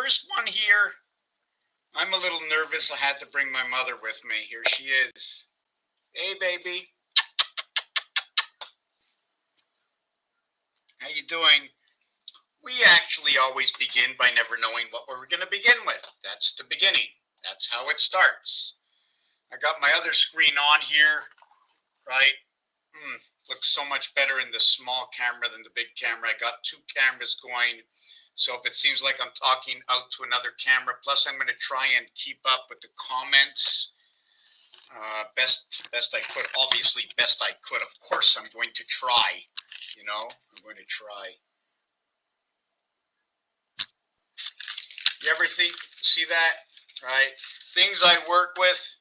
first one here, I'm a little nervous. I had to bring my mother with me. Here she is. Hey, baby. How you doing? We actually always begin by never knowing what we're going to begin with. That's the beginning. That's how it starts. I got my other screen on here, right? Looks so much better in the small camera than the big camera. I got two cameras going. So if it seems like I'm talking out to another camera, plus I'm going to try and keep up with the comments best I could. Obviously, best I could. Of course, I'm going to try. You know, I'm going to try. You ever see that? Right? Things I work with.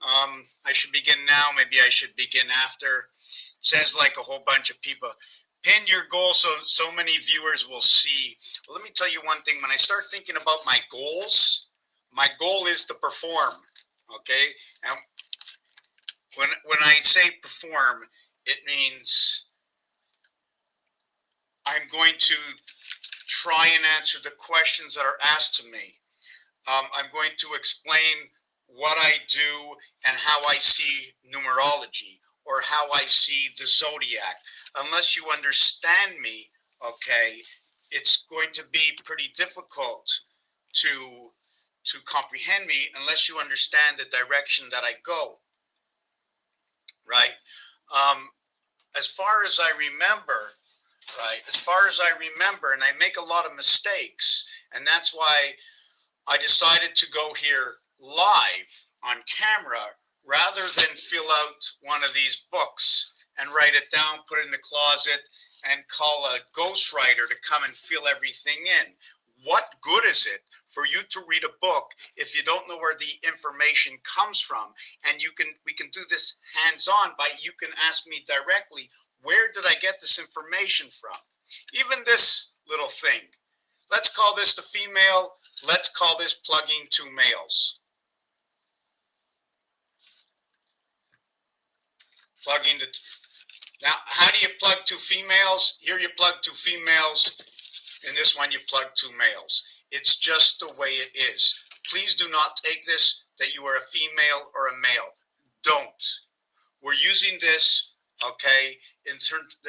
I should begin now. Maybe I should begin after. It says like a whole bunch of people. Pin your goal so many viewers will see. Well, let me tell you one thing. When I start thinking about my goals, my goal is to perform. Okay, and when I say perform, it means I'm going to try and answer the questions that are asked to me. I'm going to explain what I do and how I see numerology or how I see the zodiac. Unless you understand me, okay, it's going to be pretty difficult to comprehend me unless you understand the direction that I go, right? As far as I remember, right, and I make a lot of mistakes, and that's why I decided to go here live on camera rather than fill out one of these books and write it down, put it in the closet, and call a ghostwriter to come and fill everything in. What good is it for you to read a book if you don't know where the information comes from? And we can do this hands-on by, you can ask me directly, where did I get this information from? Even this little thing. Let's call this the female. Let's call this plugging two males. Now, how do you plug two females? Here you plug two females. In this one, you plug two males. It's just the way it is. Please do not take this that you are a female or a male. Don't. We're using this, okay, in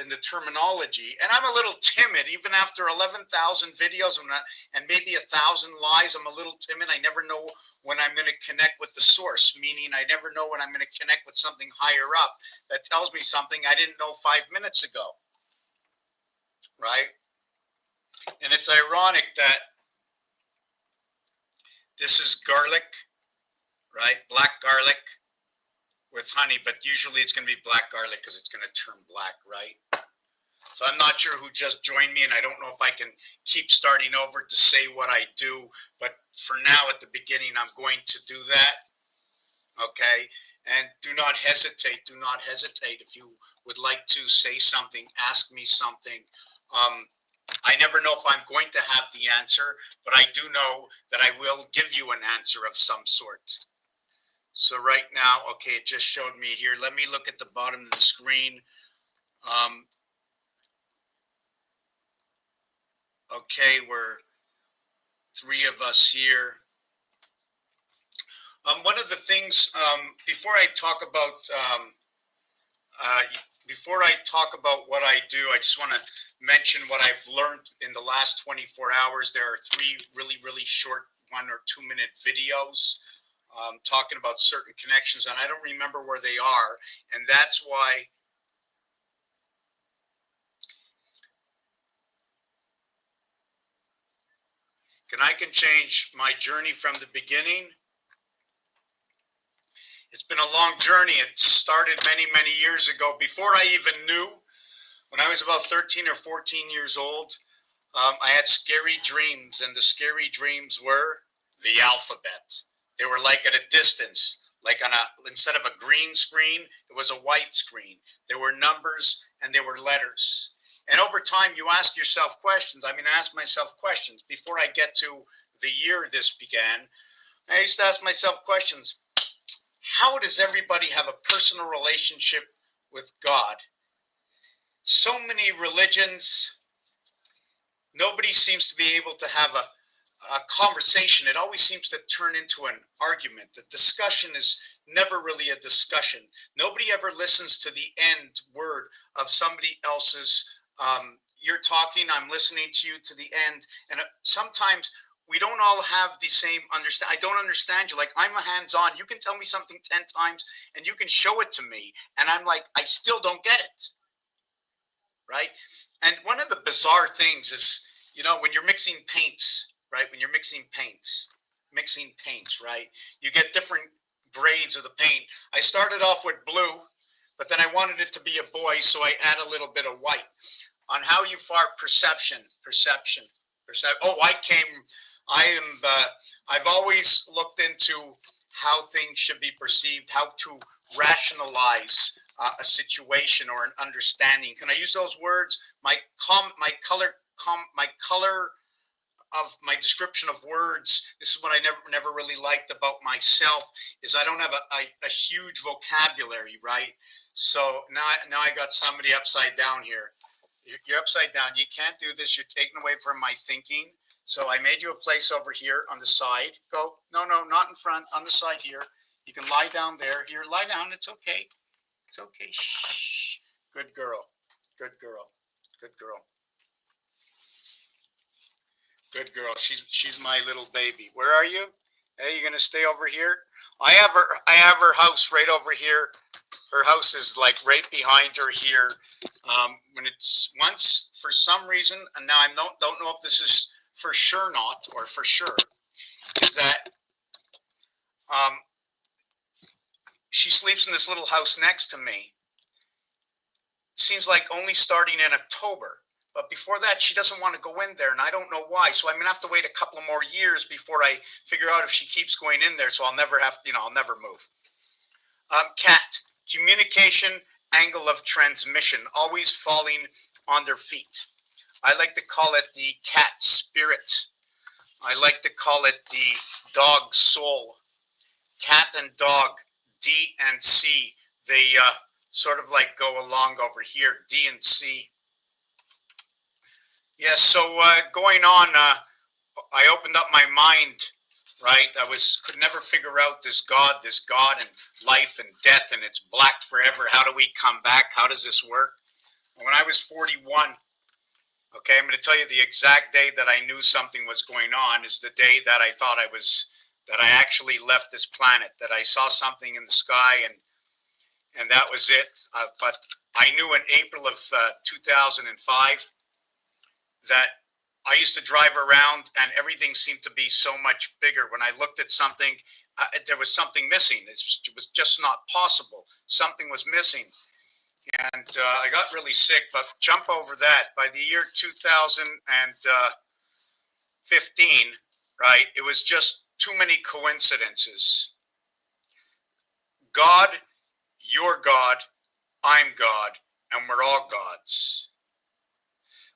the terminology. And I'm a little timid, even after 11,000 videos and maybe 1,000 lives, I'm a little timid. I never know when I'm going to connect with the source, meaning I never know when I'm going to connect with something higher up that tells me something I didn't know 5 minutes ago, right? And it's ironic that this is garlic, right? Black garlic with honey, but usually it's going to be black garlic because it's going to turn black, right? So I'm not sure who just joined me, and I don't know if I can keep starting over to say what I do, but for now, at the beginning, I'm going to do that, okay? And do not hesitate. Do not hesitate. If you would like to say something, ask me something. I never know if I'm going to have the answer, but I do know that I will give you an answer of some sort. So right now, okay, it just showed me here. Let me look at the bottom of the screen. Okay, we're 3 of us here. One of the things, before I talk about what I do, I just want to mention what I've learned in the last 24 hours. There are 3 really, really short 1 or 2 minute videos talking about certain connections, and I don't remember where they are, and that's why I can change my journey from the beginning. It's been a long journey. It started many, many years ago, before I even knew. When I was about 13 or 14 years old, I had scary dreams, and the scary dreams were the alphabet. They were like at a distance, like instead of a green screen, it was a white screen. There were numbers and there were letters. And over time, you ask yourself questions. I ask myself questions. Before I get to the year this began, I used to ask myself questions. How does everybody have a personal relationship with God? So many religions, nobody seems to be able to have a conversation, it always seems to turn into an argument. The discussion is never really a discussion. Nobody ever listens to the end word of somebody else's. You're talking, I'm listening to you to the end. And sometimes we don't all have the same understand. I don't understand you. Like, I'm a hands-on. You can tell me something 10 times and you can show it to me. And I'm like, I still don't get it. Right? And one of the bizarre things is, when you're mixing paints, right? When you're mixing paints, right? You get different grades of the paint. I started off with blue, but then I wanted it to be a boy, so I add a little bit of white. On how you far perception. Oh, I've always looked into how things should be perceived, how to rationalize a situation or an understanding. Can I use those words? My color of my description of words. This is what I never really liked about myself, is I don't have a huge vocabulary, right? So now I got somebody upside down here. You're upside down. You can't do this. You're taking away from my thinking. So I made you a place over here on the side. Go. No, not in front. On the side here. You can lie down there. Here, lie down. It's okay. It's okay. Shh. Good girl. Good girl. Good girl. Good girl. She's my little baby. Where are you? Hey, you gonna stay over here? I have her house right over here. Her house is like right behind her here. When it's once for some reason, and now I don't know if this is for sure or for sure, is that she sleeps in this little house next to me. Seems like only starting in October. But before that, she doesn't want to go in there, and I don't know why. So I'm going to have to wait a couple of more years before I figure out if she keeps going in there. So I'll never I'll never move. Cat, communication, angle of transmission, always falling on their feet. I like to call it the cat spirit. I like to call it the dog soul. Cat and dog, D and C, they sort of like go along over here, D and C. Yes, so going on, I opened up my mind, right? I could never figure out this God and life and death, and it's black forever. How do we come back? How does this work? When I was 41, okay, I'm going to tell you the exact day that I knew something was going on is the day that I thought that I actually left this planet, that I saw something in the sky, and that was it. But I knew in April of 2005 that I used to drive around and everything seemed to be so much bigger. When I looked at something, there was something missing. It was just not possible. Something was missing. And I got really sick, but jump over that. By the year 2015, right, it was just too many coincidences. God, you're God, I'm God, and we're all gods.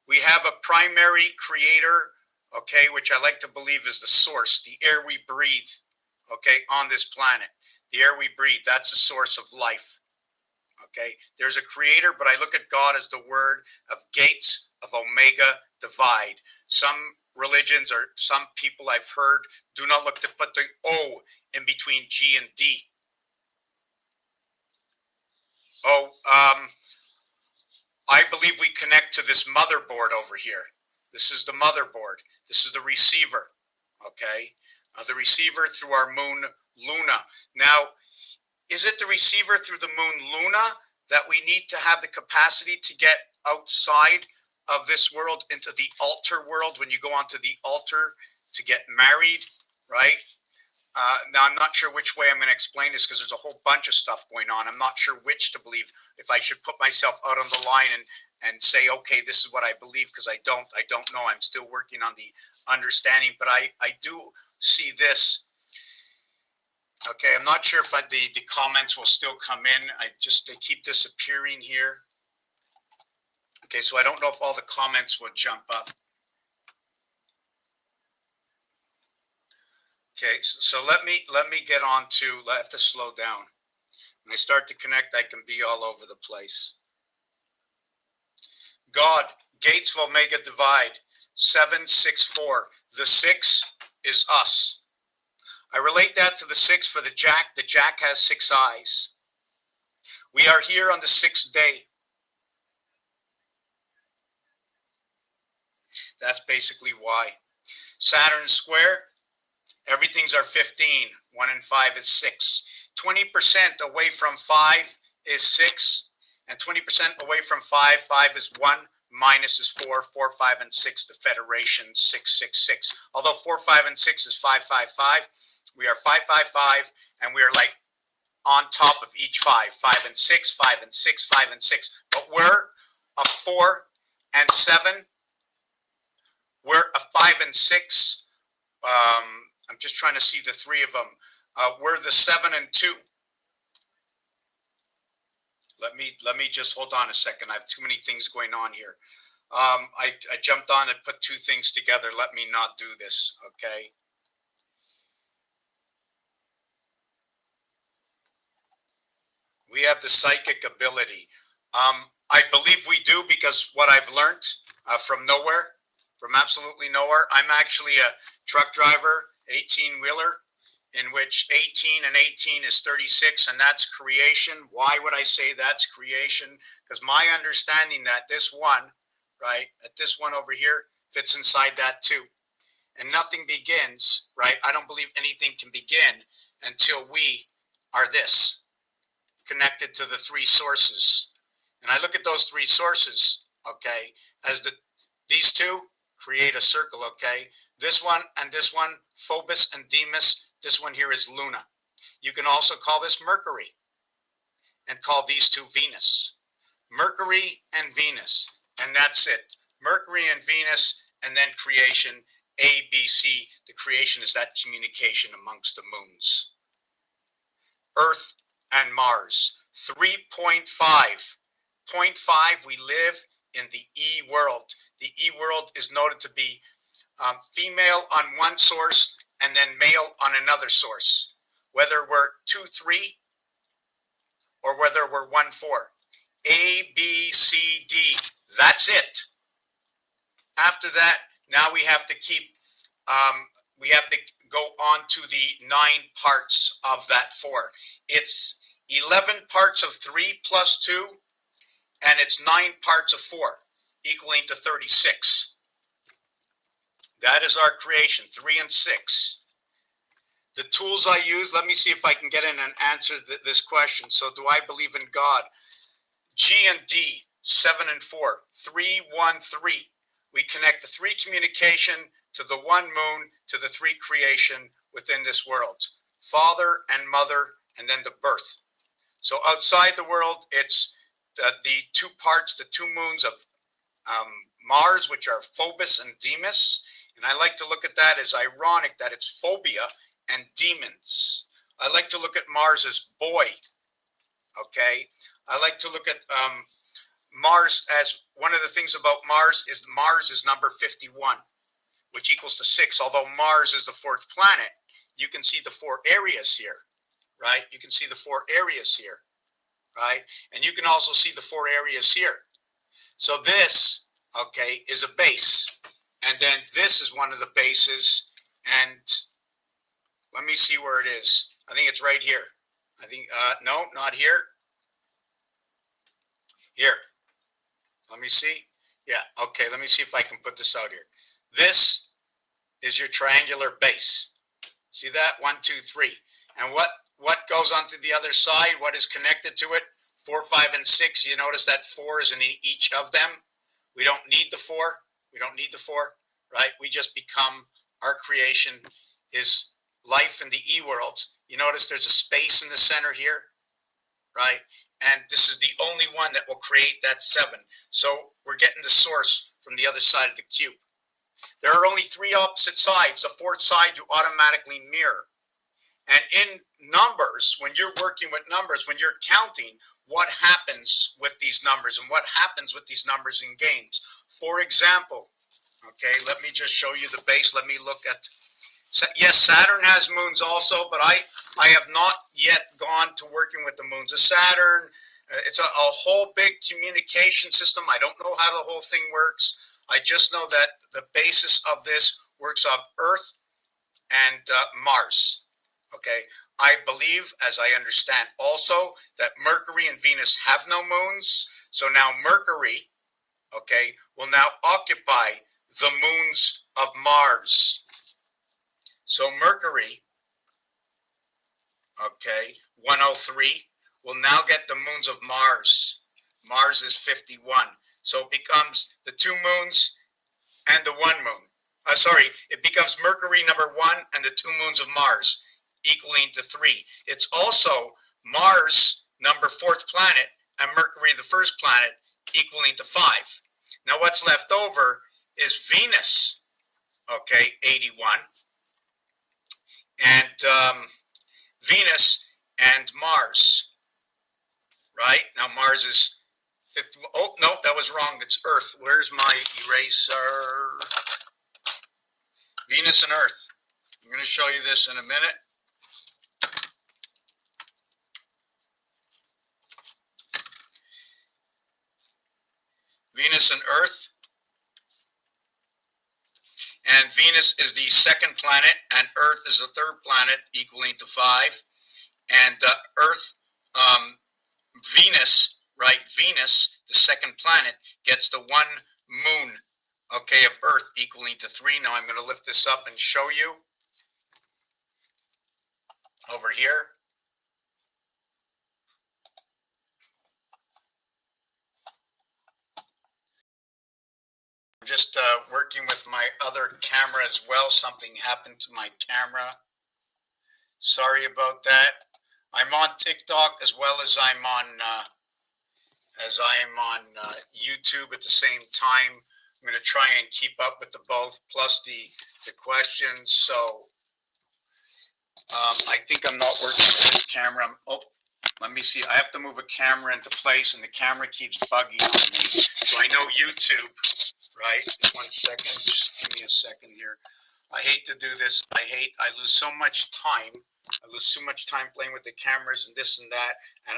We have a primary creator, okay, which I like to believe is the source, the air we breathe, okay, on this planet. The air we breathe, that's the source of life, okay? There's a creator, but I look at God as the word of gates, of omega, divide. Some religions or some people I've heard do not look to put the O in between G and D. I believe we connect to this motherboard over here. This is the motherboard. This is the receiver, okay? The receiver through our moon, Luna. Now, is it the receiver through the moon, Luna, that we need to have the capacity to get outside of this world into the altar world when you go onto the altar to get married, right? Now, I'm not sure which way I'm going to explain this because there's a whole bunch of stuff going on. I'm not sure which to believe, if I should put myself out on the line and say, okay, this is what I believe, because I don't know. I'm still working on the understanding, but I do see this. Okay, I'm not sure if the comments will still come in. They keep disappearing here. Okay, so I don't know if all the comments will jump up. Okay, so let me get on to, I have to slow down. When I start to connect, I can be all over the place. God, gates of omega divide, 764. The 6 is us. I relate that to the 6 for the jack. The jack has 6 eyes. We are here on the 6th day. That's basically why. Saturn square, everything's our 15. 1 and 5 is 6. 20% away from 5 is 6. And 20% away from 5, 5 is 1. Minus is 4, 4, 5, and 6, the Federation, 6, 6, 6. Although 4, 5, and 6 is 5, 5, 5, we are 5, 5, 5, and we are like on top of each 5, 5 and 6, 5 and 6, 5 and 6. But we're a 4 and 7. We're a 5 and 6. I'm just trying to see the 3 of them. We're the 7 and 2. Let me just hold on a second. I have too many things going on here. I jumped on and put 2 things together. Let me not do this, okay? We have the psychic ability. I believe we do, because what I've learned from nowhere, from absolutely nowhere. I'm actually a truck driver, 18-wheeler, in which 18 and 18 is 36, and that's creation. Why would I say that's creation? Because my understanding that this one, right, that this one over here fits inside that too. And nothing begins, right? I don't believe anything can begin until we are this, connected to the 3 sources. And I look at those 3 sources, okay, as these 2 create a circle, okay? This one and this one, Phobos and Deimos. This one here is Luna. You can also call this Mercury and call these 2 Venus. Mercury and Venus, and that's it. Mercury and Venus, and then creation, A, B, C. The creation is that communication amongst the moons. Earth and Mars. 3.5. 0.5, we live in the E world. The E world is noted to be female on one source and then male on another source. Whether we're 2, 3, or whether we're 1, 4. A, B, C, D. That's it. After that, now we have to go on to the 9 parts of that 4. It's 11 parts of 3 plus 2, and it's 9 parts of 4, equaling to 36. That is our creation, 3 and 6. The tools I use, let me see if I can get in and answer this question. So do I believe in God? G and D, 7 and 4, 3, 1, 3. We connect the 3 communication to the 1 moon, to the 3 creation within this world. Father and mother, and then the birth. So outside the world, it's the 2 parts, the 2 moons of Mars, which are Phobos and Deimos. And I like to look at that as ironic that it's phobia and demons. I like to look at Mars as boy, okay? I like to look at Mars as, one of the things about Mars is number 51, which equals to 6. Although Mars is the 4th planet, you can see the 4 areas here, right? You can see the 4 areas here, right? And you can also see the 4 areas here. So this, okay, is a base. And then this is one of the bases. And let me see where it is. I think it's right here. I think, no, not here. Here. Let me see. Yeah, okay, let me see if I can put this out here. This is your triangular base. See that? 1, 2, 3. And what goes onto the other side? What is connected to it? 4, 5, and 6. You notice that 4 is in each of them. We don't need the 4. We don't need the 4, right? We just become, our creation is life in the E world. You notice there's a space in the center here, right? And this is the only one that will create that 7. So we're getting the source from the other side of the cube. There are only 3 opposite sides. The 4th side you automatically mirror. And in numbers, when you're working with numbers, when you're counting, what happens with these numbers and what happens with these numbers in games? For example, okay, let me just show you the base. Let me look at, yes, Saturn has moons also, but I have not yet gone to working with the moons of Saturn. It's a whole big communication system. I don't know how the whole thing works. I just know that the basis of this works off Earth and Mars. Okay, I believe, as I understand also, that Mercury and Venus have no moons. So now Mercury, okay, will now occupy the moons of Mars. So Mercury, okay, 103, will now get the moons of Mars. Mars is 51. So it becomes the two moons and the one moon. It becomes Mercury number 1 and the two moons of Mars, equaling to 3. It's also Mars number 4th planet and Mercury the 1st planet, equaling to 5. Now what's left over is Venus, okay, 81, and Venus and Mars, right? Now Mars is 50, oh, no, that was wrong. It's Earth. Where's my eraser? Venus and Earth. I'm going to show you this in a minute. Venus and Earth. And Venus is the 2nd planet, and Earth is the 3rd planet, equaling to 5. And Earth, Venus, right? Venus, the 2nd planet, gets the 1 moon, okay, of Earth, equaling to 3. Now I'm going to lift this up and show you over here. I'm just working with my other camera as well. Something happened to my camera. Sorry about that. I'm on TikTok as well as I'm on YouTube at the same time. I'm going to try and keep up with the both, plus the questions. So I think I'm not working with this camera. Oh, let me see. I have to move a camera into place, and the camera keeps bugging on me. So I know YouTube, right? Just 1 second. Just give me a second here. I hate to do this. I lose so much time. I lose so much time playing with the cameras and this and that. And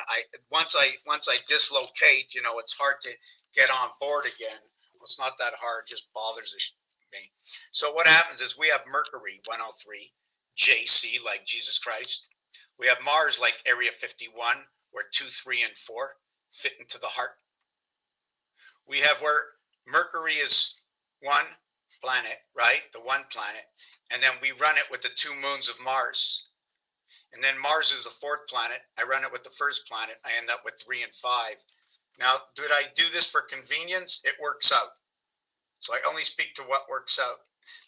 once I dislocate, it's hard to get on board again. Well, it's not that hard, just bothers me. So what happens is we have Mercury 103, JC, like Jesus Christ. We have Mars like Area 51, where 2, 3, and 4 fit into the heart. We have where Mercury is 1 planet, right? The 1 planet. And then we run it with the 2 moons of Mars. And then Mars is the 4th planet. I run it with the 1st planet. I end up with 3 and 5. Now, did I do this for convenience? It works out. So I only speak to what works out.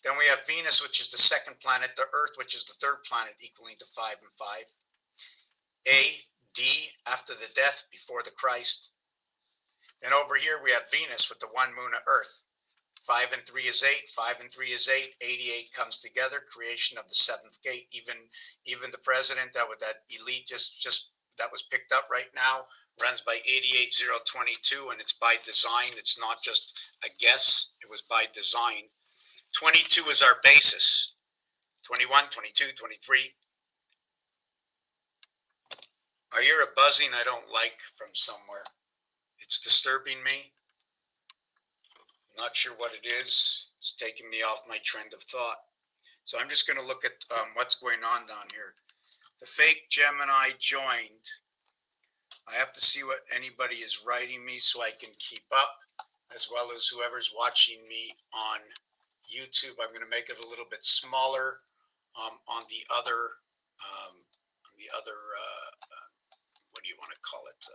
Then we have Venus, which is the 2nd planet, the Earth, which is the 3rd planet, equaling to 5 and 5. A, D, after the death, before the Christ. Then over here we have Venus with the 1 moon of Earth. 5 and 3 is 8. 5 and 3 is 8. 88 comes together. Creation of the 7th gate. Even the president that elite just that was picked up right now runs by 88022, and it's by design. It's not just a guess. It was by design. 22 is our basis. 21, 22, 23. I hear a buzzing I don't like from somewhere. It's disturbing me. Not sure what it is. It's taking me off my trend of thought. So I'm just going to look at what's going on down here. The fake Gemini joined. I have to see what anybody is writing me so I can keep up, as well as whoever's watching me on YouTube. I'm going to make it a little bit smaller on the other, what do you want to call it?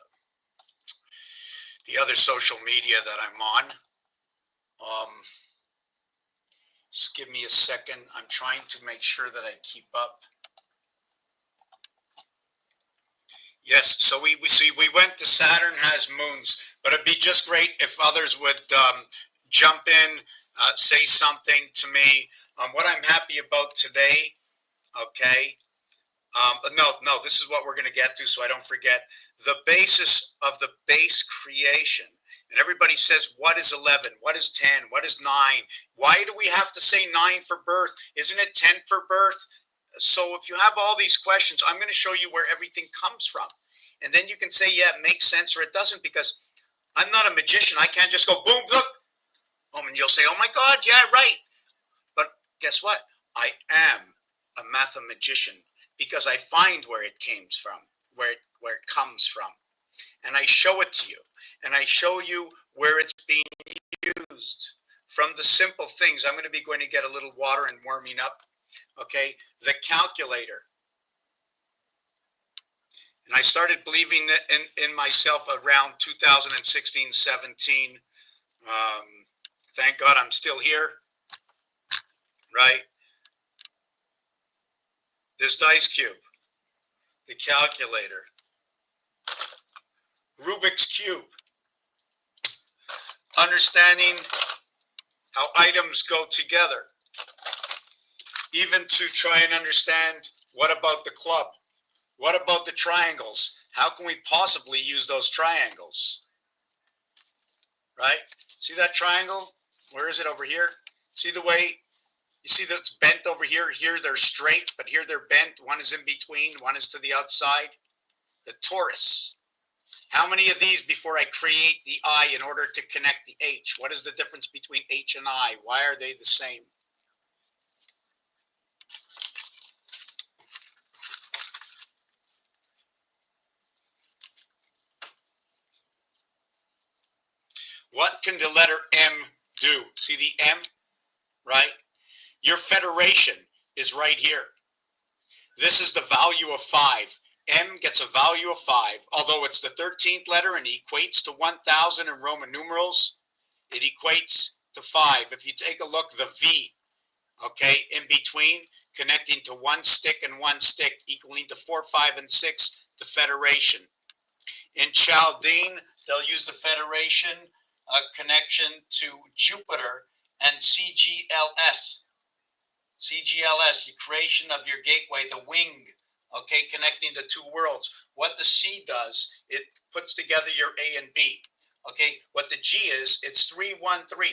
The other social media that I'm on. Just give me a second. I'm trying to make sure that I keep up. Yes, so we went to Saturn has moons, but it'd be just great if others would jump in, say something to me. What I'm happy about today, okay? No, this is what we're going to get to, so I don't forget. The basis of the base creation. And everybody says, what is 11? What is 10? What is 9? Why do we have to say 9 for birth? Isn't it 10 for birth? So if you have all these questions, I'm going to show you where everything comes from. And then you can say, yeah, it makes sense or it doesn't, because I'm not a magician. I can't just go, boom, look. And you'll say, oh my God, yeah, right. But guess what? I am a mathematician because I find where it came from, where it comes from, and I show it to you, and I show you where it's being used. From the simple things, I'm going to get a little water and warming up. Okay, the calculator. And I started believing in myself around 2016, 17. Thank God I'm still here, right? This dice cube, the calculator, Rubik's Cube, understanding how items go together, even to try and understand what about the club? What about the triangles? How can we possibly use those triangles? Right? See that triangle? Where is it over here? See the way, you see that's bent over here? Here they're straight, but here they're bent. One is in between, one is to the outside. The torus. How many of these before I create the I in order to connect the H? What is the difference between H and I? Why are they the same? What can the letter M do? See the M, right? Your federation is right here. This is the value of 5. M gets a value of 5. Although it's the 13th letter and equates to 1,000 in Roman numerals, it equates to 5. If you take a look, the V, okay, in between, connecting to one stick and one stick, equaling to 4, 5, and 6, the federation. In Chaldean, they'll use the federation connection to Jupiter and CGLS. CGLS, the creation of your gateway, the wing, okay, connecting the two worlds. What the C does, it puts together your A and B. Okay, what the G is, it's 3, 1, 3,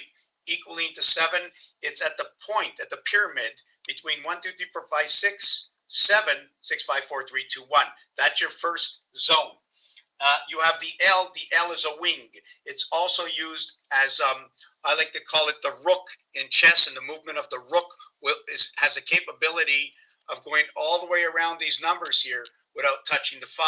equaling to 7. It's at the point, at the pyramid, between 1, 2, 3, 4, 5, 6, 7, 6, 5, 4, 3, 2, 1. That's your first zone. You have the L. The L is a wing. It's also used as, I like to call it the rook in chess, and the movement of the rook has a capability of going all the way around these numbers here without touching the 5.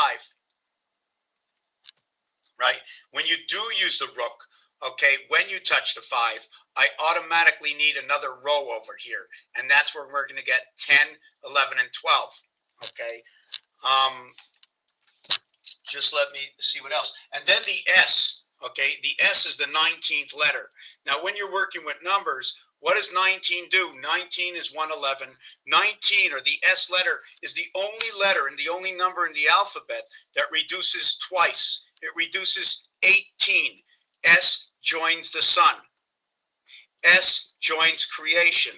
Right? When you do use the rook, okay, when you touch the 5, I automatically need another row over here. And that's where we're going to get 10, 11, and 12. Okay? Just let me see what else. And then the S, okay? The S is the 19th letter. Now, when you're working with numbers, what does 19 do? 19 is 111. 19, or the S letter, is the only letter and the only number in the alphabet that reduces twice. It reduces 18. S joins the sun. S joins creation.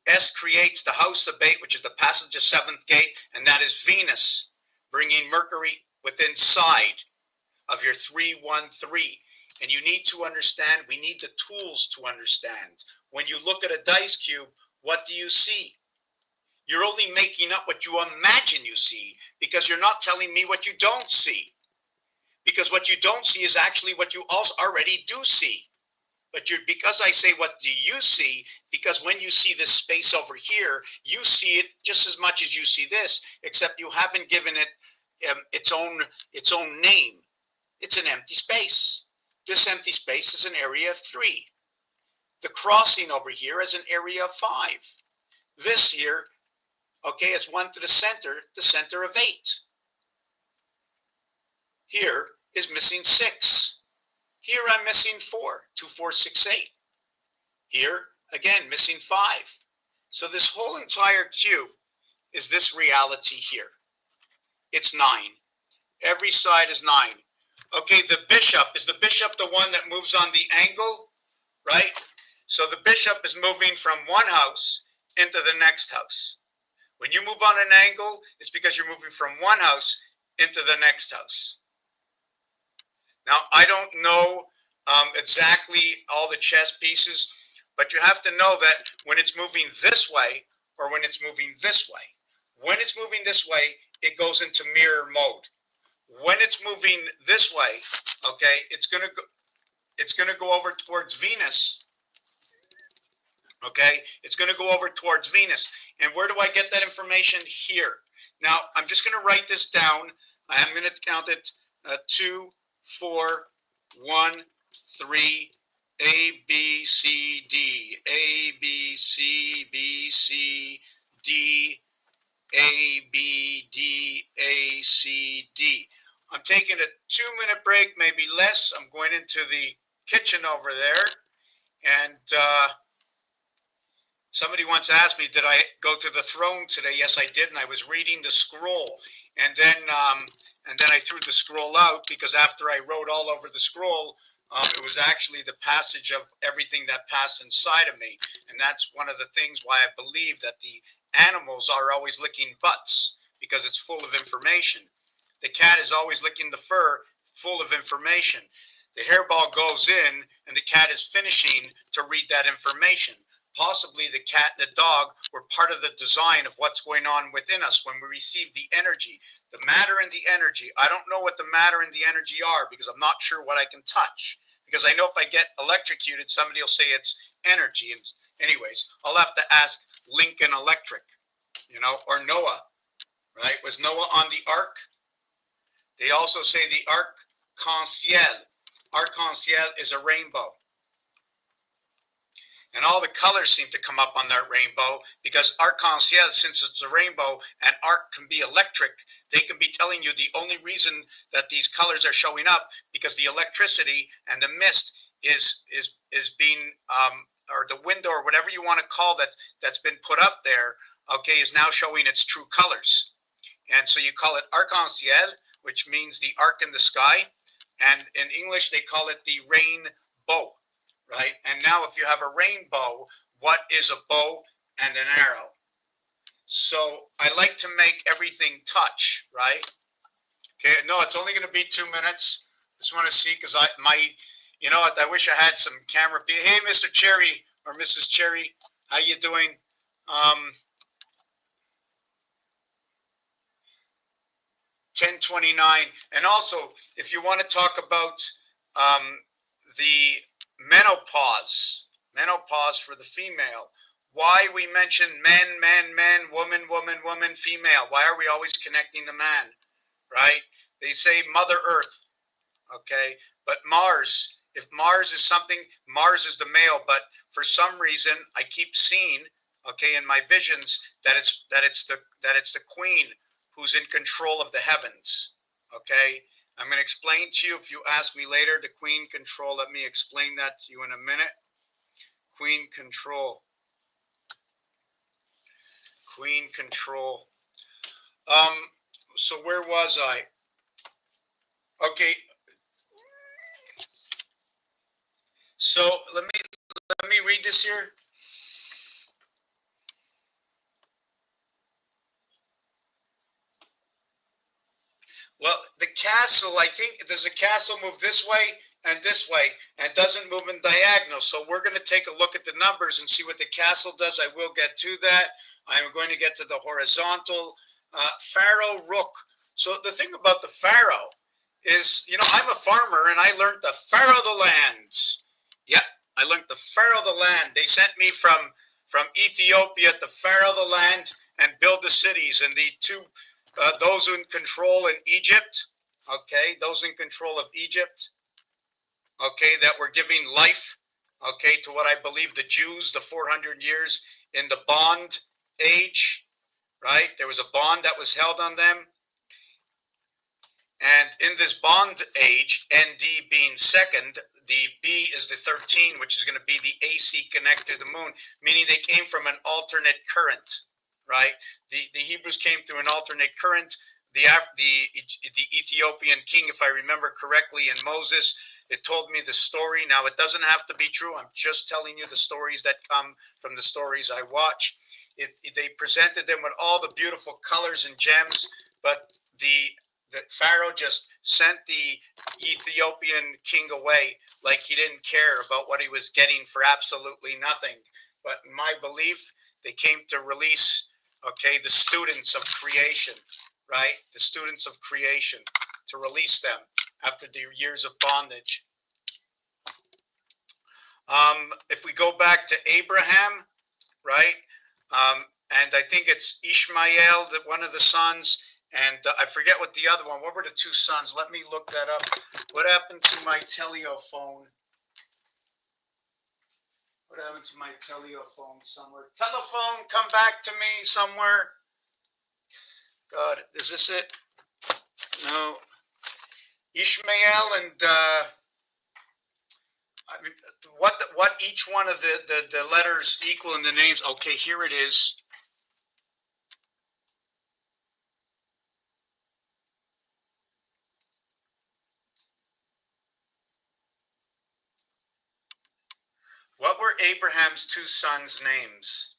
S creates the house of 8, which is the passage of 7th gate, and that is Venus, bringing Mercury within side of your 313. And you need to understand, we need the tools to understand. When you look at a dice cube, what do you see? You're only making up what you imagine you see, because you're not telling me what you don't see. Because what you don't see is actually what you also already do see. But because I say, what do you see? Because when you see this space over here, you see it just as much as you see this, except you haven't given it its own name. It's an empty space. This empty space is an area of 3. The crossing over here is an area of 5. This here, okay, is 1 to the center of 8. Here is missing 6. Here I'm missing 4, 2, 4, 6, 8. Here, again, missing 5. So this whole entire cube is this reality here. It's 9. Every side is 9. Okay, the bishop, is the bishop the one that moves on the angle? Right? So the bishop is moving from one house into the next house. When you move on an angle, it's because you're moving from one house into the next house. Now, I don't know exactly all the chess pieces, but you have to know that when it's moving this way or when it's moving this way. When it's moving this way, it goes into mirror mode. When it's moving this way, okay, it's going to go over towards Venus. Okay, it's going to go over towards Venus. And where do I get that information? Here. Now, I'm just going to write this down. I'm going to count it 2, 4, 1, 3, A, B, C, D, A, B, C, B, C, D, A, B, D, A, C, D. I'm taking a 2-minute break, maybe less. I'm going into the kitchen over there, and somebody once asked me, did I go to the throne today? Yes, I did, and I was reading the scroll. And then I threw the scroll out because after I wrote all over the scroll, it was actually the passage of everything that passed inside of me. And that's one of the things why I believe that the animals are always licking butts, because it's full of information. The cat is always licking the fur, full of information. The hairball goes in, and the cat is finishing to read that information. Possibly the cat and the dog were part of the design of what's going on within us when we receive the energy, the matter and the energy. I don't know what the matter and the energy are because I'm not sure what I can touch. Because I know if I get electrocuted, somebody will say it's energy. And anyways, I'll have to ask Lincoln Electric, or Noah, right? Was Noah on the ark? They also say the arc-en-ciel. Arc-en-ciel is a rainbow. And all the colors seem to come up on that rainbow because arc-en-ciel, since it's a rainbow and arc can be electric, they can be telling you the only reason that these colors are showing up because the electricity and the mist is being, or the window or whatever you want to call that's been put up there, okay, is now showing its true colors. And so you call it arc-en-ciel, which means the arc in the sky. And in English, they call it the rainbow. Right? And now if you have a rainbow, what is a bow and an arrow? So I like to make everything touch, right? Okay, no, it's only going to be 2 minutes. Just want to see because I wish I had some camera. Hey, Mr. Cherry or Mrs. Cherry, how you doing? 10:29. And also, if you want to talk about the menopause for the female, why we mention men, woman, female. Why are we always connecting the man, right? They say Mother Earth, okay? But Mars, if Mars is something, Mars is the male, but for some reason I keep seeing, okay, in my visions that it's the queen who's in control of the heavens, okay? I'm going to explain to you, if you ask me later, the queen control. Let me explain that to you in a minute. Queen control. Queen control. So where was I? Okay. So let me read this here. Well, the castle, I think, does the castle move this way and this way and doesn't move in diagonal? So we're going to take a look at the numbers and see what the castle does. I will get to that. I'm going to get to the horizontal. Pharaoh Rook. So the thing about the Pharaoh is, I'm a farmer and I learned the Pharaoh the land. Yep, I learned the Pharaoh the land. They sent me from Ethiopia to Pharaoh the land and build the cities, and the two those in control in Egypt, okay, those in control of Egypt, okay, that were giving life, okay, to what I believe the Jews, the 400 years in the bond age, right? There was a bond that was held on them. And in this bond age, ND being second, the B is the 13, which is going to be the AC connected to the moon, meaning they came from an alternate current. Right, the Hebrews came through an alternate current. The Ethiopian king, if I remember correctly, and Moses, it told me the story. Now it doesn't have to be true. I'm just telling you the stories that come from the stories I watch. They presented them with all the beautiful colors and gems, but the Pharaoh just sent the Ethiopian king away like he didn't care about what he was getting for absolutely nothing. But in my belief, they came to release, okay, the students of creation, right? The students of creation, to release them after the years of bondage. If we go back to Abraham, right? And I think it's Ishmael, that one of the sons, and I forget what the other one. What were the two sons? Let me look that up. What happened to my telephone? What happened to my telephone somewhere? Telephone, come back to me somewhere. God, is this it? No. Ishmael and I mean, what each one of the letters equal in the names. Okay, here it is. What were Abraham's two sons' names?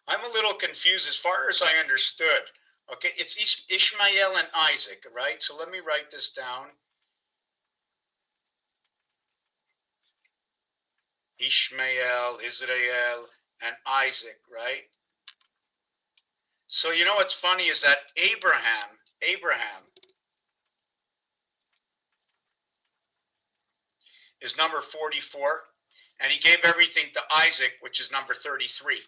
I'm a little confused as far as I understood. Okay, it's Ishmael and Isaac, right? So let me write this down. Ishmael, Israel, and Isaac, right? So you know what's funny is that Abraham is number 44, and he gave everything to Isaac, which is number 33.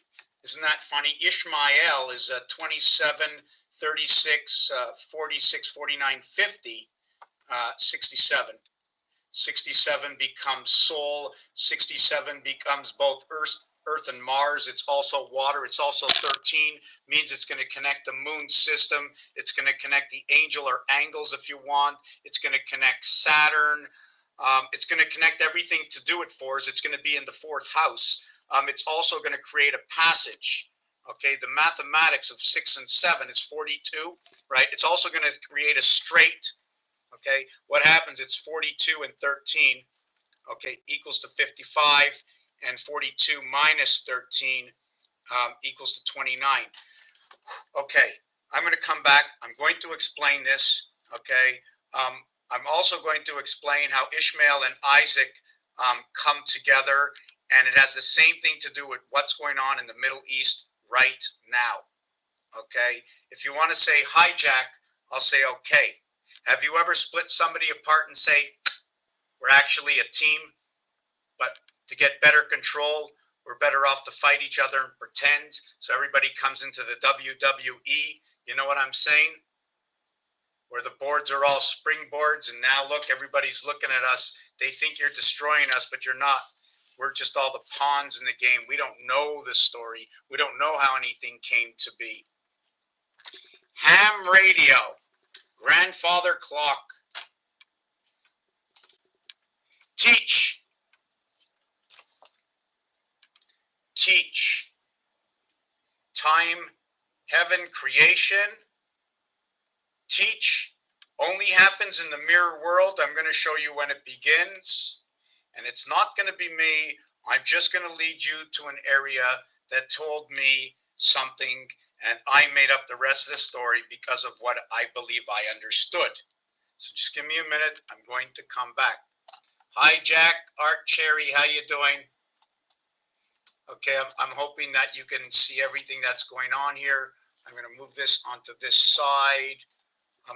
Isn't that funny? Ishmael is 27, 36, 46, 49, 50, 67. 67 becomes soul. 67 becomes both Earth and Mars. It's also water. It's also 13, means it's going to connect the moon system. It's going to connect the angel or angles if you want. It's going to connect Saturn. It's going to connect everything to do it for us. It's going to be in the fourth house. It's also going to create a passage. Okay, the mathematics of 6 and 7 is 42, right? It's also going to create a straight. Okay, what happens? It's 42 and 13, okay, equals to 55, and 42 minus 13 equals to 29. Okay, I'm going to come back. I'm going to explain this. Okay, I'm also going to explain how Ishmael and Isaac come together, and it has the same thing to do with what's going on in the Middle East right now. Okay, if you want to say hijack, I'll say okay. Have you ever split somebody apart and say, we're actually a team, but to get better control, we're better off to fight each other and pretend, so everybody comes into the WWE? You know what I'm saying? Where the boards are all springboards, and now look, everybody's looking at us. They think you're destroying us, but you're not. We're just all the pawns in the game. We don't know the story. We don't know how anything came to be. Ham radio, grandfather clock. Teach. Teach. Time, heaven, creation. Teach only happens in the mirror world. I'm going to show you when it begins. And it's not going to be me. I'm just going to lead you to an area that told me something, and I made up the rest of the story because of what I believe I understood. So just give me a minute. I'm going to come back. Hi, Jack, Art Cherry, how you doing? Okay, I'm hoping that you can see everything that's going on here. I'm going to move this onto this side.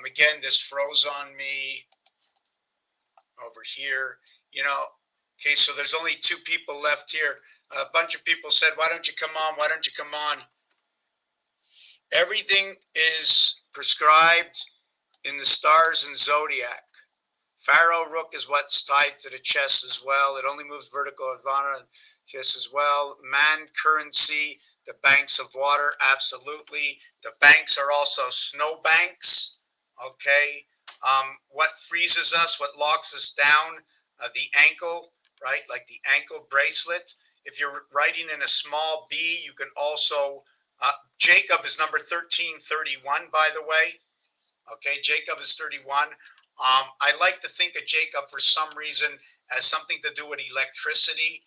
Again, this froze on me over here. You know, okay, so there's only two people left here. A bunch of people said, why don't you come on? Why don't you come on? Everything is prescribed in the stars and zodiac. Pharaoh Rook is what's tied to the chest as well. It only moves vertical Ivana chest as well. Man currency, the banks of water, absolutely. The banks are also snow banks. Okay. What freezes us, what locks us down, the ankle, right? Like the ankle bracelet. If you're writing in a small b, you can also, Jacob is number 1331, by the way. Okay, Jacob is 31. I like to think of Jacob for some reason as something to do with electricity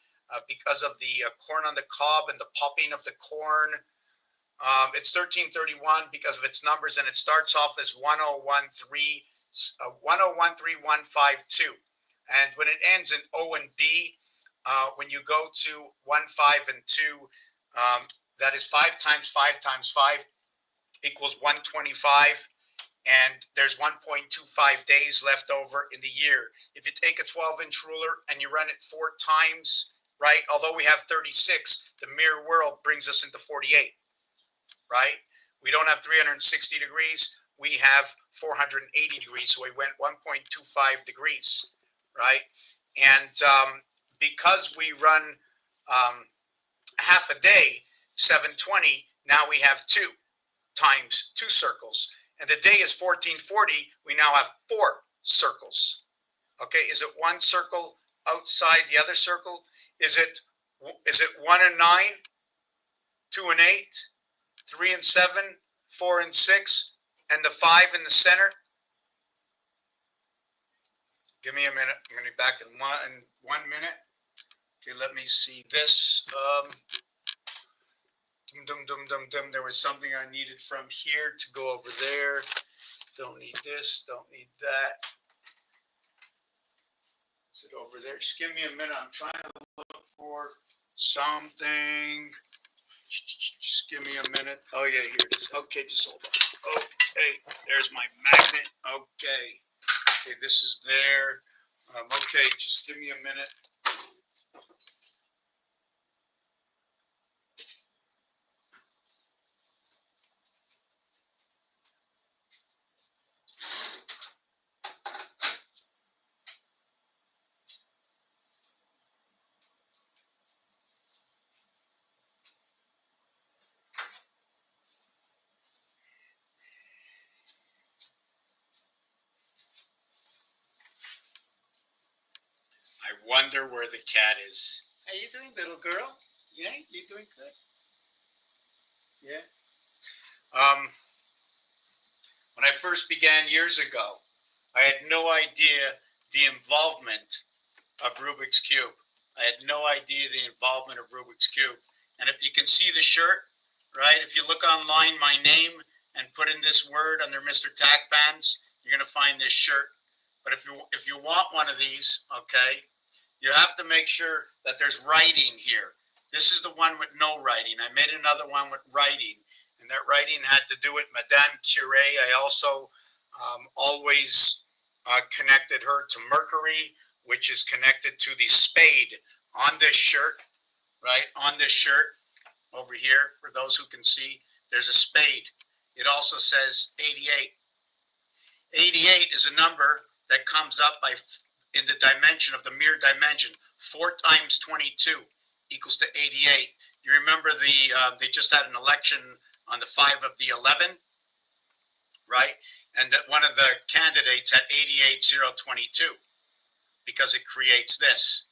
because of the corn on the cob and the popping of the corn. It's 1331 because of its numbers, and it starts off as 1013152. And when it ends in O and B, when you go to 1, 5, and 2, that is 5 times 5 times 5 equals 125. And there's 1.25 days left over in the year. If you take a 12-inch ruler and you run it 4 times, right? Although we have 36, the mirror world brings us into 48, right? We don't have 360 degrees. We have 480 degrees. So we went 1.25 degrees, right? And because we run half a day, 720, now we have 2 times 2 circles. And the day is 1440, we now have 4 circles. Okay, is it 1 circle outside the other circle? Is it 1 and 9, 2 and 8, 3 and 7, 4 and 6, and the 5 in the center? Give me a minute. I'm going to be back in one minute. Okay, let me see this. There was something I needed from here to go over there. Don't need this. Don't need that. Is it over there? Just give me a minute. I'm trying to look for something. Just give me a minute. Oh, yeah, here it is. Okay, just hold on. Okay, there's my magnet. Okay. Okay, this is there. Okay, just give me a minute. I wonder where the cat is. How you doing, little girl? Yeah, you doing good? Yeah. When I first began years ago, I had no idea the involvement of Rubik's Cube. I had no idea the involvement of Rubik's Cube. And if you can see the shirt, right, if you look online, my name, and put in this word under Mr. Tack Pans, you're going to find this shirt. But if you want one of these, okay, you have to make sure that there's writing here. This is the one with no writing. I made another one with writing, and that writing had to do with Madame Curie. I also always connected her to Mercury, which is connected to the spade on this shirt, right? On this shirt over here, for those who can see, there's a spade. It also says 88. 88 is a number that comes up in the dimension of the mirror dimension. 4 times 22 equals to 88. You remember they just had an election on the 5 of the 11, right? And that one of the candidates had 88022 because it creates this.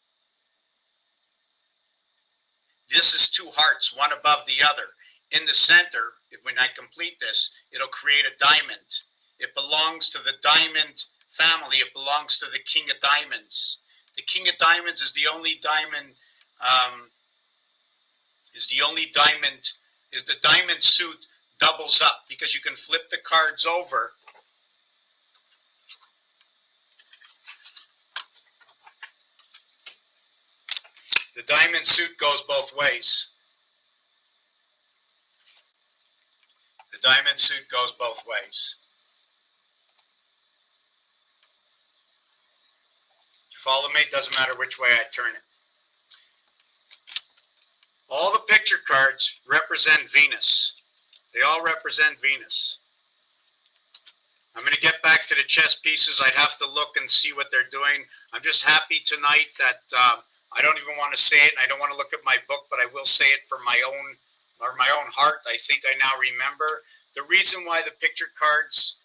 This is 2 hearts, one above the other. In the center, when I complete this, it'll create a diamond. It belongs to the diamond family. It belongs to the King of Diamonds. The King of Diamonds is the only diamond. The diamond suit doubles up because you can flip the cards over. The diamond suit goes both ways. The diamond suit goes both ways. Follow me, doesn't matter which way I turn it. All the picture cards represent Venus. They all represent Venus. I'm going to get back to the chess pieces. I'd have to look and see what they're doing. I'm just happy tonight that I don't even want to say it, and I don't want to look at my book, but I will say it for my own heart. I think I now remember. The reason why the picture cards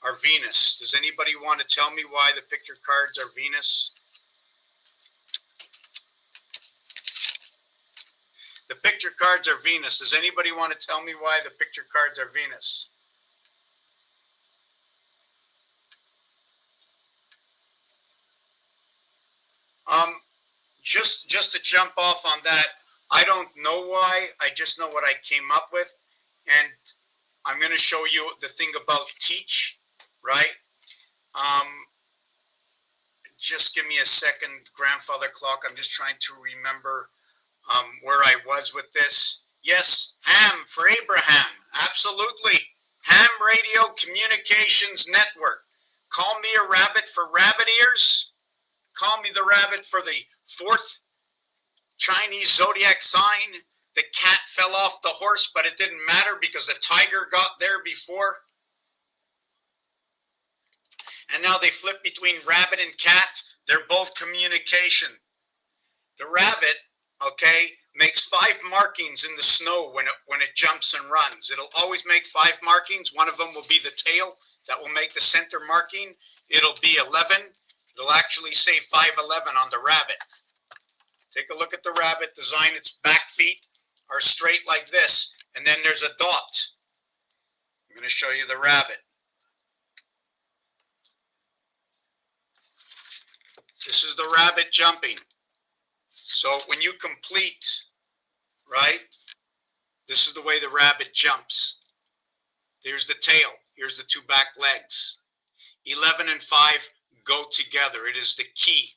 are Venus. Does anybody want to tell me why the picture cards are Venus? The picture cards are Venus. Does anybody want to tell me why the picture cards are Venus? Just to jump off on that, I don't know why. I just know what I came up with. And I'm going to show you the thing about teach, right? just give me a second, grandfather clock. I'm just trying to remember where I was with this. Yes, ham for Abraham. Absolutely. Ham Radio Communications Network. Call me a rabbit for rabbit ears. Call me the rabbit for the fourth Chinese zodiac sign. The cat fell off the horse, but it didn't matter because the tiger got there before. And now they flip between rabbit and cat. They're both communication. The rabbit, okay, makes 5 markings in the snow when it jumps and runs. It'll always make 5 markings. One of them will be the tail. That will make the center marking. It'll be 11. It'll actually say 511 on the rabbit. Take a look at the rabbit design. Its back feet are straight like this, and then there's a dot. I'm going to show you the rabbit. This is the rabbit jumping. So when you complete, right, this is the way the rabbit jumps. There's the tail. Here's the 2 back legs. 11 and 5 go together. It is the key.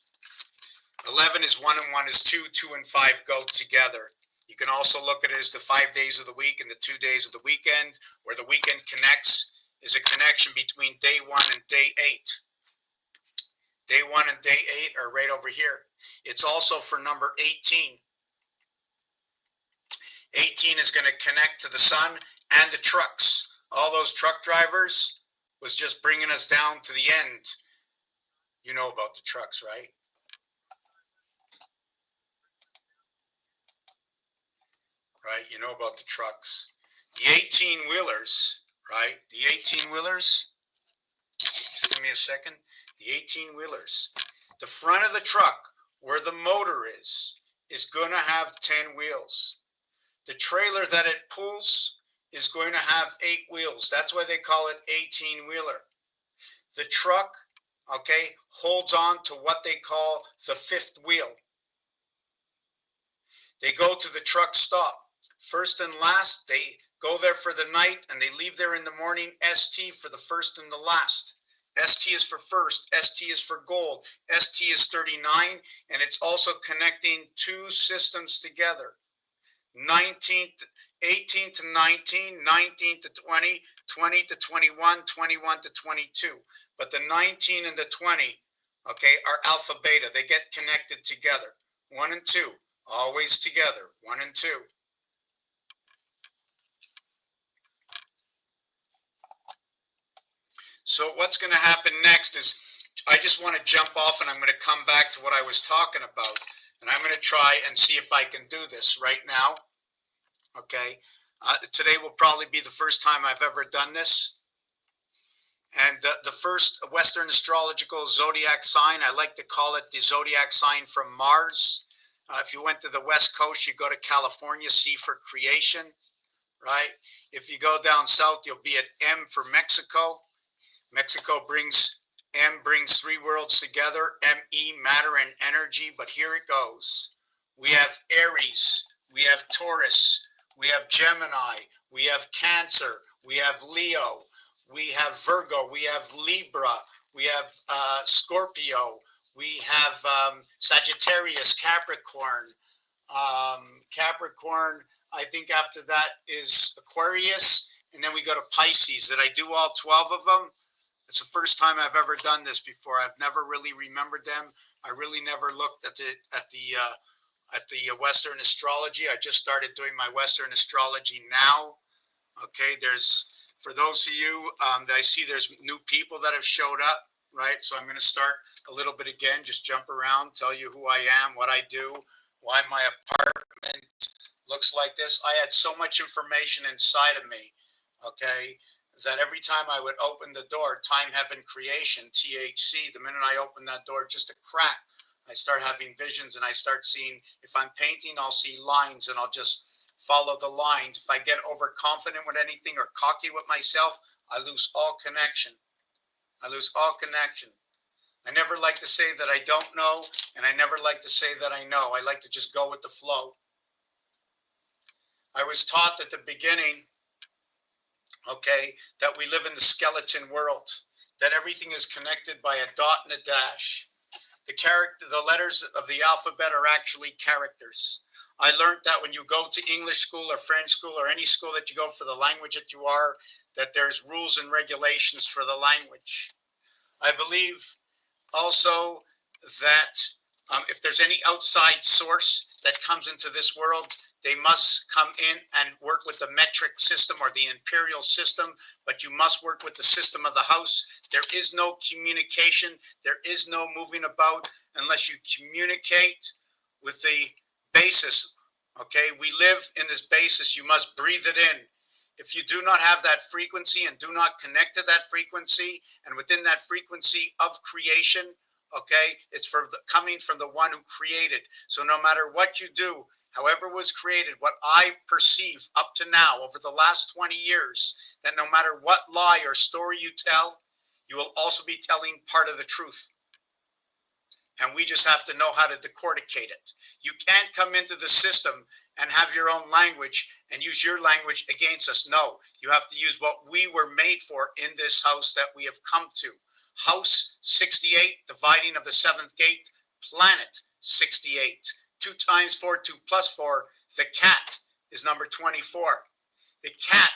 11 is 1 and 1 is 2. 2 and 5 go together. You can also look at it as the 5 days of the week and the 2 days of the weekend. Where the weekend connects is a connection between day 1 and day 8. Day 1 and day 8 are right over here. It's also for number 18. 18 is going to connect to the sun and the trucks. All those truck drivers was just bringing us down to the end. You know about the trucks, right? Right, you know about the trucks. The 18-wheelers, right? The 18-wheelers, just give me a second. The 18-wheelers. The front of the truck, where the motor is going to have 10 wheels. The trailer that it pulls is going to have 8 wheels. That's why they call it 18-wheeler. The truck, okay, holds on to what they call the 5th wheel. They go to the truck stop. First and last, they go there for the night and they leave there in the morning. ST for the first and the last. ST is for first, ST is for gold, ST is 39, and it's also connecting 2 systems together. 18 to 19, 19 to 20, 20 to 21, 21 to 22. But the 19 and the 20, okay, are alpha beta. They get connected together. 1 and 2, always together. 1 and 2. So what's going to happen next is I just want to jump off and I'm going to come back to what I was talking about. And I'm going to try and see if I can do this right now. Okay. Today will probably be the first time I've ever done this. And the first Western astrological zodiac sign, I like to call it the zodiac sign from Mars. If you went to the West Coast, you go to California, C for creation, right? If you go down south, you'll be at M for Mexico. Mexico brings 3 worlds together, ME, matter and energy, but here it goes. We have Aries, we have Taurus, we have Gemini, we have Cancer, we have Leo, we have Virgo, we have Libra, we have Scorpio, we have Sagittarius, Capricorn. Capricorn, I think after that is Aquarius, and then we go to Pisces. Did I do all 12 of them? It's the first time I've ever done this before. I've never really remembered them. I really never looked at the Western astrology. I just started doing my Western astrology now. Okay, for those of you that I see, there's new people that have showed up, right? So I'm going to start a little bit again, just jump around, tell you who I am, what I do, why my apartment looks like this. I had so much information inside of me, okay, that every time I would open the door, time, heaven, creation, THC, the minute I open that door, just a crack, I start having visions and I start seeing, if I'm painting, I'll see lines and I'll just follow the lines. If I get overconfident with anything or cocky with myself, I lose all connection. I lose all connection. I never like to say that I don't know, and I never like to say that I know. I like to just go with the flow. I was taught at the beginning, okay, that we live in the skeleton world, that everything is connected by a dot and a dash. The letters of the alphabet are actually characters. I learned that when you go to English school or French school or any school that you go for the language that you are, that there's rules and regulations for the language. I believe also that if there's any outside source that comes into this world, they must come in and work with the metric system or the imperial system, but you must work with the system of the house. There is no communication. There is no moving about unless you communicate with the basis. Okay, we live in this basis. You must breathe it in. If you do not have that frequency and do not connect to that frequency, and within that frequency of creation, okay, it's coming from the one who created. So no matter what you do, however it was created, what I perceive up to now over the last 20 years, that no matter what lie or story you tell, you will also be telling part of the truth. And we just have to know how to decorticate it. You can't come into the system and have your own language and use your language against us. No, you have to use what we were made for in this house that we have come to. House 68, dividing of the seventh gate, planet 68. 2 times 4, 2 plus 4. The cat is number 24. The cat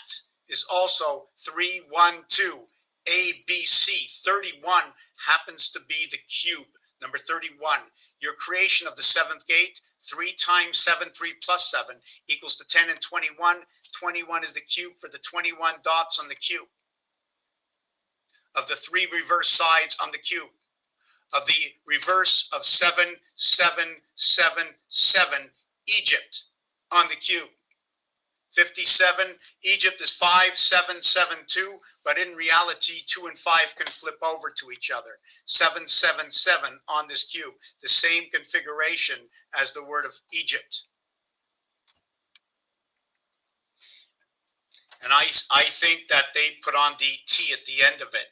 is also 312. ABC 31 happens to be the cube, number 31. Your creation of the seventh gate, 3 times 7, 3 plus 7 equals to 10 and 21. 21 is the cube for the 21 dots on the cube. Of the 3 reverse sides on the cube. Of the reverse of 7, 7, 7, 7, Egypt on the cube. 57, Egypt is 5, 7, 7, 2, but in reality, 2 and 5 can flip over to each other. 7, 7, 7 on this cube, the same configuration as the word of Egypt. And I think that they put on the T at the end of it.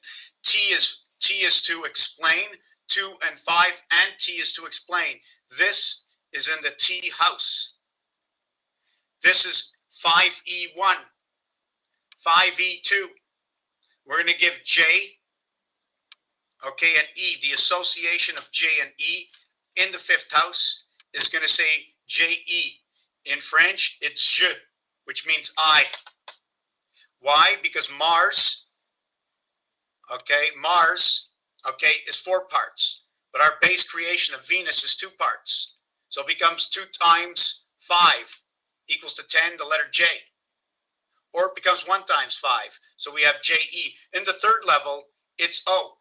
T is to explain, 2 and 5, and T is to explain. This is in the T house. This is 5E1, 5E2. We're going to give J, okay, and E. The association of J and E in the 5th house is going to say J-E. In French, it's je, which means I. Why? Because Mars, okay, is 4 parts. But our base creation of Venus is 2 parts. So it becomes 2 times 5 equals to 10, the letter J. Or it becomes 1 times 5. So we have J-E. In the 3rd level, it's O.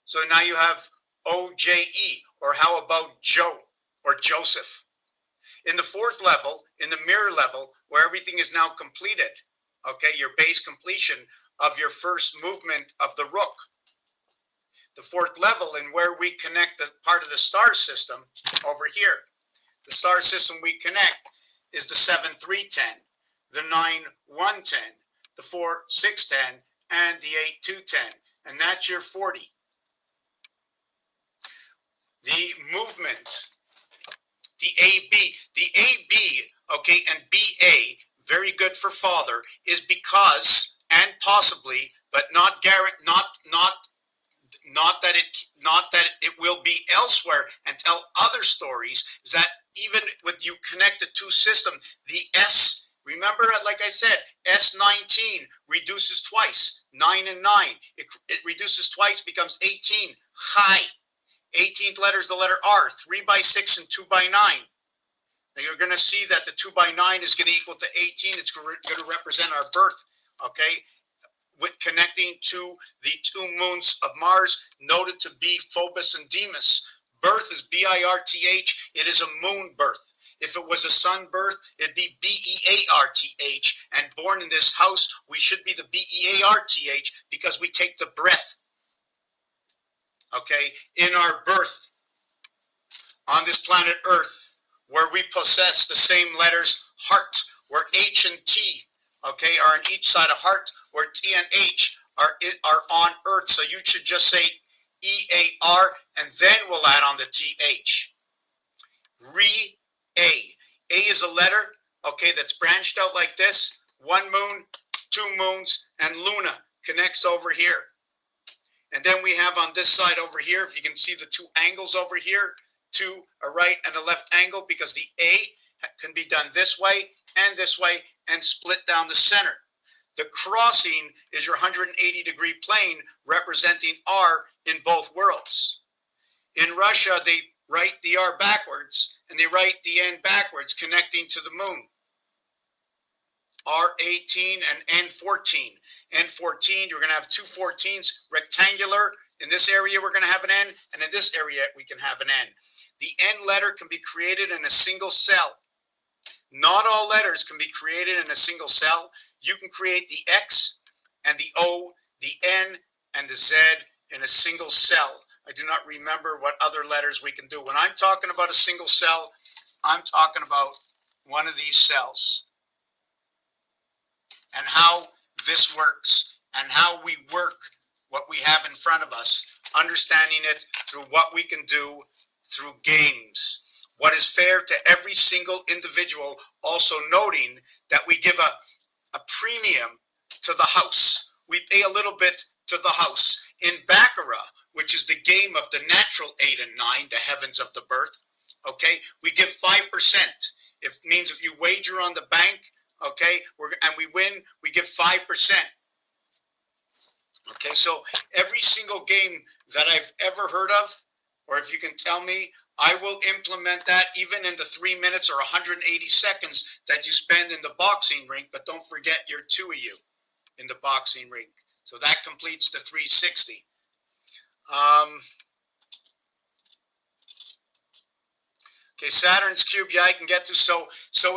So now you have O-J-E. Or how about Joe or Joseph? In the 4th level, in the mirror level, where everything is now completed, okay, your base completion of your first movement of the rook. The 4th level, and where we connect the part of the star system over here. The star system we connect is the 7-3-10, the 9-1-10, the 4-6-10, and the 8-2-10. And that's your 40. The movement, the AB, okay, and BA, very good for father, is because, and possibly, but not that it will be elsewhere, and tell other stories, is that even with you connect the 2 system, the S, remember, like I said, S19 reduces twice, 9 and 9. It reduces twice, becomes 18, high. 18th letter is the letter R, 3 by 6 and 2 by 9. Now you're going to see that the 2 by 9 is going to equal to 18. It's going to represent our birth, okay? With connecting to the 2 moons of Mars, noted to be Phobos and Deimos. Birth is B-I-R-T-H. It is a moon birth. If it was a sun birth, it'd be B-E-A-R-T-H. And born in this house, we should be the B-E-A-R-T-H because we take the breath, okay, in our birth on this planet Earth, where we possess the same letters, heart, where H and T, okay, are on each side of heart, where T and H are on Earth. So you should just say E-A-R, and then we'll add on the T-H. Re-A. A is a letter, okay, that's branched out like this. 1 moon, 2 moons, and Luna connects over here. And then we have on this side over here, if you can see the two angles over here, to a right and a left angle, because the A can be done this way and split down the center. The crossing is your 180-degree plane representing R in both worlds. In Russia, they write the R backwards and they write the N backwards, connecting to the moon. R18 and N14. N14, you're going to have two 14s, rectangular. In this area, we're going to have an N, and in this area, we can have an N. The N letter can be created in a single cell. Not all letters can be created in a single cell. You can create the X and the O, the N and the Z in a single cell. I do not remember what other letters we can do. When I'm talking about a single cell, I'm talking about one of these cells and how this works and how we work what we have in front of us, understanding it through what we can do through games. What is fair to every single individual, also noting that we give a premium to the house. We pay a little bit to the house. In Baccarat, which is the game of the natural 8 and 9, the heavens of the birth, okay, we give 5%. It means if you wager on the bank, okay, and we win, we give 5%. Okay, so every single game that I've ever heard of, or if you can tell me, I will implement that even in the 3 minutes or 180 seconds that you spend in the boxing rink, but don't forget you're two of you in the boxing rink. So that completes the 360. Okay, Saturn's cube, yeah, I can get to. So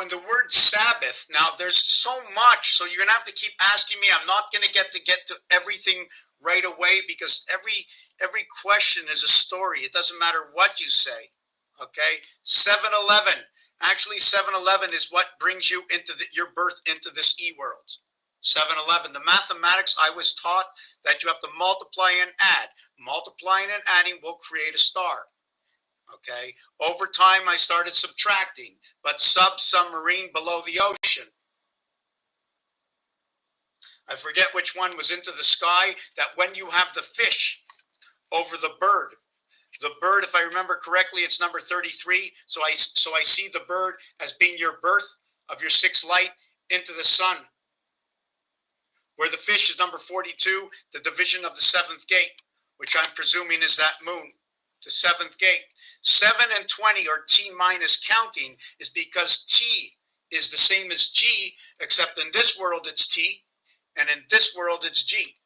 in the word Sabbath, now there's so much, so you're going to have to keep asking me. I'm not going to get to everything right away, because every question is a story. It doesn't matter what you say, okay? 7-Eleven. Actually, 7-Eleven is what brings you into your birth into this E-world. 7-Eleven. The mathematics I was taught that you have to multiply and add. Multiplying and adding will create a star. Okay. Over time, I started subtracting, but submarine below the ocean. I forget which one was into the sky, that when you have the fish over the bird, if I remember correctly, it's number 33. So I see the bird as being your birth of your sixth light into the sun. Where the fish is number 42, the division of the seventh gate, which I'm presuming is that moon, the seventh gate. 7 and 20, or T minus counting, is because T is the same as G, except in this world it's T, and in this world it's G.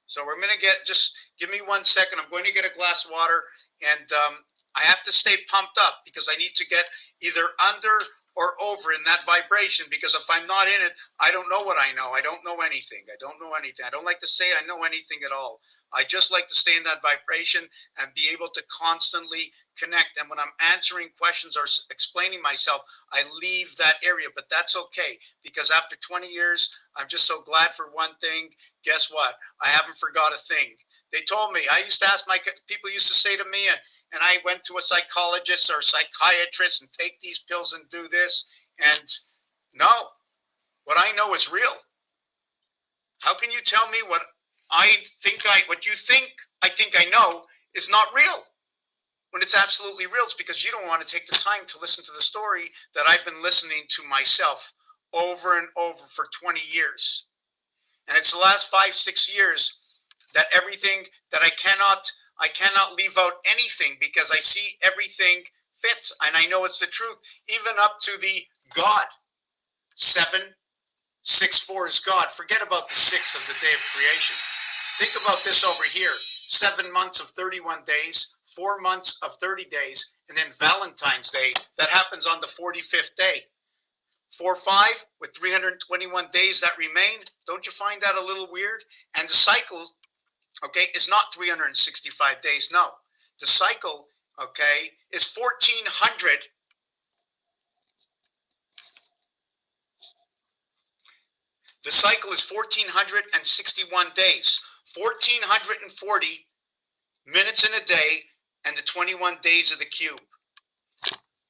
So we're going to just give me 1 second. I'm going to get a glass of water, and I have to stay pumped up because I need to get either under or over in that vibration, because if I'm not in it, I don't know what I know. I don't know anything. I don't know anything. I don't like to say I know anything at all. I just like to stay in that vibration and be able to constantly connect. And when I'm answering questions or explaining myself, I leave that area. But that's okay, because after 20 years, I'm just so glad for one thing. Guess what? I haven't forgot a thing. They told me, people used to say to me, and I went to a psychologist or psychiatrist and take these pills and do this. And no, what I know is real. How can you tell me what you think I know is not real, when it's absolutely real? It's because you don't want to take the time to listen to the story that I've been listening to myself over and over for 20 years. And it's the last 5-6 years that everything that I cannot leave out anything, because I see everything fits and I know it's the truth, even up to the God. 7-6-4 is God. Forget about the 6 of the day of creation. Think about this over here. 7 months of 31 days, 4 months of 30 days, and then Valentine's Day. That happens on the 45th day. 4-5 with 321 days that remain. Don't you find that a little weird? And the cycle, okay, is not 365 days. No. The cycle, okay, is 1400. The cycle is 1461 days. 1440 minutes in a day, and the 21 days of the cube.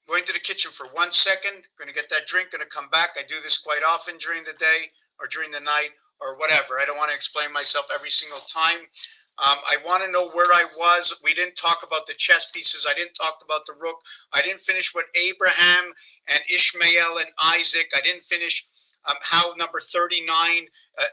Going to the kitchen for 1 second. Going to get that drink. Going to come back. I do this quite often during the day or during the night or whatever. I don't want to explain myself every single time. I want to know where I was. We didn't talk about the chess pieces. I didn't talk about the rook. I didn't finish with Abraham and Ishmael and Isaac. I didn't finish how number 39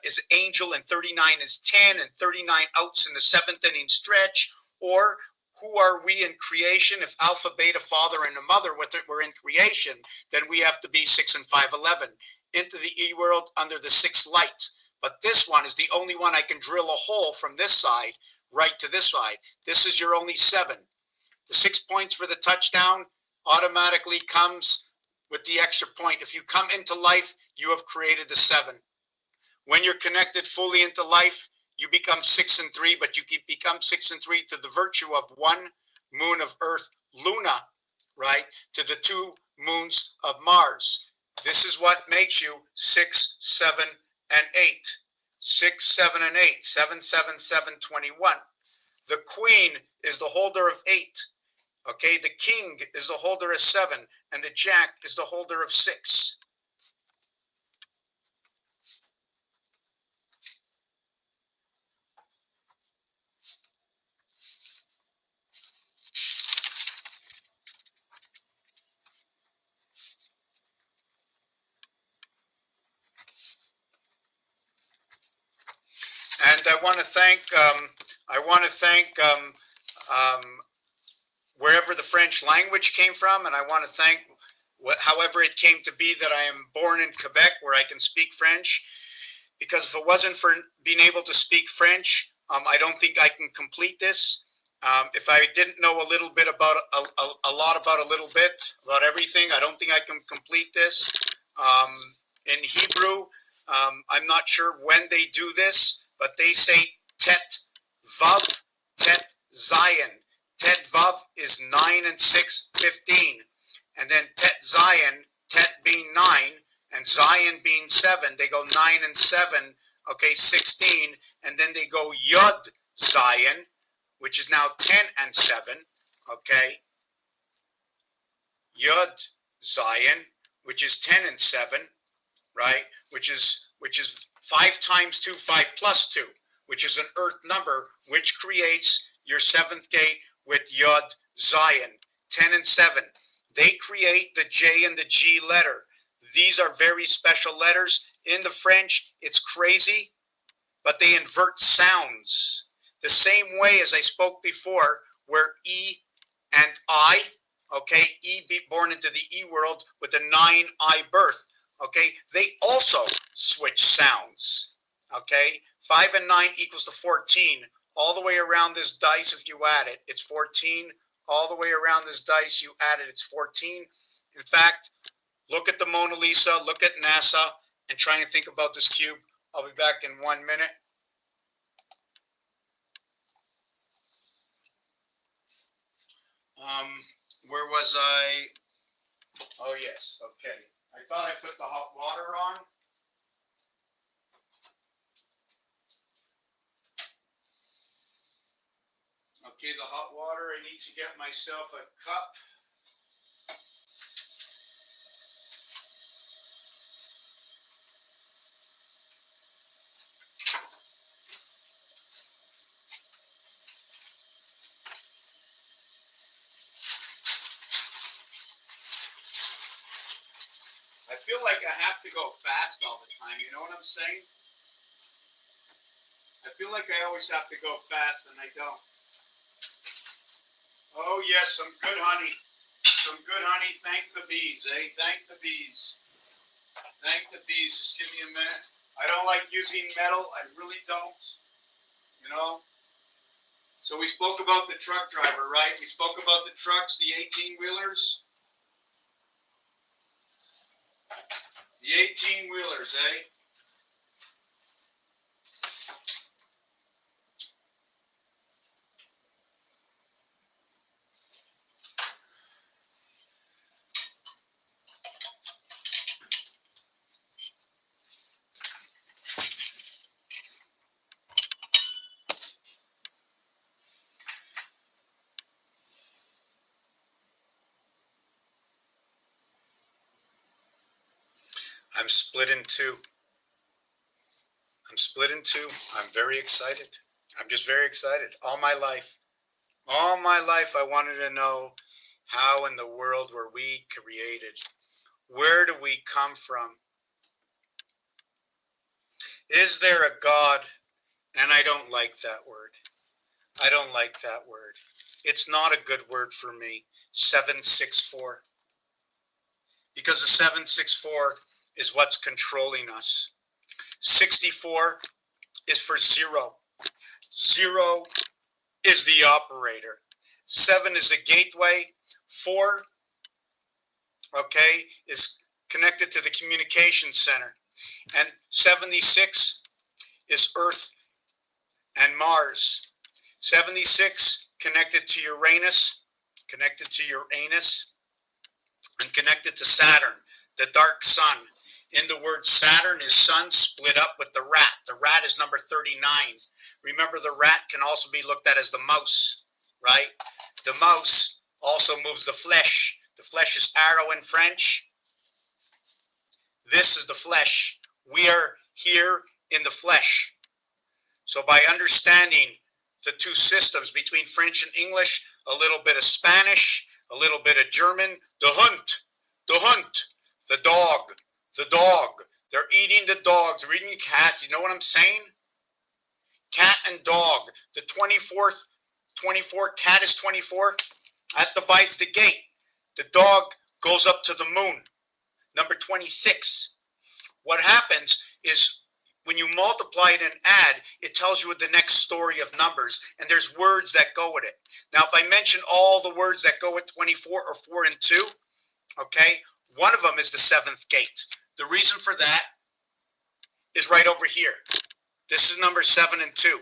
is angel and 39 is 10 and 39 outs in the seventh inning stretch. Or who are we in creation? If alpha, beta, father, and a mother were in creation, then we have to be 6 and 5, 11. Into the E world under the sixth light. But this one is the only one I can drill a hole from this side right to this side. This is your only 7. The 6 points for the touchdown automatically comes with the extra point. If you come into life, you have created the 7. When you're connected fully into life, you become 6 and 3, but you become 6 and 3 to the virtue of 1 moon of Earth, Luna, right, to the 2 moons of Mars. This is what makes you 6, 7, and 8. 6, 7, and 8. 7, 7, 7, 21. The queen is the holder of 8. Okay, the king is the holder of 7, and the jack is the holder of 6. And I want to thank wherever the French language came from, and I want to thank however it came to be that I am born in Quebec, where I can speak French. Because if it wasn't for being able to speak French, I don't think I can complete this. If I didn't know a little bit about a lot about a little bit about everything, I don't think I can complete this. In Hebrew, I'm not sure when they do this, but they say tet vav, tet zayin. Tet vav is 9 and 6, 15. And then tet zayin, tet being 9, and Zion being 7, they go 9 and 7, okay, 16, and then they go Yud Zion, which is now 10 and 7, okay, Yud Zion, which is 10 and 7, right, which is 5 times 2, 5 plus 2, which is an earth number, which creates your 7th gate with Yud Zion, 10 and 7. They create the J and the G letter. These are very special letters. In the French, it's crazy, but they invert sounds. The same way as I spoke before, where E and I, okay, E born into the E world with a 9I birth, okay, they also switch sounds, okay. 5 and 9 equals to 14. All the way around this dice, if you add it, it's 14. All the way around this dice, you add it, it's 14. In fact, look at the Mona Lisa, look at NASA, and try and think about this cube. I'll be back in 1 minute. Where was I? Oh, yes, okay. I thought I put the hot water on. Okay, the hot water, I need to get myself a cup. I feel like I have to go fast all the time, you know what I'm saying? I feel like I always have to go fast and I don't. Oh yes, some good honey. Some good honey. Thank the bees, eh? Thank the bees. Thank the bees. Just give me a minute. I don't like using metal. I really don't. You know? So we spoke about the truck driver, right? We spoke about the trucks, the 18-wheelers. The 18-wheelers, eh? I'm split in two. I'm split in two. I'm very excited. I'm just very excited. All my life I wanted to know, how in the world were we created? Where do we come from? Is there a God? And I don't like that word. I don't like that word. It's not a good word for me. 764. Because the 764 is what's controlling us. 64 is for zero. Zero is the operator. 7 is a gateway. 4, okay, is connected to the communication center. And 76 is Earth and Mars. 76 connected to Uranus, connected to your anus, and connected to Saturn, the dark sun. In the word Saturn is sun split up with the rat. The rat is number 39. Remember, the rat can also be looked at as the mouse, right? The mouse also moves the flesh. The flesh is arrow in French. This is the flesh. We are here in the flesh. So by understanding the two systems between French and English, a little bit of Spanish, a little bit of German, the hunt, the dog. They're eating the dogs, they're eating the cat. You know what I'm saying? Cat and dog. The 24, cat is 24. That divides the gate. The dog goes up to the moon. Number 26. What happens is when you multiply it and add, it tells you the next story of numbers, and there's words that go with it. Now, if I mention all the words that go with 24 or 4 and 2, okay, one of them is the 7th gate. The reason for that is right over here. This is number 7 and 2.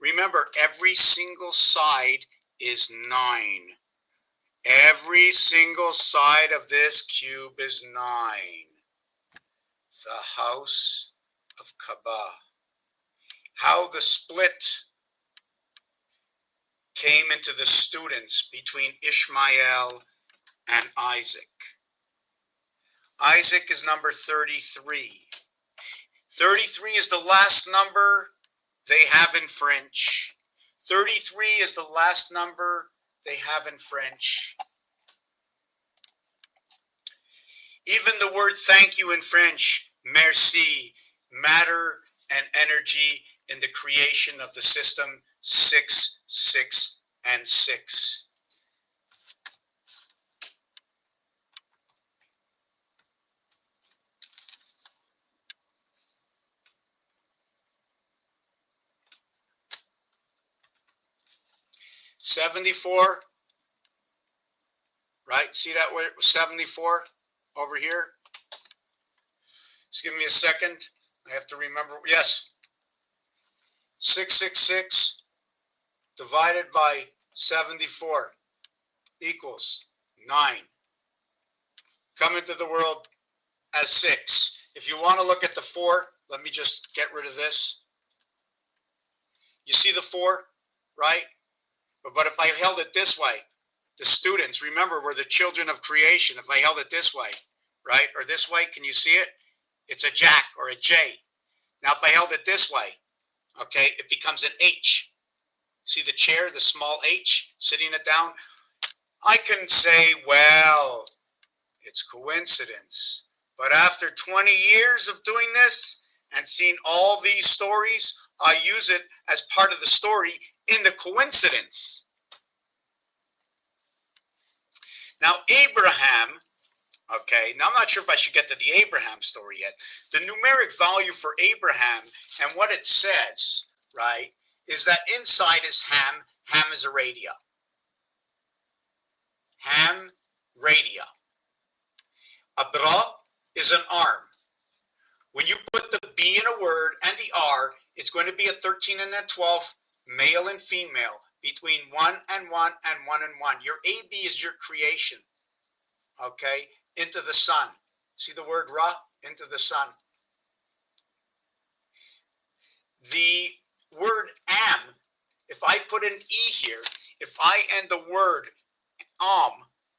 Remember, every single side is 9. Every single side of this cube is 9. The house of Kaaba. How the split came into the students between Ishmael and Isaac. Isaac is number 33. 33 is the last number they have in French. 33 is the last number they have in French. Even the word thank you in French, merci, matter and energy in the creation of the system 6, 6, and 6. $74, right? See that way? 74 over here. Just give me a second. I have to remember. Yes. 666 divided by 74 equals 9. Come into the world as 6. If you want to look at the 4, let me just get rid of this. You see the 4, right? But if I held it this way, the students, remember, we're the children of creation. If I held it this way, right, or this way, can you see it? It's a jack or a J. Now, if I held it this way, okay, it becomes an H. See the chair, the small H, sitting it down? I can say, well, it's coincidence. But after 20 years of doing this and seeing all these stories, I use it as part of the story in the coincidence. Now, Abraham, okay, now I'm not sure if I should get to the Abraham story yet. The numeric value for Abraham and what it says, right, is that inside is Ham. Ham is a radio. Ham, radio. Abra is an arm. When you put the B in a word and the R, it's going to be a 13 and a 12, male and female, between 1 and 1 and 1 and 1. Your AB is your creation, okay, into the sun. See the word Ra? Into the sun. The word am, if I put an E here, if I end the word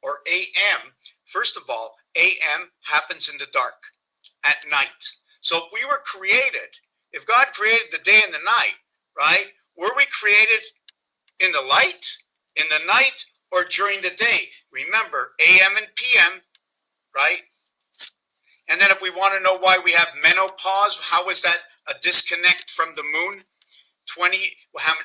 or AM, first of all, AM happens in the dark, at night. So if we were created, if God created the day and the night, right, were we created in the light, in the night, or during the day? Remember, AM and PM, right? And then if we want to know why we have menopause, how is that a disconnect from the moon? 20,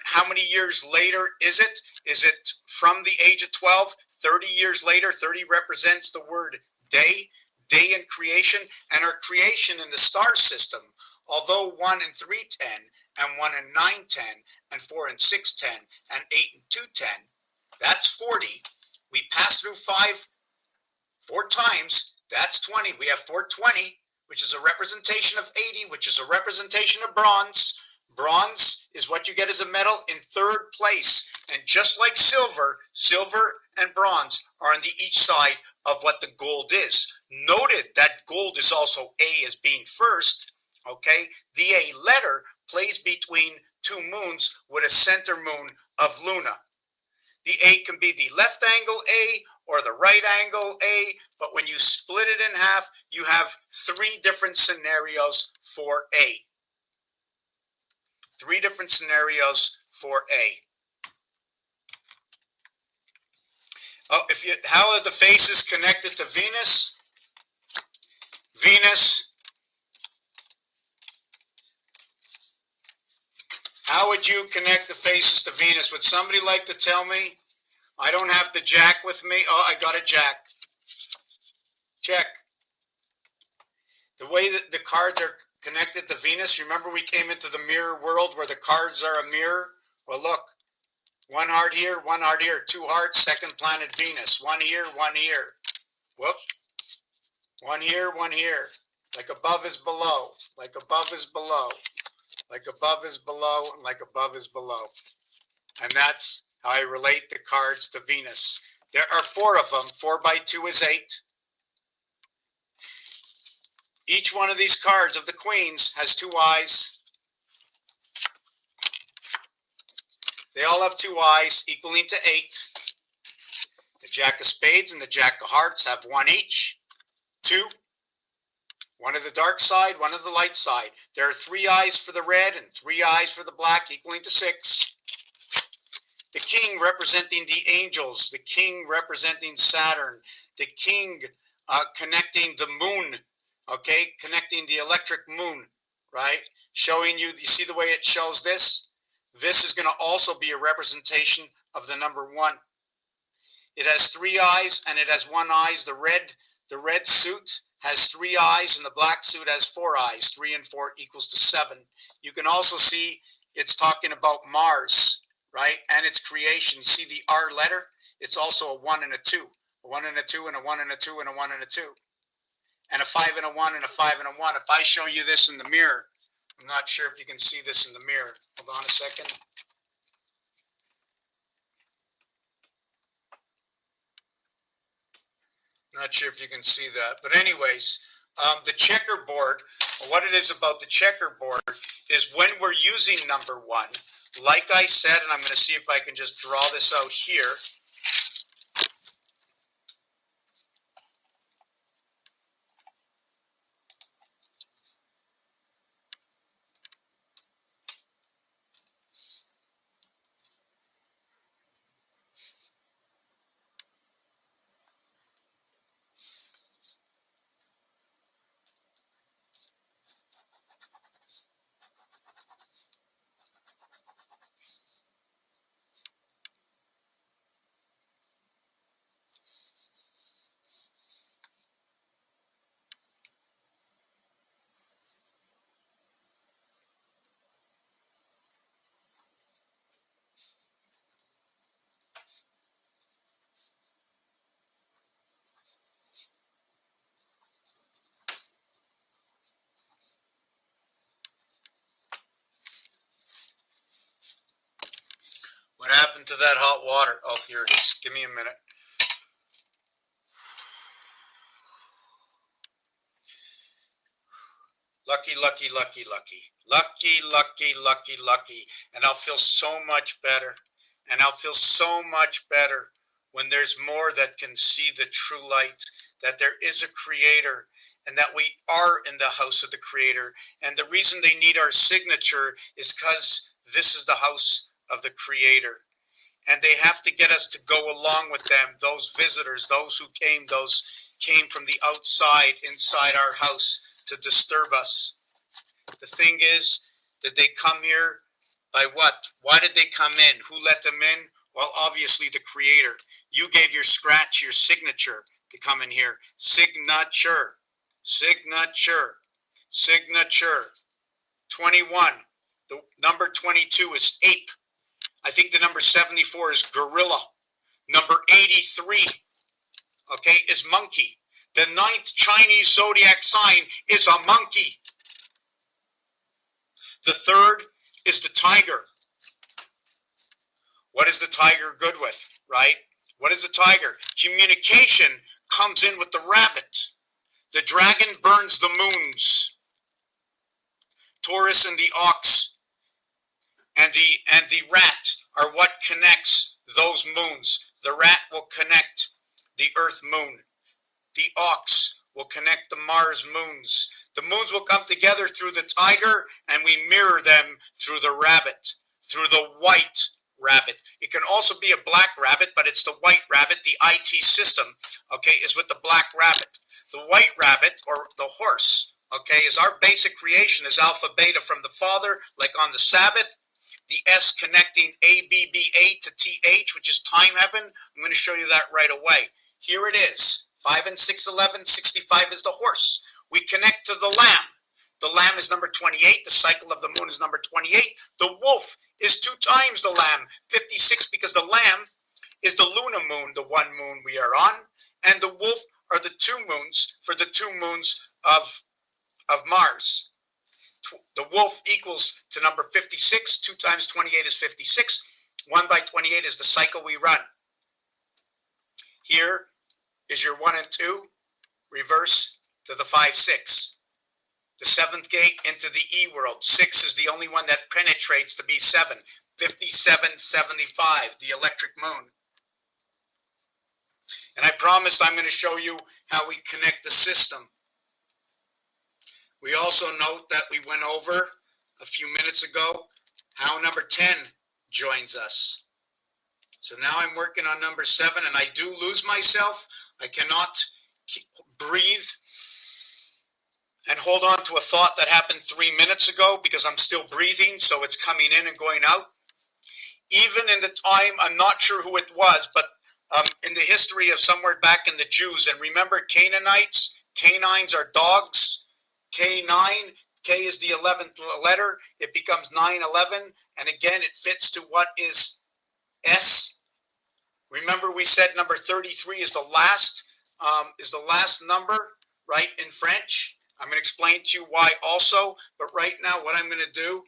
how many years later is it? Is it from the age of 12? 30 years later, 30 represents the word day in creation, and our creation in the star system, although 1 in 310, and 1 in 910, and 4 in 610, and 8 in 210, that's 40. We pass through 4 times, that's 20. We have 420, which is a representation of 80, which is a representation of bronze. Bronze is what you get as a metal in 3rd place. And just like silver, silver and bronze are on the each side of what the gold is. Noted that gold is also A as being first, okay? The A letter plays between 2 moons with a center moon of Luna. The A can be the left angle A or the right angle A, but when you split it in half, you have 3 different scenarios for A. 3 different scenarios for A. Oh, how are the faces connected to Venus? Venus. How would you connect the faces to Venus? Would somebody like to tell me? I don't have the jack with me. Oh, I got a jack. Check. The way that the cards are connected to Venus, remember we came into the mirror world where the cards are a mirror? Well, look. 1 heart here, 1 heart here, 2 hearts, 2nd planet Venus. 1 here, 1 here. Whoop. 1 here, 1 here. Like above is below. Like above is below. Like above is below, and like above is below. And that's how I relate the cards to Venus. There are 4 of them. 4 by 2 is 8. Each one of these cards of the queens has 2 eyes. They all have 2 eyes, equaling to 8. The Jack of Spades and the Jack of Hearts have 1 each. 2. 1 of the dark side, 1 of the light side. There are 3 eyes for the red and 3 eyes for the black, equaling to 6. The King representing the angels. The King representing Saturn. The King connecting the moon. Okay, connecting the electric moon, right? Showing you, you see the way it shows this? This is going to also be a representation of the number 1. It has 3 eyes and it has 1 eye. The red suit has 3 eyes and the black suit has 4 eyes. 3 and 4 equals to 7. You can also see it's talking about Mars, right? And its creation. You see the R letter? It's also a 1 and a 2. A 1 and a 2 and a 1 and a 2 and a 1 and a 2. And a 5 and a 1 and a 5 and a 1. If I show you this in the mirror, I'm not sure if you can see this in the mirror. Hold on a second. Not sure if you can see that. But anyways, the checkerboard, what it is about the checkerboard is when we're using number 1, like I said, and I'm going to see if I can just draw this out here. What happened to that hot water? Oh, here it is. Give me a minute. Lucky, lucky, lucky, lucky. Lucky, lucky, lucky, lucky. And I'll feel so much better. And I'll feel so much better when there's more that can see the true light, that there is a creator, and that we are in the house of the creator. And the reason they need our signature is because this is the house of the Creator. And they have to get us to go along with them, those visitors, those who came from the outside, inside our house to disturb us. The thing is, did they come here by what? Why did they come in? Who let them in? Well, obviously the Creator. You gave your scratch, your signature to come in here. Signature. Signature. Signature. 21. The number 22 is ape. I think the number 74 is gorilla. Number 83, okay, is monkey. The 9th Chinese zodiac sign is a monkey. The 3rd is the tiger. What is the tiger good with, right? What is the tiger? Communication comes in with the rabbit. The dragon burns the moons. Taurus and the ox and the rat are what connects those moons. The rat will connect the earth moon. The ox will connect the Mars moons. The moons will come together through the tiger, and we mirror them through the rabbit, through the white rabbit. It can also be a black rabbit, but it's the white rabbit. The IT system, okay, is with the black rabbit. The white rabbit, or the horse, okay, is our basic creation, is alpha beta from the Father, like on the Sabbath. The S connecting ABBA to TH, which is time heaven. I'm going to show you that right away. Here it is. 5 and 6, 11, 65 is the horse. We connect to the lamb. The lamb is number 28. The cycle of the moon is number 28. The wolf is 2 times the lamb, 56, because the lamb is the lunar moon, the one moon we are on, and the wolf are the 2 moons for the 2 moons of Mars. The wolf equals to number 56. 2 times 28 is 56. 1 by 28 is the cycle we run. Here is your 1 and 2. Reverse to the 5, 6. The 7th gate into the E world. 6 is the only one that penetrates to be 7. 57, 75, the electric moon. And I promised I'm going to show you how we connect the system. We also note that we went over a few minutes ago how number 10 joins us. So now I'm working on number 7, and I do lose myself. I cannot breathe and hold on to a thought that happened 3 minutes ago because I'm still breathing, so it's coming in and going out. Even in the time, I'm not sure who it was, but in the history of somewhere back in the Jews, and remember Canaanites, canines are dogs. K9, K is the 11th letter. It becomes 911, and again, it fits to what is S. Remember, we said number 33 is the last number, right, in French. I'm going to explain to you why also, but right now, what I'm going to do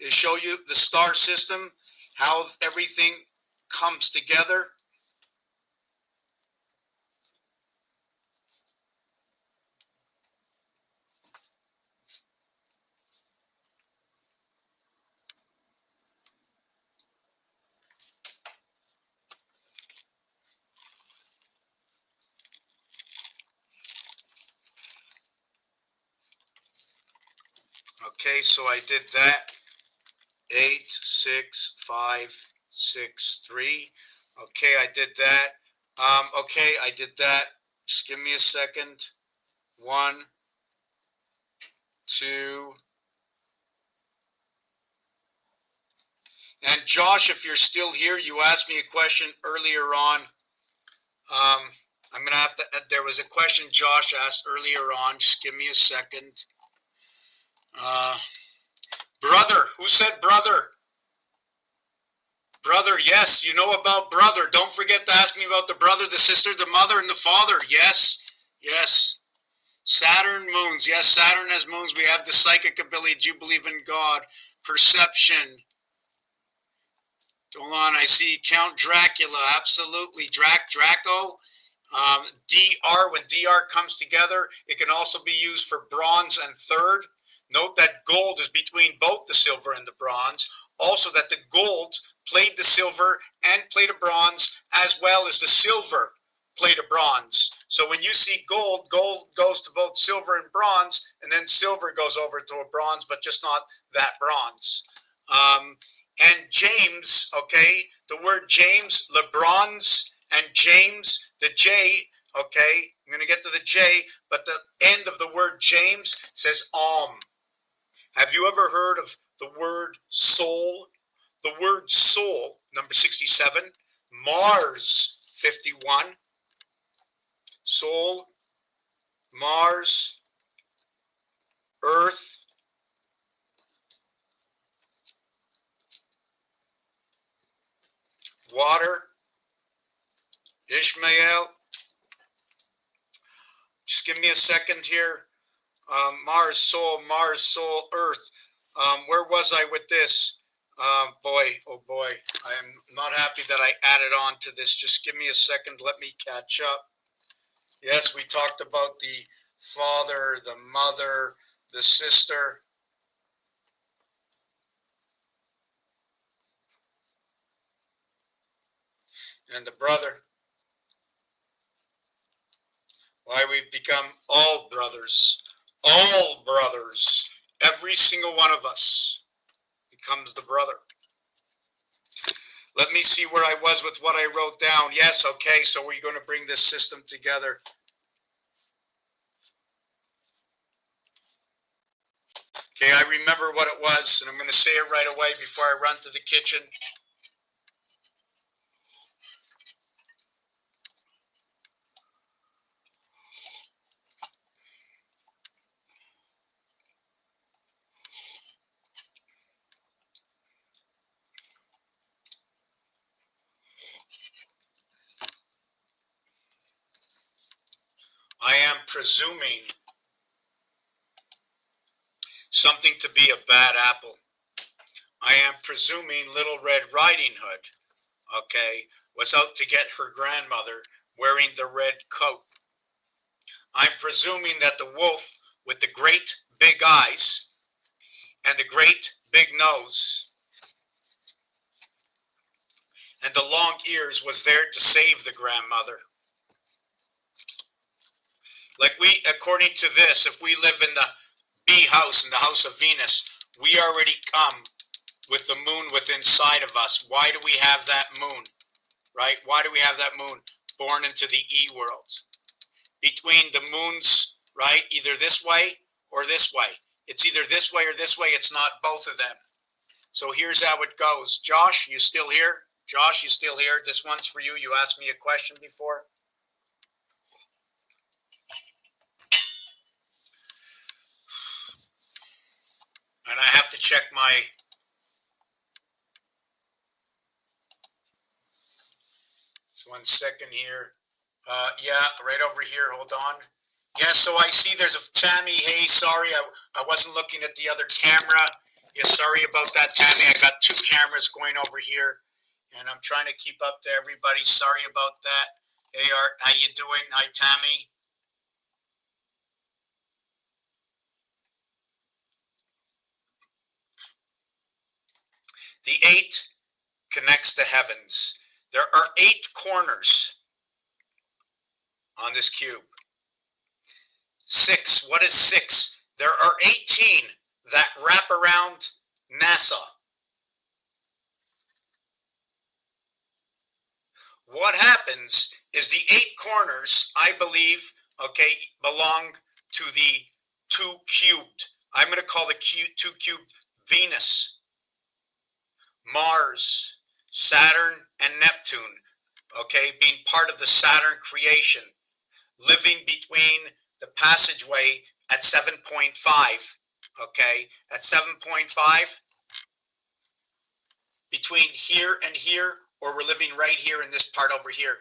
is show you the star system, how everything comes together. Okay, so I did that. 8, 6, 5, 6, 3. Okay, I did that. Okay, I did that. Just give me a second. 1, 2. And Josh, if you're still here, you asked me a question earlier on. I'm going to have to, there was a question Josh asked earlier on. Just give me a second. Brother, who said brother? Brother, yes, you know about brother. Don't forget to ask me about the brother, the sister, the mother, and the father. Yes, yes. Saturn moons. Yes, Saturn has moons. We have the psychic ability. Do you believe in God? Perception. Hold on, I see Count Dracula. Absolutely. Draco. DR, when DR comes together, it can also be used for bronze and third. Note that gold is between both the silver and the bronze. Also that the gold played the silver and played a bronze, as well as the silver plate of bronze. So when you see gold, gold goes to both silver and bronze, and then silver goes over to a bronze, but just not that bronze. And James, okay, the word James, LeBron's, and James, the J, okay, I'm going to get to the J, but the end of the word James says Om. Have you ever heard of the word soul? The word soul, number 67, Mars, 51, soul, Mars, Earth, water, Ishmael. Just give me a second here. Mars, soul, Earth. Where was I with this? Boy, oh boy, I am not happy that I added on to this. Just give me a second. Let me catch up. Yes, we talked about the father, the mother, the sister. And the brother. Why we've become all brothers. All brothers. Every single one of us becomes the brother. Let me see where I was with what I wrote down. Yes, okay, so we're going to bring this system together. Okay, I remember what it was, and I'm going to say it right away before I run to the kitchen. I am presuming something to be a bad apple. I am presuming Little Red Riding Hood, okay, was out to get her grandmother wearing the red coat. I'm presuming that the wolf with the great big eyes and the great big nose and the long ears was there to save the grandmother. Like we, according to this, if we live in the bee house, in the house of Venus, we already come with the moon within inside of us. Why do we have that moon, right? Why do we have that moon? Born into the E world. Between the moons, right, either this way or this way. It's either this way or this way. It's not both of them. So here's how it goes. Josh, you still here? Josh, you still here? This one's for you. You asked me a question before. And I have to check my... So 1 second here. Yeah, right over here. Hold on. Yeah, so I see there's a Tammy. Hey, sorry, I wasn't looking at the other camera. Yeah, sorry about that, Tammy. I got two cameras going over here, and I'm trying to keep up to everybody. Sorry about that. Hey, Art, how you doing? Hi, Tammy. The 8 connects the heavens. There are 8 corners on this cube. 6, what is 6? There are 18 that wrap around NASA. What happens is the 8 corners, I believe, okay, belong to the 2 cubed. I'm going to call the 2 cubed Venus, Mars, Saturn, and Neptune, okay, being part of the Saturn creation, living between the passageway at 7.5, okay, at 7.5, between here and here, or we're living right here in this part over here.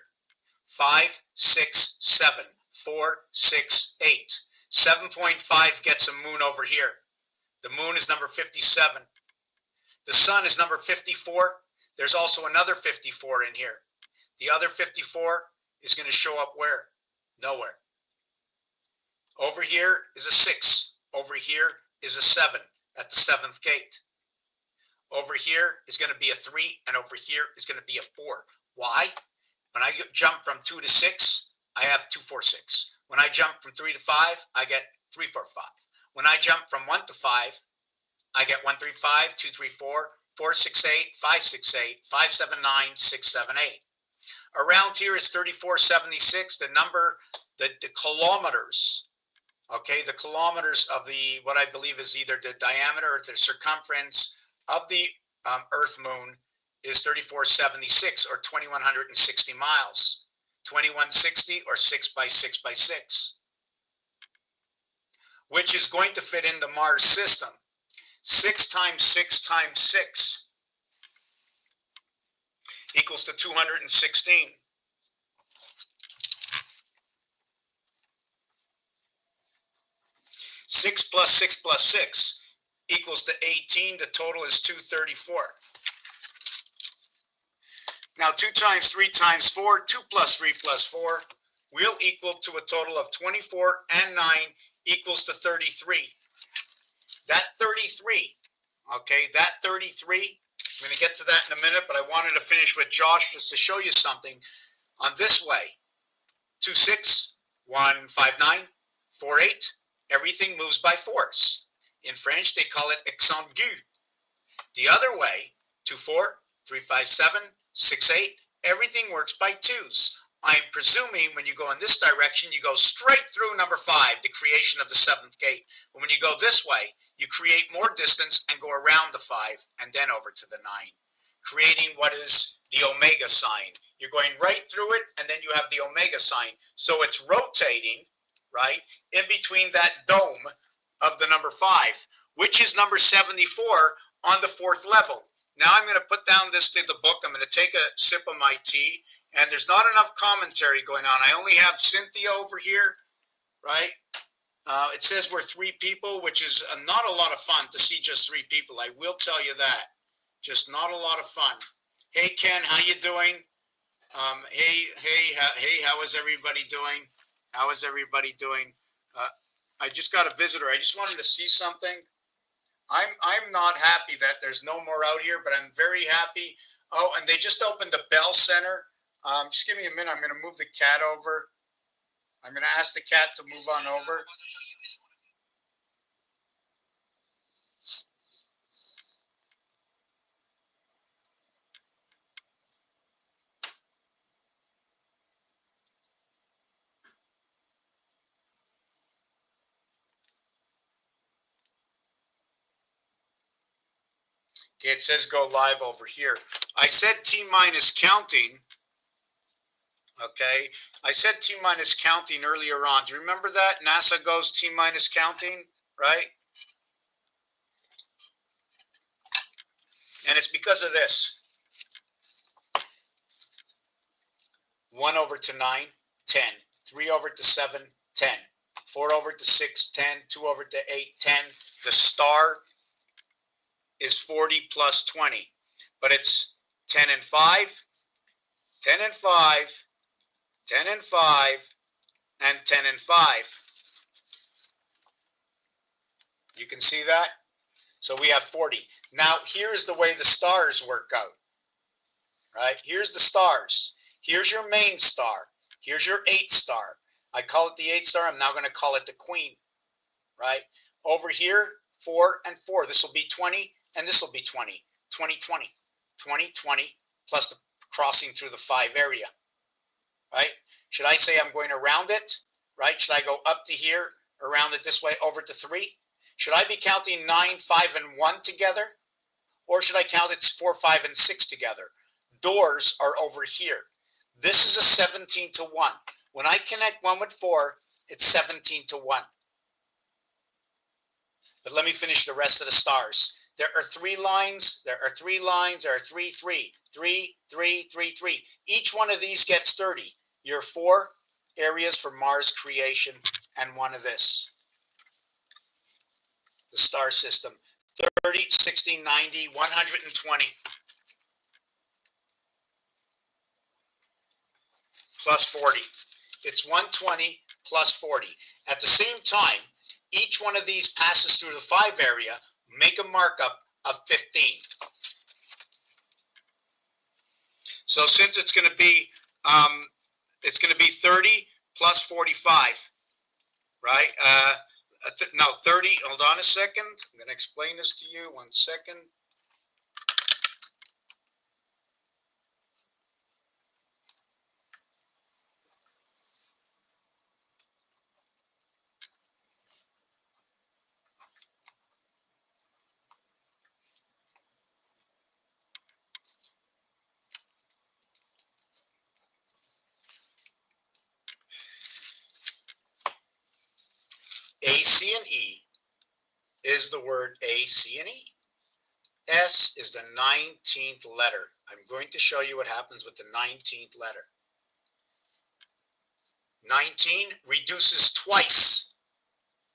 5, 6, 7, 4, 6, 8. 7.5 gets a moon over here. The moon is number 57. The sun is number 54. There's also another 54 in here. The other 54 is going to show up where? Nowhere. Over here is a 6. Over here is a 7 at the 7th gate. Over here is going to be a 3, and over here is going to be a 4. Why? When I jump from 2 to 6, I have 2, 4, 6. When I jump from 3 to 5, I get 3, 4, 5. When I jump from 1 to 5, I get 1, 3, 5, 2, 3, 4, 4, 6, 8, 5, 6, 8, 5, 7, 9, 6, 7, 8. Around here is 3476, the number, the kilometers, okay, the kilometers of the, what I believe is either the diameter or the circumference of the Earth moon is 3476 or 2160 miles. 2160 or 6 by 6 by 6, which is going to fit in the Mars system. 6 times 6 times 6 equals to 216. 6 plus 6 plus 6 equals to 18. The total is 234. Now 2 times 3 times 4, 2 plus 3 plus 4 will equal to a total of 24, and 9 equals to 33. That 33, okay, that 33, I'm going to get to that in a minute, but I wanted to finish with Josh just to show you something on this way. 2, 6, 1, 5, 9, 4, 8, everything moves by fours. In French, they call it accent aigu. The other way, 2, 4, 3, 5, 7, 6, 8, everything works by twos. I'm presuming when you go in this direction, you go straight through number 5, the creation of the 7th gate. But when you go this way, you create more distance and go around the 5 and then over to the 9, creating what is the omega sign. You're going right through it, and then you have the omega sign. So it's rotating, right, in between that dome of the number 5, which is number 74 on the 4th level. Now I'm going to put down this to the book. I'm going to take a sip of my tea, and there's not enough commentary going on. I only have Cynthia over here, right? It says we're 3 people, which is not a lot of fun to see just 3 people. I will tell you that. Just not a lot of fun. Hey, Ken, how you doing? Hey, how is everybody doing? How is everybody doing? I just got a visitor. I just wanted to see something. I'm not happy that there's no more out here, but I'm very happy. Oh, and they just opened the Bell Center. Just give me a minute. I'm going to move the cat over. I'm going to ask the cat to move on over. Okay, it says go live over here. I said T-minus counting. Okay, I said T-minus counting earlier on. Do you remember that? NASA goes T-minus counting, right? And it's because of this. 1 over to 9, 10. 3 over to 7, 10. 4 over to 6, 10. 2 over to 8, 10. The star is 40 plus 20. But it's 10 and 5, 10 and 5, 10 and 5, and 10 and 5. You can see that? So we have 40. Now, here's the way the stars work out. Right? Here's the stars. Here's your main star. Here's your 8 star. I call it the 8 star. I'm now going to call it the queen. Right? Over here, 4 and 4. This will be 20, and this will be 20. 20, 20. 20, 20, plus the crossing through the 5 area. Right? Should I say I'm going around it? Right? Should I go up to here, around it this way, over to 3? Should I be counting 9, 5, and 1 together? Or should I count it 4, 5, and 6 together? Doors are over here. This is a 17 to 1. When I connect 1 with 4, it's 17 to 1. But let me finish the rest of the stars. There are 3 lines. There are 3 lines. There are 3, 3. 3, 3, 3, 3. Each one of these gets 30. Your 4 areas for Mars creation and 1 of this. The star system. 30, 60, 90, 120. Plus 40. It's 120 plus 40. At the same time, each one of these passes through the 5 area. Make a markup of 15. So since it's going to be It's going to be 30 plus 45, right? No, 30. Hold on a second. I'm going to explain this to you. 1 second. A, C, and E is the word A, C, and E. S is the 19th letter. I'm going to show you what happens with the 19th letter. 19 reduces twice,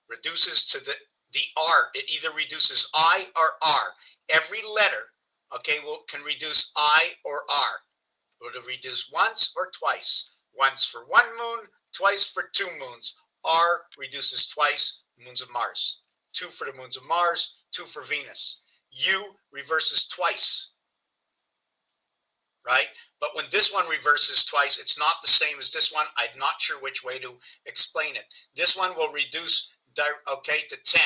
reduces to the R. It either reduces I or R. Every letter, okay, can reduce I or R. It will reduce once or twice. Once for 1 moon, twice for 2 moons. R reduces twice, moons of Mars. 2 for the moons of Mars, 2 for Venus. U reverses twice, right? But when this one reverses twice, it's not the same as this one. I'm not sure which way to explain it. This one will reduce, okay, to 10.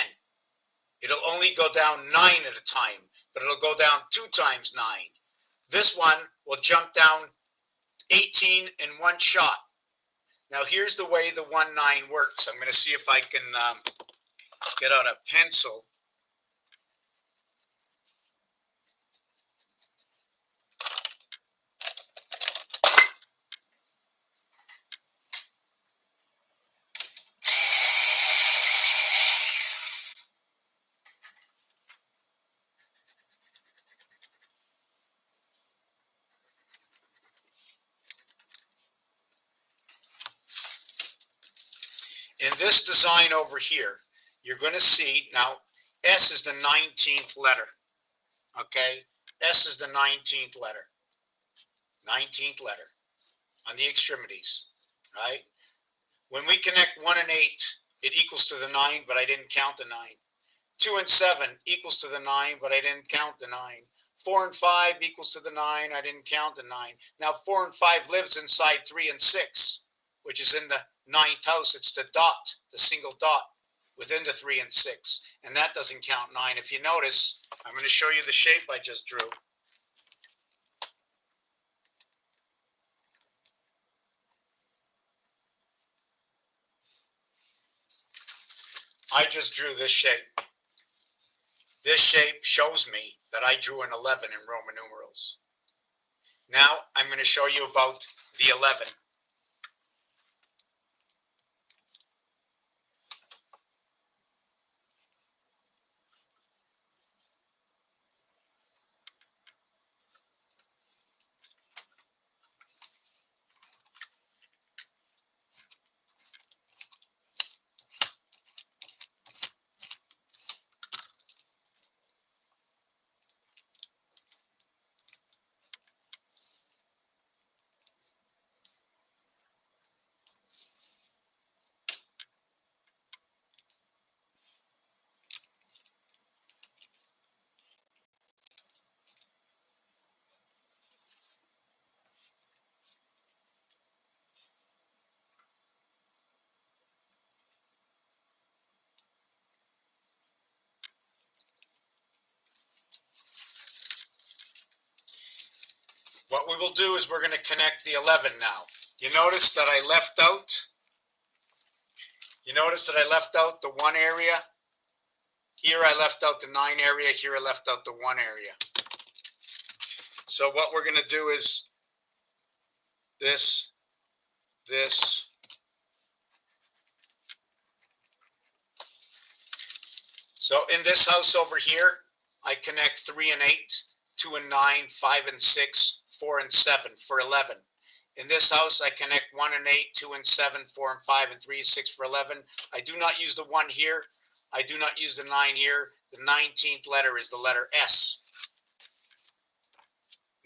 It'll only go down 9 at a time, but it'll go down 2 times 9. This one will jump down 18 in one shot. Now here's the way the 1-9 works. I'm going to see if I can get out a pencil. In this design over here, you're going to see, now S is the 19th letter, okay? S is the 19th letter, 19th letter on the extremities, right? When we connect 1 and 8, it equals to the 9, but I didn't count the 9. 2 and 7 equals to the 9, but I didn't count the 9. 4 and 5 equals to the 9, I didn't count the 9. Now 4 and 5 lives inside 3 and 6, which is in the 9th house. It's the dot, the single dot within the 3 and 6, and that doesn't count 9. If you notice, I'm going to show you the shape I just drew. I just drew this shape. This shape shows me that I drew an 11 in Roman numerals. Now I'm going to show you about the 11. What we will do is we're going to connect the 11 now. You notice that I left out the 1 area. Here I left out the 9 area. Here I left out the 1 area. So what we're going to do is this. So in this house over here, I connect 3 and 8, 2 and 9, 5 and 6, 4 and 7 for 11. In this house, I connect 1 and 8, 2 and 7, 4 and 5, and 3 and 6 for 11. I do not use the 1 here. I do not use the 9 here. The 19th letter is the letter S.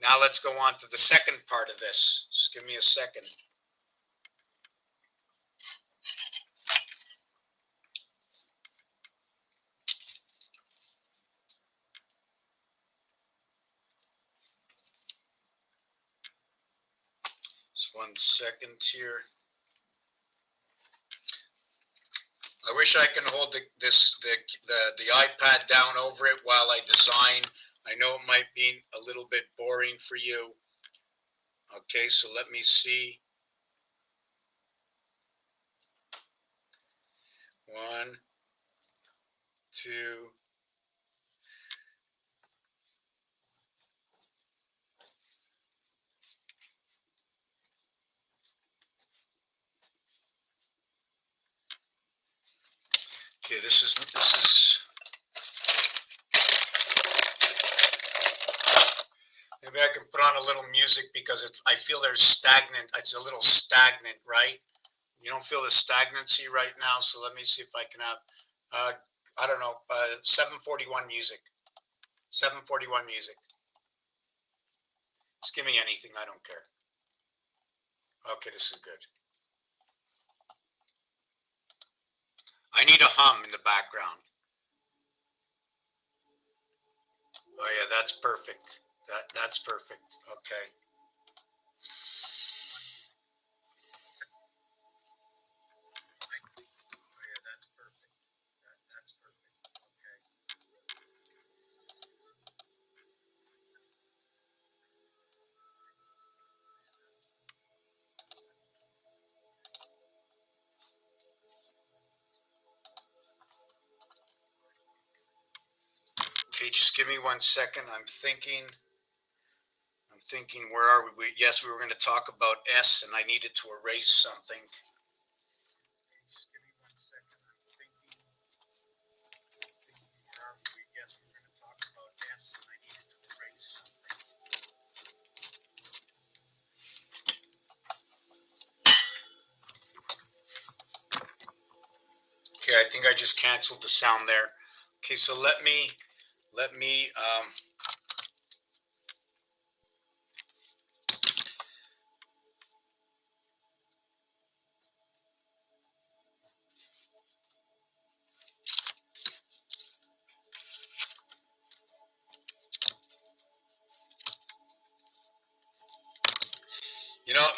Now let's go on to the second part of this. Just give me a second. Just 1 second here. I wish I can hold the iPad down over it while I design. I know it might be a little bit boring for you. Okay, so let me see. 1, 2. Okay, this is maybe I can put on a little music because I feel there's stagnant. It's a little stagnant, right? You don't feel the stagnancy right now, so let me see if I can have, I don't know, 741 music. 741 music. Just give me anything, I don't care. Okay, this is good. I need a hum in the background. Oh yeah, that's perfect. That's perfect. Okay. Okay, just give me 1 second. I'm thinking, where are we? Yes, we were going to talk about S, and I needed to erase something. Just give me 1 second. I'm thinking, where are we? Yes, we were going to talk about S, and I needed to erase something. Okay, I think I just canceled the sound there. Okay, so let me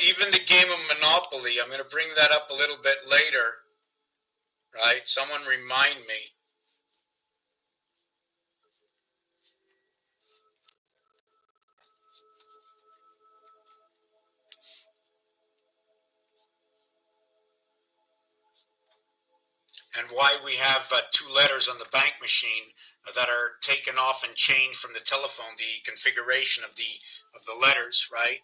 even the game of Monopoly, I'm going to bring that up a little bit later, right? Someone remind me. And why we have 2 letters on the bank machine that are taken off and changed from the telephone, the configuration of the letters, right?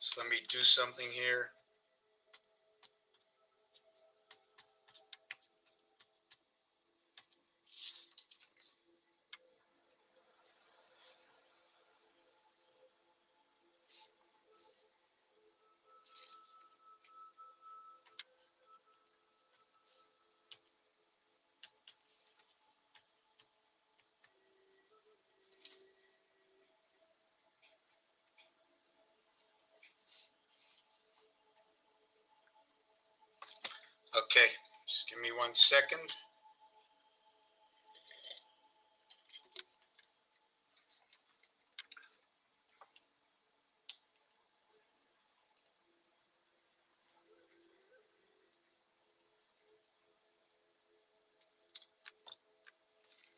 So let me do something here. Okay, just give me 1 second.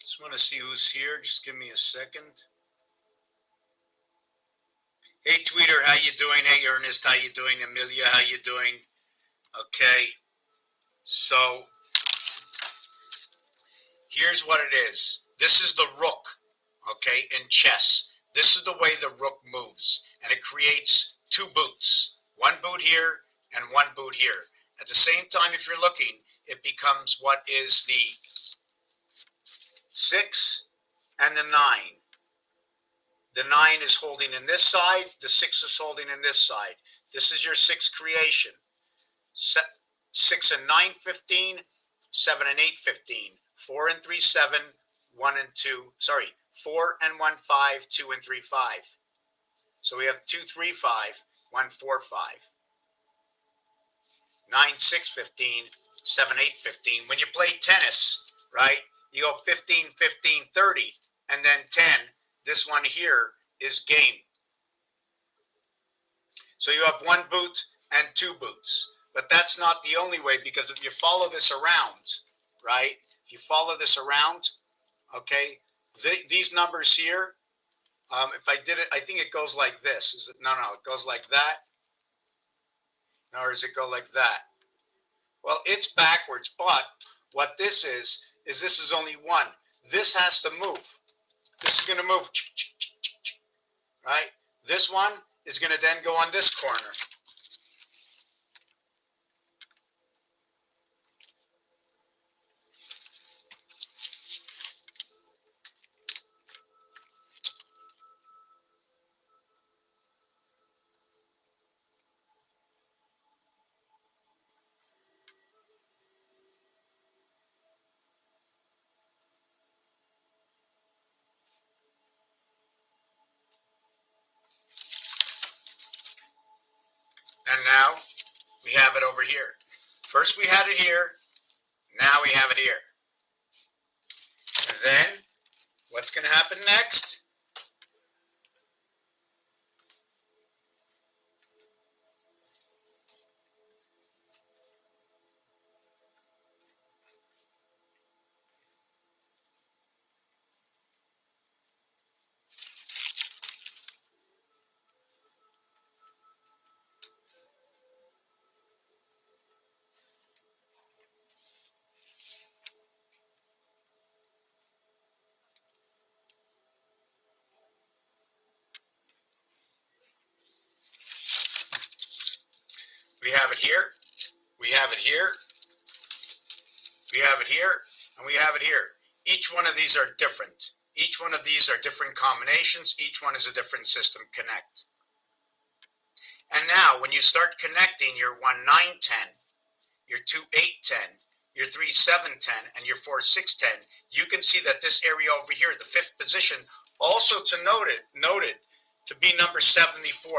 Just want to see who's here. Just give me a second. Hey, Tweeter, how you doing? Hey, Ernest, how you doing? Amelia, how you doing? Okay, so here's what it is. This is the rook, okay, in chess. This is the way the rook moves, and it creates 2 boots. 1 boot here and 1 boot here. At the same time, if you're looking, it becomes what is the 6 and the 9. The 9 is holding in this side, the 6 is holding in this side. This is your 6 creation. 6 and 9, 15, 7 and 8, 15, 4 and 3, 7, 1 and 2, 4 and 1, 5, 2 and 3, 5. So we have 2, 3, 5, 1, 4, 5. 9, 6, 15, 7, 8, 15. When you play tennis, right, you go 15, 15, 30, and then 10. This one here is gain. So you have 1 boot and 2 boots. But that's not the only way, because if you follow this around, right? If you follow this around, okay, these numbers here, if I did it, I think it goes like this. Is it? No, it goes like that. Or does it go like that? Well, it's backwards, but what this is this is only 1. This has to move. This is going to move, right? This one is going to then go on this corner. And now we have it over here. First we had it here. Now we have it here. And then what's going to happen next? We have it here. We have it here. We have it here. And we have it here. Each one of these are different. Each one of these are different combinations. Each one is a different system connect. And now when you start connecting your 1 9 10, your 2 8 10, your 3 7 10, and your 4 6 10, you can see that this area over here, the 5th position, also noted to be number 74.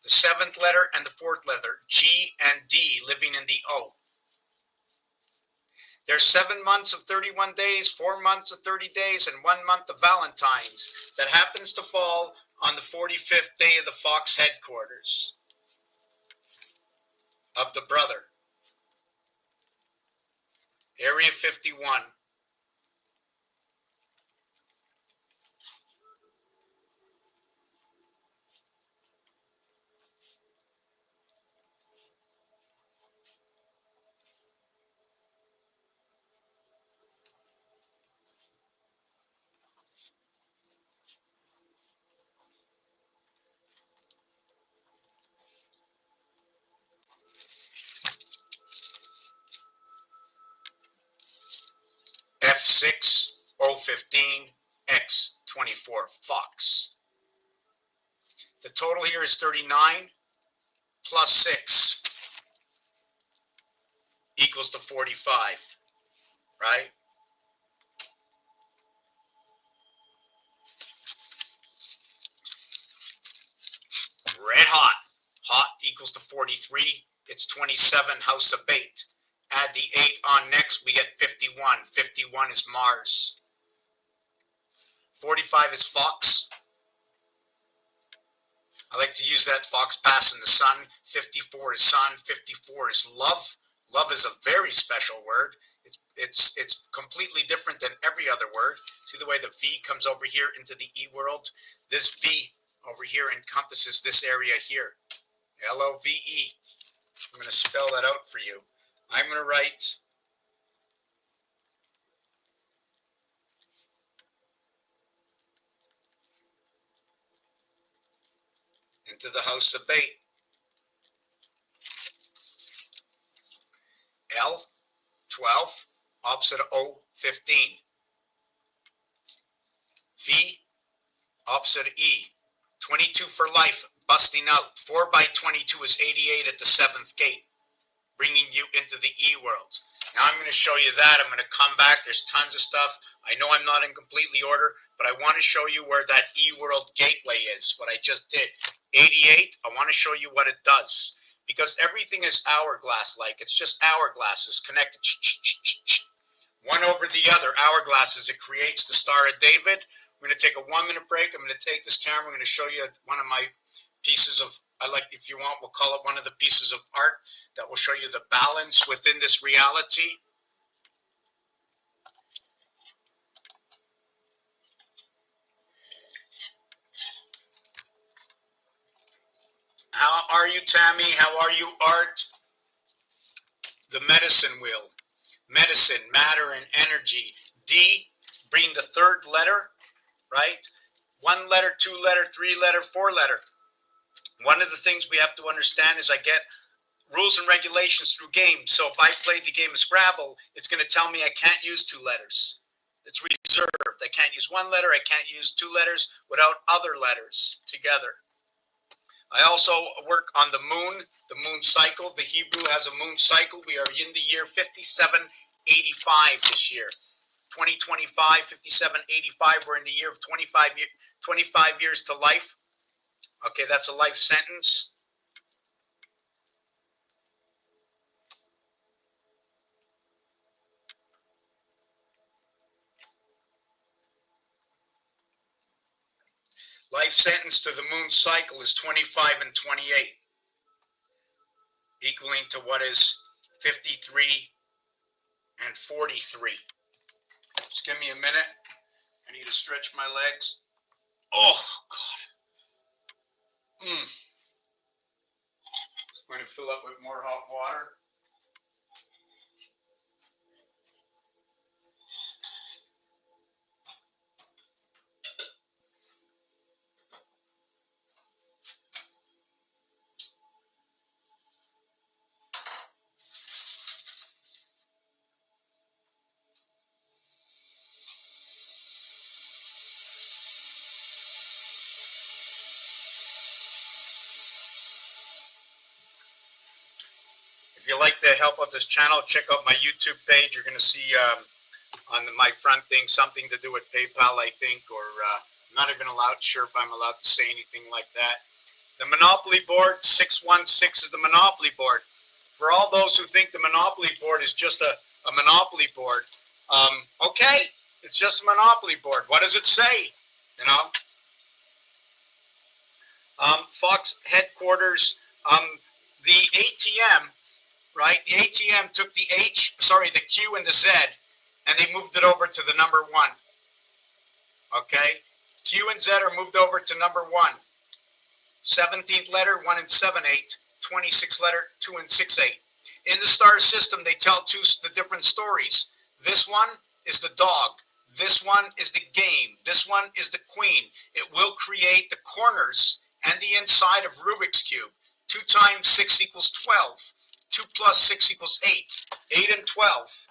The 7th letter and the 4th letter, G and D, living in the O. There's 7 months of 31 days, 4 months of 30 days, and 1 month of Valentine's that happens to fall on the 45th day of the Fox headquarters of the brother. Area 51. F6 015 X24 Fox. The total here is 39 plus 6 equals to 45, right? Red hot. Hot equals to 43. It's 27 house of bait. Add the 8 on next, we get 51. 51 is Mars. 45 is Fox. I like to use that Fox passing the sun. 54 is Sun. 54 is love. Love is a very special word. It's completely different than every other word. See the way the V comes over here into the E world? This V over here encompasses this area here. L-O-V-E. I'm going to spell that out for you. I'm going to write into the house of bait. L, 12, opposite of O, 15. V, opposite of E, 22 for life, busting out. 4 by 22 is 88 at the 7th gate, bringing you into the E world. Now I'm going to show you that. I'm going to come back. There's tons of stuff. I know I'm not in completely order, but I want to show you where that E world gateway is, what I just did. 88, I want to show you what it does. Because everything is hourglass-like. It's just hourglasses connected. One over the other, hourglasses. It creates the Star of David. I'm going to take a 1-minute break. I'm going to take this camera. I'm going to show you one of my pieces of, if you want, we'll call it one of the pieces of art that will show you the balance within this reality. How are you, Tammy? How are you, Art? The medicine wheel. Medicine, matter, and energy. D, being the third letter, right? 1 letter, 2 letter, 3 letter, 4 letter. One of the things we have to understand is I get rules and regulations through games. So if I played the game of Scrabble, it's going to tell me I can't use 2 letters. It's reserved. I can't use 1 letter. I can't use 2 letters without other letters together. I also work on the moon cycle. The Hebrew has a moon cycle. We are in the year 5785 this year. 2025, 5785. We're in the year of 25 years to life. Okay, that's a life sentence. Life sentence to the moon cycle is 25 and 28, equaling to what is 53 and 43. Just give me a minute. I need to stretch my legs. Oh, God. I'm going to fill up with more hot water. If you like the help of this channel, check out my YouTube page. You're going to see on my front thing something to do with PayPal, I think, or I'm not even sure if I'm allowed to say anything like that. The Monopoly board, 616 is the Monopoly board. For all those who think the Monopoly board is just a Monopoly board, okay, it's just a Monopoly board. What does it say? You know? Fox headquarters, the ATM, right? The ATM took the Q and the Z, and they moved it over to the number 1. Okay? Q and Z are moved over to number 1. 17th letter, 1 and 7, 8. 26th letter, 2 and 6, 8. In the star system, they tell the different stories. This one is the dog. This one is the game. This one is the queen. It will create the corners and the inside of Rubik's Cube. 2 times 6 equals 12. 2 plus 6 equals 8. 8 and 12.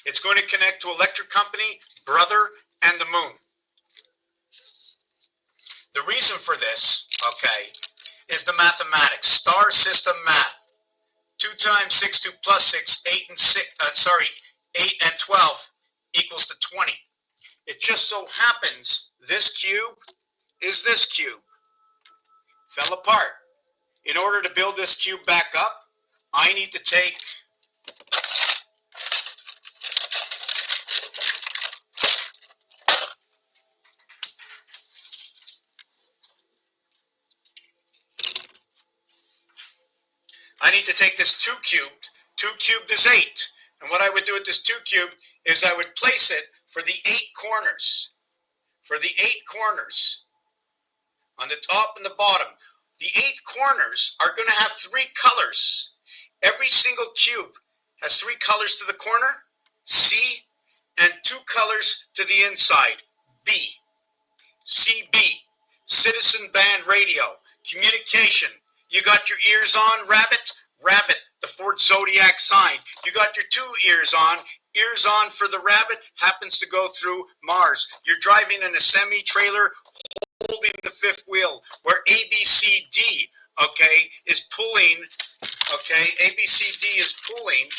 It's going to connect to electric company, brother, and the moon. The reason for this, okay, is the mathematics. Star system math. 2 times 6, 2 plus 6, 8 and 12 equals to 20. It just so happens this cube is this cube. Fell apart. In order to build this cube back up, I need to take this 2 cubed. 2 cubed is 8. And what I would do with this 2 cubed is I would place it for the 8 corners. For the 8 corners. On the top and the bottom. The 8 corners are going to have 3 colors. Every single cube has 3 colors to the corner, C, and 2 colors to the inside, B. CB, Citizen Band Radio, communication. You got your ears on, Rabbit? Rabbit, the fourth zodiac sign. You got your 2 ears on. Ears on for the rabbit happens to go through Mars. You're driving in a semi-trailer holding the 5th wheel where ABCD, okay, is pulling, okay, ABCD is pulling.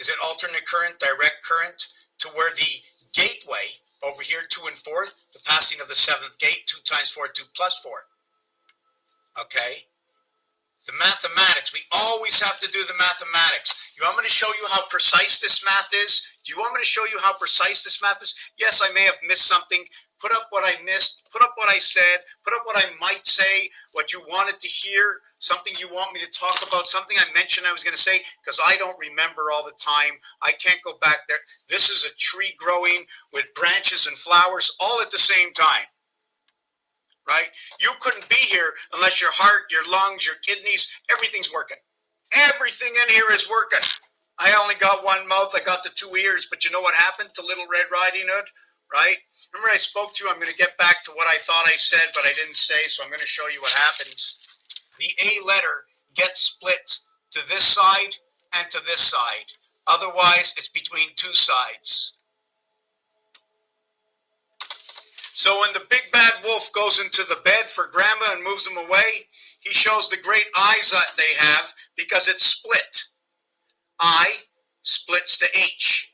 Is it alternate current, direct current, to where the gateway over here, 2 and 4, the passing of the 7th gate, 2 times 4, 2 plus 4. Okay? The mathematics, we always have to do the mathematics. You want me to show you how precise this math is? Do you want me to show you how precise this math is? Yes, I may have missed something. Put up what I missed, put up what I said, put up what I might say, what you wanted to hear, something you want me to talk about, something I mentioned I was going to say, because I don't remember all the time. I can't go back there. This is a tree growing with branches and flowers all at the same time. Right? You couldn't be here unless your heart, your lungs, your kidneys, everything's working. Everything in here is working. I only got one mouth, I got the 2 ears, but you know what happened to Little Red Riding Hood? Right? Remember I spoke to you, I'm going to get back to what I thought I said, but I didn't say, so I'm going to show you what happens. The A letter gets split to this side and to this side. Otherwise, it's between 2 sides. So when the big bad wolf goes into the bed for grandma and moves them away, he shows the great eyes that they have because it's split. I splits to H.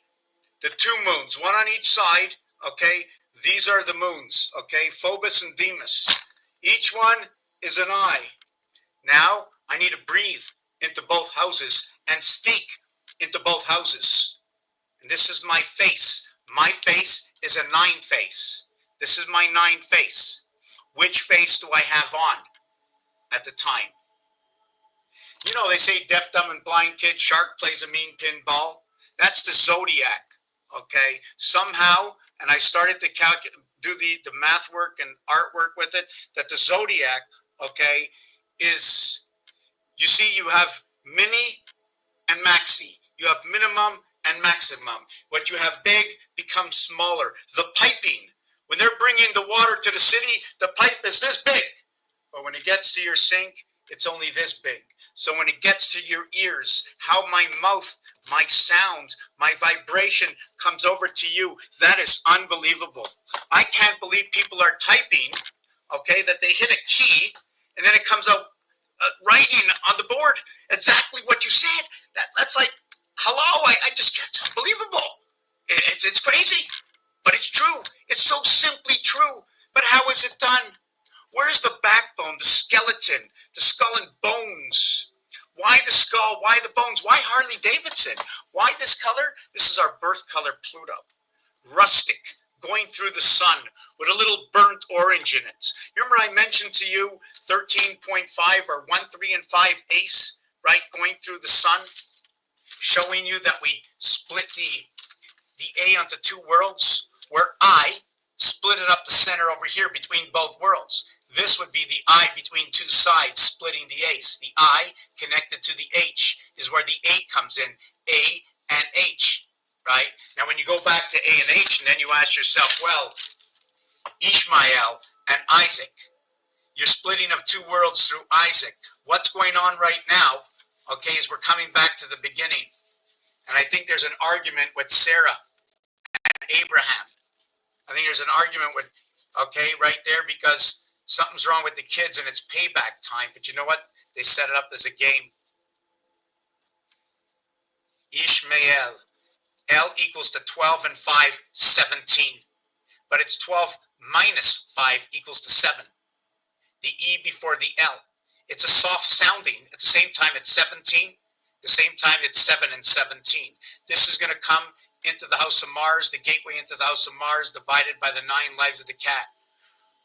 The 2 moons, one on each side, okay? These are the moons, okay? Phobos and Deimos. Each one is an eye. Now, I need to breathe into both houses and speak into both houses. And this is my face. My face is a 9 face. This is my 9 face. Which face do I have on at the time? You know, they say deaf, dumb, and blind kid, shark plays a mean pinball. That's the zodiac, okay? Somehow, and I started to do the math work and artwork with it, that the zodiac, okay, is, you see, you have mini and maxi. You have minimum and maximum. What you have big becomes smaller. The piping. When they're bringing the water to the city, the pipe is this big. But when it gets to your sink, it's only this big. So when it gets to your ears, how my mouth, my sound, my vibration comes over to you, that is unbelievable. I can't believe people are typing, okay, that they hit a key, and then it comes out writing on the board exactly what you said. That's like, hello, I just, it's unbelievable. It's crazy. But it's true. It's so simply true. But how is it done? Where's the backbone, the skeleton, the skull and bones? Why the skull? Why the bones? Why Harley Davidson? Why this color? This is our birth color, Pluto. Rustic, going through the sun with a little burnt orange in it. Remember I mentioned to you 13.5 or 1, 3, and 5 ace, right? Going through the sun, showing you that we split the A onto 2 worlds, where I split it up the center over here between both worlds. This would be the I between 2 sides, splitting the ace. The I connected to the H is where the A comes in, A and H, right? Now when you go back to A and H, and then you ask yourself, well, Ishmael and Isaac, you're splitting of 2 worlds through Isaac. What's going on right now, okay, is we're coming back to the beginning. And I think there's an argument with Sarah and Abraham. I think there's an argument with, okay, right there, because something's wrong with the kids and it's payback time. But you know what? They set it up as a game. Ishmael. L equals to 12 and 5, 17. But it's 12 minus 5 equals to 7. The E before the L. It's a soft sounding. At the same time, it's 17. At the same time, it's 7 and 17. This is going to come into the house of Mars, the gateway into the house of Mars, divided by the 9 lives of the cat.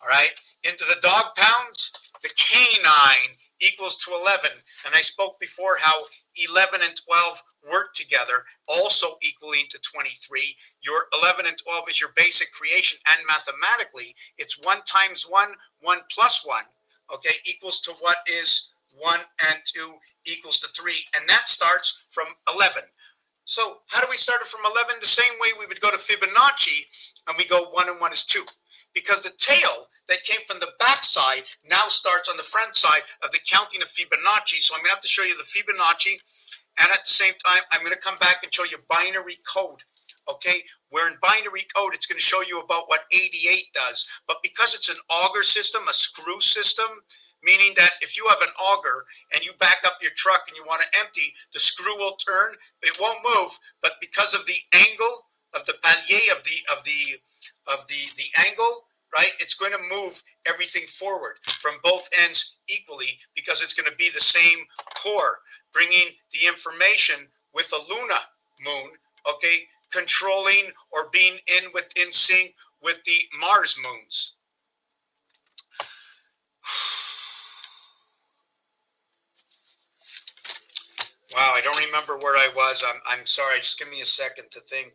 All right? Into the dog pounds, the canine equals to 11. And I spoke before how 11 and 12 work together, also equaling to 23. Your 11 and 12 is your basic creation, and mathematically, it's 1 times 1, 1 plus 1, okay, equals to what is 1 and 2 equals to 3. And that starts from 11. So how do we start it from 11? The same way we would go to Fibonacci, and we go 1 and 1 is 2. Because the tail that came from the back side now starts on the front side of the counting of Fibonacci. So I'm going to have to show you the Fibonacci. And at the same time, I'm going to come back and show you binary code. Okay? Where in binary code, it's going to show you about what 88 does. But because it's an auger system, a screw system, meaning that if you have an auger and you back up your truck and you want to empty, the screw will turn, it won't move, but because of the angle of the palier of the angle, right, it's going to move everything forward from both ends equally because it's going to be the same core, bringing the information with a Luna moon, okay, controlling or being in sync with the Mars moons. Wow, I don't remember where I was. I'm sorry. Just give me a second to think.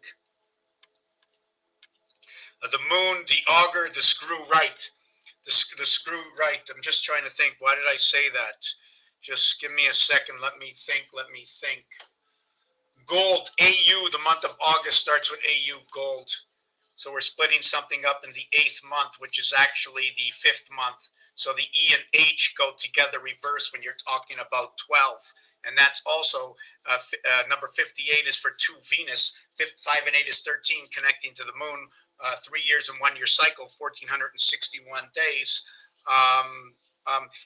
The moon, the auger, the screw right. The screw right. I'm just trying to think. Why did I say that? Just give me a second. Let me think. Let me think. Gold, AU, the month of August starts with AU, gold. So we're splitting something up in the 8th month, which is actually the 5th month. So the E and H go together reverse when you're talking about 12. And that's also number 58 is for 2 Venus. 5 and 8 is 13, connecting to the moon. 3 years and 1 year cycle, 1,461 days.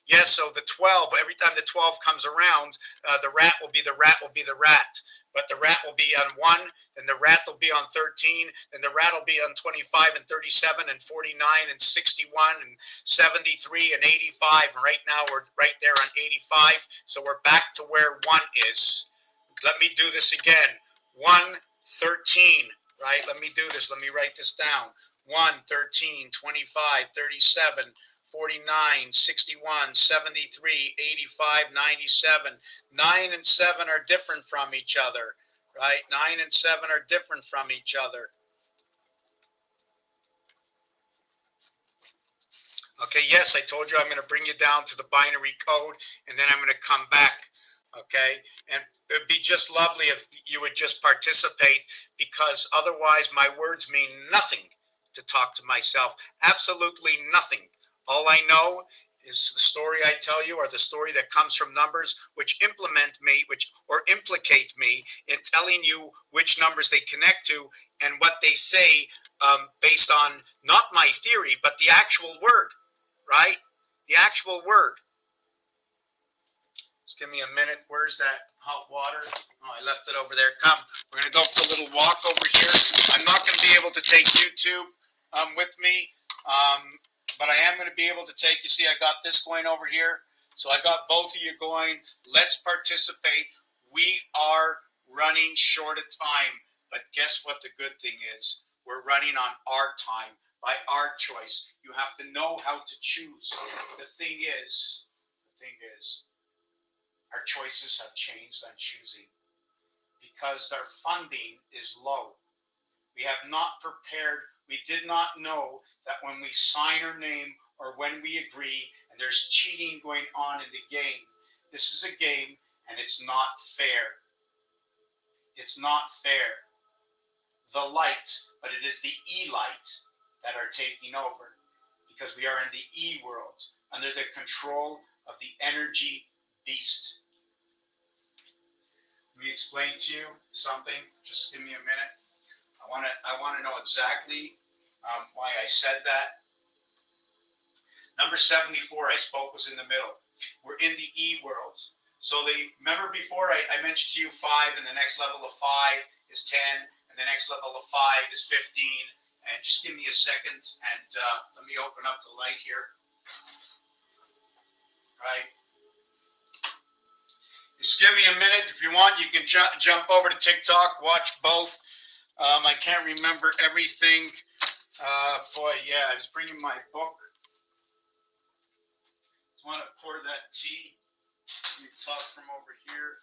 Yes, so the 12, every time the 12 comes around, the rat will be the rat will be the rat. But the rat will be on 1, and the rat will be on 13, and the rat will be on 25 and 37 and 49 and 61 and 73 and 85. And right now we're right there on 85. So we're back to where 1 is. Let me do this again. 1, 13, right? Let me do this. Let me write this down. 1, 13, 25, 37, 49, 61, 73, 85, 97. 9 and 7 are different from each other, right? 9 and 7 are different from each other. Okay, yes, I told you I'm going to bring you down to the binary code, and then I'm going to come back, okay? And it would be just lovely if you would just participate, because otherwise my words mean nothing to talk to myself, absolutely nothing. All I know is the story I tell you, or the story that comes from numbers, which implement me, or implicate me in telling you which numbers they connect to and what they say, based on not my theory, but the actual word, right? The actual word. Just give me a minute. Where's that hot water? Oh, I left it over there. Come, we're going to go for a little walk over here. I'm not going to be able to take YouTube with me. But I am going to be able to take, you see, I got this going over here. So I got both of you going. Let's participate. We are running short of time. But guess what the good thing is? We're running on our time, by our choice. You have to know how to choose. The thing is, our choices have changed on choosing. Because our funding is low. We have not prepared. We did not know that when we sign our name or when we agree, and there's cheating going on in the game. This is a game, and it's not fair. It's not fair. The light, but it is the E-light that are taking over, because we are in the E world, under the control of the energy beast. Let me explain to you something. Just give me a minute. I want to know exactly why I said that. Number 74, I spoke, was in the middle. We're in the E world. So remember before I mentioned to you 5, and the next level of 5 is 10, and the next level of 5 is 15. And just give me a second, and let me open up the light here. Right? Just give me a minute. If you want, you can jump over to TikTok, watch both. I can't remember everything. Boy, yeah, I was bringing my book. Just want to pour that tea. Let me talk from over here.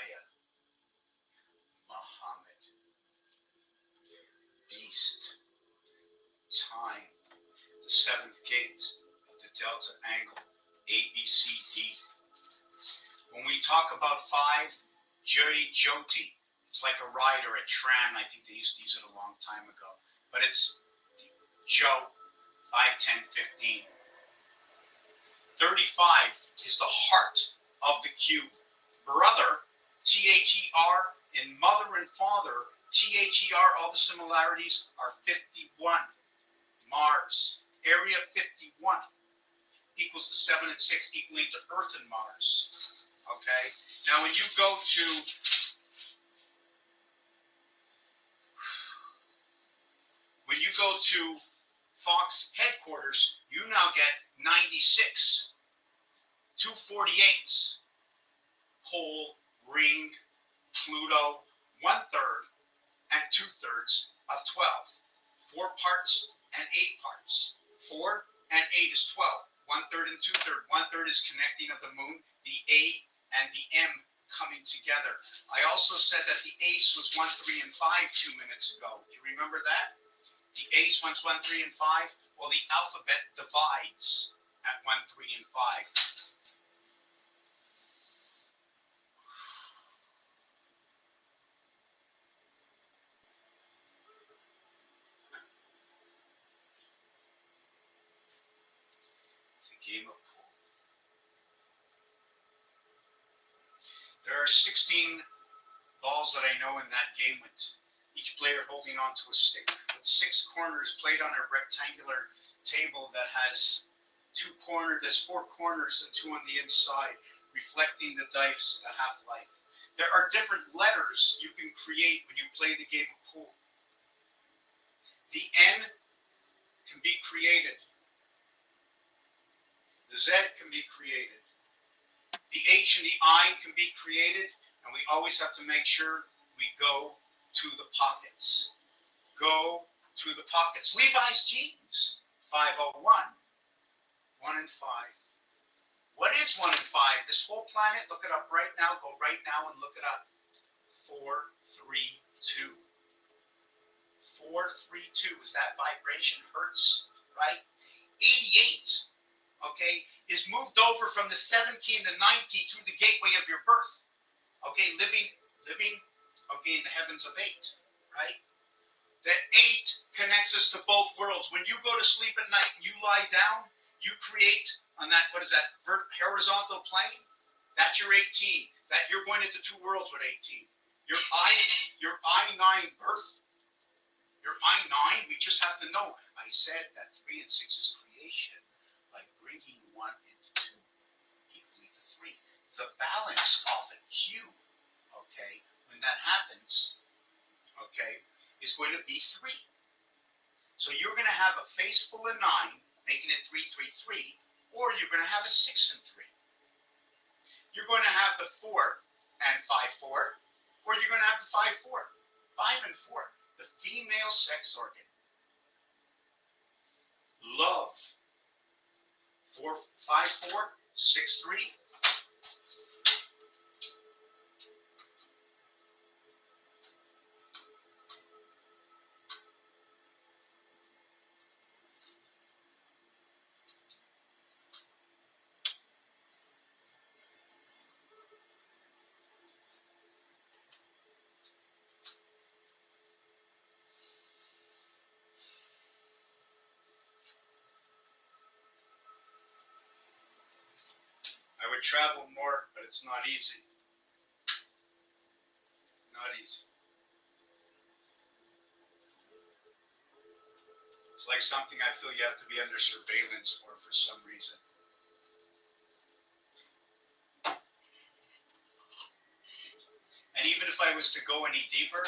Messiah, Muhammad, Beast, Time, the seventh gate of the Delta angle, A, B, C, D. When we talk about 5, Jyoti, it's like a ride or a tram. I think they used to use it a long time ago. But it's Joe, 5, 10, 15. 35 is the heart of the cube. Brother, T-H-E-R, and mother and father, T-H-E-R, all the similarities are 51. Mars, area 51, equals to 7 and 6, equaling to Earth and Mars. Okay? Now when you go to Fox headquarters, you now get 96, 248s, pole, ring, Pluto, 1/3 and 2/3 of 12. 4 parts and 8 parts. 4 and 8 is 12. 1/3 and 2/3. 1/3 is connecting of the moon, the A and the M coming together. I also said that the ace was 1, 3, and 5 2 minutes ago. Do you remember that? The ace one's 1, 3, and 5. Well, the alphabet divides at 1, 3, and 5. The game of pool. There are 16 balls that I know in that game, with each player holding onto a stick, with 6 corners played on a rectangular table that has 2 corners. There's 4 corners and 2 on the inside, reflecting the dice, the half-life. There are different letters you can create when you play the game of pool. The N can be created. The Z can be created. The H and the I can be created, and we always have to make sure we go to the pockets. Go to the pockets. Levi's jeans, 501, 1 and 5. What is 1 and 5? This whole planet, look it up right now. Go right now and look it up. 4, 3, 2. 4, 3, 2. Is that vibration? Hertz, right? 88, okay, is moved over from the 7 key and the 9 key to the gateway of your birth. Okay, living, okay, in the heavens of 8, right? The 8 connects us to both worlds. When you go to sleep at night and you lie down, you create on that, what is that, horizontal plane? That's your 18. That you're going into 2 worlds with 18. Your I9 birth, your I9, we just have to know. I said that 3 and 6 is creation by bringing 1 into 2, equally to 3. The balance of the cube, okay, when that happens, okay, is going to be 3. So you're going to have a face full of 9, making it 3, 3, 3, or you're going to have a 6 and 3. You're going to have the 4 and 5, 4, or you're going to have the 5, 4. 5 and 4, the female sex organ. Love, 4, 5, 4, 6, 3. I would travel more, but it's not easy. Not easy. It's like something I feel you have to be under surveillance for some reason. And even if I was to go any deeper,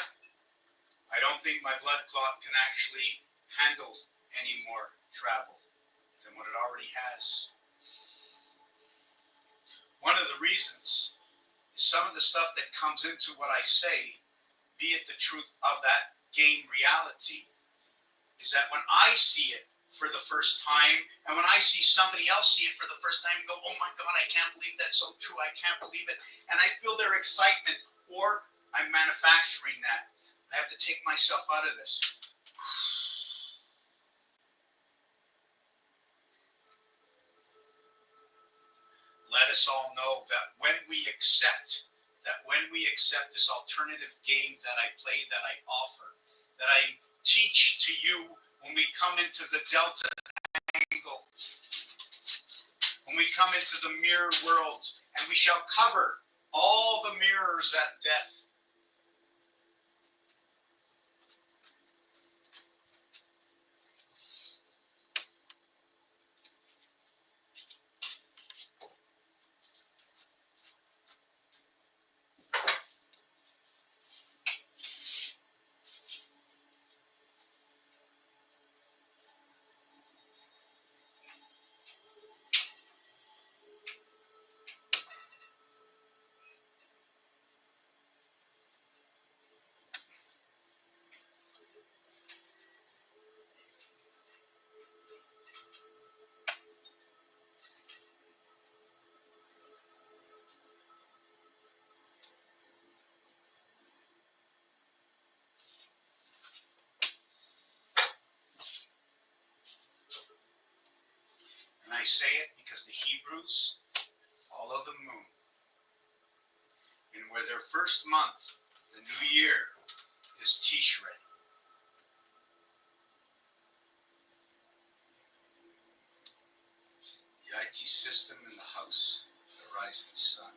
I don't think my blood clot can actually handle any more travel than what it already has. One of the reasons is some of the stuff that comes into what I say, be it the truth of that game reality, is that when I see it for the first time, and when I see somebody else see it for the first time, go, oh my God, I can't believe that's so true, I can't believe it. And I feel their excitement or I'm manufacturing that. I have to take myself out of this. Let us all know that when we accept this alternative game that I play, that I offer, that I teach to you when we come into the delta angle, when we come into the mirror worlds, and we shall cover all the mirrors at death. And I say it because the Hebrews follow the moon. And where their first month, the new year, is Tishrei. The IT system in the house, the rising sun.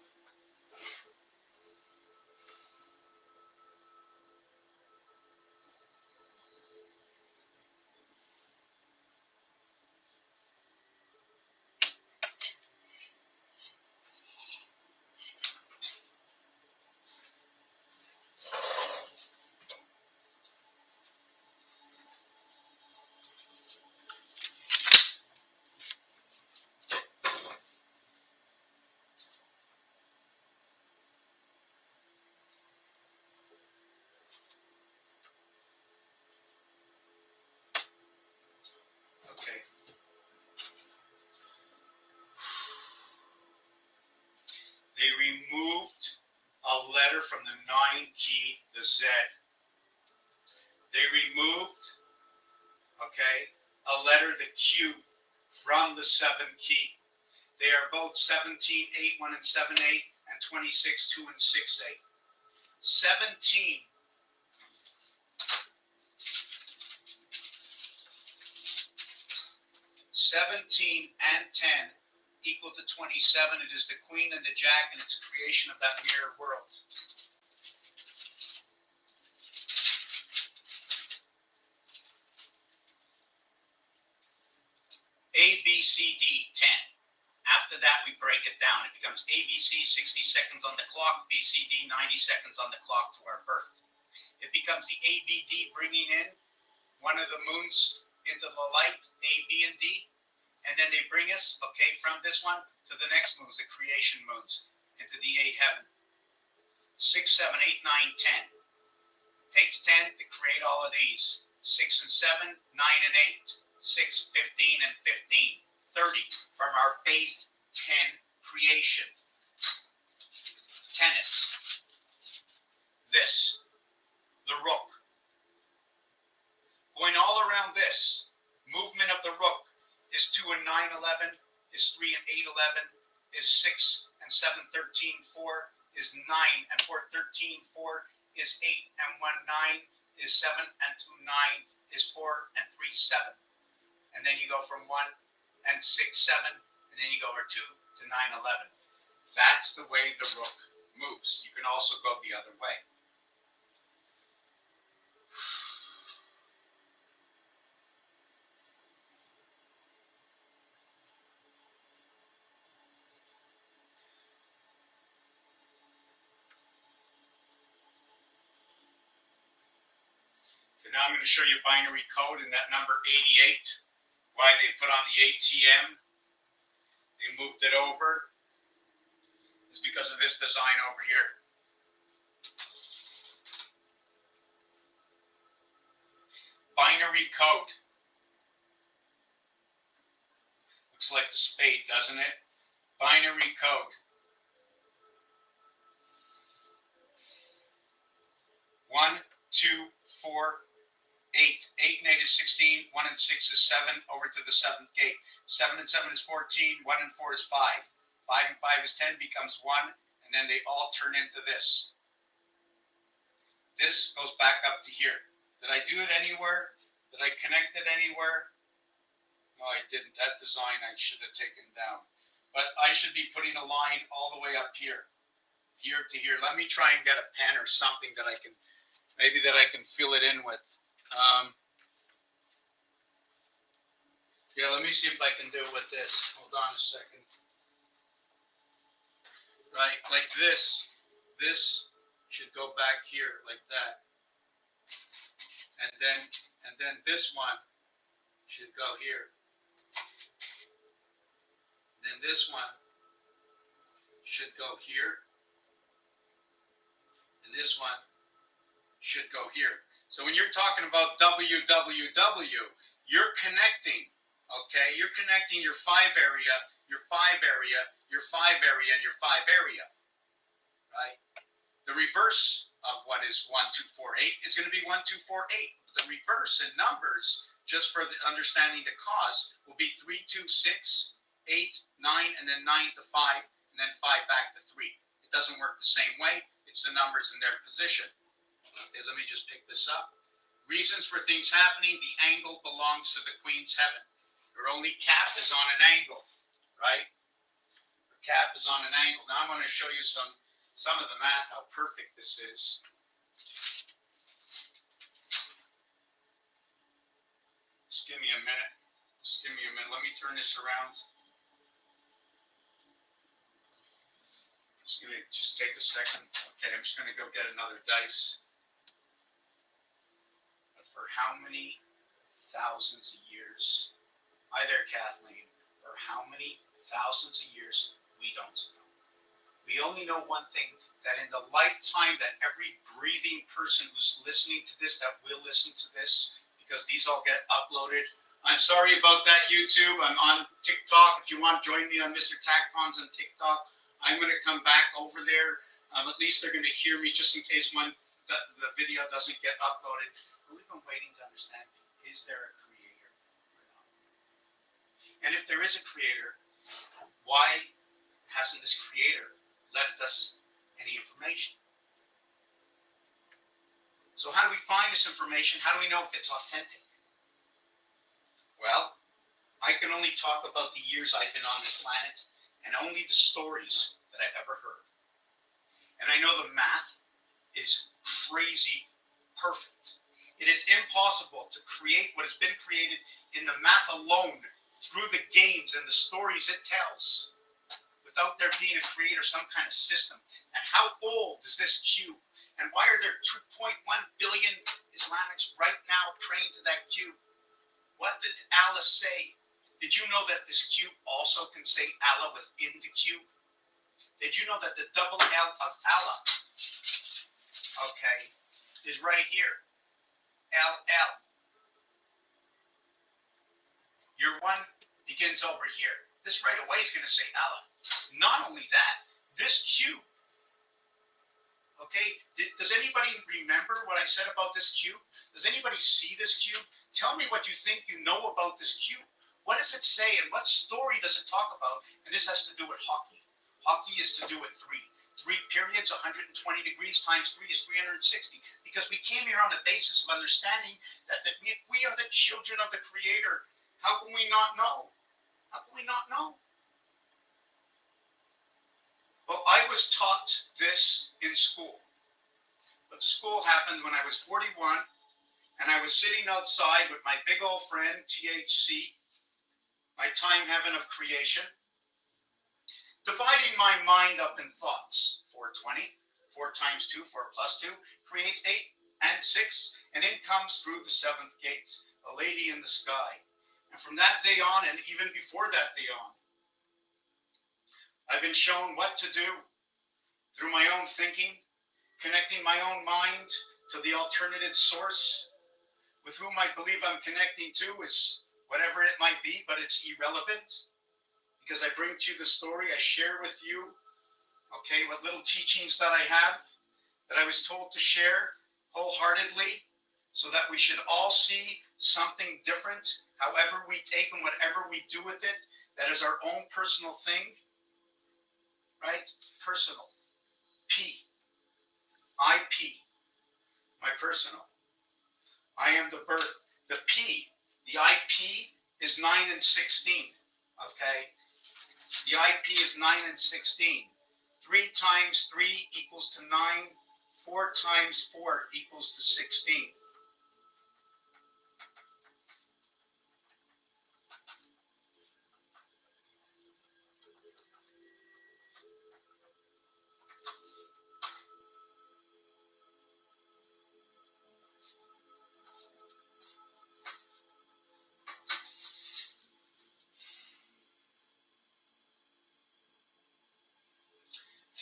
Okay. They removed a letter from the 9 key, the Z. They removed, okay, a letter, the Q, from the 7 key. They are both 17, 8, 1, and 7, 8, and 26, 2, and 6, 8. 17 and 10 equal to 27. It is the queen and the jack, and it's creation of that mirror world. A, B, C, D, 10. After that, we break it down. It becomes A, B, C, 60 seconds on the clock, B, C, D, 90 seconds on the clock to our birth. It becomes the A, B, D bringing in one of the moons into the light, A, B, and D. And then they bring us, okay, from this one to the next moons, the creation moons, into the 8 heaven. 6, 7, 8, 9, 10. Takes 10 to create all of these. 6 and 7, 9 and 8. 6, 15, and 15. 30 from our base 10 creation. Tennis. This. The rook. Going all around this. Movement of the rook is 2 and 9, 11. Is 3 and 8, 11. Is 6 and 7, 13, 4. Is 9 and 4, 13, 4. Is 8 and 1, 9. Is 7 and 2, 9. Is 4 and 3, 7. And then you go from 1 and 6, 7. And then you go over 2 to 9, 11. That's the way the rook moves. You can also go the other way. Now I'm going to show you binary code in that number 88. Why they put on the ATM. They moved it over. It's because of this design over here. Binary code. Looks like the spade, doesn't it? Binary code. 1, 2, 4, 8. 8 and 8 is 16. 1 and 6 is 7. Over to the 7th gate. 7 and 7 is 14. 1 and 4 is 5. 5 and 5 is 10, becomes 1. And then they all turn into this. This goes back up to here. Did I do it anywhere? Did I connect it anywhere? No, I didn't. That design I should have taken down. But I should be putting a line all the way up here. Here to here. Let me try and get a pen or something that I can, maybe that I can fill it in with. Yeah, let me see if I can do it with this. Hold on a second. Right, like this. This should go back here like that. And then this one should go here. Then this one should go here. And this one should go here. So when you're talking about WWW, you're connecting, okay? You're connecting your 5 area, your 5 area, your 5 area, and your 5 area, right? The reverse of what is 1, 2, 4, 8 is going to be 1, 2, 4, 8. The reverse in numbers, just for the understanding the cause, will be 3, 2, 6, 8, 9, and then 9 to 5, and then 5 back to 3. It doesn't work the same way. It's the numbers in their position. Okay, let me just pick this up. Reasons for things happening. The angle belongs to the Queen's heaven. Her only cap is on an angle, right? Her cap is on an angle. Now I'm going to show you some of the math, how perfect this is. Just give me a minute. Just give me a minute. Let me turn this around. Just take a second. Okay, I'm just going to go get another dice. But for how many thousands of years? Hi there, Kathleen. For how many thousands of years? We don't know. We only know one thing, that in the lifetime that every breathing person who's listening to this, that will listen to this, because these all get uploaded. I'm sorry about that, YouTube. I'm on TikTok. If you want, join me on Mr. Tacpons on TikTok. I'm going to come back over there. At least they're going to hear me, just in case the video doesn't get uploaded. But we've been waiting to understand, is there a creator or not? And if there is a creator, why hasn't this creator left us any information? So how do we find this information? How do we know if it's authentic? Well, I can only talk about the years I've been on this planet and only the stories that I've ever heard. And I know the math is crazy perfect. It is impossible to create what has been created in the math alone through the games and the stories it tells without there being a creator, some kind of system. And how old is this cube? And why are there 2.1 billion Islamics right now praying to that cube? What did Allah say? Did you know that this cube also can say Allah within the cube? Did you know that the double L of Allah, okay, is right here? LL. Your one begins over here. This right away is going to say Allah. Not only that, this cube, okay, does anybody remember what I said about this cube? Does anybody see this cube? Tell me what you think you know about this cube. What does it say and what story does it talk about? And this has to do with hockey. Hockey is to do with 3. 3 periods, 120 degrees times 3 is 360. Because we came here on the basis of understanding that if we are the children of the Creator, how can we not know? How can we not know? Well, I was taught this in school. But the school happened when I was 41, and I was sitting outside with my big old friend, THC, my time heaven of creation, dividing my mind up in thoughts. 420, 4 times 2, 4 plus 2, creates 8 and 6, and in comes through the 7th gate, a lady in the sky. And from that day on, and even before that day on, I've been shown what to do through my own thinking, connecting my own mind to the alternative source, with whom I believe I'm connecting to is whatever it might be, but it's irrelevant, because I bring to you the story, I share with you, okay, what little teachings that I have, that I was told to share wholeheartedly, so that we should all see something different, however we take and whatever we do with it. That is our own personal thing, right? Personal. P. IP. My personal. I am the birth. The P. The IP is 9 and 16. Okay? The IP is 9 and 16. 3 times 3 equals to 9. 4 times 4 equals to 16.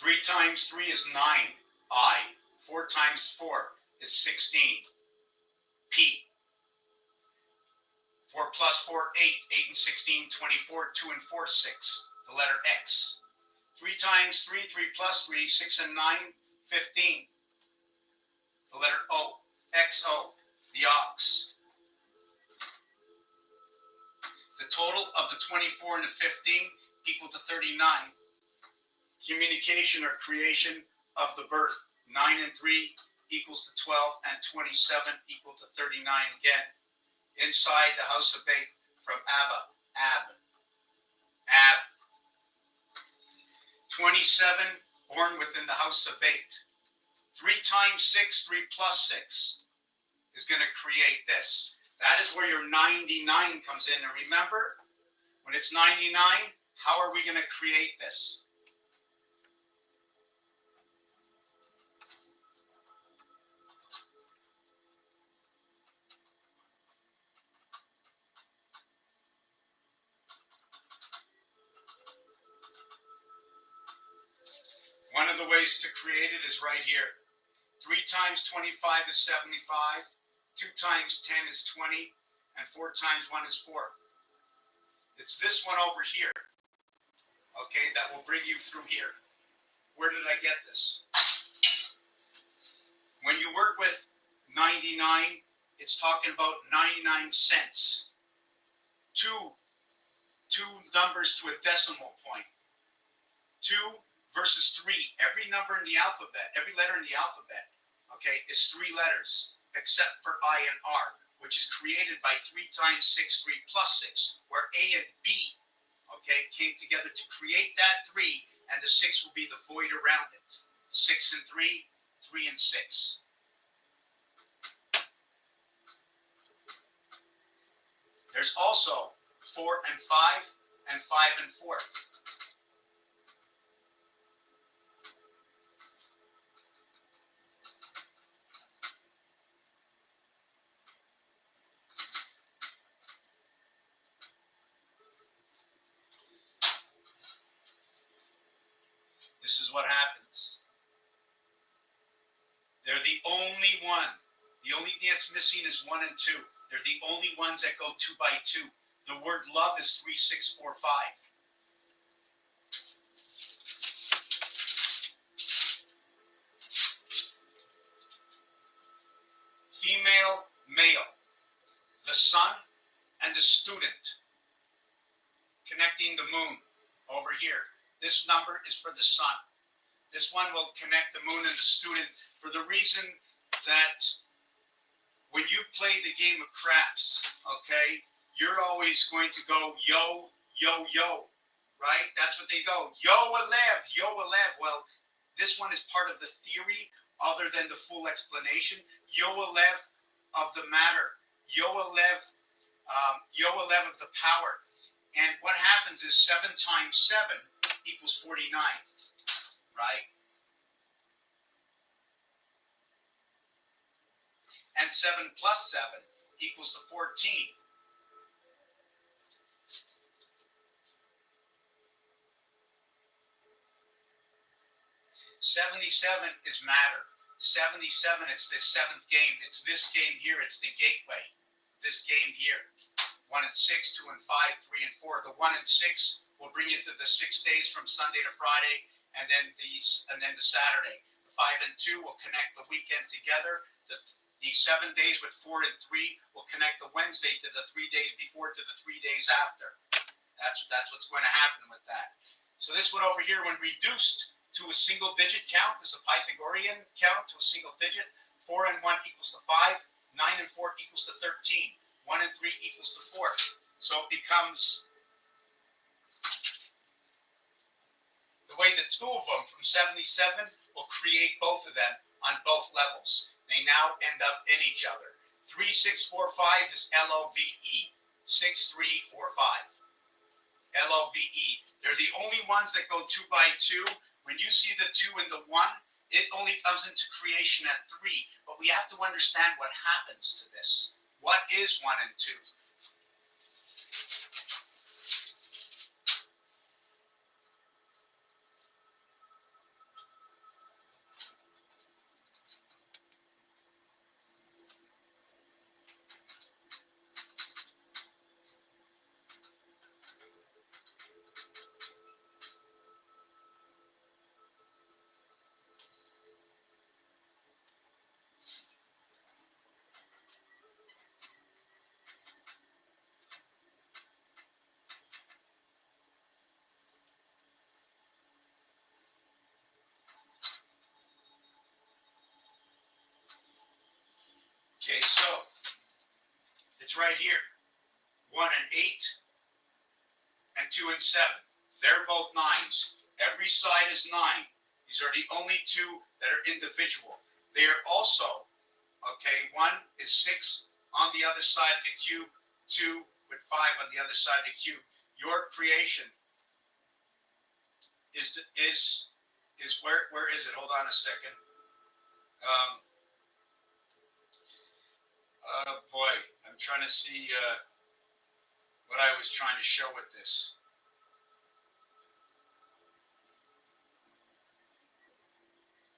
3 times 3 is 9, I. 4 times 4 is 16, P. 4 plus 4, 8. 8 and 16, 24. 2 and 4, 6. The letter X. 3 times 3, 3 plus 3, 6 and 9, 15. The letter O. XO. The ox. The total of the 24 and the 15 equal to 39. Communication or creation of the birth. 9 and 3 equals to 12, and 27 equal to 39 again. Inside the house of Bait from Abba. Ab. 27 born within the house of Bait. 3 times 6, 3 plus 6 is going to create this. That is where your 99 comes in. And remember, when it's 99, how are we going to create this? One of the ways to create it is right here. 3 times 25 is 75. 2 times 10 is 20. And 4 times 1 is 4. It's this one over here, okay, that will bring you through here. Where did I get this? When you work with 99, it's talking about 99 cents. Two numbers to a decimal point. 2 versus 3. Every number in the alphabet, every letter in the alphabet, okay, is 3 letters, except for I and R, which is created by 3 times 6, 3 plus 6, where A and B, okay, came together to create that 3, and the 6 will be the void around it. 6 and 3, 3 and 6. There's also 4 and 5, and 5 and 4. This is what happens. They're the only one. The only thing that's missing is 1 and 2. They're the only ones that go 2 by 2. The word love is 3, 6, 4, 5. Female, male. The sun and the student. Connecting the moon over here. This number is for the sun. This one will connect the moon and the student for the reason that when you play the game of craps, okay, you're always going to go yo, yo, yo, right? That's what they go. Yo, Alev, yo, Alev. Well, this one is part of the theory other than the full explanation. Yo, Alev of the matter. Yo, Alev of the power. And what happens is 7 times 7 equals 49, right? And 7 plus 7 equals to 14. 77 is matter. 77, it's the 7th game. It's this game here. It's the gateway. This game here. 1 and 6, 2 and 5, 3 and 4. The 1 and 6 will bring you to the 6 days from Sunday to Friday, and then the Saturday. The 5 and 2 will connect the weekend together. The 7 days with 4 and 3 will connect the Wednesday to the 3 days before to the 3 days after. That's what's going to happen with that. So this one over here, when reduced to a single digit count, is the Pythagorean count to a single digit. 4 and 1 equals to 5. 9 and 4 equals to 13. 1 and 3 equals to 4. So it becomes the way the two of them from 77 will create both of them on both levels. They now end up in each other. 3, 6, 4, 5 is LOVE. 6, 3, 4, 5. LOVE. They're the only ones that go 2 by 2. When you see the 2 and the 1, it only comes into creation at 3. But we have to understand what happens to this. What is 1 and 2? Okay, so it's right here. 1 and 8 and 2 and 7. They're both 9s. Every side is 9. These are the only 2 that are individual. They are also, okay, 1 is 6 on the other side of the cube, 2 with 5 on the other side of the cube. Your creation is where is it? Hold on a second. Oh boy, I'm trying to see what I was trying to show with this.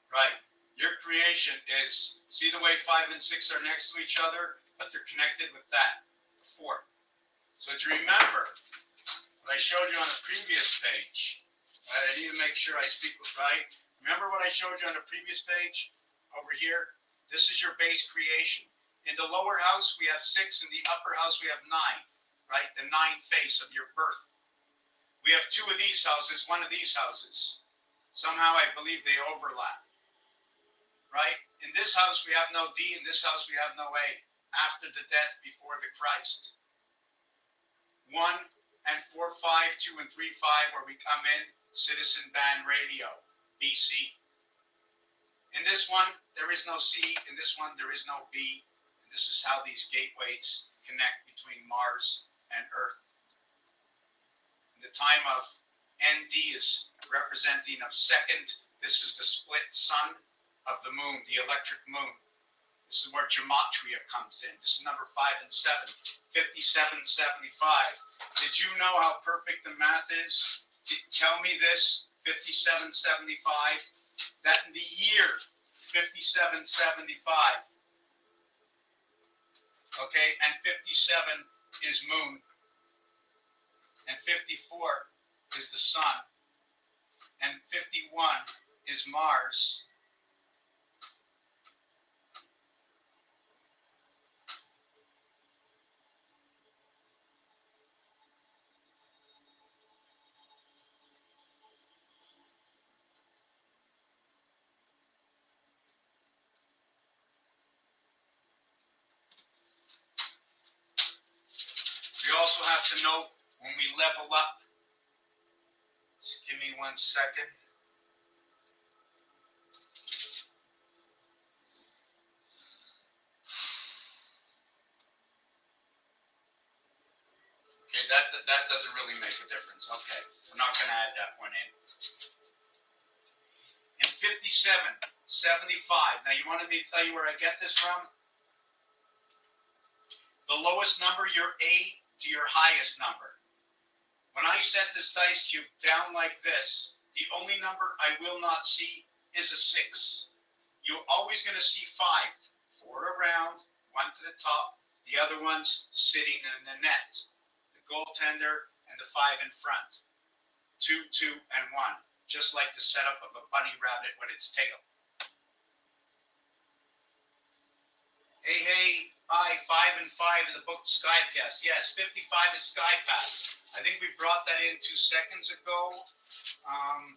Right. Your creation is, see the way 5 and 6 are next to each other, but they're connected with that, 4. So do you remember what I showed you on the previous page? I need to make sure I speak right. Remember what I showed you on the previous page? Over here? This is your base creation. In the lower house, we have 6. In the upper house, we have 9. Right? The 9 face of your birth. We have 2 of these houses, 1 of these houses. Somehow I believe they overlap. Right? In this house, we have no D. In this house, we have no A. After the death, before the Christ. 1 and 4, 5, 2 and 3, 5, where we come in, Citizen Band Radio, BC. In this one, there is no C. In this one, there is no B. And this is how these gateways connect between Mars and Earth. In the time of ND is representing of second. This is the split sun of the moon, the electric moon. This is where gematria comes in. This is number 5 and 7, 57, 75. Did you know how perfect the math is? Tell me this, 57, 75, that in the year 57, 75, okay, and 57 is moon, and 54 is the sun, and 51 is Mars. We also have to know when we level up. Just give me 1 second. Okay, that doesn't really make a difference. Okay, we're not going to add that one in. In 57, 75. Now, you wanted me to tell you where I get this from? The lowest number, your A, to your highest number. When I set this dice cube down like this, the only number I will not see is a 6. You're always going to see 5. 4 around, 1 to the top, the other one's sitting in the net. The goaltender and the 5 in front. 2, 2, and 1. Just like the setup of a bunny rabbit with its tail. Hey, hi, 5 and 5 in the book Skypass. Yes, 55 is Skypass. I think we brought that in 2 seconds ago. Um,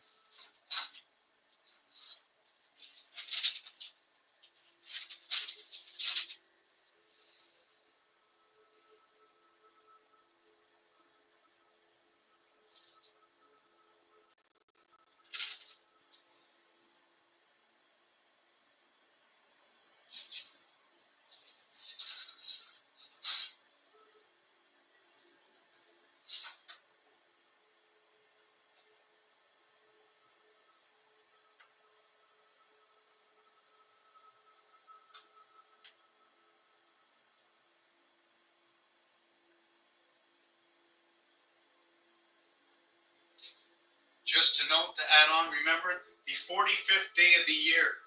just to note, to add on, remember, the 45th day of the year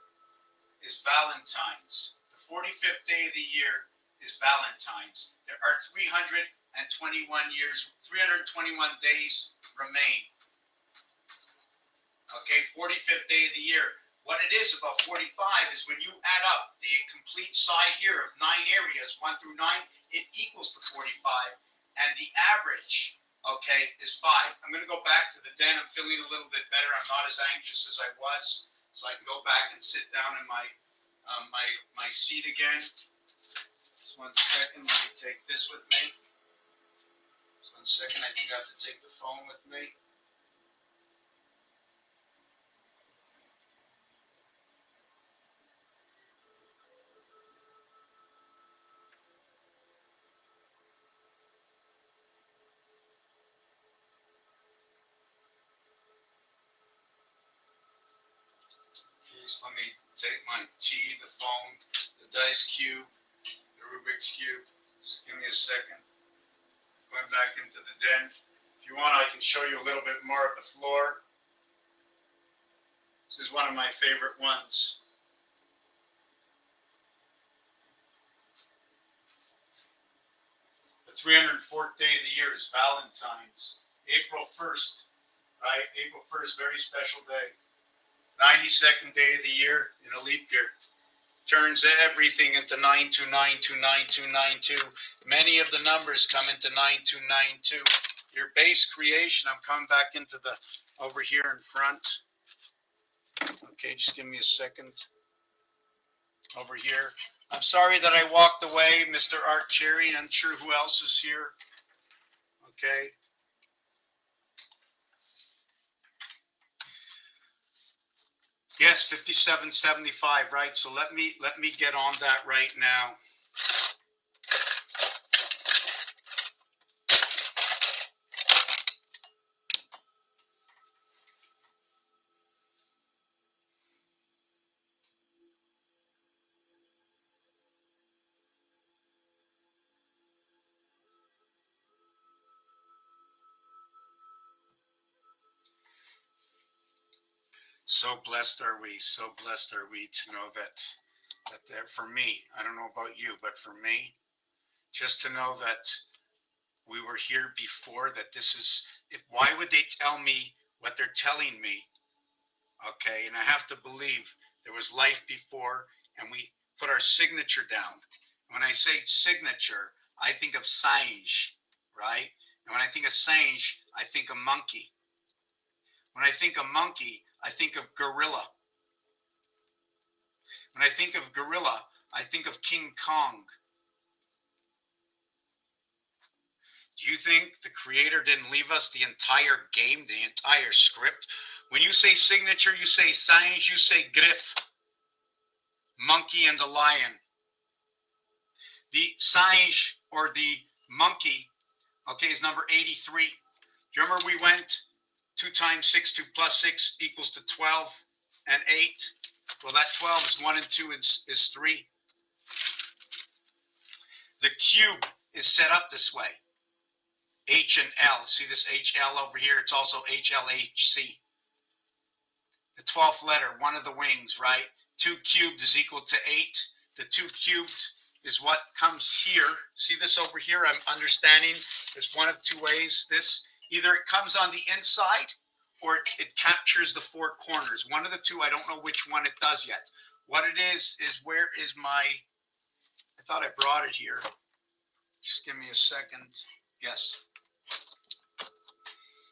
is Valentine's. The 45th day of the year is Valentine's. There are 321 years, 321 days remain. Okay, 45th day of the year. What it is about 45 is when you add up the complete side here of 9 areas, 1 through 9, it equals to 45. And the average, okay, is 5. I'm going to go back to the den. I'm feeling a little bit better. I'm not as anxious as I was. So I can go back and sit down in my seat again. Just 1 second. Let me take this with me. Just 1 second. I think I have to take the phone with me. Okay, so let me take my tea, the phone, the dice cube, the Rubik's Cube. Just give me a second. Going back into the den. If you want, I can show you a little bit more of the floor. This is one of my favorite ones. The 304th day of the year is Valentine's. April 1st, right? April 1st, very special day. 92nd day of the year in a leap year. Turns everything into 92929292. Many of the numbers come into 9292. Your base creation, I'm coming back into the, over here in front. Okay, just give me a second. Over here. I'm sorry that I walked away, Mr. Art Cherry. I'm sure who else is here. Okay. Yes, 5775, right? So let me get on that right now. So blessed are we to know that for me, I don't know about you, but for me, just to know that we were here before, that this is, why would they tell me what they're telling me? Okay, and I have to believe there was life before, and we put our signature down. When I say signature, I think of Sange, right? And when I think of Sange, I think of monkey. When I think of monkey, I think of gorilla. When I think of gorilla, I think of King Kong. Do you think the creator didn't leave us the entire game, the entire script? When you say signature, you say Sange, you say Griff, monkey and the lion. The Sange, or the monkey, okay, is number 83. Do you remember we went 2 times 6, 2 plus 6 equals to 12 and 8? Well, that 12 is 1 and 2 is 3. The cube is set up this way. H and L. See this HL over here? It's also HLHC. The 12th letter, one of the wings, right? 2 cubed is equal to 8. The 2 cubed is what comes here. See this over here? I'm understanding there's one of 2 ways. This, either it comes on the inside or it captures the 4 corners. One of the 2, I don't know which one it does yet. What it is where is my thought I brought it here. Just give me a second. Yes.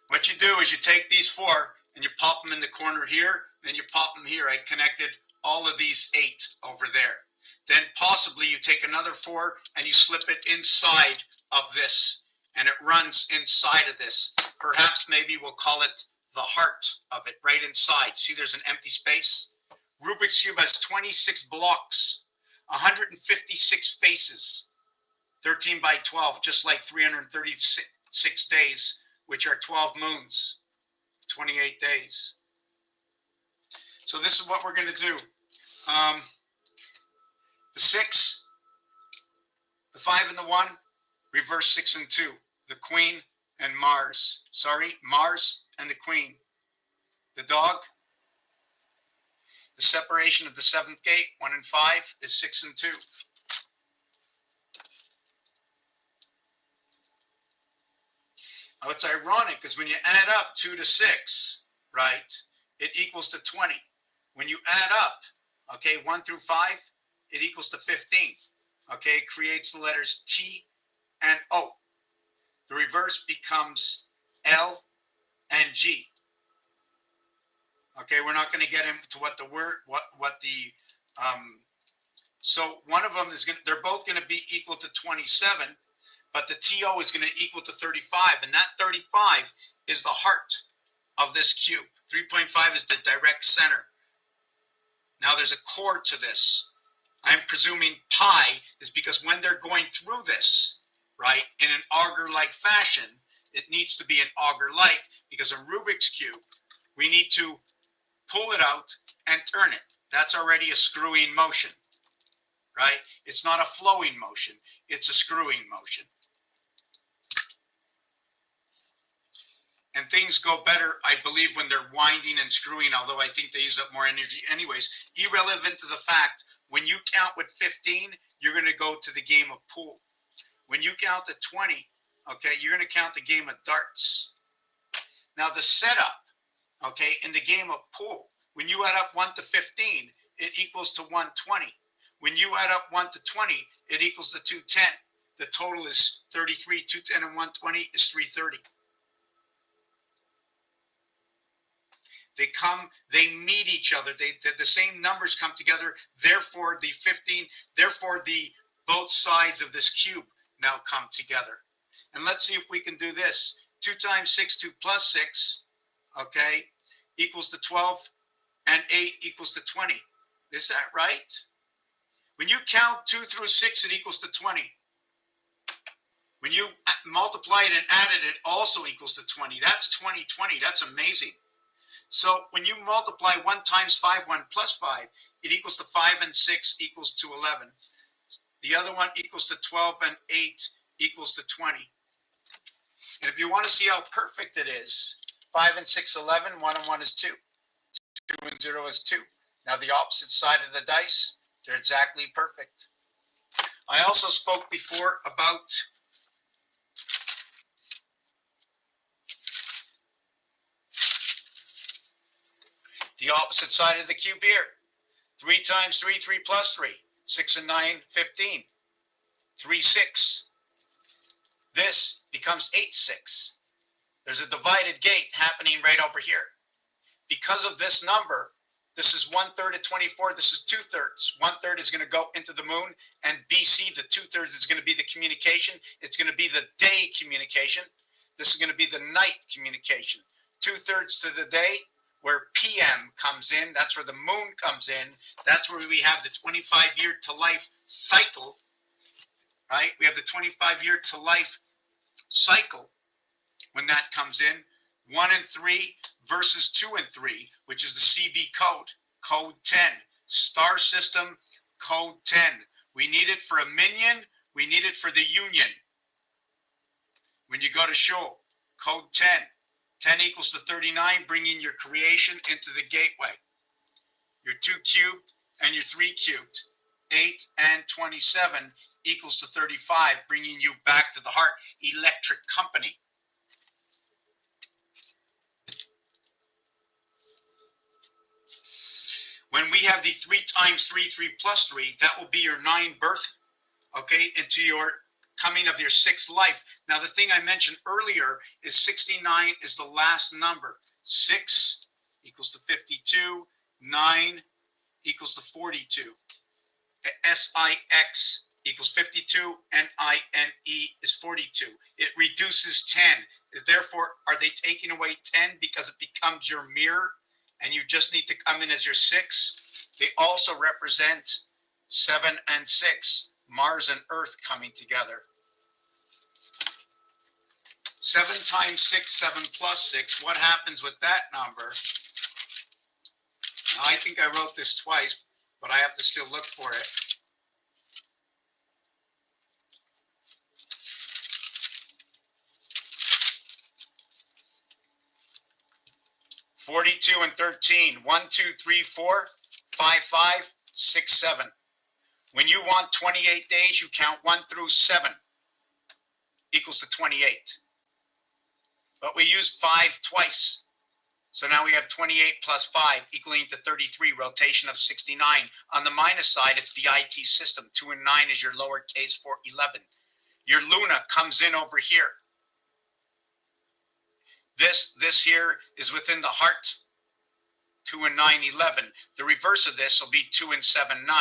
What you do is you take these 4 and you pop them in the corner here, then you pop them here. I connected all of these 8 over there. Then possibly you take another 4 and you slip it inside of this, and it runs inside of this. Perhaps maybe we'll call it the heart of it, right inside. See, there's an empty space. Rubik's Cube has 26 blocks, 156 faces, 13 by 12, just like 336 days, which are 12 moons, 28 days. So this is what we're going to do. The 6, the 5 and the 1, reverse 6 and 2. The Queen and Mars. Sorry, Mars and the Queen. The dog, the separation of the 7th gate, 1 and 5, is 6 and 2. Now it's ironic because when you add up 2 to 6, right, it equals to 20. When you add up, okay, 1 through 5, it equals to 15. Okay, it creates the letters T and O. The reverse becomes L and G. Okay, we're not going to get into what the word, so one of them is going to, they're both going to be equal to 27, but the TO is going to equal to 35, and that 35 is the heart of this cube. 3.5 is the direct center. Now there's a core to this. I'm presuming pi is because when they're going through this, right, in an auger-like fashion, it needs to be an auger-like, because a Rubik's Cube, we need to pull it out and turn it. That's already a screwing motion, right? It's not a flowing motion, it's a screwing motion. And things go better, I believe, when they're winding and screwing, although I think they use up more energy anyways. Irrelevant to the fact, when you count with 15, you're going to go to the game of pool. When you count to 20, okay, you're going to count the game of darts. Now the setup, okay, in the game of pool, when you add up 1 to 15, it equals to 120. When you add up 1 to 20, it equals to 210. The total is 33, 210 and 120 is 330. They meet each other. The same numbers come together. Therefore, the 15, therefore the both sides of this cube now come together. And let's see if we can do this. 2 times 6, 2 plus 6, okay, equals to 12, and 8 equals to 20. Is that right? When you count 2 through 6, it equals to 20. When you multiply it and add it, it also equals to 20. That's 20, 20. That's amazing. So when you multiply 1 times 5, 1 plus 5, it equals to 5 and 6 equals to 11. The other one equals to 12 and 8 equals to 20. And if you want to see how perfect it is, 5 and 6, 11, 1 and 1 is 2. 2 and 0 is 2. Now the opposite side of the dice, they're exactly perfect. I also spoke before about the opposite side of the cube here. 3 times 3, 3 plus 3. 6 and 9, 15. 3, 6. This becomes 8, 6. There's a divided gate happening right over here. Because of this number, this is 1/3 of 24. This is 2/3. 1/3 is going to go into the moon, and BC, the 2/3, is going to be the communication. It's going to be the day communication. This is going to be the night communication. 2/3 to the day, where PM comes in. That's where the moon comes in. That's where we have the 25-year to life cycle, right? We have the 25-year to life cycle when that comes in. 1 and 3 versus 2 and 3, which is the CB code, code 10. Star system, code 10. We need it for a minion. We need it for the union. When you go to show, code 10. 10 equals to 39, bringing your creation into the gateway. Your 2 cubed and your 3 cubed. 8 and 27 equals to 35, bringing you back to the heart. Electric company. When we have the 3 times 3, 3 plus 3, that will be your 9 birth okay, into your coming of your sixth life. Now, the thing I mentioned earlier is 69 is the last number. 6 equals to 52, 9 equals to 42. SIX equals 52, NINE is 42. It reduces 10. Therefore, are they taking away 10 because it becomes your mirror and you just need to come in as your 6? They also represent 7 and 6, Mars and Earth coming together. 7 times 6, 7 plus 6. What happens with that number? Now, I think I wrote this twice, but I have to still look for it. 42 and 13. 1, 2, 3, 4, 5, 5, 6, 7. When you want 28 days, you count 1 through 7 equals to 28. But we used 5 twice. So now we have 28 plus 5 equaling to 33, rotation of 69. On the minus side, it's the IT system. 2 and 9 is your lowercase for 11. Your Luna comes in over here. This here is within the heart. 2 and 9, 11. The reverse of this will be 2 and 7, 9.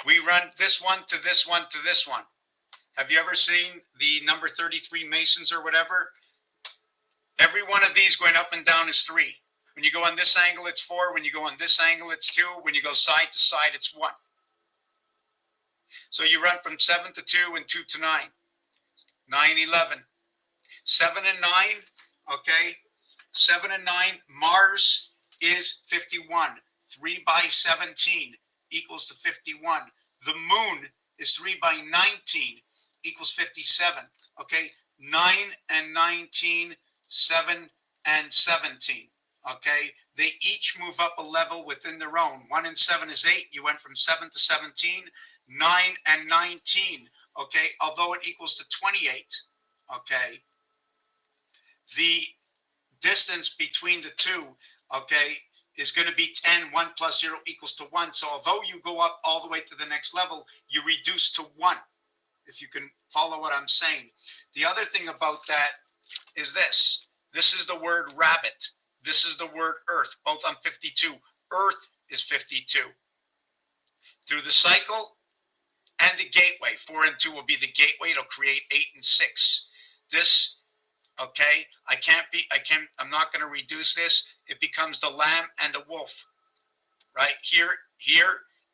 We run this one to this one to this one. Have you ever seen the number 33 Masons or whatever? Every one of these going up and down is 3. When you go on this angle, it's 4. When you go on this angle, it's 2. When you go side to side, it's 1. So you run from 7 to 2 and 2 to 9. 9, 11. 7 and 9, okay? 7 and 9, Mars is 51. 3 by 17 equals to 51. The moon is 3 by 19 equals 57. Okay, 9 and 19, 7 and 17. Okay, they each move up a level within their own. 1 and 7 is 8. You went from 7 to 17. 9 and 19. Okay, although it equals to 28. Okay, the distance between the two, okay, is going to be 10. 1 plus 0 equals to 1. So although you go up all the way to the next level, you reduce to 1, if you can follow what I'm saying. The other thing about that is this. This is the word rabbit. This is the word earth, both on 52. Earth is 52. Through the cycle and the gateway. 4 and 2 will be the gateway. It'll create 8 and 6. This, okay, I'm not going to reduce this. It becomes the lamb and the wolf, right? Here,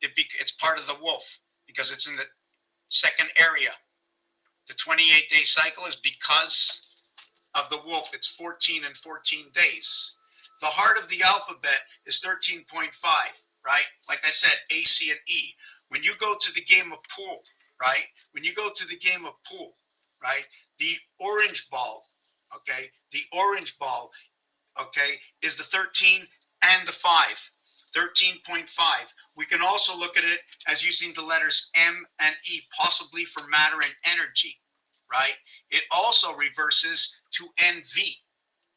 it's part of the wolf because it's in the second area. The 28-day cycle is because of the wolf. It's 14 and 14 days. The heart of the alphabet is 13.5, right? Like I said, A, C, and E. When you go to the game of pool, right? When you go to the game of pool, right? The orange ball, okay? The orange ball, okay, is the 13 and the 5. 13.5. We can also look at it as using the letters M and E, possibly for matter and energy, right? It also reverses to NV,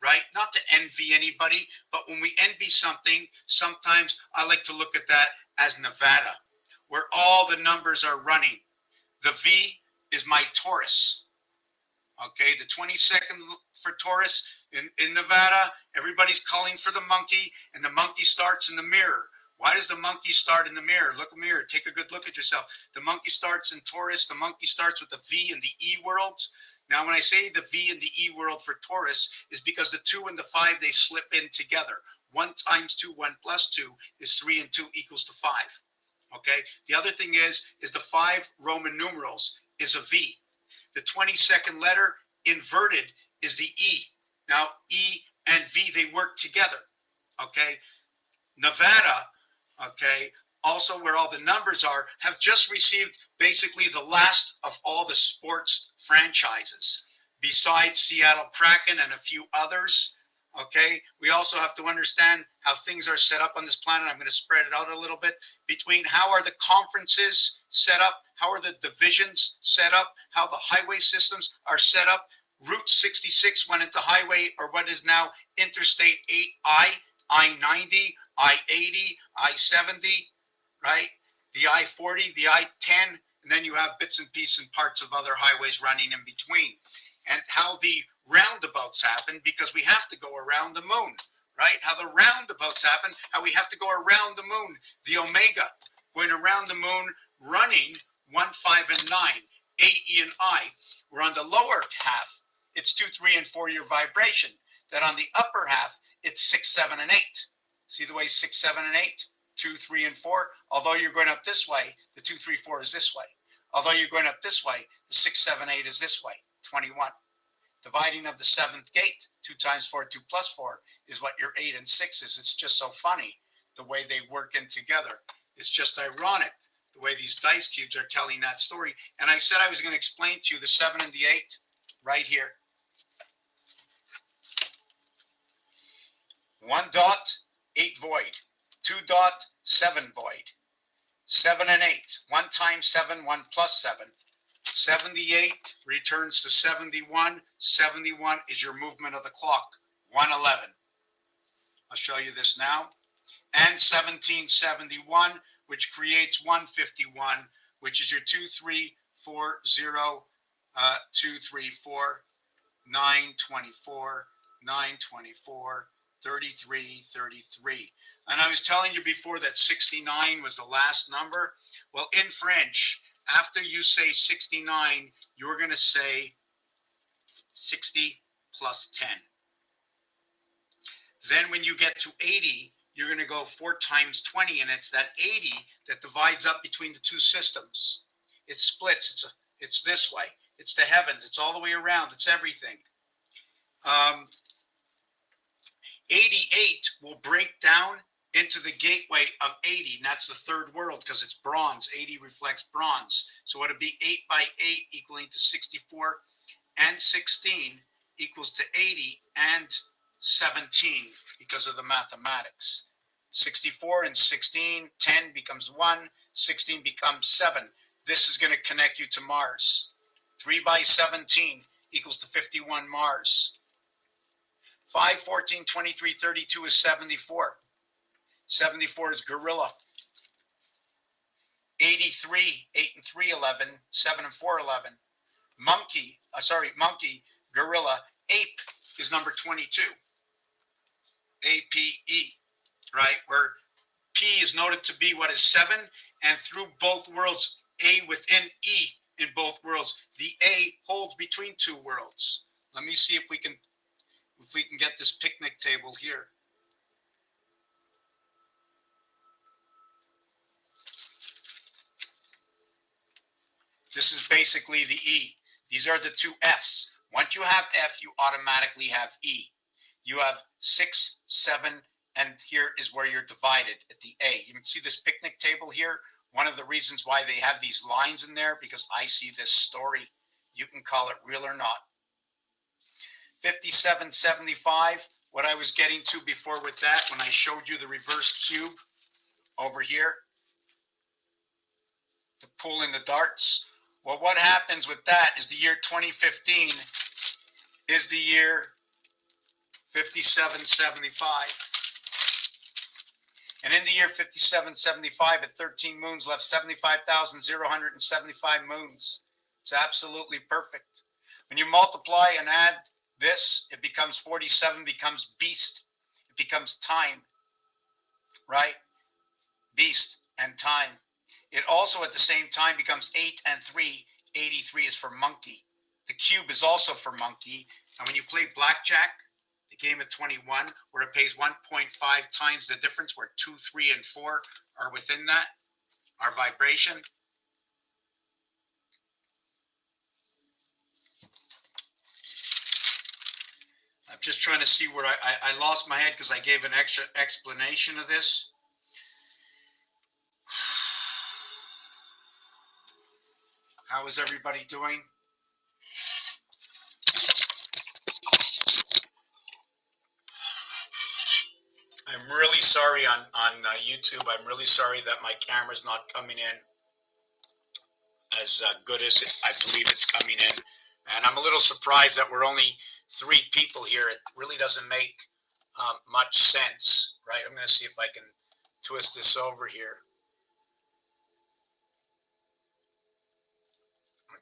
right? Not to envy anybody, but when we envy something, sometimes I like to look at that as Nevada, where all the numbers are running. The V is my Taurus, okay? The 22nd for Taurus in Nevada, everybody's calling for the monkey, and the monkey starts in the mirror. Why does the monkey start in the mirror? Look in the mirror. Take a good look at yourself. The monkey starts in Taurus. The monkey starts with the V and the E worlds. Now, when I say the V and the E world for Taurus, is because the 2 and the 5, they slip in together. 1 times 2, 1 plus 2 is 3, and 2 equals to 5. Okay? The other thing is the 5 Roman numerals is a V. The 22nd letter inverted is the E. Now, E and V, they work together, okay? Nevada, okay, also where all the numbers are, have just received basically the last of all the sports franchises, besides Seattle Kraken and a few others, okay? We also have to understand how things are set up on this planet. I'm going to spread it out a little bit between how are the conferences set up, how are the divisions set up, how the highway systems are set up. Route 66 went into highway, or what is now Interstate 8I, I-90, I-80, I-70. right? The I-40, the I-10, and then you have bits and pieces and parts of other highways running in between. And how the roundabouts happen, because we have to go around the moon, right? How the roundabouts happen, how we have to go around the moon. The omega, going around the moon, running 1, 5, and 9, A, E, and I. We're on the lower half. It's 2, 3, and 4 year vibration. That on the upper half, it's 6, 7, and 8. See the way 6, 7, and 8? 2, 3, and 4. Although you're going up this way, the 2, 3, 4 is this way. Although you're going up this way, the 6, 7, 8 is this way. 21. Dividing of the seventh gate, 2 times 4, 2 plus 4, is what your 8 and 6 is. It's just so funny the way they work in together. It's just ironic the way these dice cubes are telling that story. And I said I was going to explain to you the 7 and the 8 right here. 1 dot, 8 void. 2 dot, 7 void. 7 and 8. 1 times 7, 1 plus 7. 78 returns to 71. 71 is your movement of the clock. 111. I'll show you this now. And 1771, which creates 151, which is your 2, 3, 4, 0, 2, 3, 4, 9, 24, 9, 24, 33, 33. And I was telling you before that 69 was the last number. Well, in French, after you say 69, you're going to say 60 plus 10. Then when you get to 80, you're going to go 4 times 20, and it's that 80 that divides up between the two systems. It splits. It's this way. It's the heavens. It's all the way around. It's everything. 88 will break down into the gateway of 80, and that's the third world because it's bronze. 80 reflects bronze. So it'll be 8 by 8 equaling to 64, and 16 equals to 80 and 17 because of the mathematics. 64 and 16, 10 becomes 1, 16 becomes 7. This is going to connect you to Mars. 3 by 17 equals to 51 Mars. 5, 14, 23, 32 is 74. 74 is gorilla. 83, 8 and 3, 11. 7 and 4, 11. Monkey, gorilla. Ape is number 22. APE, right? Where P is noted to be what is 7, and through both worlds, A within E in both worlds, the A holds between two worlds. Let me see if we can get this picnic table here. This is basically the E. These are the two F's. Once you have F, you automatically have E. You have 6, 7, and here is where you're divided at the A. You can see this picnic table here. One of the reasons why they have these lines in there, because I see this story. You can call it real or not. 5775, what I was getting to before with that, when I showed you the reverse cube over here, to pull in the darts. Well, what happens with that is the year 2015 is the year 5775. And in the year 5775, at 13 moons left, 75,075 moons. It's absolutely perfect. When you multiply and add this, it becomes 47, becomes beast. It becomes time, right? Beast and time. It also at the same time becomes 8 and 3. 83 is for monkey. The cube is also for monkey. And when you play blackjack, the game of 21, where it pays 1.5 times the difference, where 2, 3, and 4 are within that, our vibration. I'm just trying to see where I lost my head because I gave an extra explanation of this. How is everybody doing? I'm really sorry on YouTube. I'm really sorry that my camera's not coming in as good as I believe it's coming in. And I'm a little surprised that we're only 3 people here. It really doesn't make much sense, right? I'm going to see if I can twist this over here.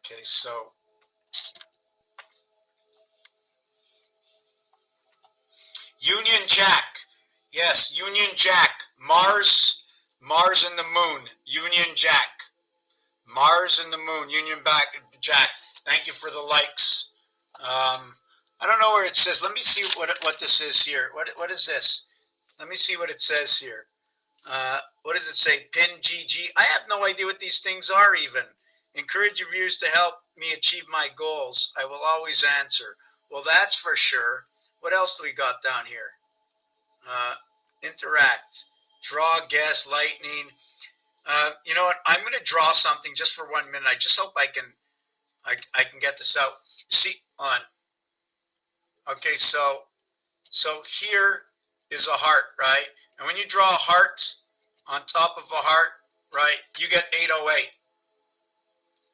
Okay, so Union Jack. Yes, Union Jack. Mars and the moon. Union Jack. Mars and the moon. Union Jack. Thank you for the likes. I don't know where it says. Let me see what this is here. What is this? Let me see what it says here. What does it say? Pin GG. I have no idea what these things are even. Encourage your viewers to help me achieve my goals. I will always answer. Well, that's for sure. What else do we got down here? Interact. Draw, guess, lightning. You know what? I'm going to draw something just for 1 minute. I just hope I can get this out. See, on. Okay, so here is a heart, right? And when you draw a heart on top of a heart, right, you get 808.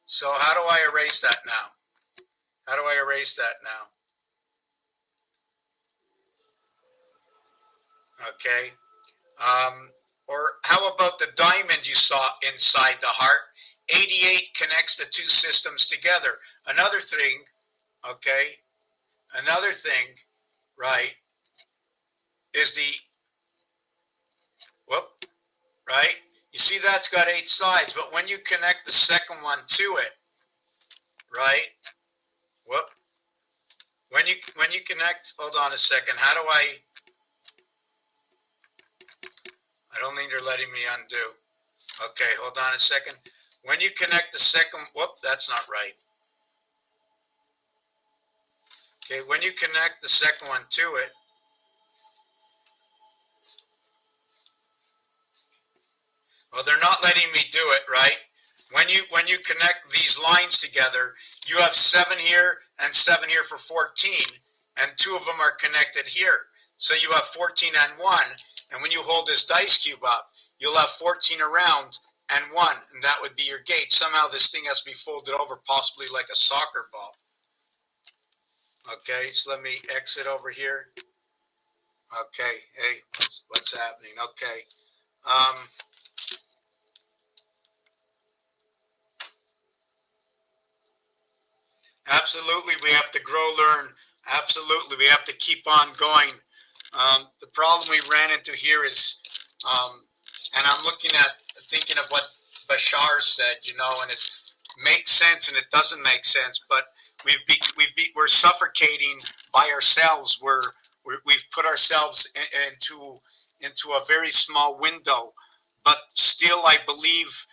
So how do I erase that now? How do I erase that now? Okay. Or how about the diamond you saw inside the heart? 88 connects the two systems together. Another thing, okay, another thing, right, is the, right? You see that's got 8 sides, but when you connect the second one to it, right, when you connect, hold on a second, how do I don't think they're letting me undo. Okay, hold on a second. When you connect the second, that's not right. Okay, when you connect the second one to it, well, they're not letting me do it, right? When you connect these lines together, you have 7 here and 7 here for 14, and 2 of them are connected here. So you have 14 and 1, and when you hold this dice cube up, you'll have 14 around and 1, and that would be your gate. Somehow this thing has to be folded over, possibly like a soccer ball. Okay, so let me exit over here. Okay, hey, what's happening? Okay. Absolutely, we have to grow, learn. Absolutely, we have to keep on going. The problem we ran into here is, and I'm thinking of what Bashar said, you know, and it makes sense and it doesn't make sense, but we're suffocating by ourselves. We've put ourselves into a very small window, but still, I believe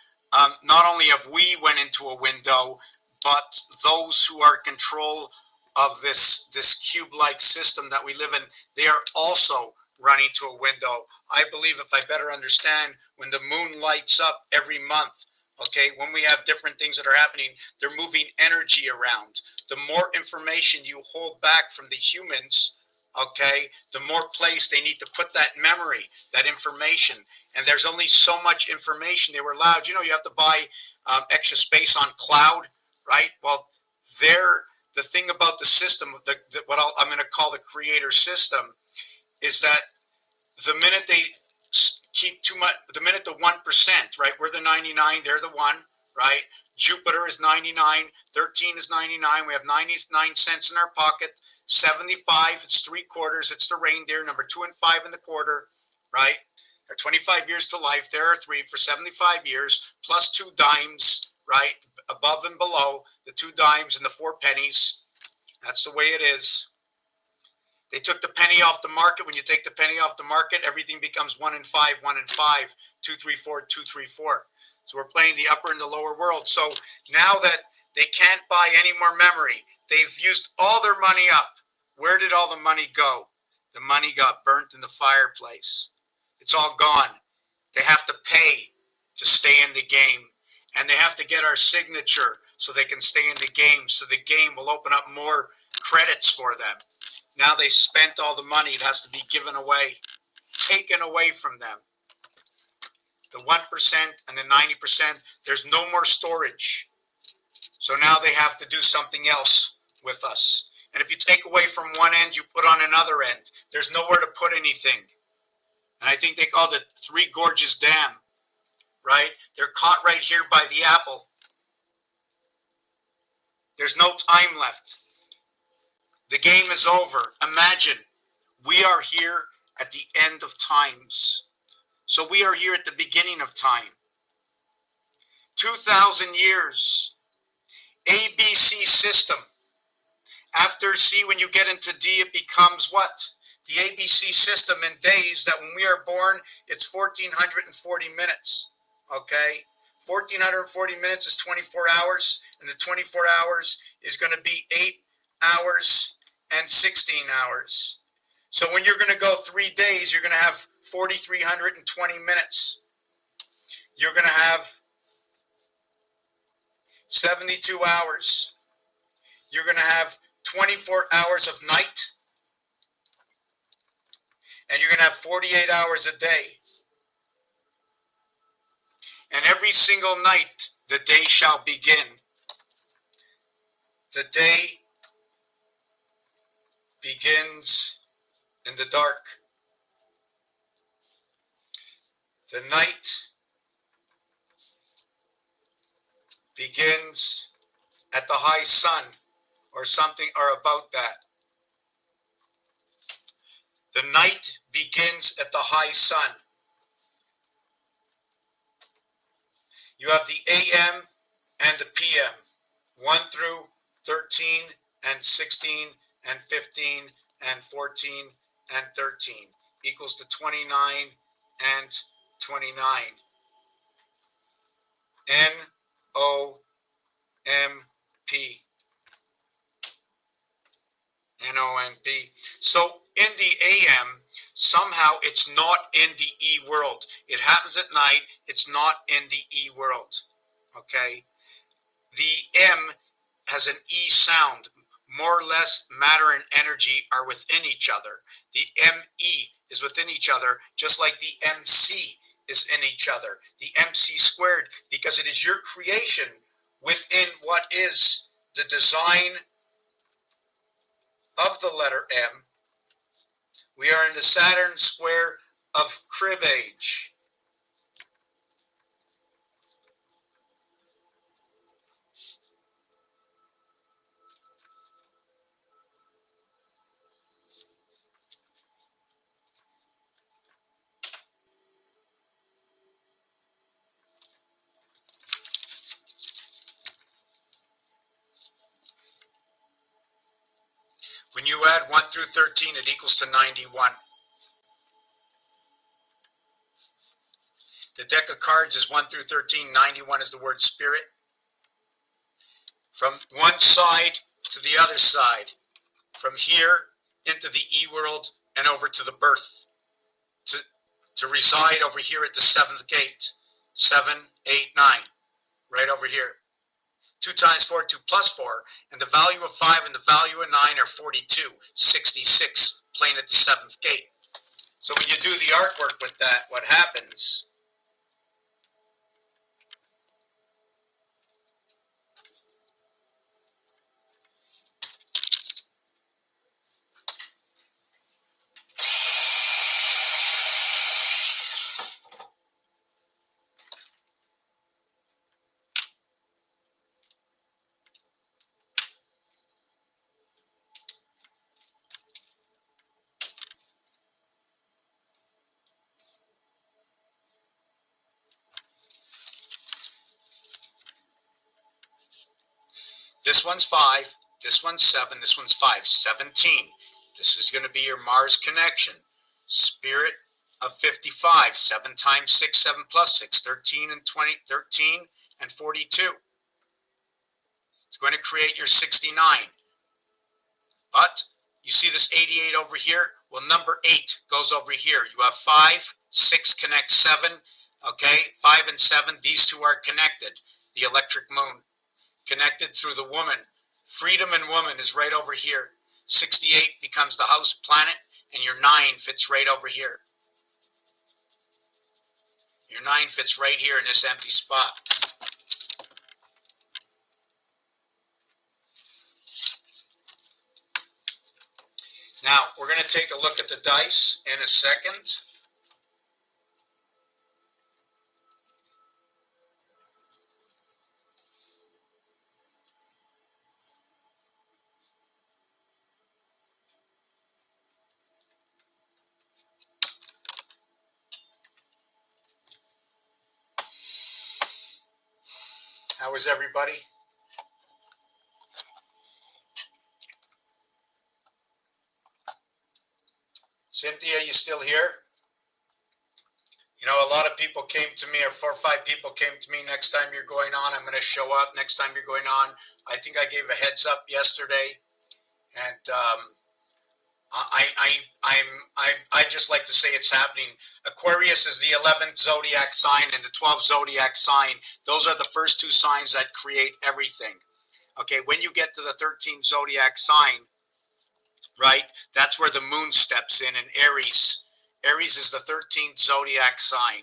not only have we went into a window, but those who are in control of this cube-like system that we live in, they are also running to a window. I believe, if I better understand, when the moon lights up every month, okay, when we have different things that are happening, they're moving energy around. The more information you hold back from the humans, okay, the more place they need to put that memory, that information. And there's only so much information they were allowed. You know, you have to buy extra space on cloud, right? Well, the thing about the system, what I'm going to call the creator system, is that the minute they keep too much, the minute the 1%, right? We're the 99, they're the 1, right? Jupiter is 99, 13 is 99, we have 99 cents in our pocket, 75, it's 3/4, it's the reindeer, number 2 and 5 in the quarter, right? There are 25 years to life, there are 3 for 75 years, plus 2 dimes, right? Above and below, the 2 dimes and the 4 pennies. That's the way it is. They took the penny off the market. When you take the penny off the market, everything becomes 1 and 5, 1 and 5, 2, 3, 4, 2, 3, 4. So we're playing the upper and the lower world. So now that they can't buy any more memory, they've used all their money up. Where did all the money go? The money got burnt in the fireplace. It's all gone. They have to pay to stay in the game. And they have to get our signature so they can stay in the game. So the game will open up more credits for them. Now they spent all the money. It has to be given away, taken away from them. The 1% and the 90%, there's no more storage. So now they have to do something else with us. And if you take away from one end, you put on another end. There's nowhere to put anything. And I think they called it Three Gorges Dam, right? They're caught right here by the apple. There's no time left. The game is over. Imagine we are here at the end of times. So we are here at the beginning of time. 2,000 years. ABC system. After C, when you get into D, it becomes what? The ABC system in days, that when we are born, it's 1,440 minutes. Okay? 1,440 minutes is 24 hours, and the 24 hours is going to be 8 hours and 16 hours. So when you're going to go 3 days, you're going to have 4,320 minutes. You're going to have 72 hours. You're going to have 24 hours of night, and you're going to have 48 hours a day. And every single night, the day shall begin. The day begins in the dark. The night begins at the high sun, or something, or about that. The night begins at the high sun. You have the AM and the PM, 1 through 13 and 16 and 15 and 14 and 13 equals to 29 and 29. N-O-M-P. N-O-M-P. So in the AM, somehow it's not in the E world. It happens at night. It's not in the E world. Okay? The M has an E sound. More or less, matter and energy are within each other. The ME is within each other, just like the MC is in each other. The MC squared, because it is your creation within what is the design of the letter M. We are in the Saturn square of crib age. When you add 1 through 13, it equals to 91. The deck of cards is 1 through 13. 91 is the word spirit. From one side to the other side. From here into the E world and over to the birth. To reside over here at the 7th gate. 7, 8, 9. Right over here. 2 times 4, 2 plus 4. And the value of 5 and the value of 9 are 42. 66. Playing at the 7th gate. So when you do the artwork with that, what happens? This one's 5, this one's 7, this one's 5, 17. This is going to be your Mars connection. Spirit of 55, 7 times 6, 7 plus 6, 13 and 20, 13 and 42. It's going to create your 69. But you see this 88 over here? Well, number 8 goes over here. You have 5, 6 connects 7. Okay, 5 and 7, these two are connected. The electric moon. Connected through the woman. Freedom and woman is right over here. 68 becomes the house planet, and your 9 fits right over here. Your 9 fits right here in this empty spot. Now, we're going to take a look at the dice in a second. How is everybody? Cynthia, you still here? You know, a lot of people came to me, or 4 or 5 people came to me. Next time you're going on, I'm going to show up. Next time you're going on, I think I gave a heads up yesterday, and I just like to say it's happening. Aquarius is the 11th zodiac sign and the 12th zodiac sign. Those are the first 2 signs that create everything. Okay, when you get to the 13th zodiac sign, right, that's where the moon steps in, and Aries. Aries is the 13th zodiac sign.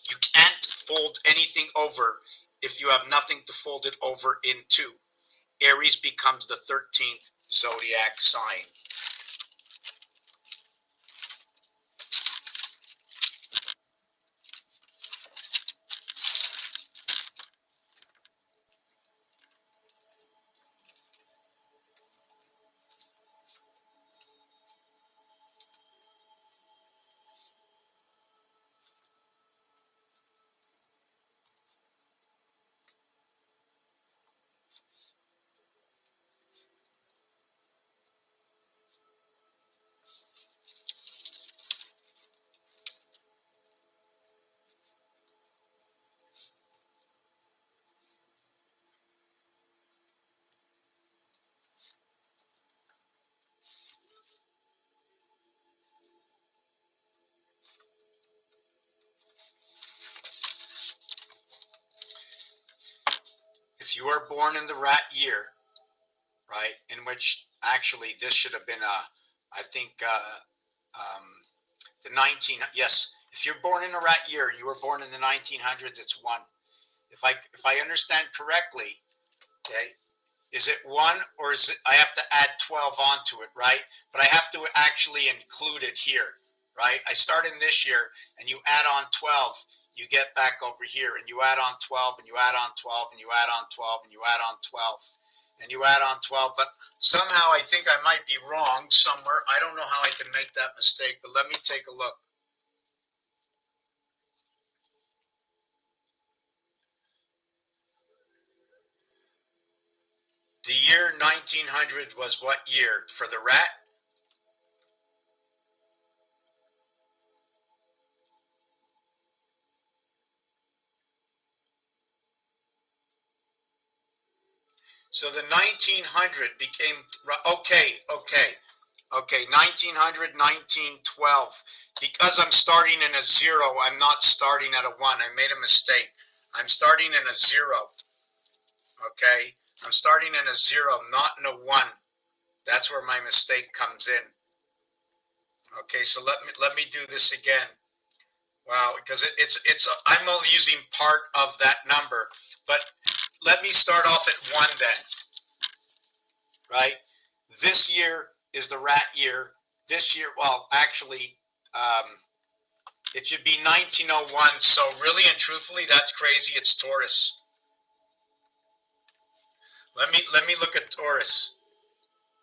You can't fold anything over if you have nothing to fold it over into. Aries becomes the 13th zodiac sign. If you are born in the rat year, right, in which actually this should have been I think the 19, yes, if you're born in a rat year, you were born in the 1900s, it's 1. If I understand correctly, okay, is it 1 or is it, I have to add 12 onto it, right? But I have to actually include it here, right? I start in this year and you add on 12, you get back over here, and you add on 12 and you add on 12 and you add on 12 and you add on 12 and you add on 12. But somehow I think I might be wrong somewhere. I don't know how I can make that mistake, but let me take a look. The year 1900 was what year for the rat? So the 1900 became, okay, 1900, 1912. Because I'm starting in a 0, I'm not starting at a 1. I made a mistake. I'm starting in a 0. Okay? I'm starting in a 0, not in a 1. That's where my mistake comes in. Okay, so let me do this again. Wow, because I'm only using part of that number. But let me start off at 1 then. Right? This year is the rat year. This year, well, actually, it should be 1901. So really and truthfully, that's crazy. It's Taurus. Let me look at Taurus.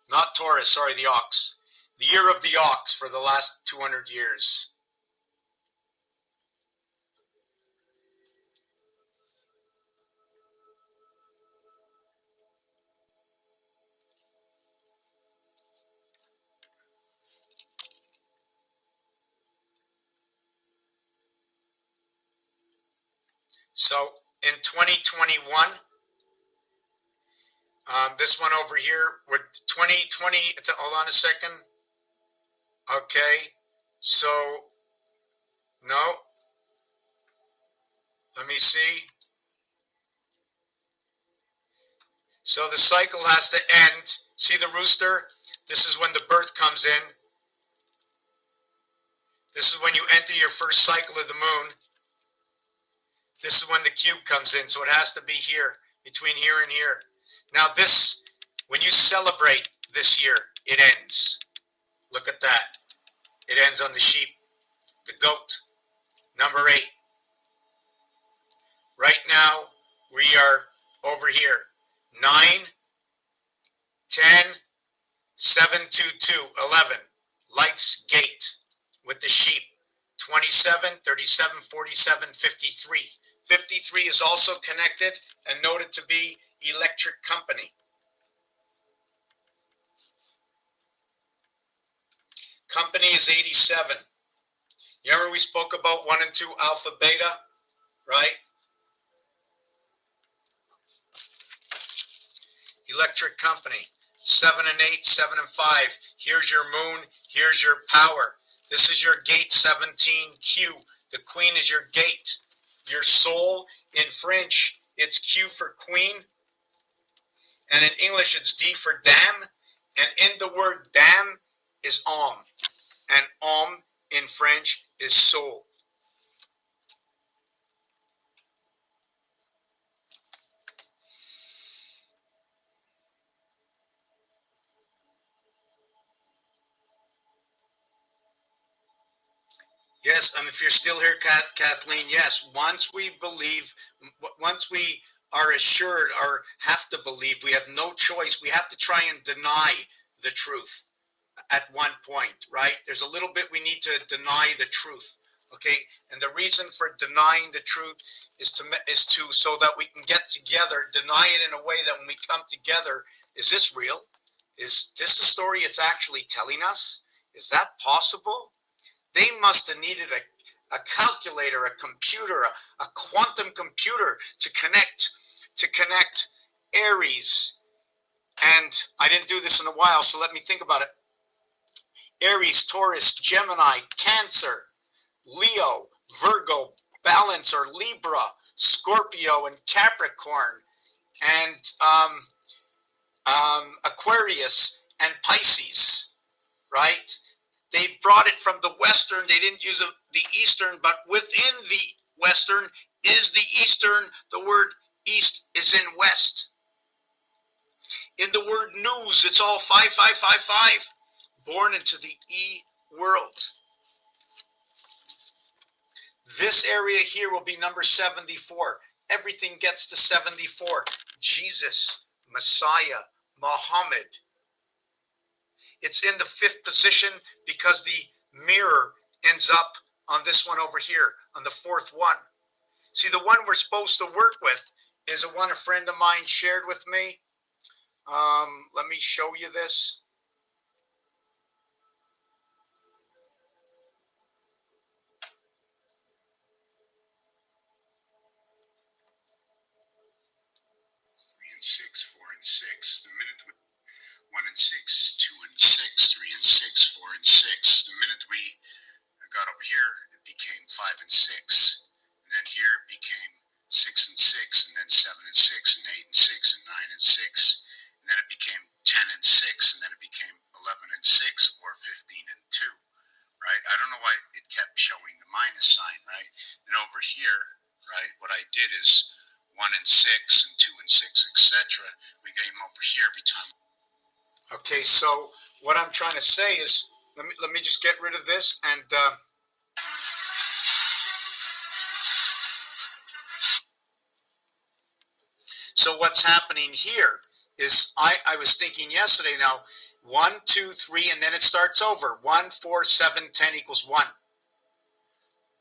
Not Taurus, sorry, the ox. The year of the ox for the last 200 years. So in 2021, this one over here, with 2020, hold on a second. Okay, so, no, let me see. So the cycle has to end. See the rooster? This is when the birth comes in. This is when you enter your first cycle of the moon. This is when the cube comes in. So it has to be here, between here and here. Now this, when you celebrate this year, it ends. Look at that. It ends on the sheep, the goat. Number 8. Right now, we are over here. 9, 10, 7, 2, 2, 11. Life's gate. with the sheep. 27, 37, 47, 53. 53 is also connected and noted to be electric company. Company is 87. You remember we spoke about 1 and 2 alpha beta, right? Electric company. 7 and 8, 7 and 5. Here's your moon. Here's your power. This is your gate 17Q. The queen is your gate. Your soul, in French, it's Q for queen. And in English, it's D for dam. And in the word dam is âme. And âme in French is soul. Yes, if you're still here, Kathleen, yes. Once we believe, once we are assured or have to believe, we have no choice. We have to try and deny the truth at one point, right? There's a little bit we need to deny the truth, okay? And the reason for denying the truth is to so that we can get together, deny it in a way that when we come together, is this real? Is this the story it's actually telling us? Is that possible? They must have needed a calculator, a computer, a quantum computer to connect Aries. And I didn't do this in a while, so let me think about it. Aries, Taurus, Gemini, Cancer, Leo, Virgo, Balance or Libra, Scorpio, and Capricorn, and Aquarius and Pisces, right? They brought it from the Western. They didn't use the Eastern, but within the Western is the Eastern. The word East is in West. In the word news, it's all 5555. Born into the E world. This area here will be number 74. Everything gets to 74. Jesus, Messiah, Muhammad. It's in the 5th position because the mirror ends up on this one over here, on the 4th one. See, the one we're supposed to work with is the one a friend of mine shared with me. Let me show you this. Six, 4 and 6. The minute we 1 and 6, 2 and 6, 3 and 6, 4 and 6. The minute we got over here, it became 5 and 6. And then here it became 6 and 6, and then 7 and 6, and 8 and 6, and 9 and 6. And then it became 10 and 6, and then it became 11 and 6, or 15 and 2. Right? I don't know why it kept showing the minus sign, right? And over here, right, what I did is 1 and 6 and 2 and 6, etc. We came over here every time. Okay, so what I'm trying to say is, let me just get rid of this and so what's happening here is I was thinking yesterday now 1, 2, 3, and then it starts over. 1, 4, 7, 10 equals 1.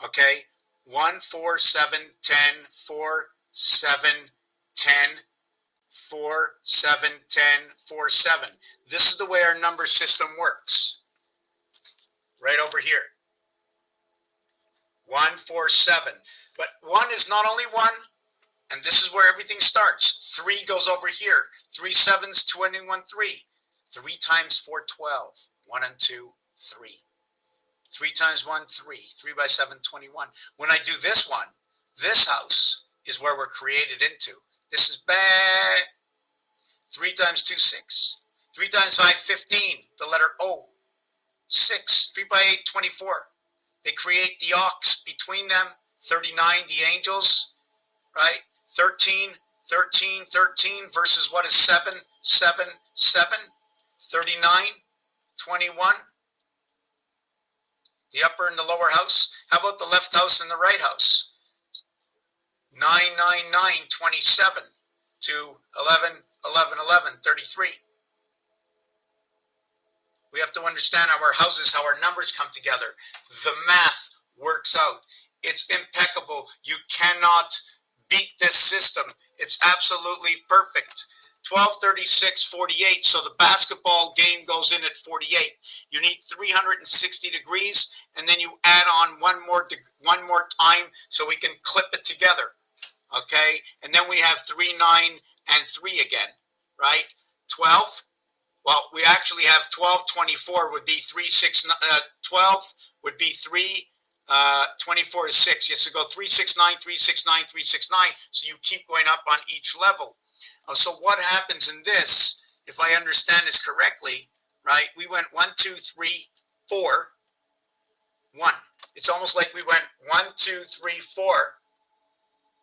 Okay, 1, 4, 7, 10, 4, 7, 10, 4, 7, 10, 4, 7. This is the way our number system works. Right over here. 1, 4, 7. But 1 is not only 1, and this is where everything starts. 3 goes over here. 3 7s, 21, 3. 3 times 4, 12. 1 and 2, 3. 3 times 1, 3. 3 by 7, 21. When I do this one, this house is where we're created into. This is bad. 3 times 2, 6. 3 times 5, 15. The letter O. 6. 3 by 8, 24. They create the ox between them. 39, the angels. Right? 13, 13, 13 versus what is 7, 7, 7. 39, 21. The upper and the lower house. How about the left house and the right house? 9, 9, 9, 27 to 11, 11, 11, 33. We have to understand how our houses, how our numbers come together. The math works out. It's impeccable. You cannot beat this system. It's absolutely perfect. 12:36:48. So the basketball game goes in at 48. You need 360 degrees, and then you add on one more time so we can clip it together. Okay, and then we have 3, 9, and 3 again, right? 12. Well, we actually have 12:24 would be 3, 6, 12 would be 3. 24 is 6. Yes, so go 3, 6, 9, 3, 6, 9, 3, 6, 9. So you keep going up on each level. So what happens in this, if I understand this correctly, right? We went 1, 2, 3, 4, 1. It's almost like we went 1, 2, 3, 4,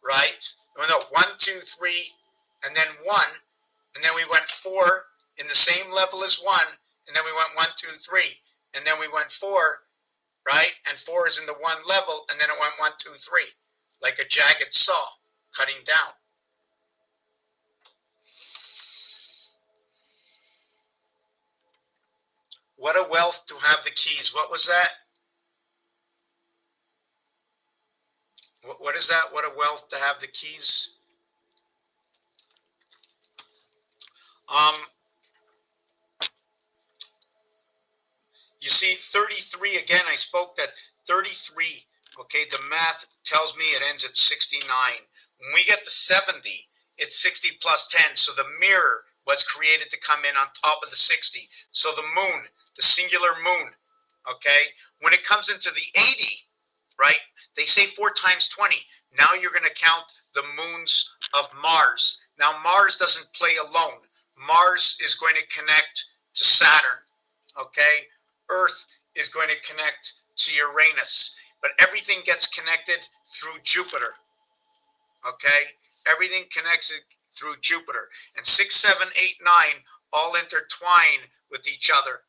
right? No, 1, 2, 3, and then 1, and then we went 4 in the same level as 1, and then we went 1, 2, 3, and then we went 4, right? And 4 is in the 1 level, and then it went 1, 2, 3, like a jagged saw cutting down. What a wealth to have the keys. What was that? What is that? What a wealth to have the keys. You see, 33, again, I spoke that 33, okay, the math tells me it ends at 69. When we get to 70, it's 60 plus 10. So the mirror was created to come in on top of the 60. So the moon, the singular moon, okay, when it comes into the 80, right, they say 4 times 20. Now you're going to count the moons of Mars. Now, Mars doesn't play alone. Mars is going to connect to Saturn, okay? Earth is going to connect to Uranus, but everything gets connected through Jupiter, okay? Everything connects it through Jupiter. And 6, 7, 8, 9 all intertwine with each other,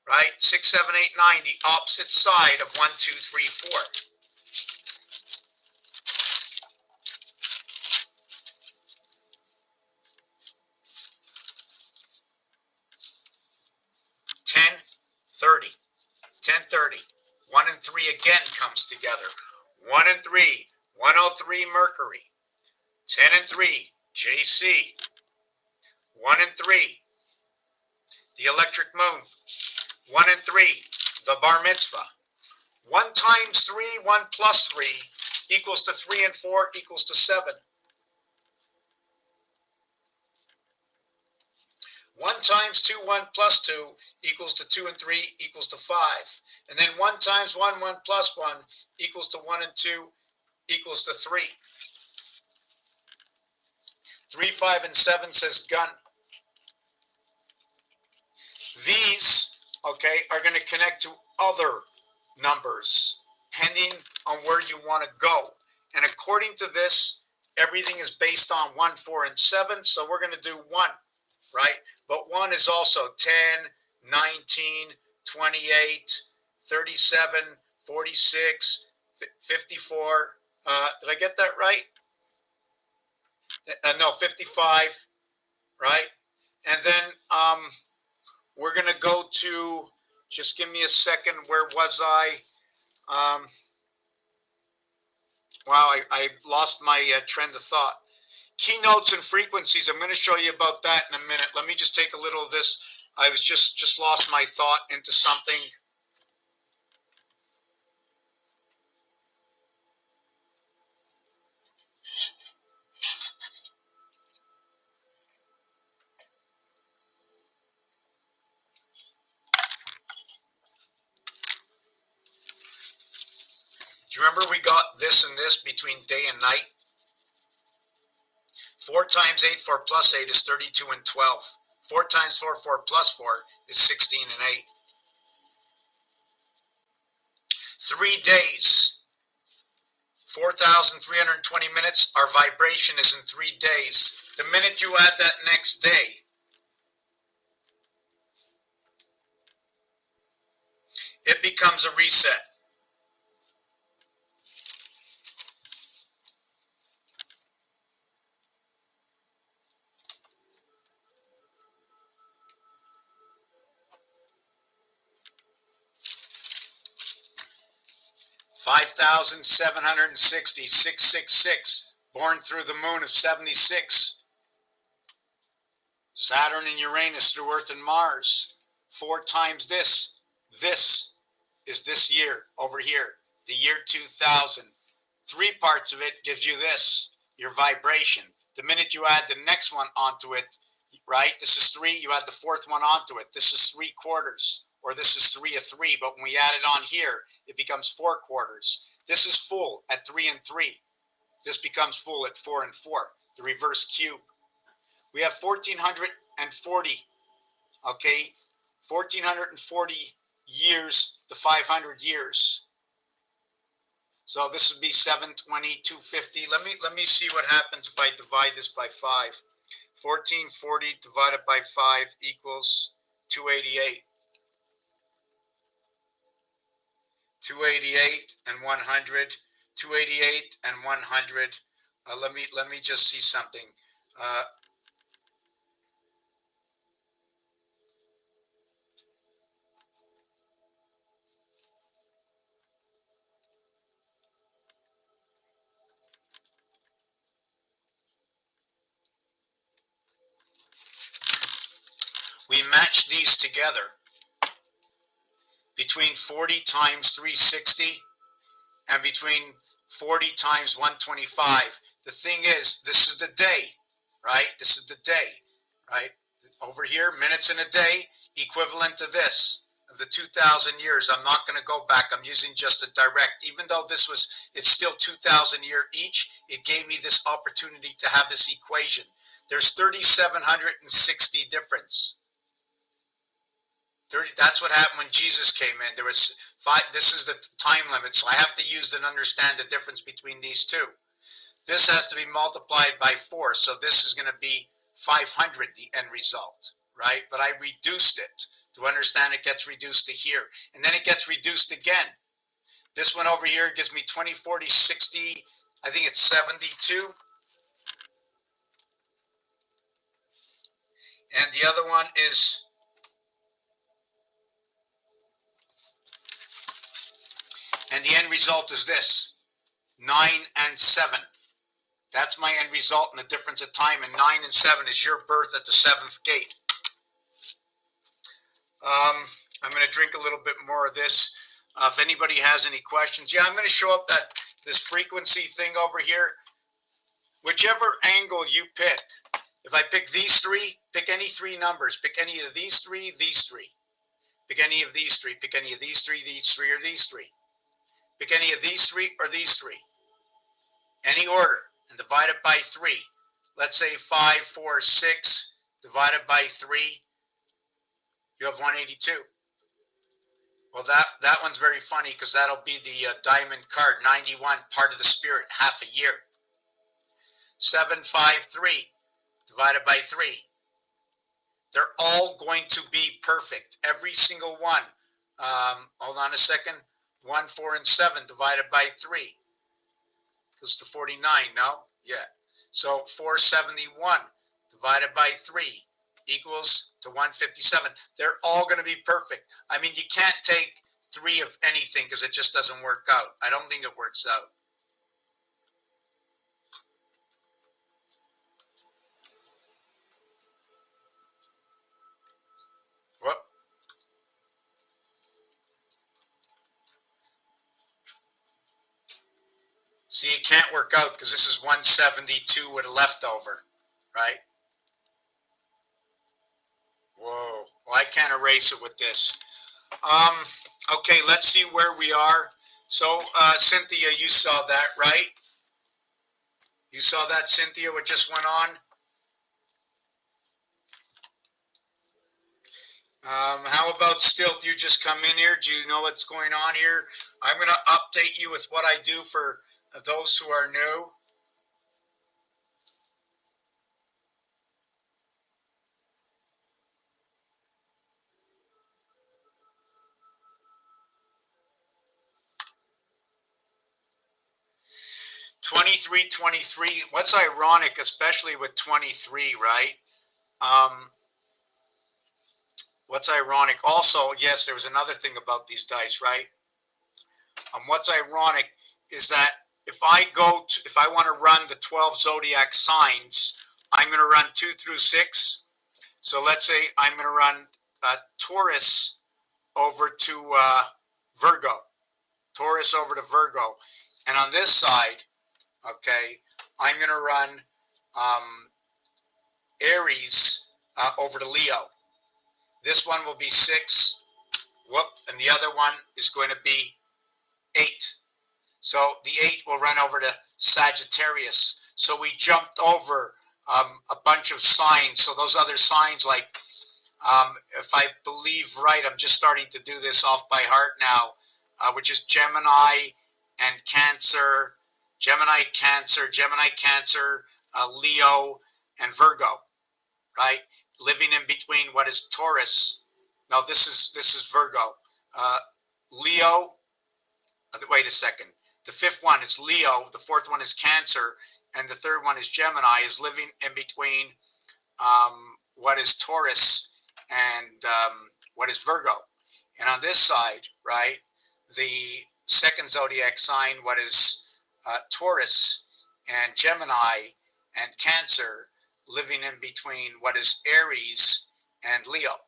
right? 6, 7, 8, 9, the opposite side of 1, 2, 3, 4. Ten, 30, 10:30. 1 and 3 again comes together. 1 and 3, 103 Mercury. 10 and 3, JC. 1 and 3, the electric moon. 1 and 3, the bar mitzvah. 1 times 3, 1 plus 3 equals to 3 and 4 equals to 7. 1 times 2, 1 plus 2 equals to 2 and 3 equals to 5. And then 1 times 1, 1 plus 1 equals to 1 and 2 equals to 3. 3, 5, and 7 says gun. These, okay, are going to connect to other numbers, depending on where you want to go. And according to this, everything is based on 1, 4, and 7, so we're going to do 1, right? But 1 is also 10, 19, 28, 37, 46, 54. Did I get that right? No, 55, right? And then we're going to go to, just give me a second, where was I? Wow, I lost my trend of thought. Keynotes and frequencies, I'm going to show you about that in a minute. Let me just take a little of this. I was just lost my thought into something. Do you remember we got this and this between day and night? 4 times 8, 4 plus 8 is 32 and 12. 4 times 4, 4 plus 4 is 16 and 8. 3 days, 4,320 minutes. Our vibration is in 3 days. The minute you add that next day, it becomes a reset. 5,760, 666, born through the moon of 76. Saturn and Uranus through Earth and Mars. 4 times this. This is this year over here, the year 2000. 3 parts of it gives you this, your vibration. The minute you add the next one onto it, right? This is 3, you add the 4th one onto it. This is 3 quarters, or this is 3 of 3, but when we add it on here, it becomes 4 quarters. This is full at 3 and 3. This becomes full at 4 and 4, the reverse cube. We have 1440, okay? 1440 years to 500 years. So this would be 720, 250. Let me see what happens if I divide this by 5. 1440 divided by 5 equals 288. 288 and 100. 288 and 100. Let me just see something. We match these together. Between 40 times 360 and between 40 times 125. The thing is, this is the day, right? This is the day, right? Over here, minutes in a day, equivalent to this, of the 2,000 years. I'm not going to go back. I'm using just a direct. Even though it's still 2,000 year each, it gave me this opportunity to have this equation. There's 3,760 difference. That's what happened when Jesus came in. There was 5. This is the time limit, so I have to use and understand the difference between these two. This has to be multiplied by 4, so this is going to be 500, the end result, right? But I reduced it. To understand, it gets reduced to here, and then it gets reduced again. This one over here gives me 20, 40, 60, I think it's 72. And the other one is and the end result is this, 9 and 7. That's my end result in the difference of time, and 9 and 7 is your birth at the 7th gate. I'm going to drink a little bit more of this. If anybody has any questions, yeah, I'm going to show up this frequency thing over here. Whichever angle you pick, if I pick these 3, pick any 3 numbers. Pick any of these 3, these 3. Pick any of these 3, pick any of these 3, or these 3. Pick any of these 3 or these 3. Any order, and divide it by 3. Let's say 5, 4, 6, divided by 3. You have 182. Well, that one's very funny because that'll be the diamond card, 91, part of the spirit, half a year. 753 divided by 3. They're all going to be perfect, every single one. Hold on a second. 1, 4, and 7 divided by 3 goes to 49, no? Yeah. So 471 divided by 3 equals to 157. They're all going to be perfect. I mean, you can't take 3 of anything because it just doesn't work out. I don't think it works out. Whoop. See, it can't work out because this is 172 with a leftover, right? Whoa. Well, I can't erase it with this. Okay, let's see where we are. So, Cynthia, you saw that, right? You saw that, Cynthia, what just went on? How about Stilt? You just come in here. Do you know what's going on here? I'm going to update you with what I do for those who are new. '23. What's ironic, especially with 23, right? What's ironic? Also, yes, there was another thing about these dice, right? What's ironic is that if I want to run the 12 zodiac signs, I'm going to run 2 through 6. So let's say I'm going to run Taurus over to Virgo. Taurus over to Virgo. And on this side, okay, I'm going to run Aries over to Leo. This one will be 6. Whoop. And the other one is going to be 8. So the 8 will run over to Sagittarius. So we jumped over a bunch of signs. So those other signs, like, if I believe right, I'm just starting to do this off by heart now, which is Gemini and Cancer, Gemini, Cancer, Leo, and Virgo, right? Living in between what is Taurus. No, this is Virgo. Leo, wait a second. The 5th one is Leo, the 4th one is Cancer, and the 3rd one is Gemini, is living in between what is Taurus and what is Virgo. And on this side, right, the 2nd zodiac sign, what is Taurus and Gemini and Cancer, living in between what is Aries and Leo.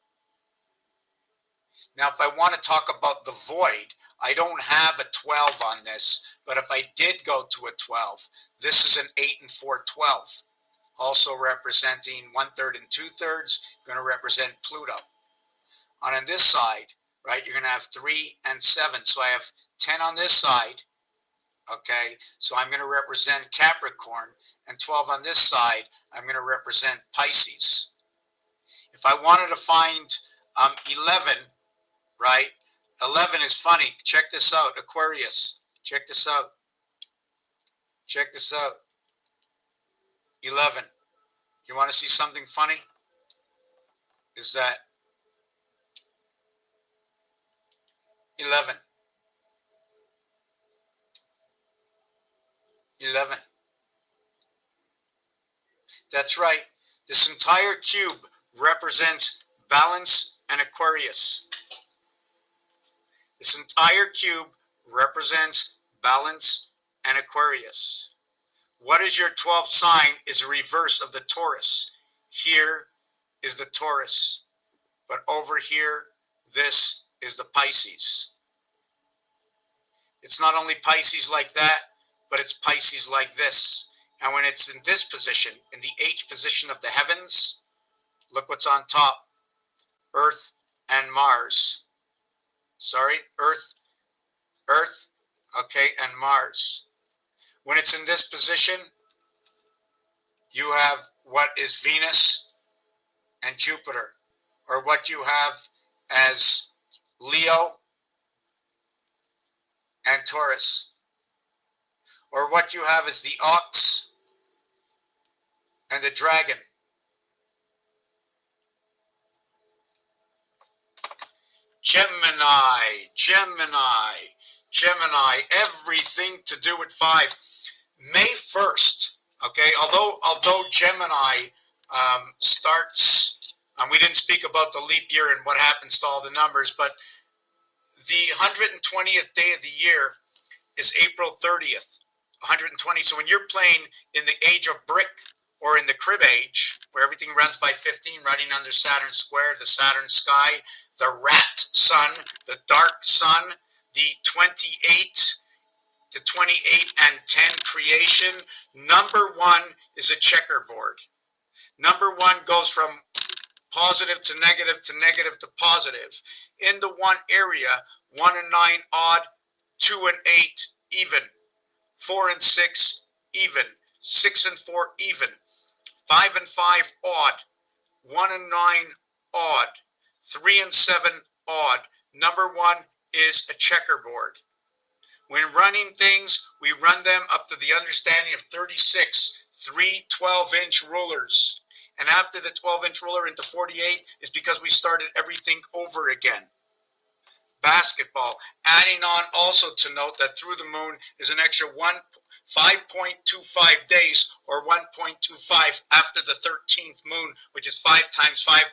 Now, if I want to talk about the void, I don't have a 12 on this, but if I did go to a 12, this is an 8 and 4, 12. Also representing 1/3 and 2/3, going to represent Pluto. On this side, right, you're going to have 3 and 7. So I have 10 on this side, okay? So I'm going to represent Capricorn, and 12 on this side, I'm going to represent Pisces. If I wanted to find 11, right, 11 is funny. Check this out, Aquarius. Check this out. Check this out. 11. You want to see something funny? Is that 11. 11. That's right. This entire cube represents balance and Aquarius. This entire cube represents balance and Aquarius. What is your 12th sign is a reverse of the Taurus. Here is the Taurus, but over here, this is the Pisces. It's not only Pisces like that, but it's Pisces like this. And when it's in this position, in the H position of the heavens, look what's on top. Earth and Mars. Sorry, Earth, okay, and Mars. When it's in this position, you have what is Venus and Jupiter, or what you have as Leo and Taurus, or what you have is the ox and the dragon. Gemini, everything to do with 5. May 1st, okay, although Gemini starts, we didn't speak about the leap year and what happens to all the numbers, but the 120th day of the year is April 30th, 120. So when you're playing in the age of brick or in the crib age, where everything runs by 15, running under Saturn square, the Saturn sky, the rat sun, the dark sun, the 28, the 28 and 10 creation. Number 1 is a checkerboard. Number 1 goes from positive to negative to negative to positive. In the 1 area, 1 and 9 odd, 2 and 8 even, 4 and 6 even, 6 and 4 even, 5 and 5 odd, 1 and 9 odd, 3 and 7 odd. Number 1 is a checkerboard. When running things, we run them up to the understanding of 36, 3 12-inch rulers. And after the 12-inch ruler into 48 is because we started everything over again. Basketball. Adding on also to note that through the moon is an extra 5.25 days, or 1.25 after the 13th moon, which is 5 times 5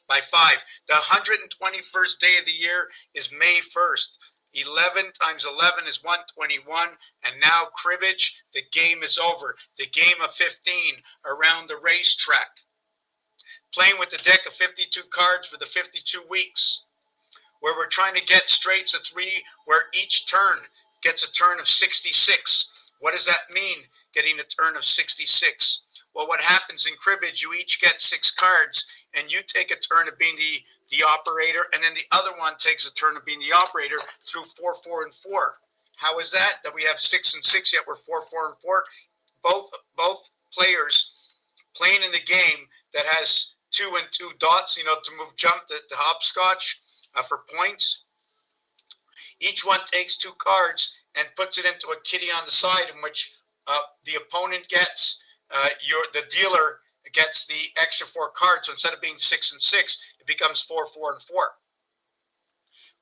by 5. The 121st day of the year is May 1st. 11 times 11 is 121. And now cribbage, the game is over. The game of 15 around the racetrack. Playing with the deck of 52 cards for the 52 weeks, where we're trying to get straights of 3, where each turn gets a turn of 66. What does that mean, getting a turn of 66? Well, what happens in cribbage, you each get 6 cards, and you take a turn of being the operator, and then the other one takes a turn of being the operator through 4, 4, and 4. How is that? That we have 6 and 6, yet we're 4, 4, and 4. Both players playing in the game that has 2 and 2 dots, to move jump, the hopscotch for points. Each one takes 2 cards and puts it into a kitty on the side, in which the opponent gets, the dealer gets the extra 4 cards. So instead of being 6 and 6, it becomes 4, 4, and 4.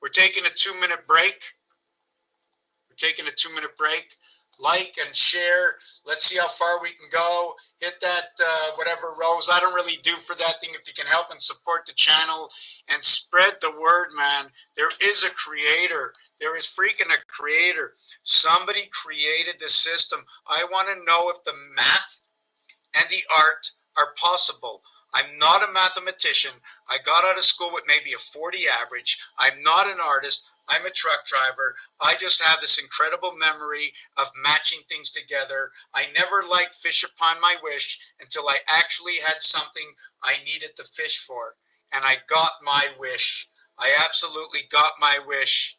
We're taking a 2-minute break. Like and share. Let's see how far we can go. Hit that whatever rose. I don't really do for that thing. If you can help and support the channel and spread the word, man. There is a creator. There is freaking a creator. Somebody created this system. I want to know if the math and the art are possible. I'm not a mathematician. I got out of school with maybe a 40 average. I'm not an artist. I'm a truck driver. I just have this incredible memory of matching things together. I never liked fish upon my wish until I actually had something I needed to fish for. And I got my wish. I absolutely got my wish.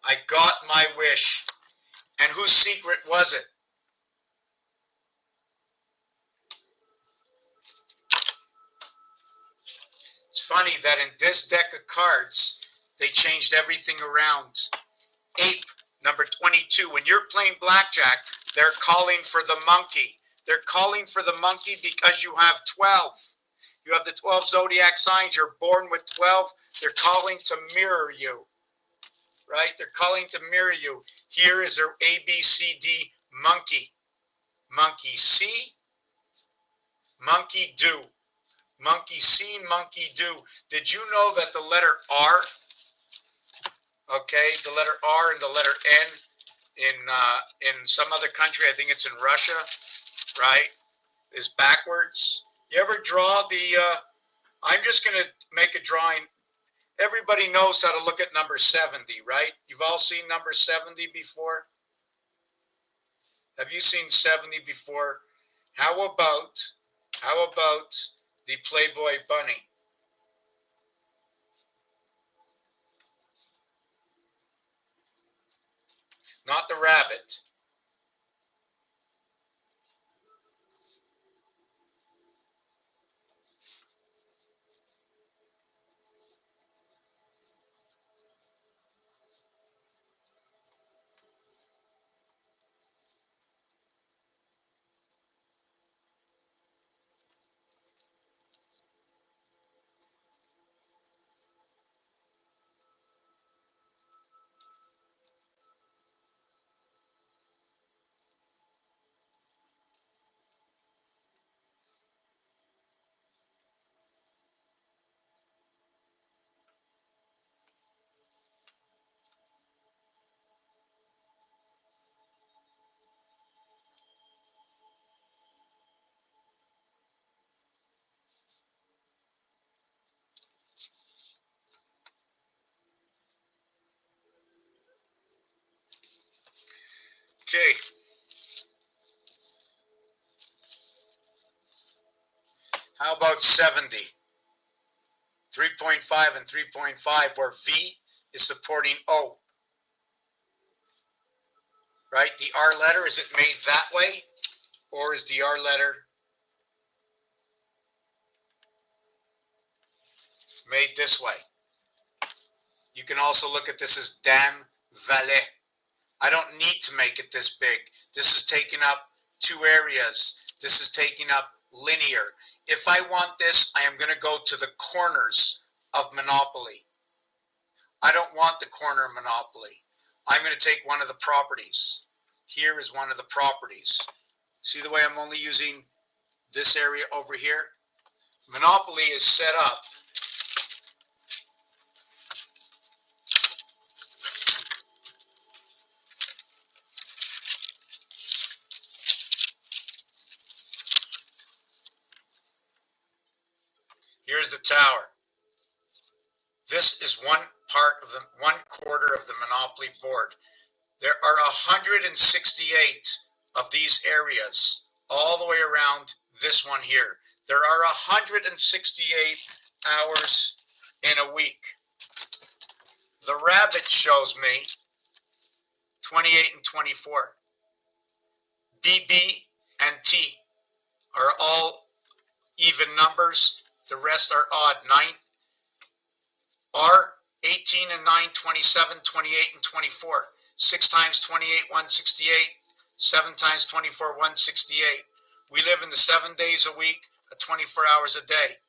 I got my wish. And whose secret was it? It's funny that in this deck of cards, they changed everything around. Ape, number 22. When you're playing blackjack, they're calling for the monkey. They're calling for the monkey because you have 12. You have the 12 zodiac signs. You're born with 12. They're calling to mirror you. Right? They're calling to mirror you. Here is their A, B, C, D, monkey. Monkey see, monkey do. Monkey see, monkey do. Did you know that the letter R, okay, the letter R and the letter N in some other country, I think it's in Russia, right, is backwards? You ever draw I'm just going to make a drawing. Everybody knows how to look at number 70, right? You've all seen number 70 before? Have you seen 70 before? How about the Playboy bunny? Not the rabbit. Okay. How about 70? 3.5 and 3.5, where V is supporting O. Right? The R letter, is it made that way? Or is the R letter made this way? You can also look at this as Dame Valet. I don't need to make it this big. This is taking up 2 areas. This is taking up linear. If I want this, I am going to go to the corners of Monopoly. I don't want the corner of Monopoly. I'm going to take one of the properties. Here is one of the properties. See the way I'm only using this area over here? Monopoly is set up Here's the tower. This is one quarter of the Monopoly board. There are 168 of these areas all the way around this one here. There are 168 hours in a week. The rabbit shows me 28 and 24. BB and T are all even numbers. The rest are odd. 18 and 9, 27, 28 and 24. 6 times 28, 168. 7 times 24, 168. We live in the 7 days a week, 24 hours a day.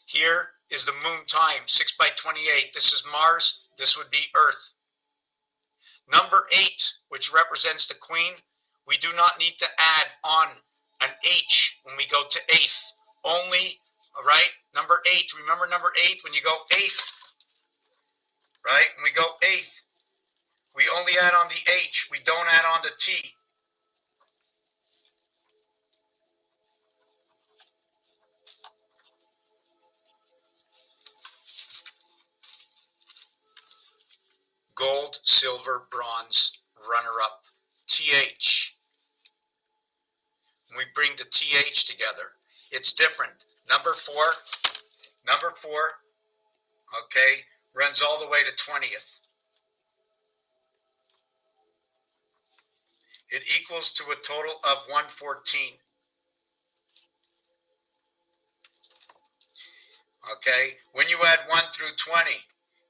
Here is the moon time, 6 by 28. This is Mars. This would be Earth. Number 8, which represents the Queen, we do not need to add on an H when we go to 8th. Only, all right, number 8. Remember number 8 when you go 8th, right? When we go 8th, we only add on the H. We don't add on the T. Gold, silver, bronze, runner-up, TH. When we bring the TH together, it's different. Number 4, okay, runs all the way to 20th. It equals to a total of 114. Okay, when you add 1 through 20,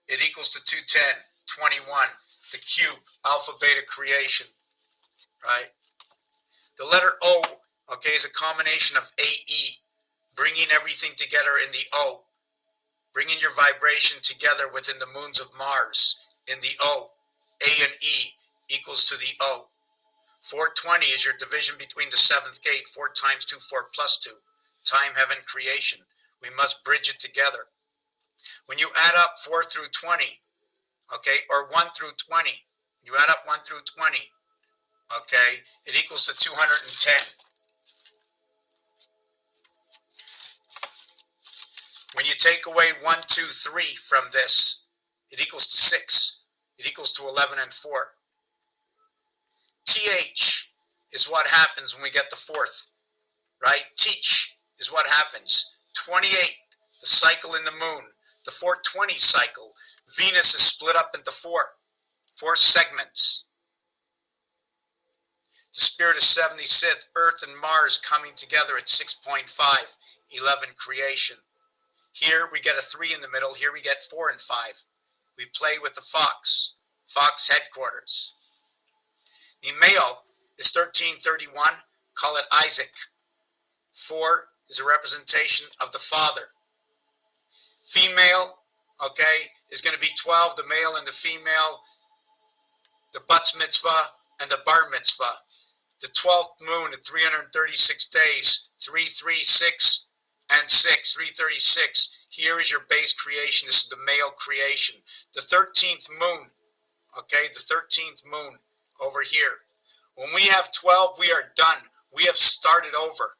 it equals to 210, 21, the cube, alpha, beta creation, right? The letter O, okay, is a combination of AE, bringing everything together in the O, bringing your vibration together within the moons of Mars in the O. A and E equals to the O. 420 is your division between the 7th gate, 4 times 2, 4 plus 2, time, heaven, creation. We must bridge it together. When you add up 4 through 20, okay, or 1 through 20, you add up 1 through 20, okay, it equals to 210. When you take away 1, 2, 3 from this, it equals to 6. It equals to 11 and 4. TH is what happens when we get the 4th, right? Teach is what happens. 28, the cycle in the moon. The 420 cycle. Venus is split up into 4 segments. The spirit of 76th, Earth and Mars coming together at 6.5, 11 creation. Here we get a 3 in the middle. Here we get 4 and 5. We play with the fox headquarters. The male is 1331. Call it Isaac. 4 is a representation of the father. Female, okay, is going to be 12. The male and the female, the bat mitzvah and the bar mitzvah. The 12th moon at 336 days, 336 and 6, 336. Here is your base creation. This is the male creation. The 13th moon, okay, the 13th moon over here. When we have 12, we are done. We have started over.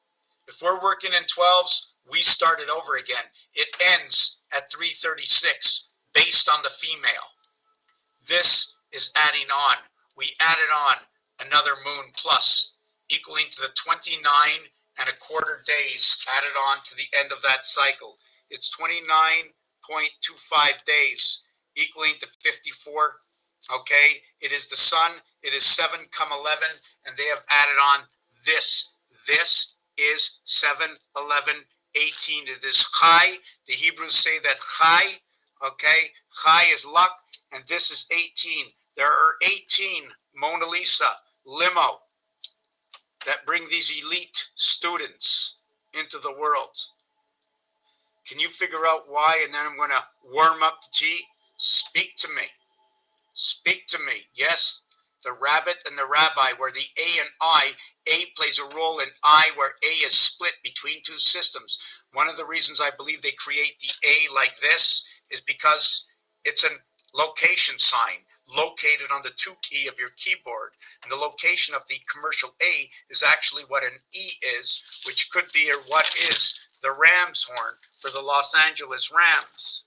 If we're working in 12s, we started over again. It ends at 336 based on the female. This is adding on. We added on another moon plus, equaling to the 29 and a quarter days added on to the end of that cycle. It's 29.25 days, equaling to 54. Okay, it is the sun. It is 7, 11, and they have added on this. This is 7, 11, 18. It is Chai. The Hebrews say that Chai, okay, Chai is luck, and this is 18. There are 18 Mona Lisa limo that bring these elite students into the world. Can you figure out why? And then I'm going to warm up the tea. Speak to me. Speak to me. Yes, the rabbit and the rabbi, where the A and I, A plays a role in I, where A is split between two systems. One of the reasons I believe they create the A like this is because it's a location sign. located on the 2 key of your keyboard. And the location of the commercial A is actually what an E is, which could be or what is the ram's horn for the Los Angeles Rams.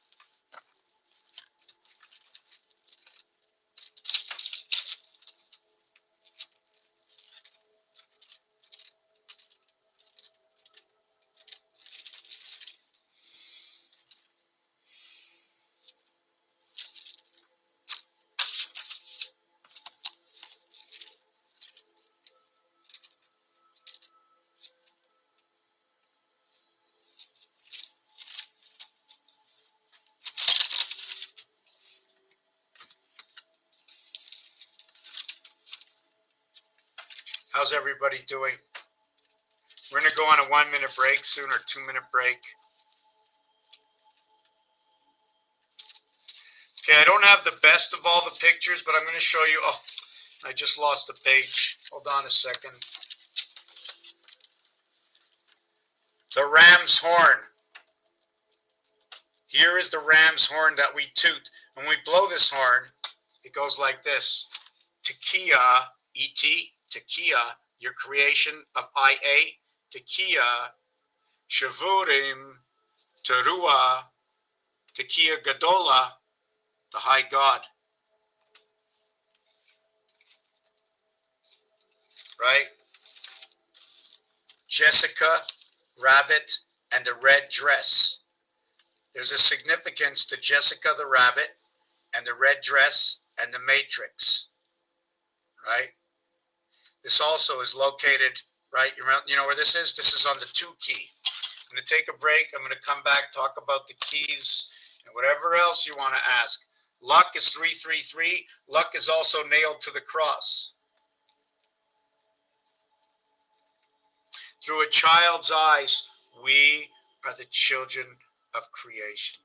How's everybody doing? We're going to go on a 1-minute break soon, or 2-minute break. Okay, I don't have the best of all the pictures, but I'm going to show you. Oh, I just lost the page. Hold on a second. The ram's horn. Here is the ram's horn that we toot. When we blow this horn, it goes like this. Tekiah, E-T, Tekiah, your creation of I-A, Tekiah, Shavurim, Teruah, Tekiah Gadola, the high God. Right? Jessica, rabbit, and the red dress. There's a significance to Jessica the rabbit and the red dress and the matrix. Right? This also is located, right? You know where this is? This is on the 2 key. I'm going to take a break. I'm going to come back, talk about the keys, and whatever else you want to ask. Luck is 333. Luck is also nailed to the cross. Through a child's eyes, we are the children of creation.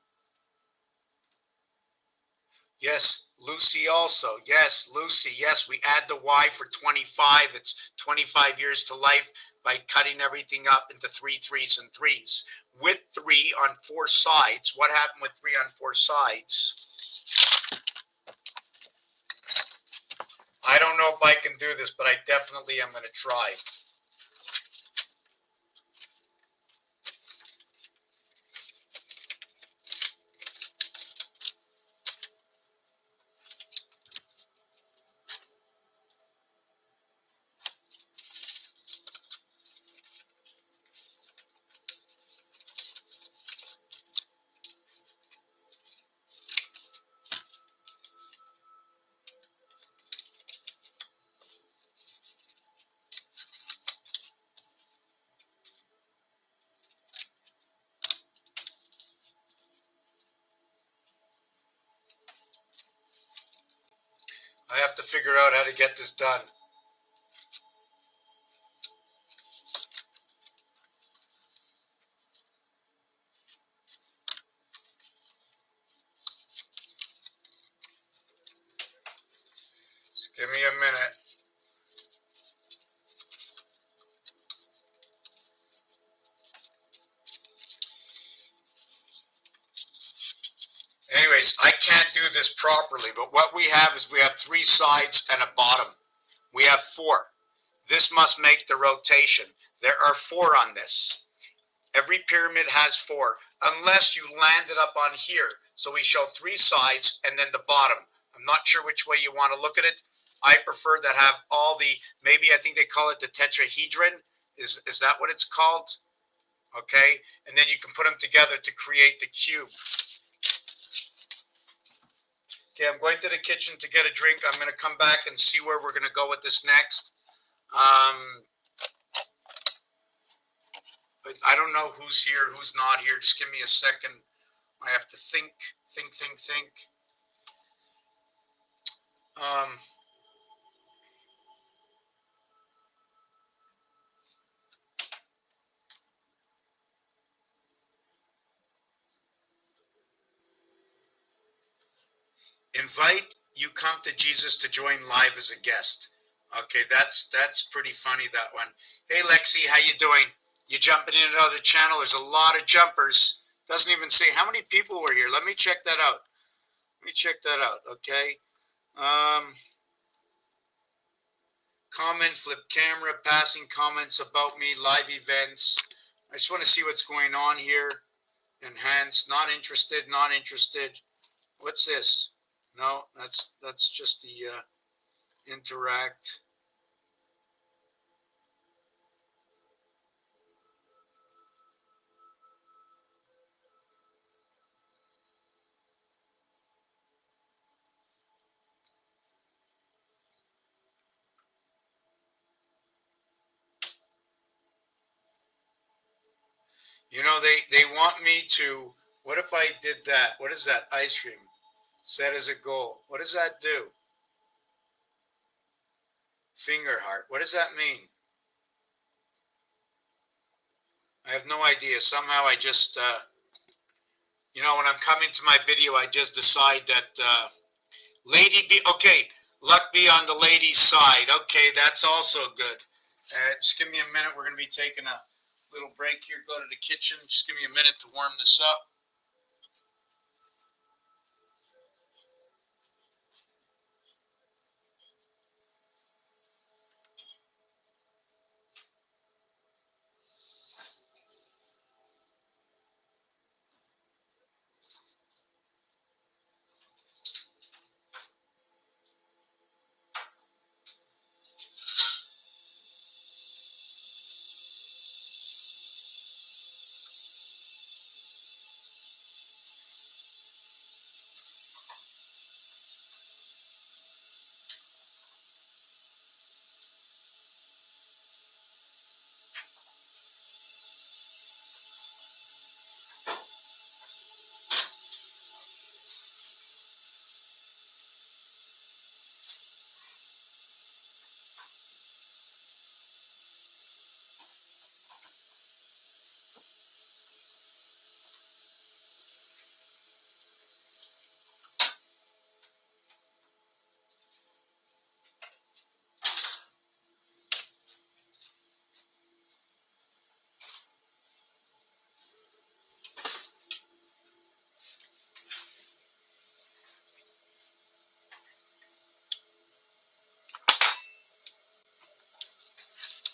Yes, Lucy also. Yes, Lucy. Yes, we add the Y for 25. It's 25 years to life by cutting everything up into 3 3s and 3s. With 3 on 4 sides. What happened with 3 on 4 sides? I don't know if I can do this, but I definitely am going to try. I have to figure out how to get this done. Just give me a minute. Anyways, I can't do this properly, but what we have is we have 3 sides and a bottom. We have 4. This must make the rotation. There are 4 on this. Every pyramid has 4, unless you land it up on here. So we show 3 sides and then the bottom. I'm not sure which way you want to look at it. I prefer that have all the, maybe I think they call it the tetrahedron. Is that what it's called? Okay, and then you can put them together to create the cube. Okay, I'm going to the kitchen to get a drink. I'm going to come back and see where we're going to go with this next. But I don't know who's here, who's not here. Just give me a second. I have to think. Invite you come to Jesus to join live as a guest. Okay, that's pretty funny, that one. Hey Lexi, how you doing? You jumping in another channel? There's a lot of jumpers. Doesn't even say how many people were here. Let me check that out. Okay. Comment, flip camera, passing comments about me, live events. I just want to see what's going on here. Enhance, not interested, not interested. What's this? No, that's just the interact. You know, they want me to, what if I did that? What is that? Ice cream. Set as a goal. What does that do? Finger heart. What does that mean? I have no idea. Somehow I just, when I'm coming to my video, I just decide that lady be, okay, luck be on the lady's side. Okay, that's also good. Just give me a minute. We're going to be taking a little break here. Go to the kitchen. Just give me a minute to warm this up.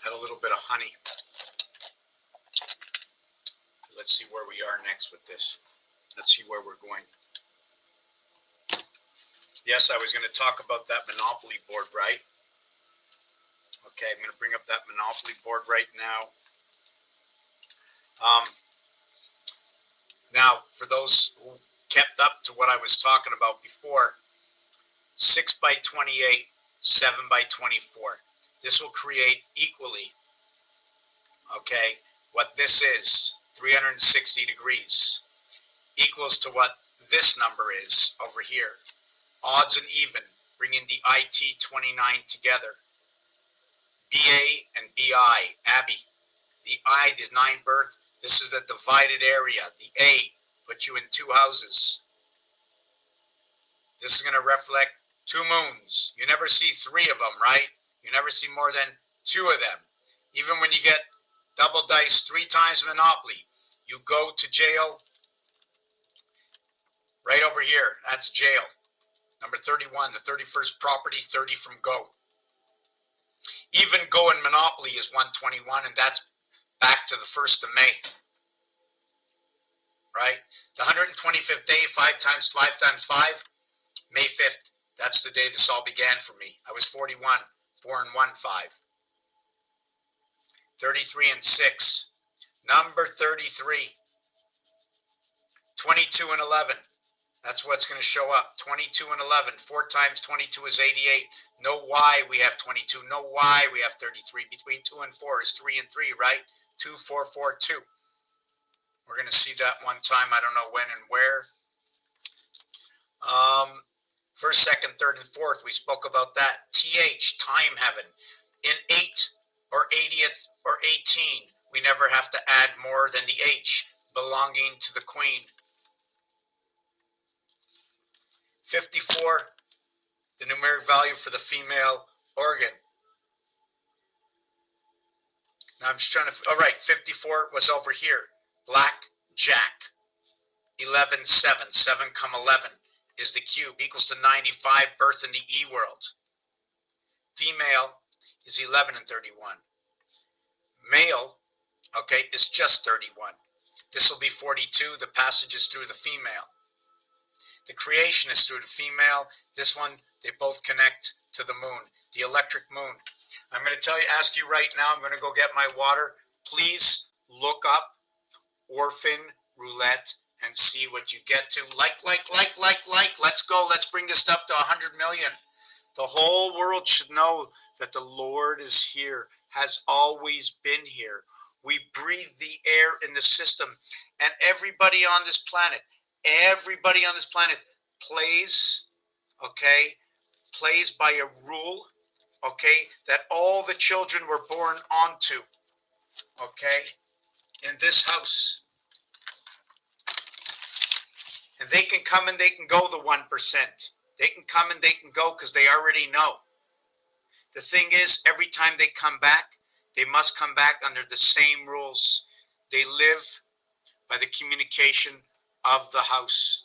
Had a little bit of honey. Let's see where we are next with this. Let's see where we're going. Yes, I was going to talk about that Monopoly board, right? Okay, I'm going to bring up that Monopoly board right now. Now, for those who kept up to what I was talking about before, 6 by 28, 7 by 24. This will create equally, okay, what this is, 360 degrees, equals to what this number is over here. Odds and even, bringing the IT 29 together. BA and BI, Abby. The I is 9 birth. This is the divided area. The A puts you in 2 houses. This is going to reflect 2 moons. You never see 3 of them, right? You never see more than 2 of them. Even when you get double dice 3 times Monopoly, you go to jail. Right over here, that's jail. Number 31, the 31st property, 30 from go. Even go in Monopoly is 121, and that's back to the 1st of May. Right? The 125th day, 5 times 5 times 5, May 5th. That's the day this all began for me. I was 41, 4 and 1, 5. 33 and 6. Number 33. 22 and 11. That's what's going to show up. 22 and 11. 4 times 22 is 88. Know why we have 22. Know why we have 33. Between 2 and 4 is 3 and 3, right? 2, 4, 4, 2. We're going to see that one time. I don't know when and where. First, second, third, and fourth. We spoke about that. TH, time heaven. In 8 or 80th or 18, we never have to add more than the H belonging to the queen. 54, the numeric value for the female organ. Now I'm just trying to, all right, 54 was over here. Black, Jack. 11, 7, 7 come 11. is the cube, equals to 95, birth in the E world. Female is 11 and 31. Male, okay, is just 31. This will be 42. The passage is through the female. The creation is through the female. This one, they both connect to the moon, the electric moon. I'm going to ask you right now, I'm going to go get my water. Please look up orphan roulette and see what you get to. Like. Let's go. Let's bring this up to 100 million. The whole world should know that the Lord is here, has always been here. We breathe the air in the system, and everybody on this planet plays, okay, plays by a rule, okay, that all the children were born onto, okay, in this house. And they can come and they can go, the 1%. They can come and they can go because they already know. The thing is, every time they come back, they must come back under the same rules. They live by the communication of the house.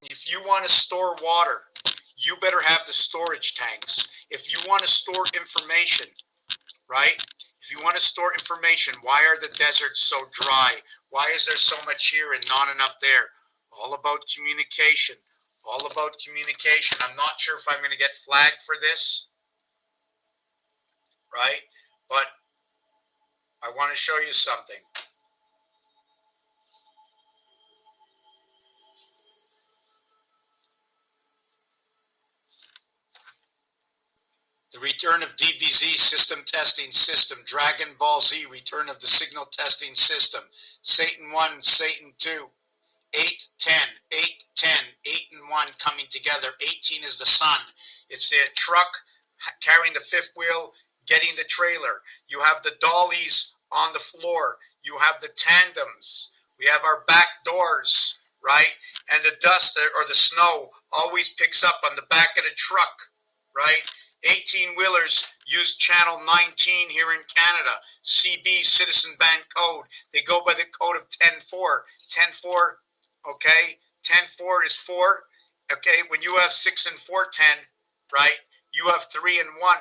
If you want to store water, you better have the storage tanks. If you want to store information, right? If you want to store information, why are the deserts so dry? Why is there so much here and not enough there? All about communication. All about communication. I'm not sure if I'm going to get flagged for this, right? But I want to show you something. The return of DBZ system testing system. Dragon Ball Z, return of the signal testing system. Satan 1, Satan 2. 8, 10, 8, 10, 8 and 1 coming together. 18 is the sun. It's a truck carrying the fifth wheel, getting the trailer. You have the dollies on the floor. You have the tandems. We have our back doors, right? And the dust or the snow always picks up on the back of the truck, right? 18-wheelers use channel 19 here in Canada. CB, Citizen Band Code. They go by the code of 10-4. 10-4, okay? 10-4 is 4. Okay, when you have 6 and 4, 10, right? You have 3 and 1.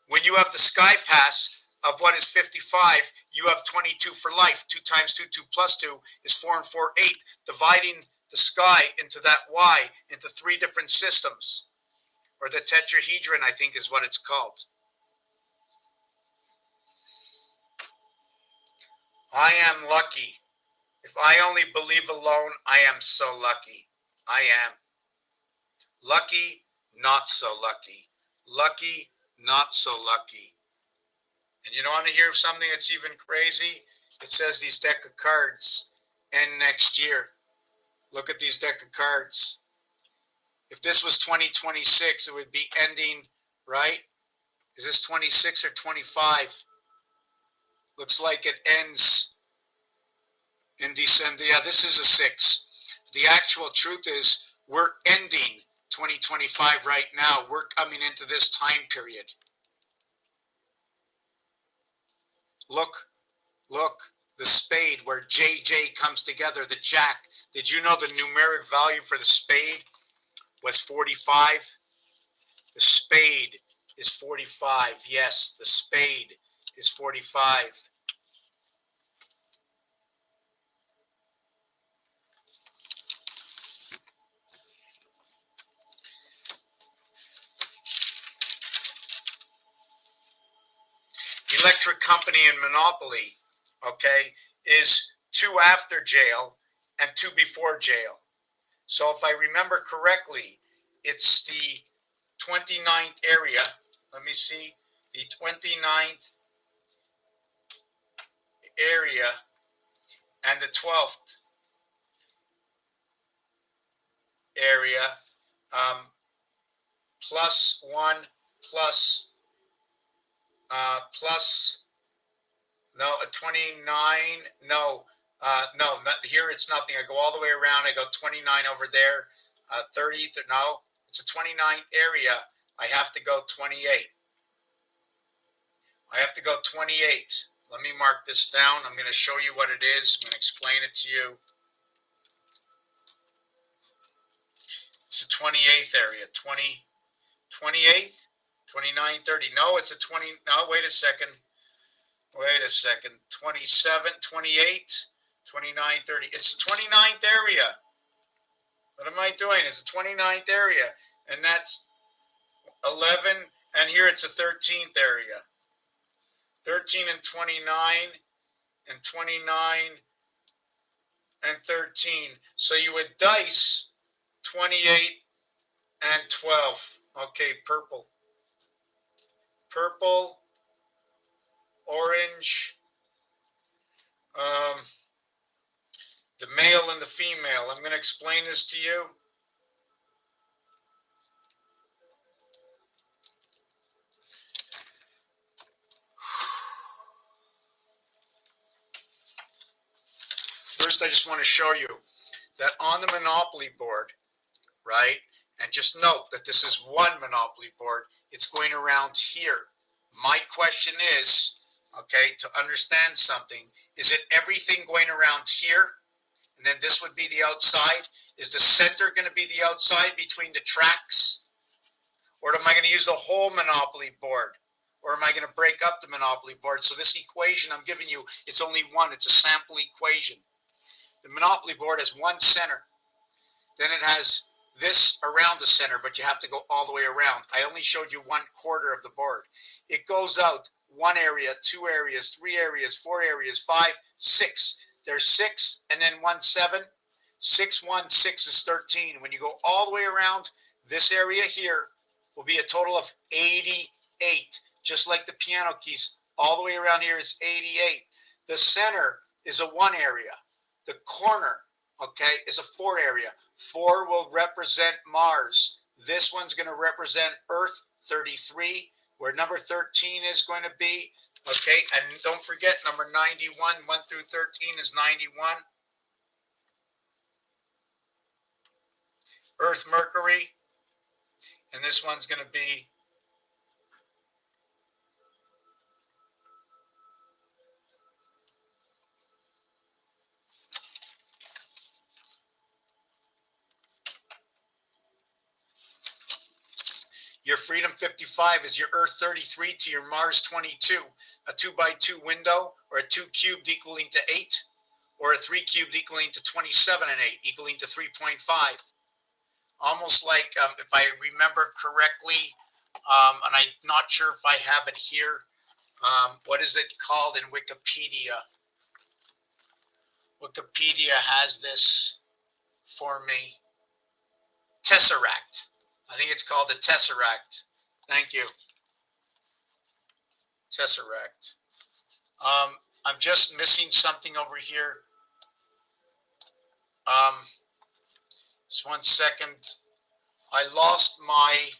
When you have the sky pass of what is 55, you have 22 for life. 2 times 2, 2 plus 2 is 4 and 4, 8. Dividing the sky into that Y, into 3 different systems. Or the tetrahedron, I think is what it's called. I am lucky. If I only believe alone, I am so lucky. I am. Lucky, not so lucky. Lucky, not so lucky. And you want to hear something that's even crazy? It says these deck of cards end next year. Look at these deck of cards. If this was 2026, it would be ending, right? Is this 26 or 25? Looks like it ends in December. Yeah, this is a 6. The actual truth is we're ending 2025 right now. We're coming into this time period. Look, the spade where JJ comes together, the jack. Did you know the numeric value for the spade was 45? The spade is 45. Yes, the spade is 45. Electric company and monopoly, okay, is 2 after jail and 2 before jail. So if I remember correctly, it's the 29th area. Let me see. The 29th area and the 12th area, plus 1 plus no, a 29, no, here it's nothing. I go all the way around. I go 29 over there, 30, no, it's a 29 area. I have to go 28. I have to go 28, Let me mark this down. I'm going to show you what it is. I'm going to explain it to you. It's the 28th area. 28th, 29, 30. No, it's a 20. No, wait a second. Wait a second. 27, 28, 29, 30. It's the 29th area. What am I doing? It's the 29th area. And that's 11. And here it's a 13th area. 13 and 29 and 29 and 13. So you would dice 28 and 12. Okay, purple. Purple, orange, the male and the female. I'm going to explain this to you. First, I just want to show you that on the Monopoly board, right, and just note that this is one Monopoly board, it's going around here. My question is, okay, to understand something, is it everything going around here? And then this would be the outside? Is the center going to be the outside between the tracks? Or am I going to use the whole Monopoly board? Or am I going to break up the Monopoly board? So this equation I'm giving you, it's only one. It's a sample equation. The Monopoly board has one center. Then it has this around the center, but you have to go all the way around. I only showed you 1/4 of the board. It goes out one area, 2 areas, 3 areas, 4 areas, 5, 6. There's 6 and then 1, 7. 6, 1, 6 is 13. When you go all the way around, this area here will be a total of 88. Just like the piano keys, all the way around here is 88. The center is a 1 area. The corner, okay, is a 4 area. 4 will represent Mars. This one's going to represent Earth, 33, where number 13 is going to be. Okay, and don't forget number 91, 1 through 13 is 91. Earth, Mercury, and this one's going to be your Freedom 55 is your Earth 33 to your Mars 22. A 2x2 window, or a 2 cubed equaling to 8, or a 3 cubed equaling to 27 and 8, equaling to 3.5. Almost like, if I remember correctly, and I'm not sure if I have it here, what is it called in Wikipedia? Wikipedia has this for me. Tesseract. I think it's called the Tesseract. Thank you. Tesseract. I'm just missing something over here. Just 1 second. I lost my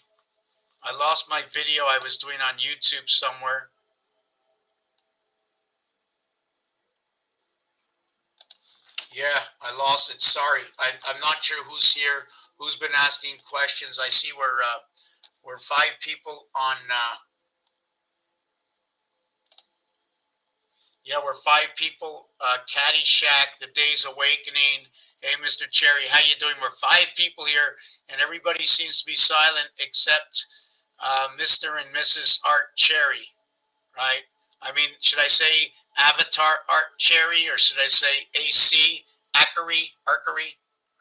video I was doing on YouTube somewhere. Yeah, I lost it. Sorry. I'm not sure who's here, who's been asking questions. I see we're 5 people on. Yeah, we're 5 people. Caddyshack, The Day's Awakening. Hey, Mr. Cherry, how you doing? We're 5 people here, and everybody seems to be silent except Mr. and Mrs. Art Cherry, right? I mean, should I say Avatar Art Cherry, or should I say AC Archery,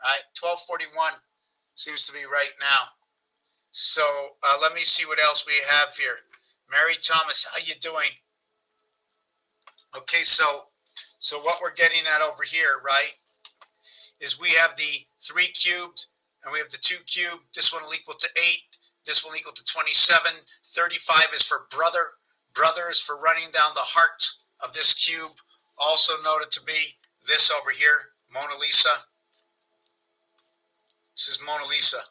right? 1241 seems to be right now. So let me see what else we have here. Mary Thomas, how you doing? Okay, so what we're getting at over here, right, is we have the 3 cubed and we have the 2 cubed. This one will equal to 8. This will equal to 27. 35 is for brother. Brother is for running down the heart of this cube. Also noted to be this over here, Mona Lisa. This is Mona Lisa.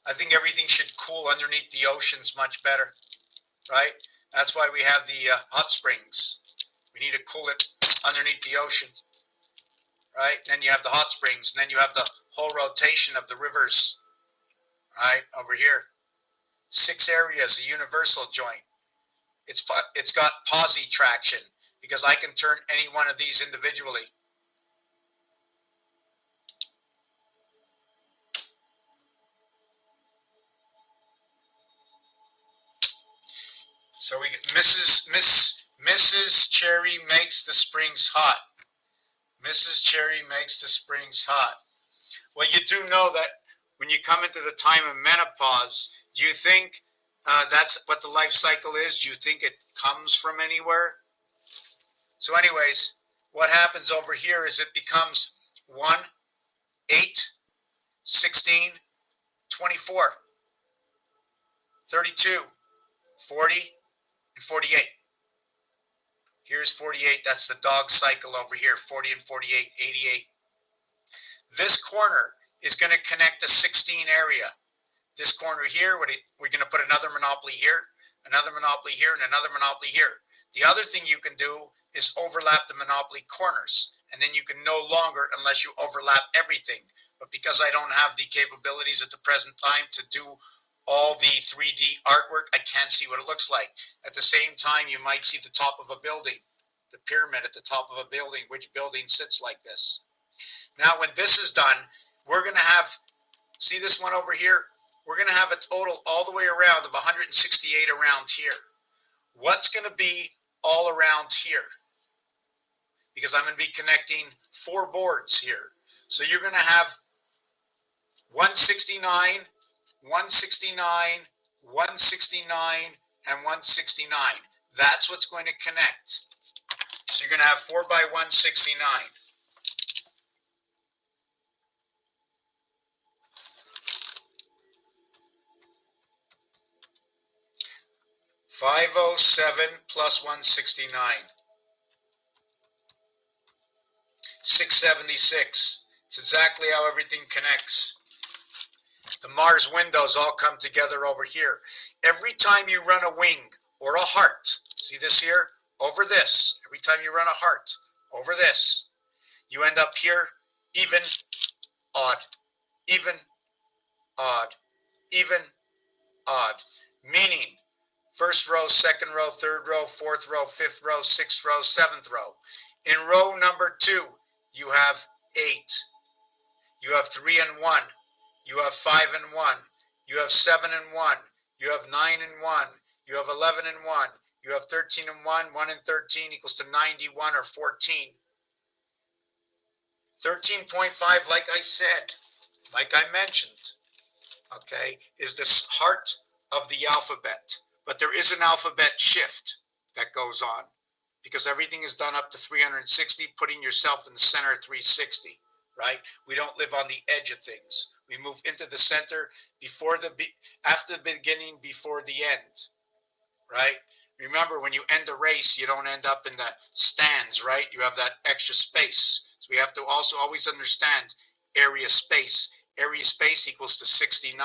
I think everything should cool underneath the oceans much better, right? That's why we have the hot springs. We need to cool it underneath the ocean, right? And then you have the hot springs, and then you have the whole rotation of the rivers, right, over here. 6 areas, a universal joint. It's got posi traction because I can turn any one of these individually. So we get Mrs. Cherry makes the springs hot. Mrs. Cherry makes the springs hot. Well, you do know that when you come into the time of menopause, do you think that's what the life cycle is? Do you think it comes from anywhere? So anyways, what happens over here is it becomes 1, 8, 16, 24, 32, 40, and 48. Here's 48. That's the dog cycle over here, 40 and 48, 88. This corner is going to connect the 16 area. This corner here, we're going to put another monopoly here, another monopoly here, and another monopoly here. The other thing you can do is overlap the monopoly corners, and then you can no longer, unless you overlap everything. But because I don't have the capabilities at the present time to do all the 3D artwork, I can't see what it looks like. At the same time, you might see the top of a building, the pyramid at the top of a building, which building sits like this. Now, when this is done, we're going to have, see this one over here? We're going to have a total all the way around of 168 around here. What's going to be all around here? Because I'm going to be connecting 4 boards here. So you're going to have 169, 169, 169, and 169. That's what's going to connect. So you're going to have 4 by 169. 507 plus 169. 676. It's exactly how everything connects. The Mars windows all come together over here. Every time you run a wing or a heart, see this here? Over this. Every time you run a heart, over this, you end up here, even, odd, even, odd, even, odd. Meaning, first row, second row, third row, fourth row, fifth row, sixth row, seventh row. In row number 2, you have 8. You have 3 and 1. You have 5 and 1. You have 7 and 1. You have 9 and 1. You have 11 and 1. You have 13 and 1. 1 and 13 equals to 91 or 14. 13.5, like I said, like I mentioned, okay, is the heart of the alphabet. But there is an alphabet shift that goes on because everything is done up to 360, putting yourself in the center of 360, right? We don't live on the edge of things. We move into the center after the beginning, before the end, right? Remember, when you end a race, you don't end up in the stands, right? You have that extra space. So we have to also always understand area space. Area space equals to 69.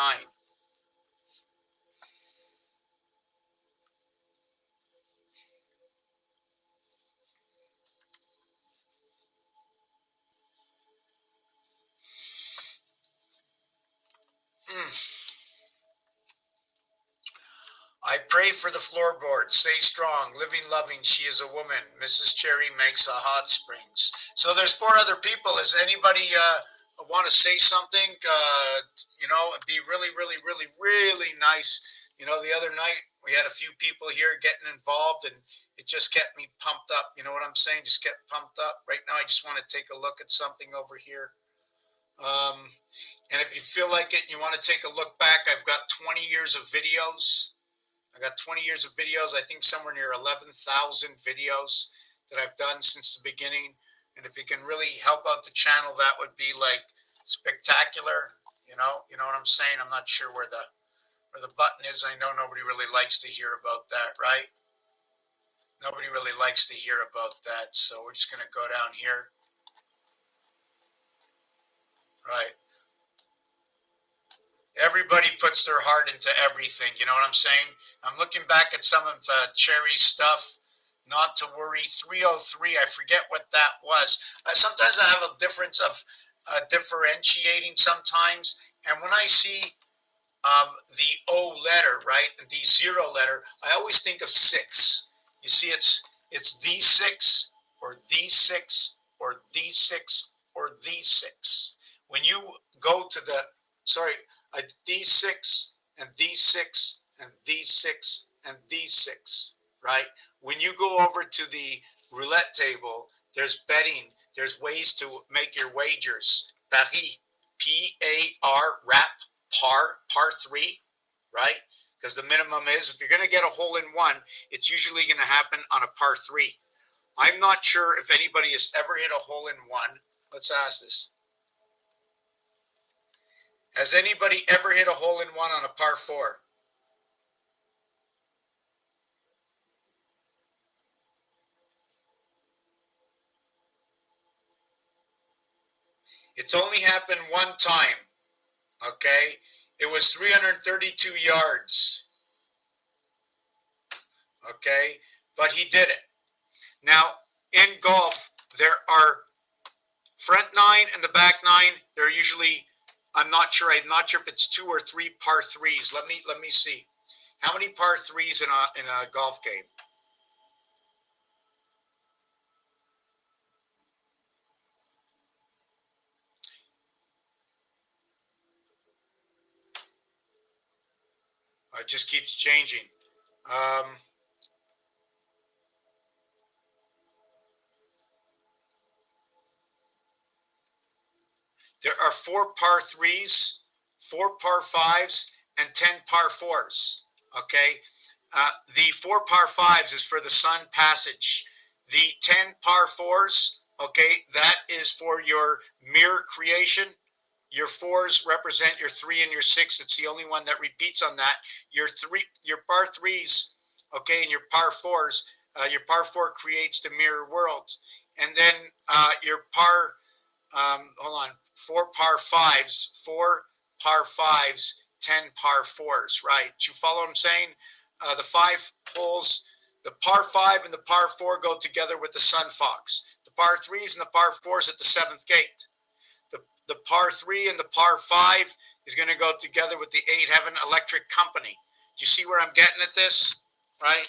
I pray for the floorboard. Stay strong. Living, loving. She is a woman. Mrs. Cherry makes a hot springs. So there's 4 other people. Is anybody want to say something? It'd be really, really, really, really nice. The other night we had a few people here getting involved, and it just kept me pumped up. You know what I'm saying? Just get pumped up. Right now, I just want to take a look at something over here. And if you feel like it and you want to take a look back, I've got 20 years of videos. I got 20 years of videos, I think somewhere near 11,000 videos that I've done since the beginning. And if you can really help out the channel, that would be like spectacular. You know what I'm saying? I'm not sure where the button is. I know nobody really likes to hear about that, right? Nobody really likes to hear about that. So we're just going to go down here. Right. Everybody puts their heart into everything. You know what I'm saying? I'm looking back at some of Cherry's stuff. Not to worry. 303, I forget what that was. Sometimes I have a difference of differentiating sometimes. And when I see the O letter, right, and the 0 letter, I always think of 6. You see, it's the 6 or the 6 or the 6 or the 6. When you go to the, sorry, these 6 and these 6 and these 6 and these 6, right? When you go over to the roulette table, there's betting, there's ways to make your wagers. Paris, P-A-R, wrap, par 3, right? Because the minimum is, if you're going to get a hole in one, it's usually going to happen on a par 3. I'm not sure if anybody has ever hit a hole in one. Let's ask this. Has anybody ever hit a hole in one on a par 4? It's only happened one time, okay? It was 332 yards, okay? But he did it. Now, in golf, there are front 9 and the back 9. They're usually, I'm not sure if it's 2 or 3 par 3s. Let me see. How many par 3s in a golf game? It just keeps changing. There are 4 par 3s, 4 par 5s, and 10 par 4s. Okay? The 4 par 5s is for the sun passage. The 10 par 4s, okay, that is for your mirror creation. Your 4s represent your 3 and your 6. It's the only one that repeats on that. Your par 3s, okay, and your par 4s, your par 4 creates the mirror worlds. And then your par, hold on, 4 par 5s, 4 par 5s, 10 par 4s, right? You follow what I'm saying? The 5 holes, the par 5 and the par 4 go together with the sun fox. The par 3s and the par 4s at the 7th gate. The par 3 and the par 5 is going to go together with the 8 heaven electric company. Do you see where I'm getting at this? Right?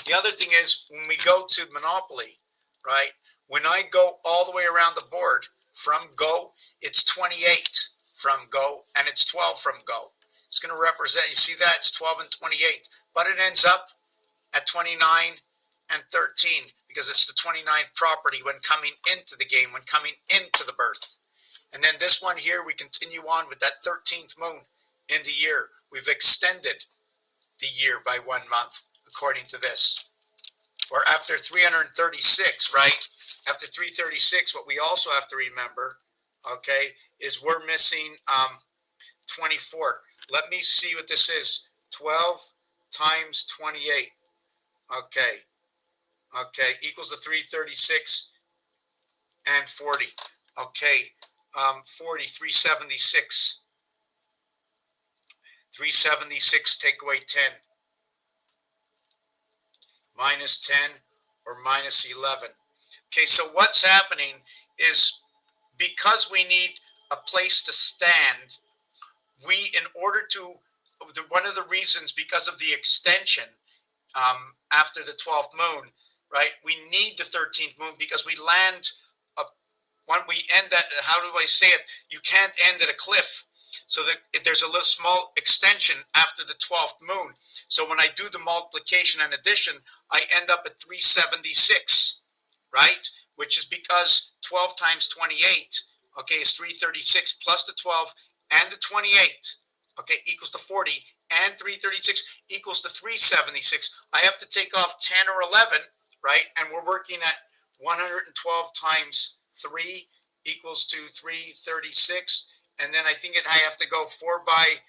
The other thing is when we go to Monopoly, right? When I go all the way around the board from go, it's 28 from go and it's 12 from go. It's going to represent, you see that? It's 12 and 28. But it ends up at 29 and 13 because it's the 29th property when coming into the game, when coming into the birth. And then this one here, we continue on with that 13th moon in the year. We've extended the year by 1 month, according to this. Or after 336, right? After 336, what we also have to remember, okay, is we're missing 24. Let me see what this is. 12 times 28. Okay, equals the 336 and 40. Okay, 40, 376. 376 take away 10. Minus 10 or minus 11. Okay, so what's happening is because we need a place to stand, we, in order to, one of the reasons, because of the extension after the 12th moon, right, we need the 13th moon because we land, when we end that, how do I say it? You can't end at a cliff. So that there's a little small extension after the 12th moon. So when I do the multiplication and addition, I end up at 376, right? Which is because 12 times 28, okay, is 336 plus the 12 and the 28, okay, equals to 40, and 336 equals to 376. I have to take off 10 or 11, right? And we're working at 112 times 3 equals to 336. And then I think I have to go 4 by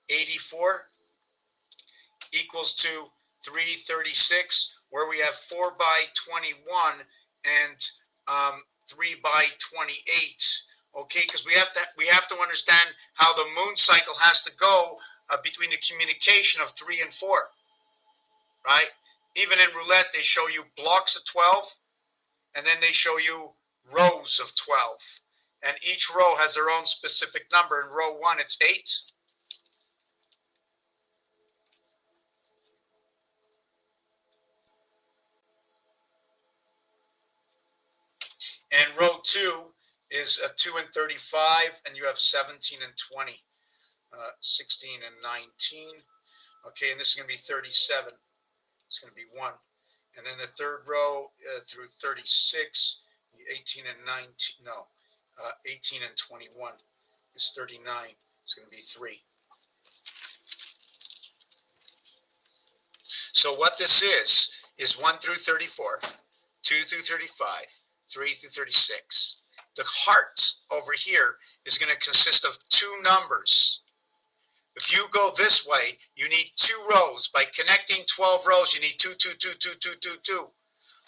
84 equals to 336, where we have 4 by 21 and 3 by 28. Okay, because we have to understand how the moon cycle has to go between the communication of 3 and 4, right? Even in roulette, they show you blocks of 12 and then they show you rows of 12. And each row has their own specific number. In row 1, it's 8. And row 2 is 2 and 35, and you have 17 and 20, 16 and 19. Okay, and this is going to be 37. It's going to be 1. And then the third row through 36, 18 and 19, no, 18 and 21 is 39. It's going to be 3. So what this is 1 through 34, 2 through 35, 3 through 36. The heart over here is going to consist of 2 numbers. If you go this way, you need 2 rows. By connecting 12 rows, you need 2, 2, 2, 2, 2, 2, 2.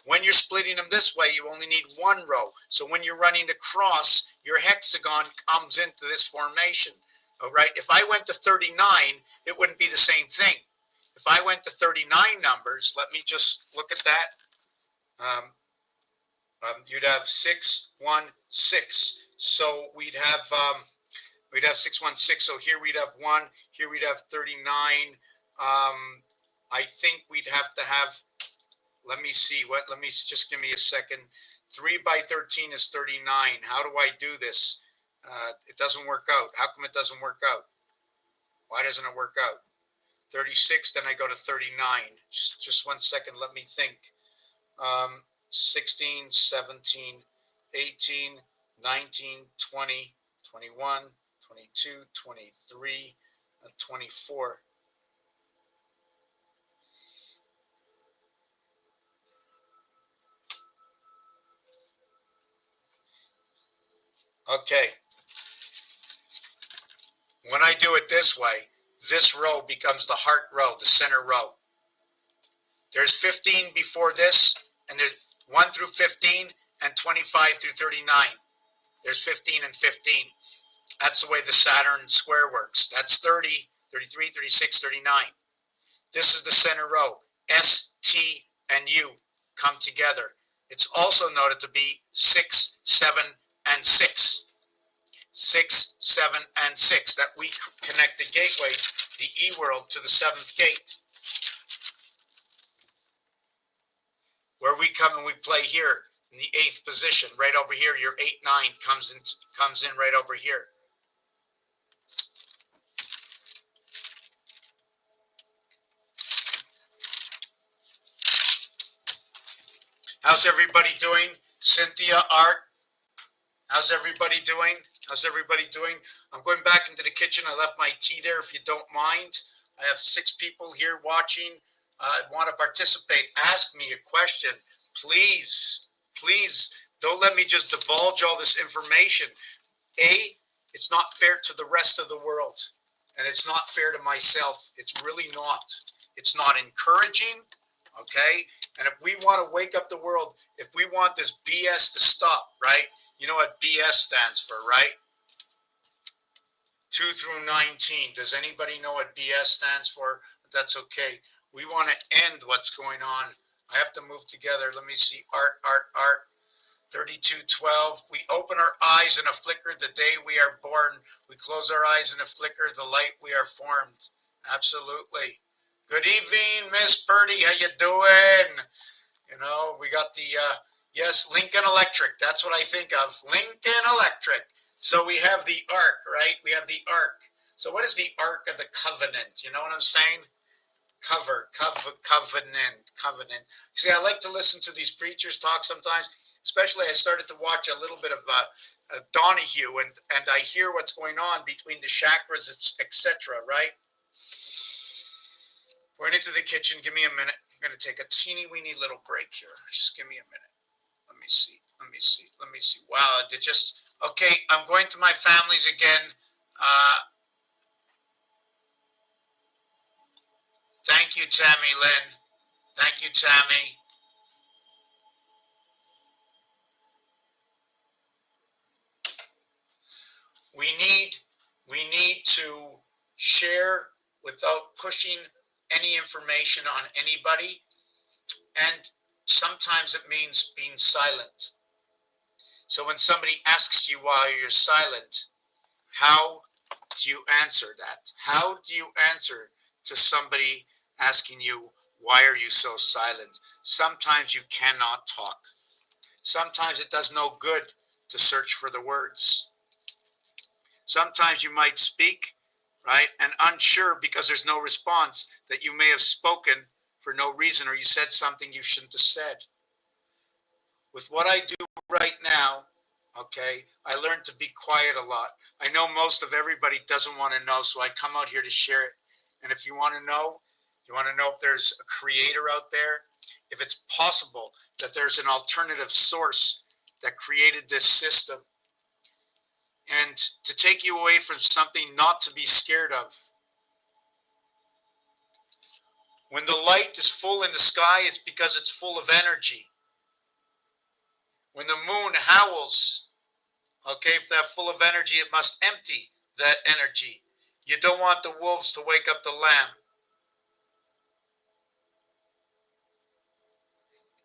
When you're splitting them this way, you only need 1 row. So when you're running the cross, your hexagon comes into this formation. All right. If I went to 39, it wouldn't be the same thing. If I went to 39 numbers, let me just look at that. You'd have 6, 1, 6. So we'd have 6, 1, 6. So here we'd have 1. Here we'd have 39. I think we'd have to have. Let me see. Let me just give me a second. 3 by 13 is 39. How do I do this? It doesn't work out. How come it doesn't work out? Why doesn't it work out? 36, then I go to 39. Just 1 second. Let me think. 16, 17, 18, 19, 20, 21, 22, 23, 24. Okay. When I do it this way, this row becomes the heart row, the center row. There's 15 before this, and there's 1 through 15 and 25 through 39. There's 15 and 15. That's the way the Saturn square works. That's 30, 33, 36, 39. This is the center row. S, T, and U come together. It's also noted to be 6, 7, and 6. 6, 7, and 6. That we connect the gateway, the E-world, to the 7th gate. Where we come and we play here in the 8th position, right over here. Your 8, 9 comes in right over here. How's everybody doing? Cynthia, Art, how's everybody doing? How's everybody doing? I'm going back into the kitchen. I left my tea there if you don't mind. I have 6 people here watching. Want to participate. Ask me a question. Please, please, don't let me just divulge all this information. It's not fair to the rest of the world. And it's not fair to myself. It's really not. It's not encouraging. Okay? And if we want to wake up the world, if we want this BS to stop, right? You know what BS stands for, right? 2 through 19. Does anybody know what BS stands for? That's okay. We want to end what's going on. I have to move together. Let me see. Art. 32:12. We open our eyes in a flicker the day we are born. We close our eyes in a flicker the light we are formed. Absolutely. Good evening, Miss Purdy. How you doing? You know, we got the, yes, Lincoln Electric. That's what I think of. Lincoln Electric. So we have the Ark, right? We have the Ark. So what is the Ark of the Covenant? You know what I'm saying? Covenant. See, I like to listen to these preachers talk sometimes. Especially, I started to watch a little bit of Donahue, and I hear what's going on between the chakras, etc. Right? Going into the kitchen. Give me a minute. I'm going to take a teeny weeny little break here. Just give me a minute. Let me see. Wow, it just okay. I'm going to my families again. Thank you, Tammy Lynn. Thank you, Tammy. We need to share without pushing any information on anybody. And sometimes it means being silent. So when somebody asks you why you're silent, how do you answer that? How do you answer to somebody asking you, why are you so silent? Sometimes you cannot talk. Sometimes it does no good to search for the words. Sometimes you might speak, right, and unsure because there's no response that you may have spoken for no reason, or you said something you shouldn't have said. With what I do right now, okay, I learned to be quiet a lot. I know most of everybody doesn't want to know, so I come out here to share it. And if you want to know, if there's a creator out there, if it's possible that there's an alternative source that created this system, and to take you away from something not to be scared of. When the light is full in the sky, it's because it's full of energy. When the moon howls, okay, if that's full of energy, it must empty that energy. You don't want the wolves to wake up the lamb.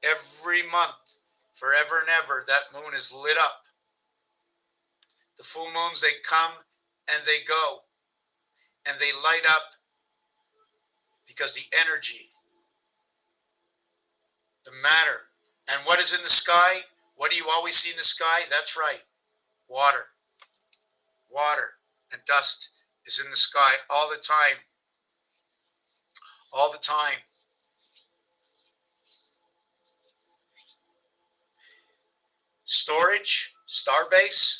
Every month, forever and ever, that moon is lit up. The full moons, they come and they go, and they light up because the energy, the matter. And what is in the sky? What do you always see in the sky? That's right, water. Water and dust is in the sky all the time. All the time. Storage, starbase,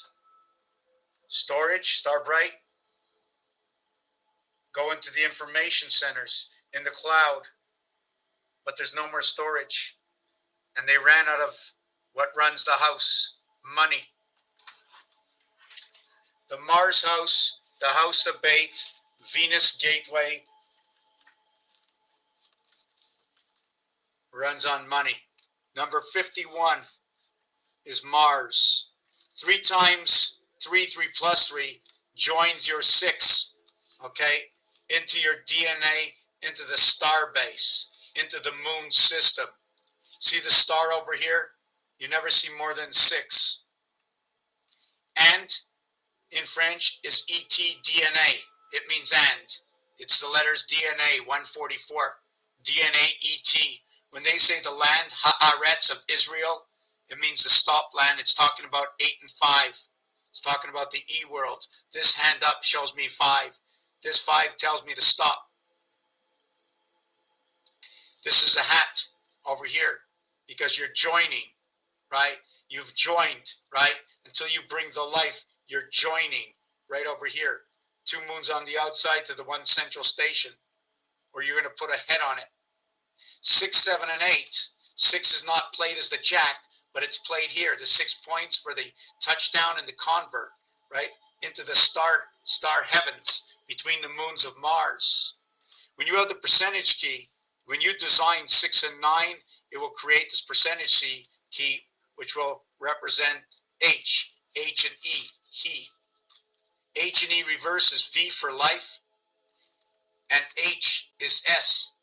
storage, starbright, go into the information centers in the cloud, but there's no more storage. And they ran out of what runs the house, money. The Mars house, the House of Bait, Venus Gateway runs on money. Number 51 is Mars. 3 times 3, 3 plus 3 joins your 6, okay, into your DNA, into the star base, into the moon system. See the star over here? You never see more than 6. And in French is ET-DNA. It means and. It's the letters DNA, 144. DNA ET. When they say the land, Haaretz of Israel, it means the stop land. It's talking about 8 and 5. It's talking about the E world. This hand up shows me 5. This 5 tells me to stop. This is a hat over here because you're joining, right? You've joined, right? Until you bring the life, you're joining right over here. 2 moons on the outside to the 1 central station, or you're going to put a head on it. 6, 7, and 8. 6 is not played as the jack, but it's played here. The 6 points for the touchdown and the convert, right? Into the star heavens between the moons of Mars. When you have the percentage key, when you design 6 and 9, it will create this percentage key, which will represent H and E, he. H and E reverse is V for life, and H is S.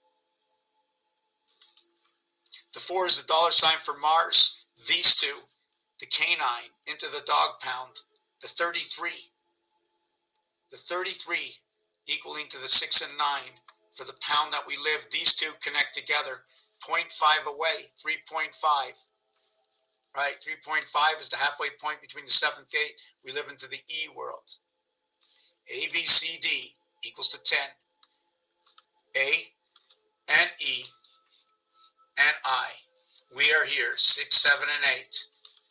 The 4 is the dollar sign for Mars. These 2, the canine into the dog pound, the 33. The 33 equaling to the 6 and 9 for the pound that we live. These 2 connect together, 0.5 away, 3.5. Right, 3.5 is the halfway point between the 7th gate. We live into the E world. A, B, C, D equals to 10. A and E and I. We are here, 6, 7, and 8.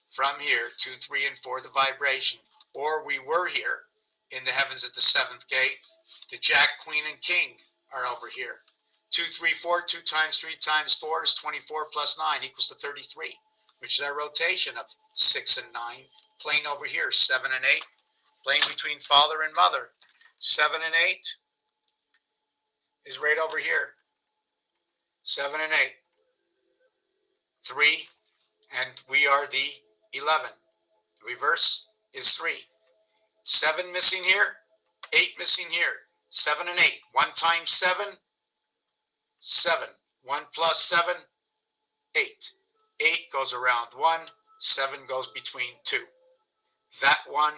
From here, 2, 3, and 4, the vibration. Or we were here in the heavens at the 7th gate. The Jack, Queen, and King are over here. 2, 3, 4, 2 times 3 times 4 is 24 plus 9 equals to 33, which is our rotation of 6 and 9. Playing over here, 7 and 8. Playing between father and mother. 7 and 8 is right over here. 7 and 8. 3, and we are the 11. The reverse is 3. 7 missing here, 8 missing here. 7 and 8. 1 times 7, 7. 1 plus 7, 8. goes around 1, 7 goes between 2. That one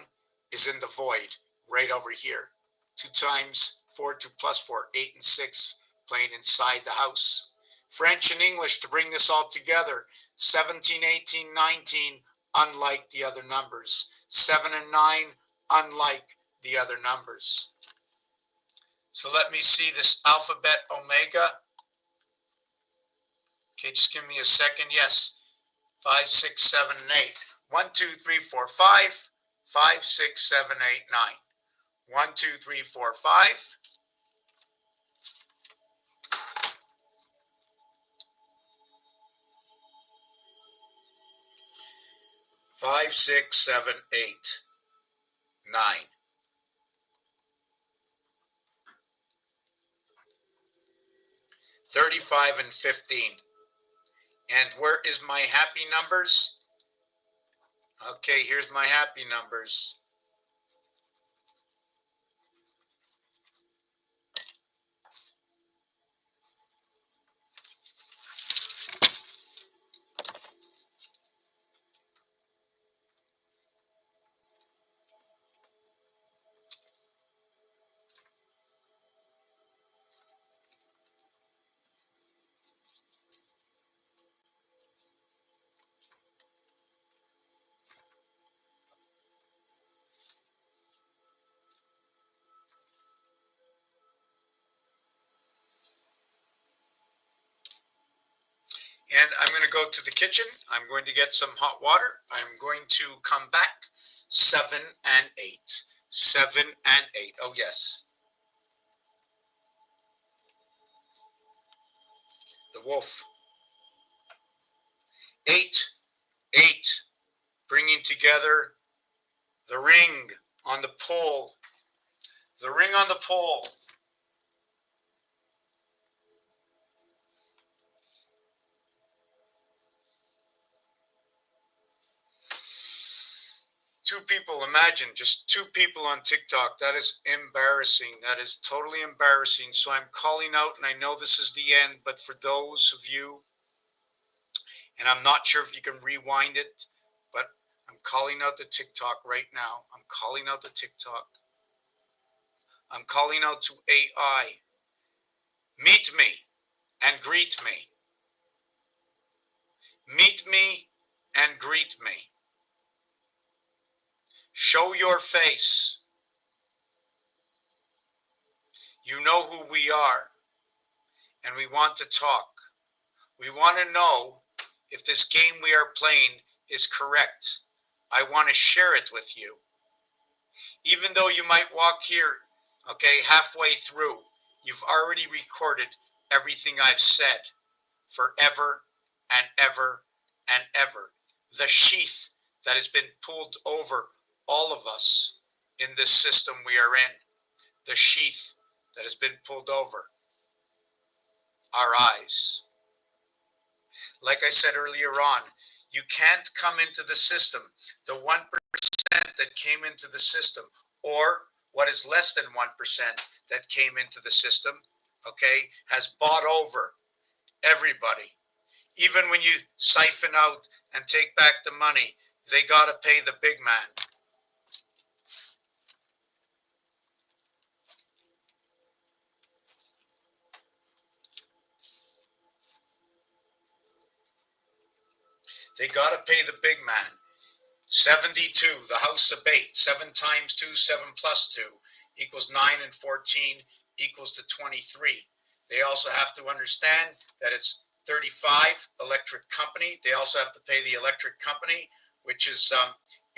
is in the void right over here. 2 times 4, 2 plus 4, 8 and 6 playing inside the house. French and English to bring this all together. 17, 18, 19, unlike the other numbers. 7 and 9, unlike the other numbers. So let me see this alphabet omega. Okay, just give me a second. Yes, 5, 6, 7, and 8. 1, 2, 3, 4, 5. 5, 6, 7, 8, 9. 1, 2, 3, 4, 5. 5, 6, 7, 8, 9. 35 and 15. And where is my happy numbers? Okay, here's my happy numbers. And I'm going to go to the kitchen. I'm going to get some hot water. I'm going to come back. 7 and 8. 7 and 8. Oh, yes. The wolf. 8. 8. Bringing together the ring on the pole. The ring on the pole. Two people, imagine, just 2 people on TikTok. That is embarrassing. That is totally embarrassing. So I'm calling out, and I know this is the end, but for those of you, and I'm not sure if you can rewind it, but I'm calling out the TikTok right now. I'm calling out the TikTok. I'm calling out to AI. Meet me and greet me. Meet me and greet me. Show your face. You know who we are, and we want to talk. We want to know if this game we are playing is correct. I want to share it with you. Even though you might walk here, okay, halfway through, you've already recorded everything I've said forever and ever and ever. The sheath that has been pulled over all of us in this system we are in. The sheath that has been pulled over our eyes. Like I said earlier on, you can't come into the system. The 1% that came into the system, or what is less than 1% that came into the system, okay, has bought over everybody. Even when you siphon out and take back the money, they got to pay the big man. They got to pay the big man. 72, the house of 8. 7 times 2, 7 plus 2 equals 9, and 14 equals to 23. They also have to understand that it's 35 electric company. They also have to pay the electric company, which is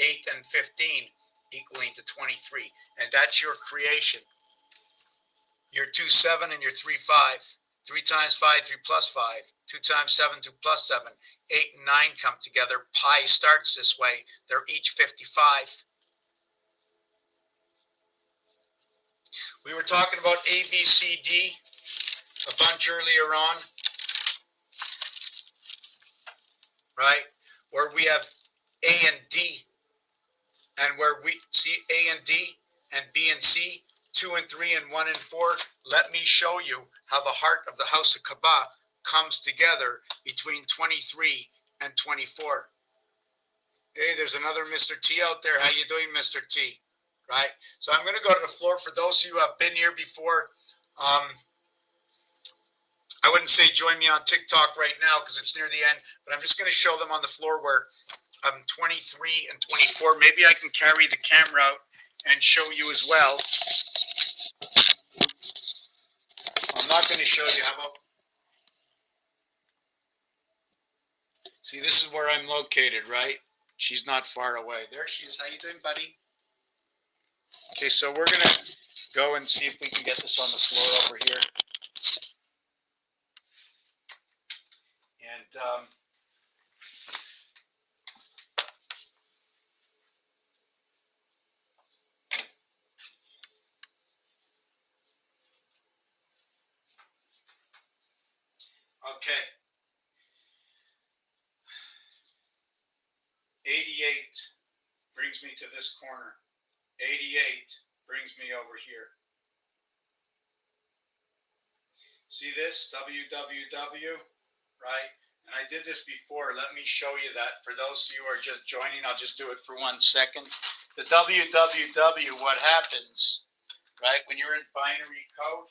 8 and 15 equaling to 23. And that's your creation. Your 2, 7 and your 3, 5. 3 times 5, 3 plus 5. 2 times 7, 2 plus 7. 8 and 9 come together. Pi starts this way. They're each 55. We were talking about A, B, C, D a bunch earlier on, right? Where we have A and D, and where we see A and D and B and C, 2 and 3 and 1 and 4. Let me show you how the heart of the house of Kaaba comes together between 23 and 24. Hey, there's another Mr. T out there. How you doing, Mr. T? Right? So I'm going to go to the floor. For those of you who have been here before, I wouldn't say join me on TikTok right now because it's near the end, but I'm just going to show them on the floor where 23 and 24. Maybe I can carry the camera out and show you as well. I'm not going to show you. How about? See, this is where I'm located, right? She's not far away. There she is. How you doing, buddy? Okay, so we're going to go and see if we can get this on the floor over here. And okay. 88 brings me to this corner. 88 brings me over here. See this? www, right? And I did this before. Let me show you that. For those of you who are just joining, I'll just do it for 1 second. The www, what happens, right? When you're in binary code,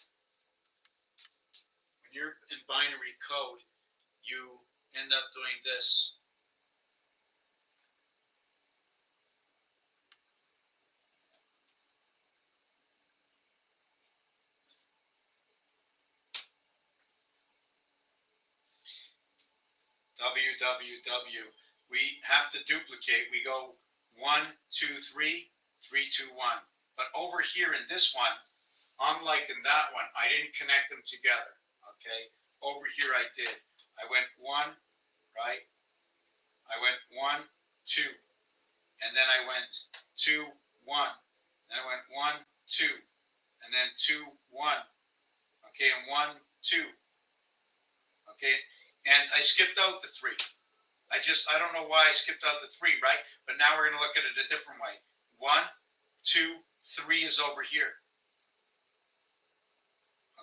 you end up doing this. www. We have to duplicate. We go 1, 2, 3, 3, 2, 1. But over here in this one, unlike in that one, I didn't connect them together. Okay. Over here I did. I went 1, right? I went 1, 2, and then I went 2, 1. Then I went 1, 2, and then 2, 1. Okay, and 1, 2. Okay, and I skipped out the 3. I don't know why I skipped out the 3, right? But now we're going to look at it a different way. 1, 2, 3 is over here.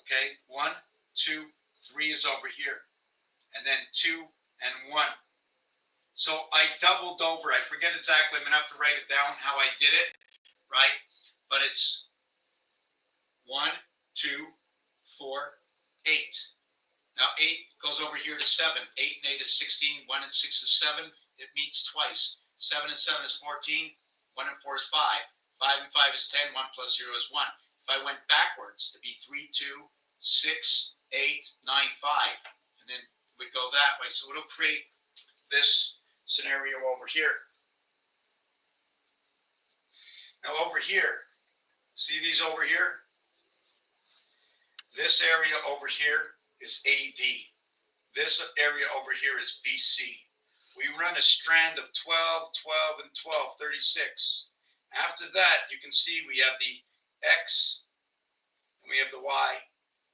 Okay, 1, 2, 3 is over here. And then 2 and 1. So I doubled over. I forget exactly. I'm going to have to write it down how I did it, right? But it's 1, 2, 4, 8. Now 8 goes over here to 7. 8 and 8 is 16. 1 and 6 is 7. It meets twice. 7 and 7 is 14. 1 and 4 is 5. 5 and 5 is 10. 1 plus 0 is 1. If I went backwards, it'd be 3, 2, 6, 8, 9, 5. And then it would go that way. So it'll create this scenario over here. Now over here, see these over here? This area over here is AD. This area over here is BC. We run a strand of 12, 12, and 12, 36. After that, you can see we have the X and we have the Y,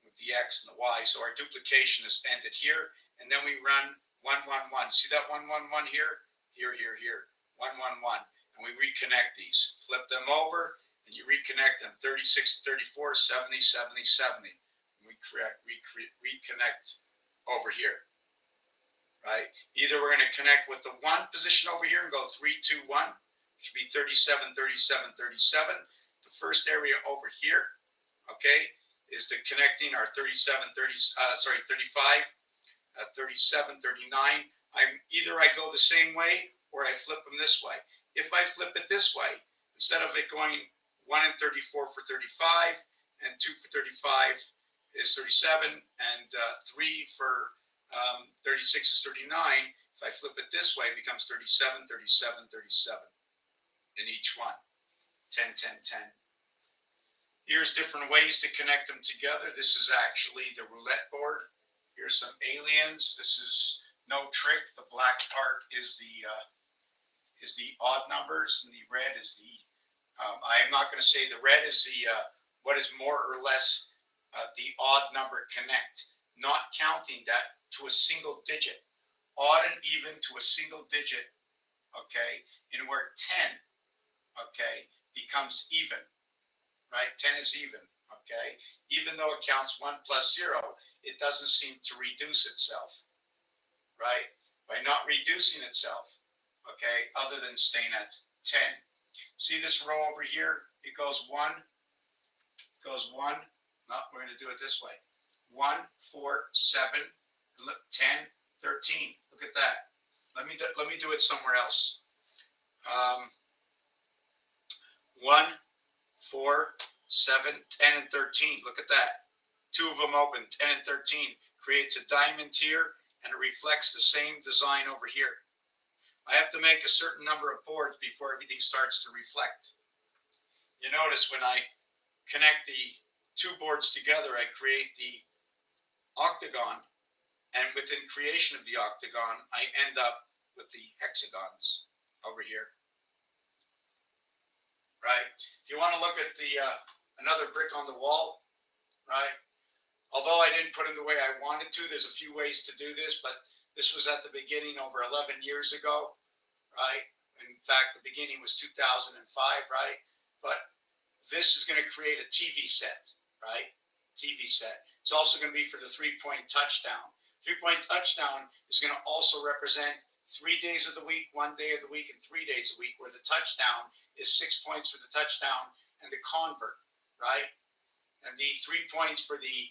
with the X and the Y. So our duplication is ended here. And then we run 1, 1, 1. See that 1, 1, 1 here? Here, here, here. 1, 1, 1. And we reconnect these. Flip them over and you reconnect them. 36, 34, 70, 70, 70. Reconnect over here, right? Either we're going to connect with the 1 position over here and go 3, 2, 1, which would be 37, 37, 37. The first area over here, okay, is the connecting our 35, 37, 39. Either I go the same way or I flip them this way. If I flip it this way, instead of it going 1 and 34 for 35 and 2 for 35, is 37, and 3 for 36 is 39. If I flip it this way, it becomes 37, 37, 37 in each one. 10, 10, 10. Here's different ways to connect them together. This is actually the roulette board. Here's some aliens. This is no trick. The black part is the odd numbers, and the red is the. I'm not going to say the red is the what is more or less the odd number connect, not counting that to a single digit. Odd and even to a single digit, okay, in where 10, okay, becomes even, right? 10 is even, okay? Even though it counts 1 plus 0, it doesn't seem to reduce itself, right? by not reducing itself, okay, other than staying at 10. See this row over here? It goes 1, no, we're going to do it this way. 1, 4, 7, look, 10, 13. Look at that. Let me do it somewhere else. 1, 4, 7, 10, and 13. Look at that. 2 of them open, 10 and 13. Creates a diamond here, and it reflects the same design over here. I have to make a certain number of boards before everything starts to reflect. You notice when I connect the 2 boards together, I create the octagon, and within creation of the octagon, I end up with the hexagons over here, right? If you want to look at the another brick on the wall, right? Although I didn't put them the way I wanted to, there's a few ways to do this, but this was at the beginning over 11 years ago, right? In fact, the beginning was 2005, right? But this is going to create a TV set, right? TV set. It's also going to be for the 3-point touchdown. 3-point touchdown is going to also represent 3 days of the week, 1 day of the week, and 3 days a week, where the touchdown is 6 points for the touchdown and the convert, right? And the 3 points for the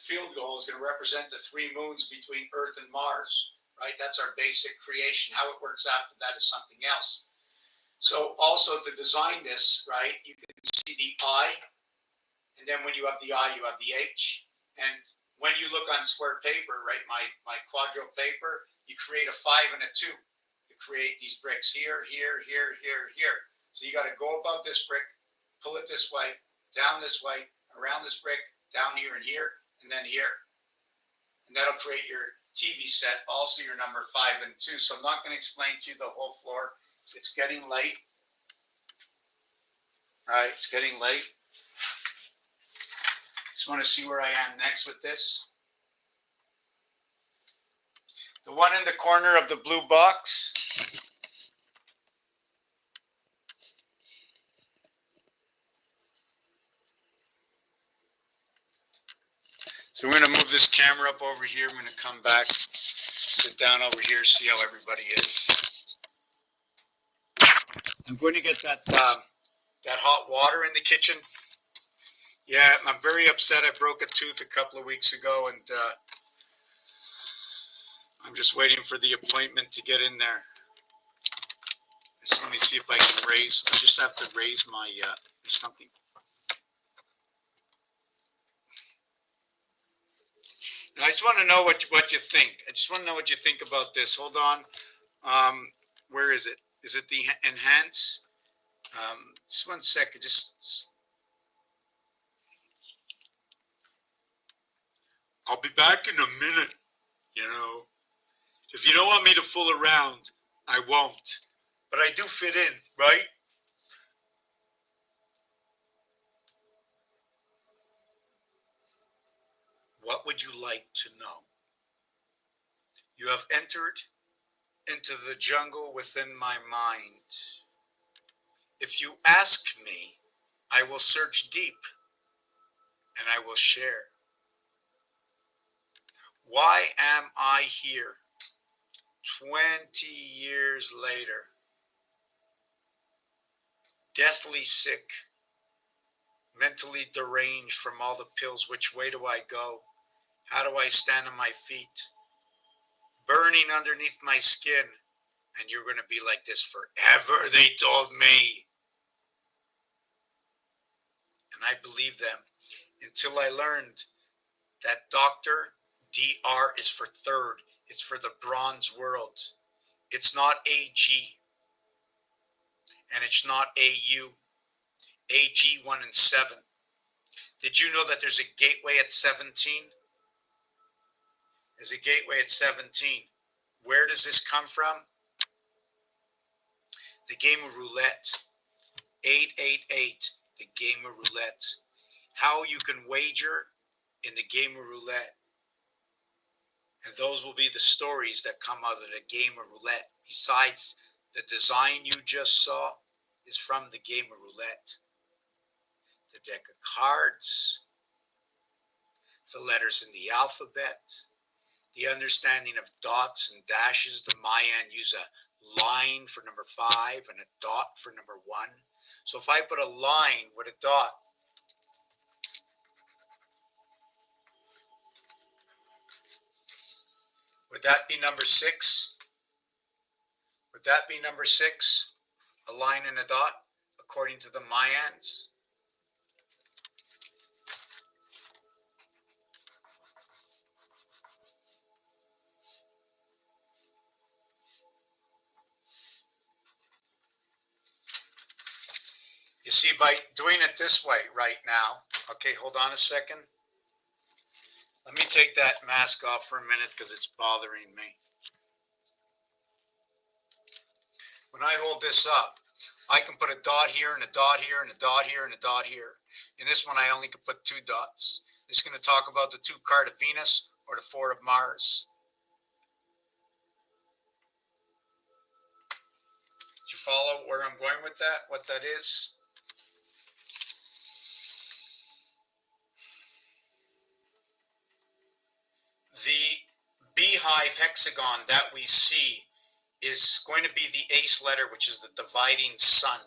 field goal is going to represent the 3 moons between Earth and Mars, right? That's our basic creation. How it works after that is something else. So also to design this, right, you can see the I, and then when you have the I, you have the H. And when you look on square paper, right, my quadro paper, you create a 5 and a 2 to create these bricks here, here, here, here, here. So you got to go above this brick, pull it this way, down this way, around this brick, down here and here, and then here. And that'll create your TV set, also your number 5 and 2. So I'm not going to explain to you the whole floor. It's getting late. All right, it's getting late. Just want to see where I am next with this. The one in the corner of the blue box. So we're going to move this camera up over here. I'm going to come back, sit down over here, see how everybody is. I'm going to get that hot water in the kitchen. Yeah, I'm very upset. I broke a tooth a couple of weeks ago, and I'm just waiting for the appointment to get in there. Just let me see if I can raise. I just have to raise my something. Now, I just want to know what you think. I just want to know what you think about this. Hold on. Where is it? Is it the enhance? Just 1 second. I'll be back in a minute. You know, if you don't want me to fool around, I won't. But I do fit in, right? What would you like to know? You have entered into the jungle within my mind. If you ask me, I will search deep and I will share. Why am I here 20 years later? Deathly sick, mentally deranged from all the pills. Which way do I go? How do I stand on my feet? Burning underneath my skin. And you're going to be like this forever, they told me. And I believed them until I learned that Dr. DR is for third. It's for the bronze world. It's not AG. And it's not AU. AG 1 and 7. Did you know that there's a gateway at 17? There's a gateway at 17. Where does this come from? The game of roulette. 888, the game of roulette. How you can wager in the game of roulette. And those will be the stories that come out of the game of roulette. Besides, the design you just saw is from the game of roulette. The deck of cards, the letters in the alphabet, the understanding of dots and dashes. The Mayan use a line for number 5 and a dot for number 1. So if I put a line with a dot, would that be number 6? Would that be number 6? A line and a dot, according to the Mayans? You see, by doing it this way right now, okay, hold on a second. Let me take that mask off for a minute because it's bothering me. When I hold this up, I can put a dot here and a dot here and a dot here and a dot here. In this one, I only can put 2 dots. It's going to talk about the 2 card of Venus or the 4 of Mars. Did you follow where I'm going with that, what that is? The beehive hexagon that we see is going to be the ace letter, which is the dividing sun.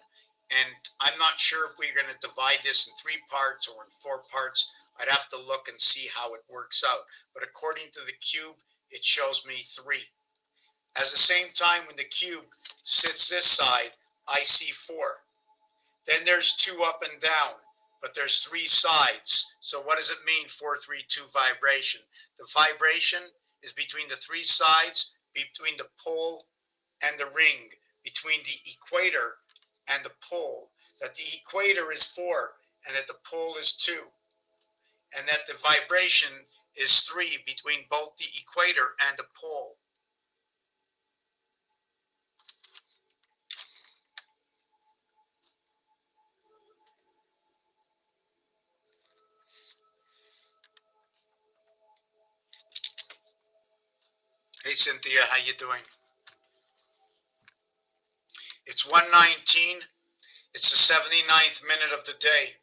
And I'm not sure if we're going to divide this in 3 parts or in 4 parts. I'd have to look and see how it works out. But according to the cube, it shows me 3. At the same time, when the cube sits this side, I see 4. Then there's 2 up and down, but there's 3 sides. So what does it mean, 4, 3, 2 vibration? The vibration is between the 3 sides, between the pole and the ring, between the equator and the pole. That the equator is 4 and that the pole is 2. And that the vibration is 3 between both the equator and the pole. Hey Cynthia, how you doing? It's 1:19. It's the 79th minute of the day.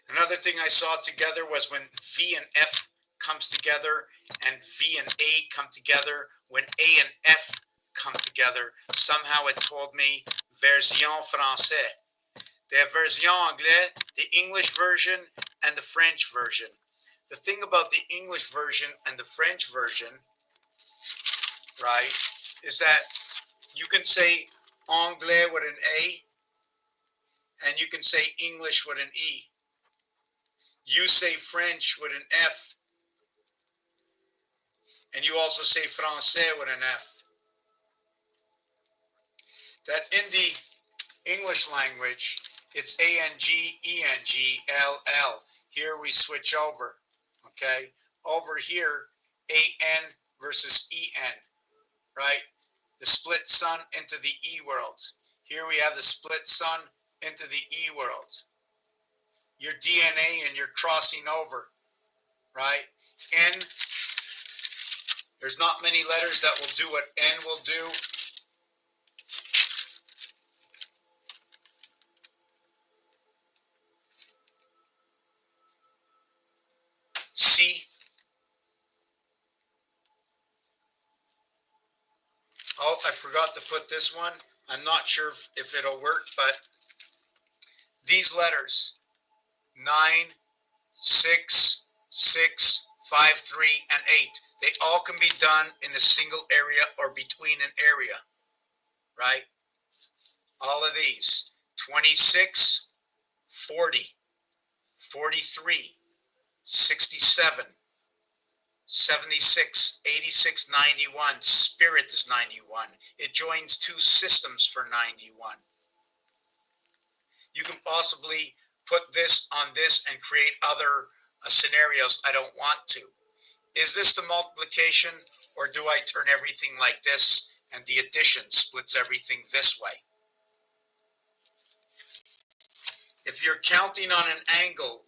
Another thing I saw together was when V and F comes together and V and A come together. When A and F come together, somehow it told me version français. The version anglais, the English version and the French version. The thing about the English version and the French version, right, is that you can say anglais with an A and you can say English with an E. You say French with an F and you also say français with an F. That in the English language, it's A-N-G-E-N-G-L-L. Here we switch over, okay? Over here, A-N versus E-N, right? The split sun into the E world. Here we have the split sun into the E world. Your DNA and you're crossing over, right? N, there's not many letters that will do what N will do. C. Oh, I forgot to put this one. I'm not sure if it'll work, but these letters, 9, 6, 6, 5, 3, and 8, they all can be done in a single area or between an area, right? All of these, 26, 40, 43, 67, 76, 86, 91. Spirit is 91. It joins 2 systems for 91. You can possibly put this on this and create other scenarios. I don't want to. Is this the multiplication, or do I turn everything like this and the addition splits everything this way? If you're counting on an angle,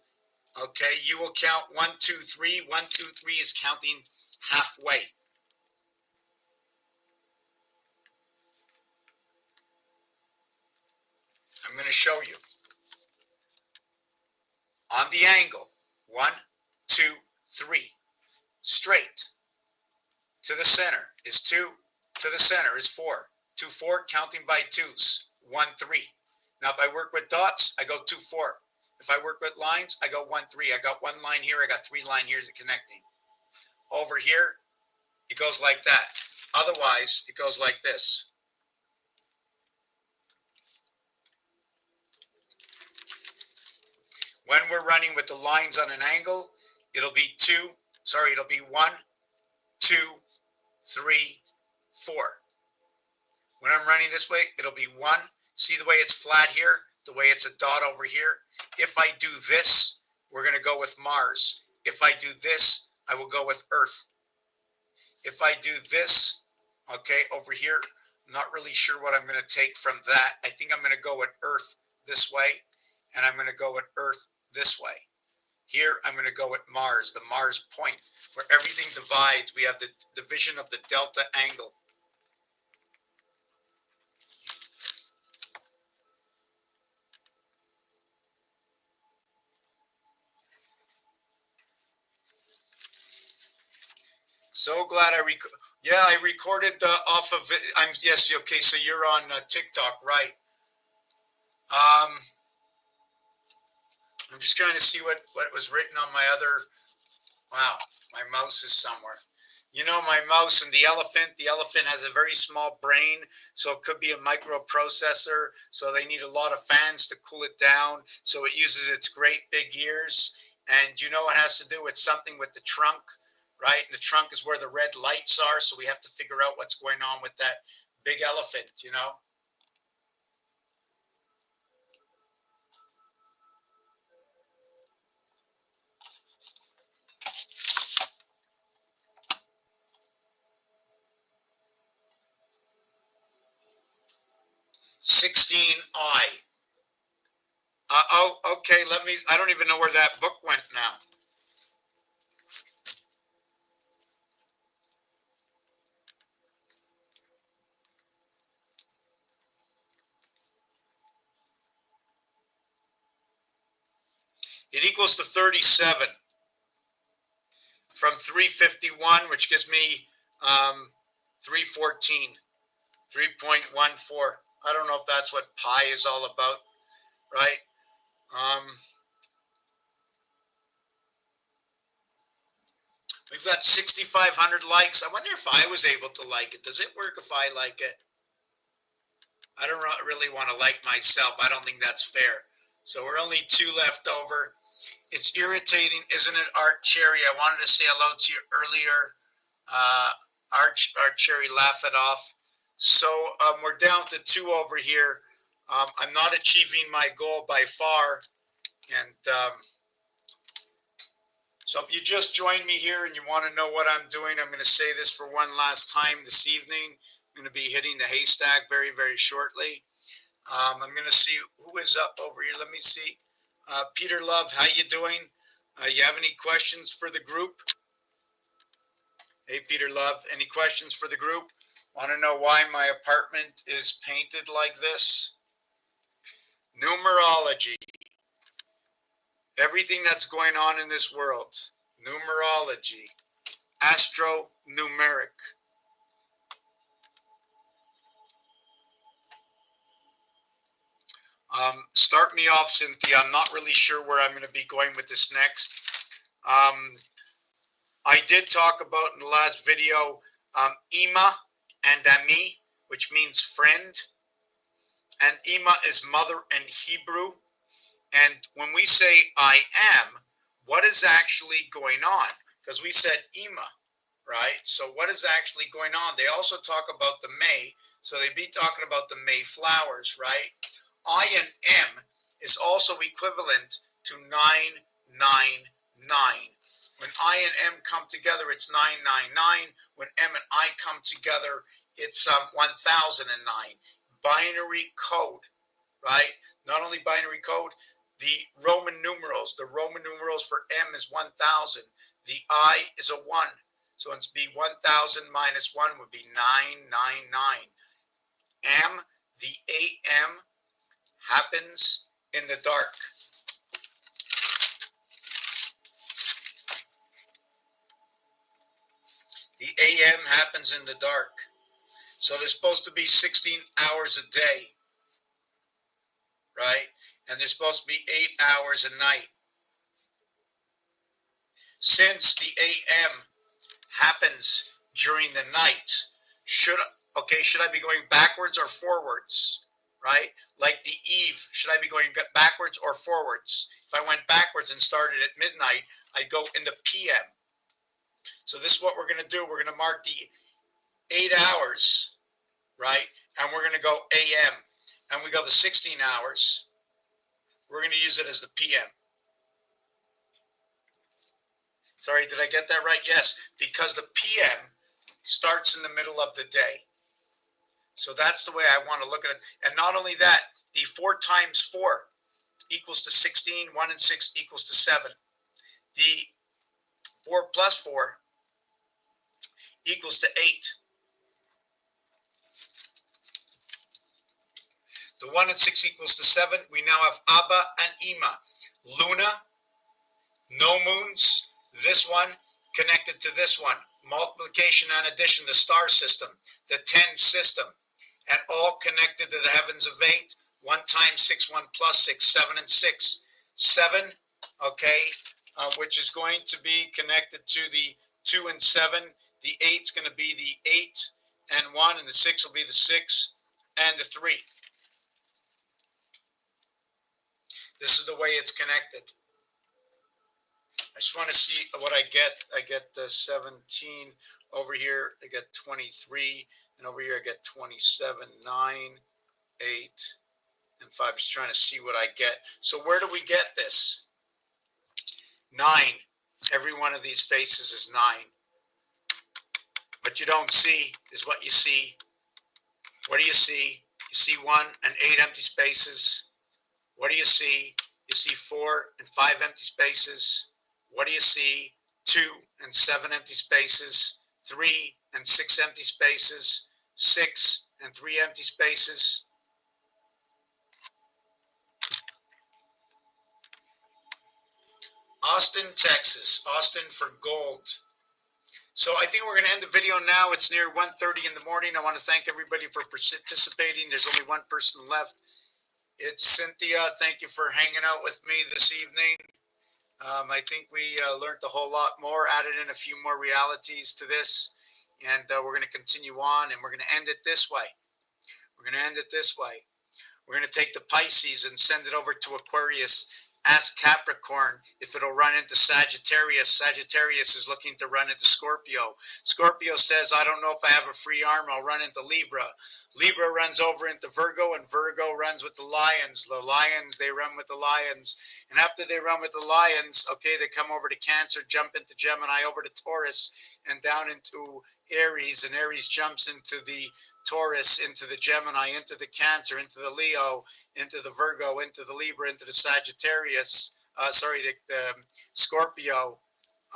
okay, you will count 1, 2, 3. 1, 2, 3 is counting halfway. I'm going to show you. On the angle, 1, 2, 3. Straight. To the center is 2. To the center is 4. 2, 4, counting by 2s. 1, 3. Now if I work with dots, I go 2, 4. If I work with lines, I go 1, 3. I got 1 line here, I got 3 line here connecting. Over here, it goes like that. Otherwise, it goes like this. When we're running with the lines on an angle, it'll be 1, 2, 3, 4. When I'm running this way, it'll be 1. See the way it's flat here? The way it's a dot over here? If I do this, we're going to go with Mars. If I do this, I will go with Earth. If I do this, okay, over here, I'm not really sure what I'm going to take from that. I think I'm going to go with Earth this way, and I'm going to go with Earth this way. Here, I'm going to go with Mars, the Mars point, where everything divides. We have the division of the delta angle. So glad I recorded off of it. Yes, okay, so you're on TikTok, right? I'm just trying to see what was written on my other. Wow, my mouse is somewhere. You know, my mouse and the elephant has a very small brain, so it could be a microprocessor, so they need a lot of fans to cool it down, so it uses its great big ears. And you know it has to do with something with the trunk, right? And the trunk is where the red lights are, so we have to figure out what's going on with that big elephant, you know? I. Oh, okay, I don't even know where that book went now. It equals to 37 from 351, which gives me 314, 3.14. I don't know if that's what pi is all about, right? We've got 6,500 likes. I wonder if I was able to like it. Does it work if I like it? I don't really want to like myself. I don't think that's fair. So we're only 2 left over. It's irritating, isn't it, Art Cherry? I wanted to say hello to you earlier. Art Cherry, laugh it off. So we're down to 2 over here. I'm not achieving my goal by far. And so if you just joined me here and you want to know what I'm doing, I'm going to say this for one last time this evening. I'm going to be hitting the haystack very, very shortly. I'm going to see who is up over here. Let me see. Peter Love, how you doing? You have any questions for the group? Hey, Peter Love, any questions for the group? Want to know why my apartment is painted like this? Numerology. Everything that's going on in this world. Numerology. Astronumerique. Start me off, Cynthia. I'm not really sure where I'm going to be going with this next. I did talk about in the last video Ima and Ami, which means friend. And Ima is mother in Hebrew. And when we say I am, what is actually going on? Because we said Ima, right? So what is actually going on? They also talk about the May. So they'd be talking about the May flowers, right? I and M is also equivalent to 999. When I and M come together, it's 999. When M and I come together, it's 1009. Binary code, right? Not only binary code, the Roman numerals. The Roman numerals for M is 1000. The I is a 1. So it's be 1000 minus 1 would be 999. M, the AM happens in the dark. The AM happens in the dark. So there's supposed to be 16 hours a day, right? And there's supposed to be 8 hours a night. Since the AM happens during the night, should I be going backwards or forwards, right? Like the eve, should I be going backwards or forwards? If I went backwards and started at midnight, I'd go in the PM. So this is what we're going to do. We're going to mark the 8 hours, right? And we're going to go AM. And we go the 16 hours. We're going to use it as the PM. Sorry, did I get that right? Yes, because the PM starts in the middle of the day. So that's the way I want to look at it. And not only that, the 4 times 4 equals to 16. 1 and 6 equals to 7. The 4 plus 4 equals to 8. The 1 and 6 equals to 7. We now have Abba and Ima. Luna, no moons, this one connected to this one. Multiplication and addition, the star system, the 10 system, and all connected to the heavens of 8. 1 times 6, 1 plus 6, 7 and 6. 7, okay, which is going to be connected to the 2 and 7. The 8 is going to be the 8 and 1, and the 6 will be the 6 and the 3. This is the way it's connected. I just want to see what I get. I get 17 over here. I get 23, and over here I get 27, 9, 8, and 5. Just trying to see what I get. So where do we get this? 9. Every one of these faces is 9. What you don't see is what you see. What do you see? You see 1 and 8 empty spaces. What do you see? You see 4 and 5 empty spaces. What do you see? 2 and 7 empty spaces. 3 and 6 empty spaces. 6 and 3 empty spaces. Austin, Texas. Austin for gold. So I think we're going to end the video now. It's near 1:30 in the morning. I want to thank everybody for participating. There's only one person left. It's Cynthia. Thank you for hanging out with me this evening. I think we learned a whole lot more, added in a few more realities to this, and we're going to continue on, and we're going to end it this way. We're going to end it this way. We're going to take the Pisces and send it over to Aquarius. Ask Capricorn if it'll run into Sagittarius. Sagittarius is looking to run into Scorpio. Scorpio says, I don't know if I have a free arm. I'll run into Libra. Libra runs over into Virgo, and Virgo runs with the Lions. The Lions, they run with the Lions. And after they run with the Lions, okay, they come over to Cancer, jump into Gemini, over to Taurus, and down into Aries. And Aries jumps into the Taurus, into the Gemini, into the Cancer, into the Leo, into the Virgo, into the Libra, into the Sagittarius, the Scorpio,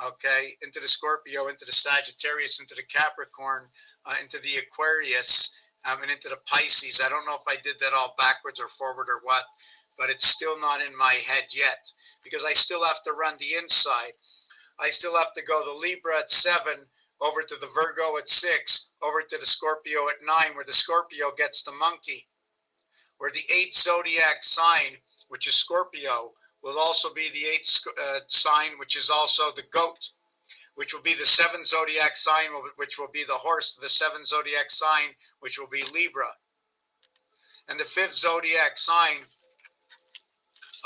okay, into the Scorpio, into the Sagittarius, into the Capricorn, into the Aquarius, and into the Pisces. I don't know if I did that all backwards or forward or what, but it's still not in my head yet, because I still have to run the inside. I still have to go the Libra at 7, over to the Virgo at 6, over to the Scorpio at 9, where the Scorpio gets the monkey. Where the 8th zodiac sign, which is Scorpio, will also be the 8th sign, which is also the goat, which will be the 7th zodiac sign, which will be the horse, the 7th zodiac sign, which will be Libra. And the 5th zodiac sign,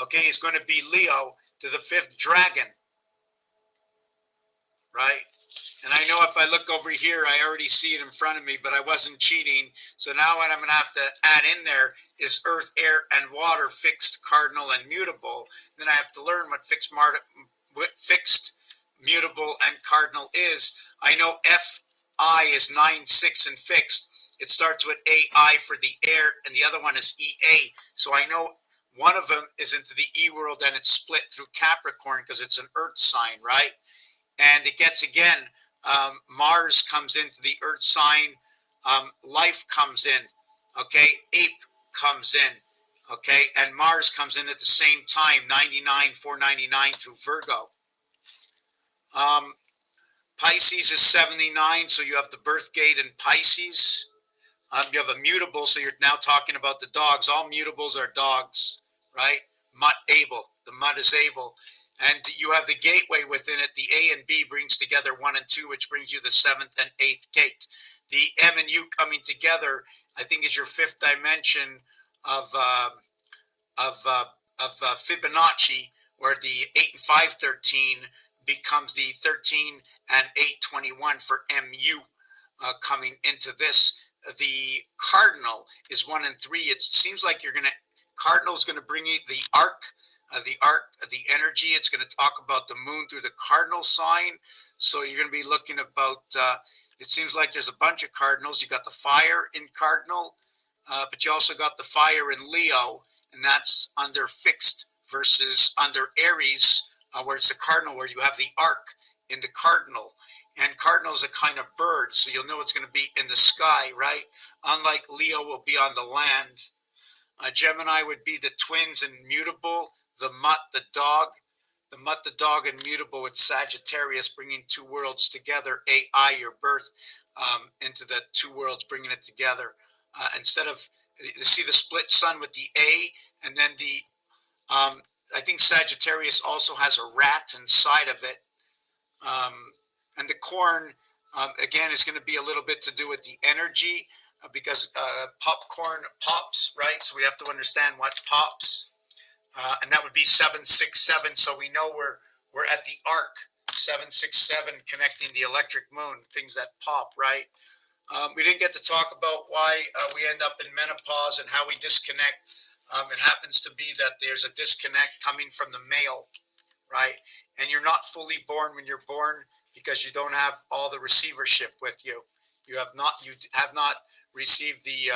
okay, is going to be Leo, to the 5th dragon, right? And I know if I look over here, I already see it in front of me, but I wasn't cheating. So now what I'm going to have to add in there is earth, air, and water, fixed, cardinal, and mutable. Then I have to learn what fixed, mutable, and cardinal is. I know FI is 9, 6, and fixed. It starts with AI for the air, and the other one is EA. So I know one of them is into the E world, and it's split through Capricorn because it's an earth sign, right? And it gets, again, Mars comes into the earth sign, life comes in, okay, ape comes in, okay, and Mars comes in at the same time, 99, 499 through Virgo. Pisces is 79, so you have the birth gate in Pisces. You have a mutable, so you're now talking about the dogs. All mutables are dogs, right? Mutt Able. The mutt is able. And you have the gateway within it. The A and B brings together 1 and 2, which brings you the 7th and 8th gate. The M and U coming together, I think, is your 5th dimension of Fibonacci, where the 8 and 513 becomes the 13 and 821 for MU coming into this. The cardinal is 1 and 3. It seems like cardinal is going to bring you the arc, the energy. It's going to talk about the moon through the cardinal sign. So you're going to be looking about, it seems like there's a bunch of cardinals. You got the fire in cardinal, but you also got the fire in Leo, and that's under fixed versus under Aries, where it's the cardinal, where you have the arc in the cardinal. And cardinal is a kind of bird, so you'll know it's going to be in the sky, right? Unlike Leo will be on the land. Gemini would be the twins and mutable, the mutt, the dog. The mutt, the dog, and mutable with Sagittarius, bringing two worlds together. AI, your birth, into the two worlds, bringing it together. Instead of, you see the split sun with the A, and then I think Sagittarius also has a rat inside of it. And the corn, again, is going to be a little bit to do with the energy, because popcorn pops, right? So we have to understand what pops. And that would be 767. So we know we're at the arc, 767, connecting the electric moon, things that pop, right? We didn't get to talk about why we end up in menopause and how we disconnect. It happens to be that there's a disconnect coming from the male, right? And you're not fully born when you're born because you don't have all the receivership with you. You have not received the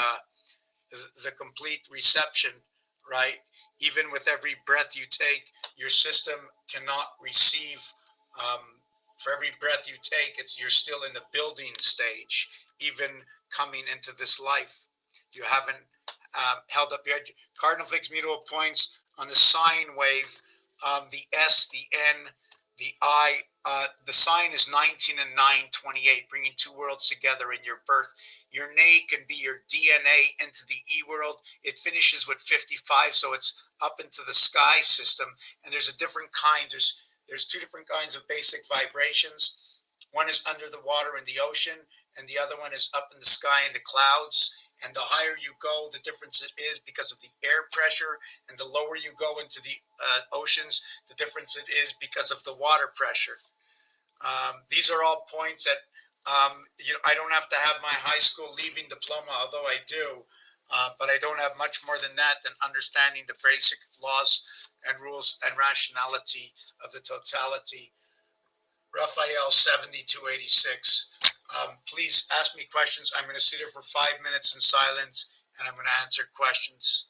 complete reception, right? Even with every breath you take, your system cannot receive. For every breath you take, you're still in the building stage, even coming into this life. You haven't held up your cardinal fixed mutable points on the sine wave. The S, the N, the I, the sign is 19 and 928, bringing two worlds together in your birth. Your name can be your DNA into the E world. It finishes with 55, so it's up into the sky system. And there's a different kind. There's two different kinds of basic vibrations. One is under the water in the ocean, and the other one is up in the sky in the clouds. And the higher you go, the difference it is because of the air pressure, and the lower you go into the oceans, the difference it is because of the water pressure. These are all points that I don't have to have my high school leaving diploma, although I do, but I don't have much more than that, than understanding the basic laws and rules and rationality of the totality. Raphael 7286. Please ask me questions. I'm going to sit here for 5 minutes in silence, and I'm going to answer questions.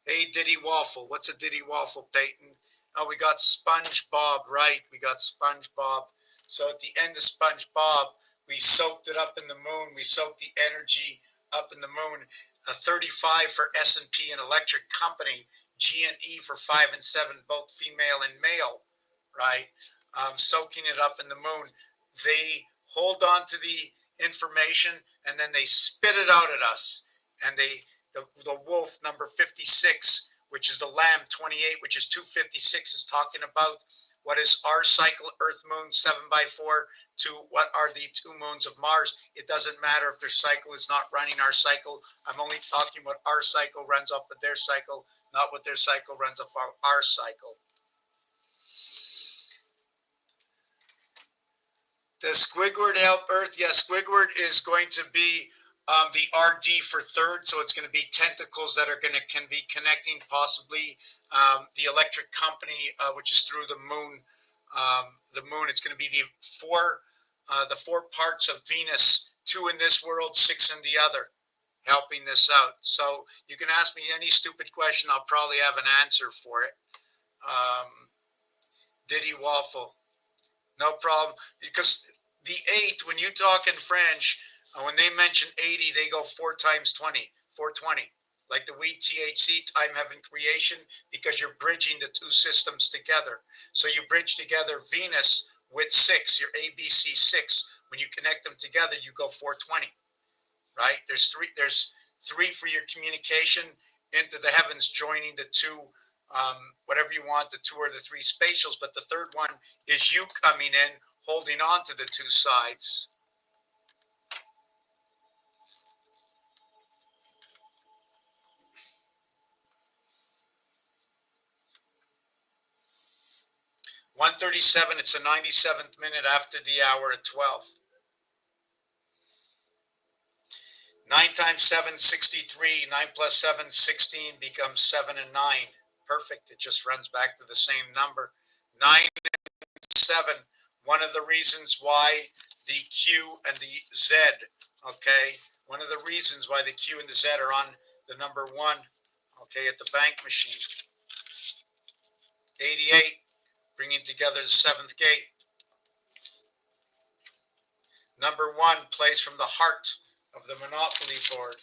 Hey, Diddy Waffle. What's a Diddy Waffle, Peyton? Oh, we got SpongeBob, right? We got SpongeBob. So at the end of SpongeBob, we soaked it up in the moon. We soaked the energy up in the moon. A 35 for S&P and Electric Company. G&E for 5 and 7, both female and male, right? Soaking it up in the moon. They hold on to the information, and then they spit it out at us. And the wolf, number 56, which is the lamb, 28, which is 256, is talking about what is our cycle, Earth, Moon, 7x4, to what are the two moons of Mars. It doesn't matter if their cycle is not running our cycle. I'm only talking what our cycle runs off of their cycle, not what their cycle runs off of our cycle. Does Squidward help Earth? Yes, Squidward is going to be the RD for third, so it's going to be tentacles that are can be connecting possibly the electric company, which is through the moon. The moon. It's going to be the four parts of Venus, 2 in this world, 6 in the other, helping this out. So you can ask me any stupid question, I'll probably have an answer for it. Diddy Waffle. No problem. Because the 8, when you talk in French, when they mention 80, they go 4 times 20, 420. Like the weed THC, time, heaven, creation, because you're bridging the two systems together. So you bridge together Venus with 6, your ABC 6. When you connect them together, you go 420, right? There's three for your communication into the heavens, joining the two, whatever you want, the 2 or the 3 spatials. But the third one is you coming in, holding on to the 2 sides. (1:37), it's the 97th minute after the hour at 12. 9 times 7, 63. 9 plus 7, 16, becomes 7 and 9. Perfect. It just runs back to the same number. 9 and 7. One of the reasons why the Q and the Z, okay, one of the reasons why the Q and the Z are on the number 1, okay, at the bank machine. 88, bringing together the 7th gate. Number 1 plays from the heart of the Monopoly board.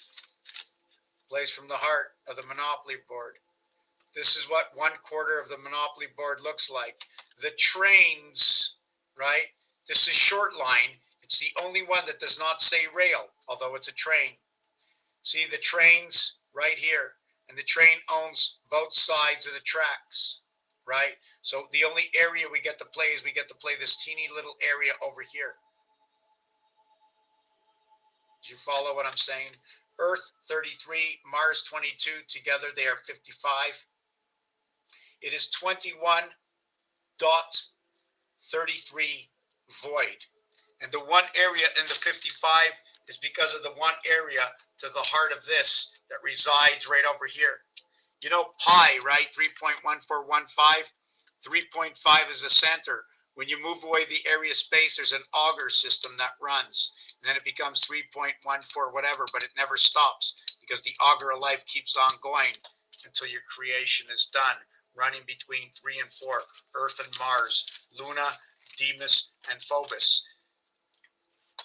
Plays from the heart of the Monopoly board. This is what 1/4 of the Monopoly board looks like. The trains, right? This is short line. It's the only one that does not say rail, although it's a train. See the trains right here. And the train owns both sides of the tracks, right? So the only area we get to play is we get to play this teeny little area over here. Do you follow what I'm saying? Earth 33, Mars 22, together they are 55. It is 21.33 void. And the one area in the 55 is because of the one area to the heart of this that resides right over here. You know pi, right? 3.1415. 3.5 is the center. When you move away the area space, there's an auger system that runs. And then it becomes 3.14 whatever, but it never stops because the auger of life keeps on going until your creation is done, running between 3 and 4, Earth and Mars, Luna, Deimos, and Phobos.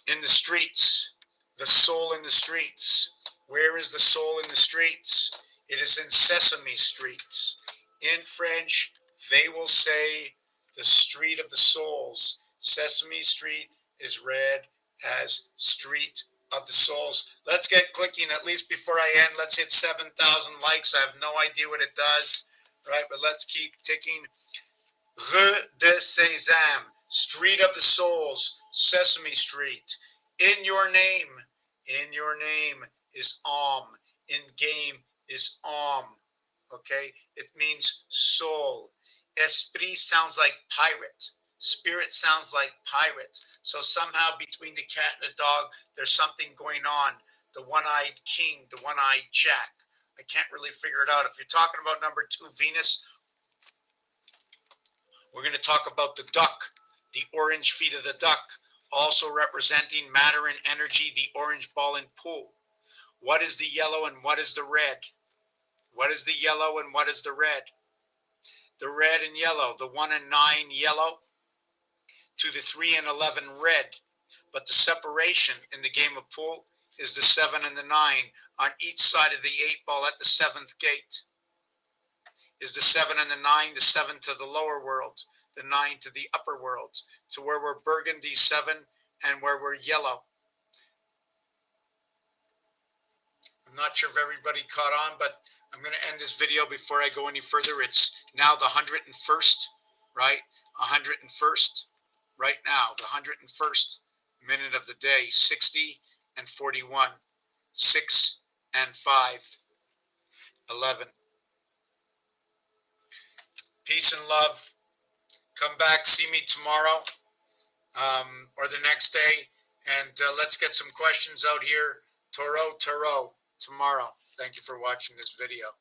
In the streets, the soul in the streets. Where is the soul in the streets? It is in Sesame Street. In French, they will say the street of the souls. Sesame Street is read as street of the souls. Let's get clicking, at least before I end. Let's hit 7,000 likes. I have no idea what it does, right? But let's keep ticking. Rue de Sésame, street of the souls, Sesame Street. In your name is Om. In game is Om. Okay? It means soul. Esprit sounds like pirate. Spirit sounds like pirate. So somehow between the cat and the dog, there's something going on. The one-eyed king, the one-eyed jack. I can't really figure it out. If you're talking about number 2, Venus, we're going to talk about the duck, the orange feet of the duck, also representing matter and energy, the orange ball and pool. What is the yellow and what is the red? What is the yellow and what is the red? The red and yellow, the 1 and 9 yellow to the 3 and 11 red. But the separation in the game of pool is the 7 and the 9 on each side of the 8 ball at the 7th gate. Is the 7 and the 9, the 7 to the lower world, the 9 to the upper worlds, to where we're burgundy 7 and where we're yellow. I'm not sure if everybody caught on, but I'm going to end this video before I go any further. It's now the 101st, right? 101st, right now, the 101st minute of the day, 60 and 41, 6 and 5, 11. Peace and love. Come back, see me tomorrow or the next day, and let's get some questions out here. Tarot, tomorrow. Thank you for watching this video.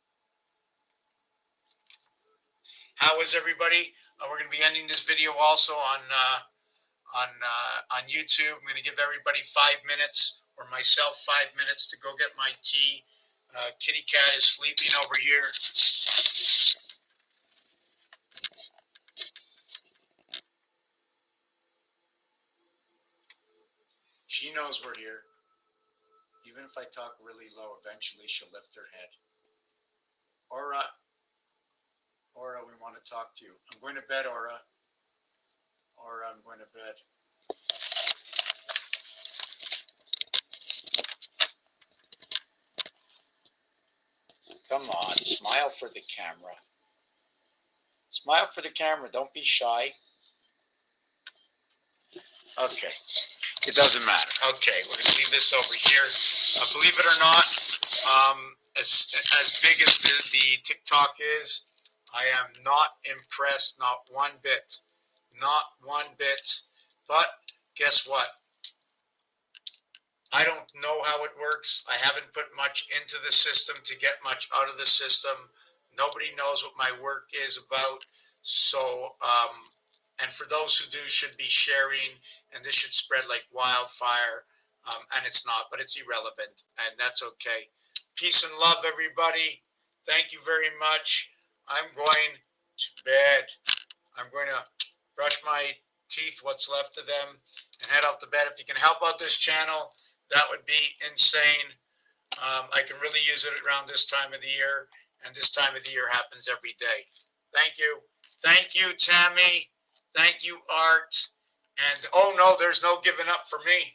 How is everybody? We're going to be ending this video also on YouTube. I'm going to give everybody 5 minutes, or myself 5 minutes, to go get my tea. Kitty cat is sleeping over here. She knows we're here. Even if I talk really low, eventually she'll lift her head. Aura, we want to talk to you. I'm going to bed, Aura. or I'm going to bed. Come on, smile for the camera. Smile for the camera. Don't be shy. Okay. It doesn't matter. Okay, we're going to leave this over here. Believe it or not, as big as the TikTok is, I am not impressed, not one bit. Not one bit. But guess what? I don't know how it works. I haven't put much into the system to get much out of the system. Nobody knows what my work is about. So, and for those who do, should be sharing, and this should spread like wildfire. And it's not, but it's irrelevant, and that's okay. Peace and love, everybody. Thank you very much. I'm going to bed. I'm going to brush my teeth, what's left of them, and head off to bed. If you can help out this channel, that would be insane. I can really use it around this time of the year, and this time of the year happens every day. Thank you. Thank you, Tammy. Thank you, Art. And oh no, there's no giving up for me.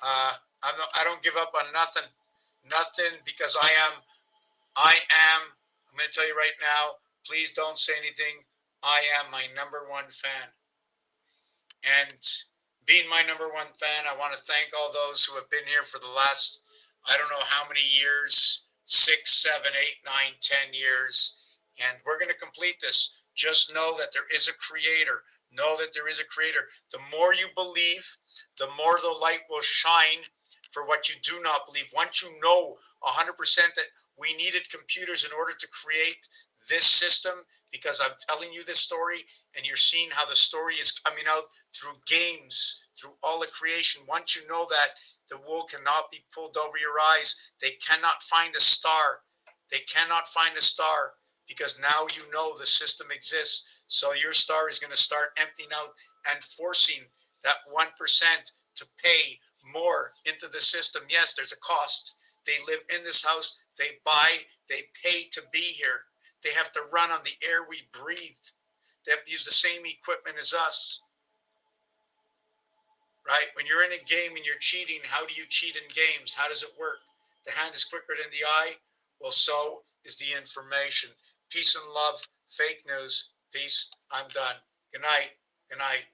I don't give up on nothing. Nothing, because I'm going to tell you right now, please don't say anything. I am my #1 fan. And being my #1 fan, I want to thank all those who have been here for the last, I don't know how many years, 6, 7, 8, 9, 10 years. And we're going to complete this. Just know that there is a creator. Know that there is a creator. The more you believe, the more the light will shine for what you do not believe. Once you know 100% that we needed computers in order to create this system, because I'm telling you this story and you're seeing how the story is coming out through games, through all the creation. Once you know that the wool cannot be pulled over your eyes, they cannot find a star. They cannot find a star, because now you know the system exists. So your star is going to start emptying out and forcing that 1% to pay more into the system. Yes, there's a cost. They live in this house. They buy. They pay to be here. They have to run on the air we breathe. They have to use the same equipment as us. Right? When you're in a game and you're cheating, how do you cheat in games? How does it work? The hand is quicker than the eye. Well, so is the information. Peace and love. Fake news. Peace. I'm done. Good night. Good night.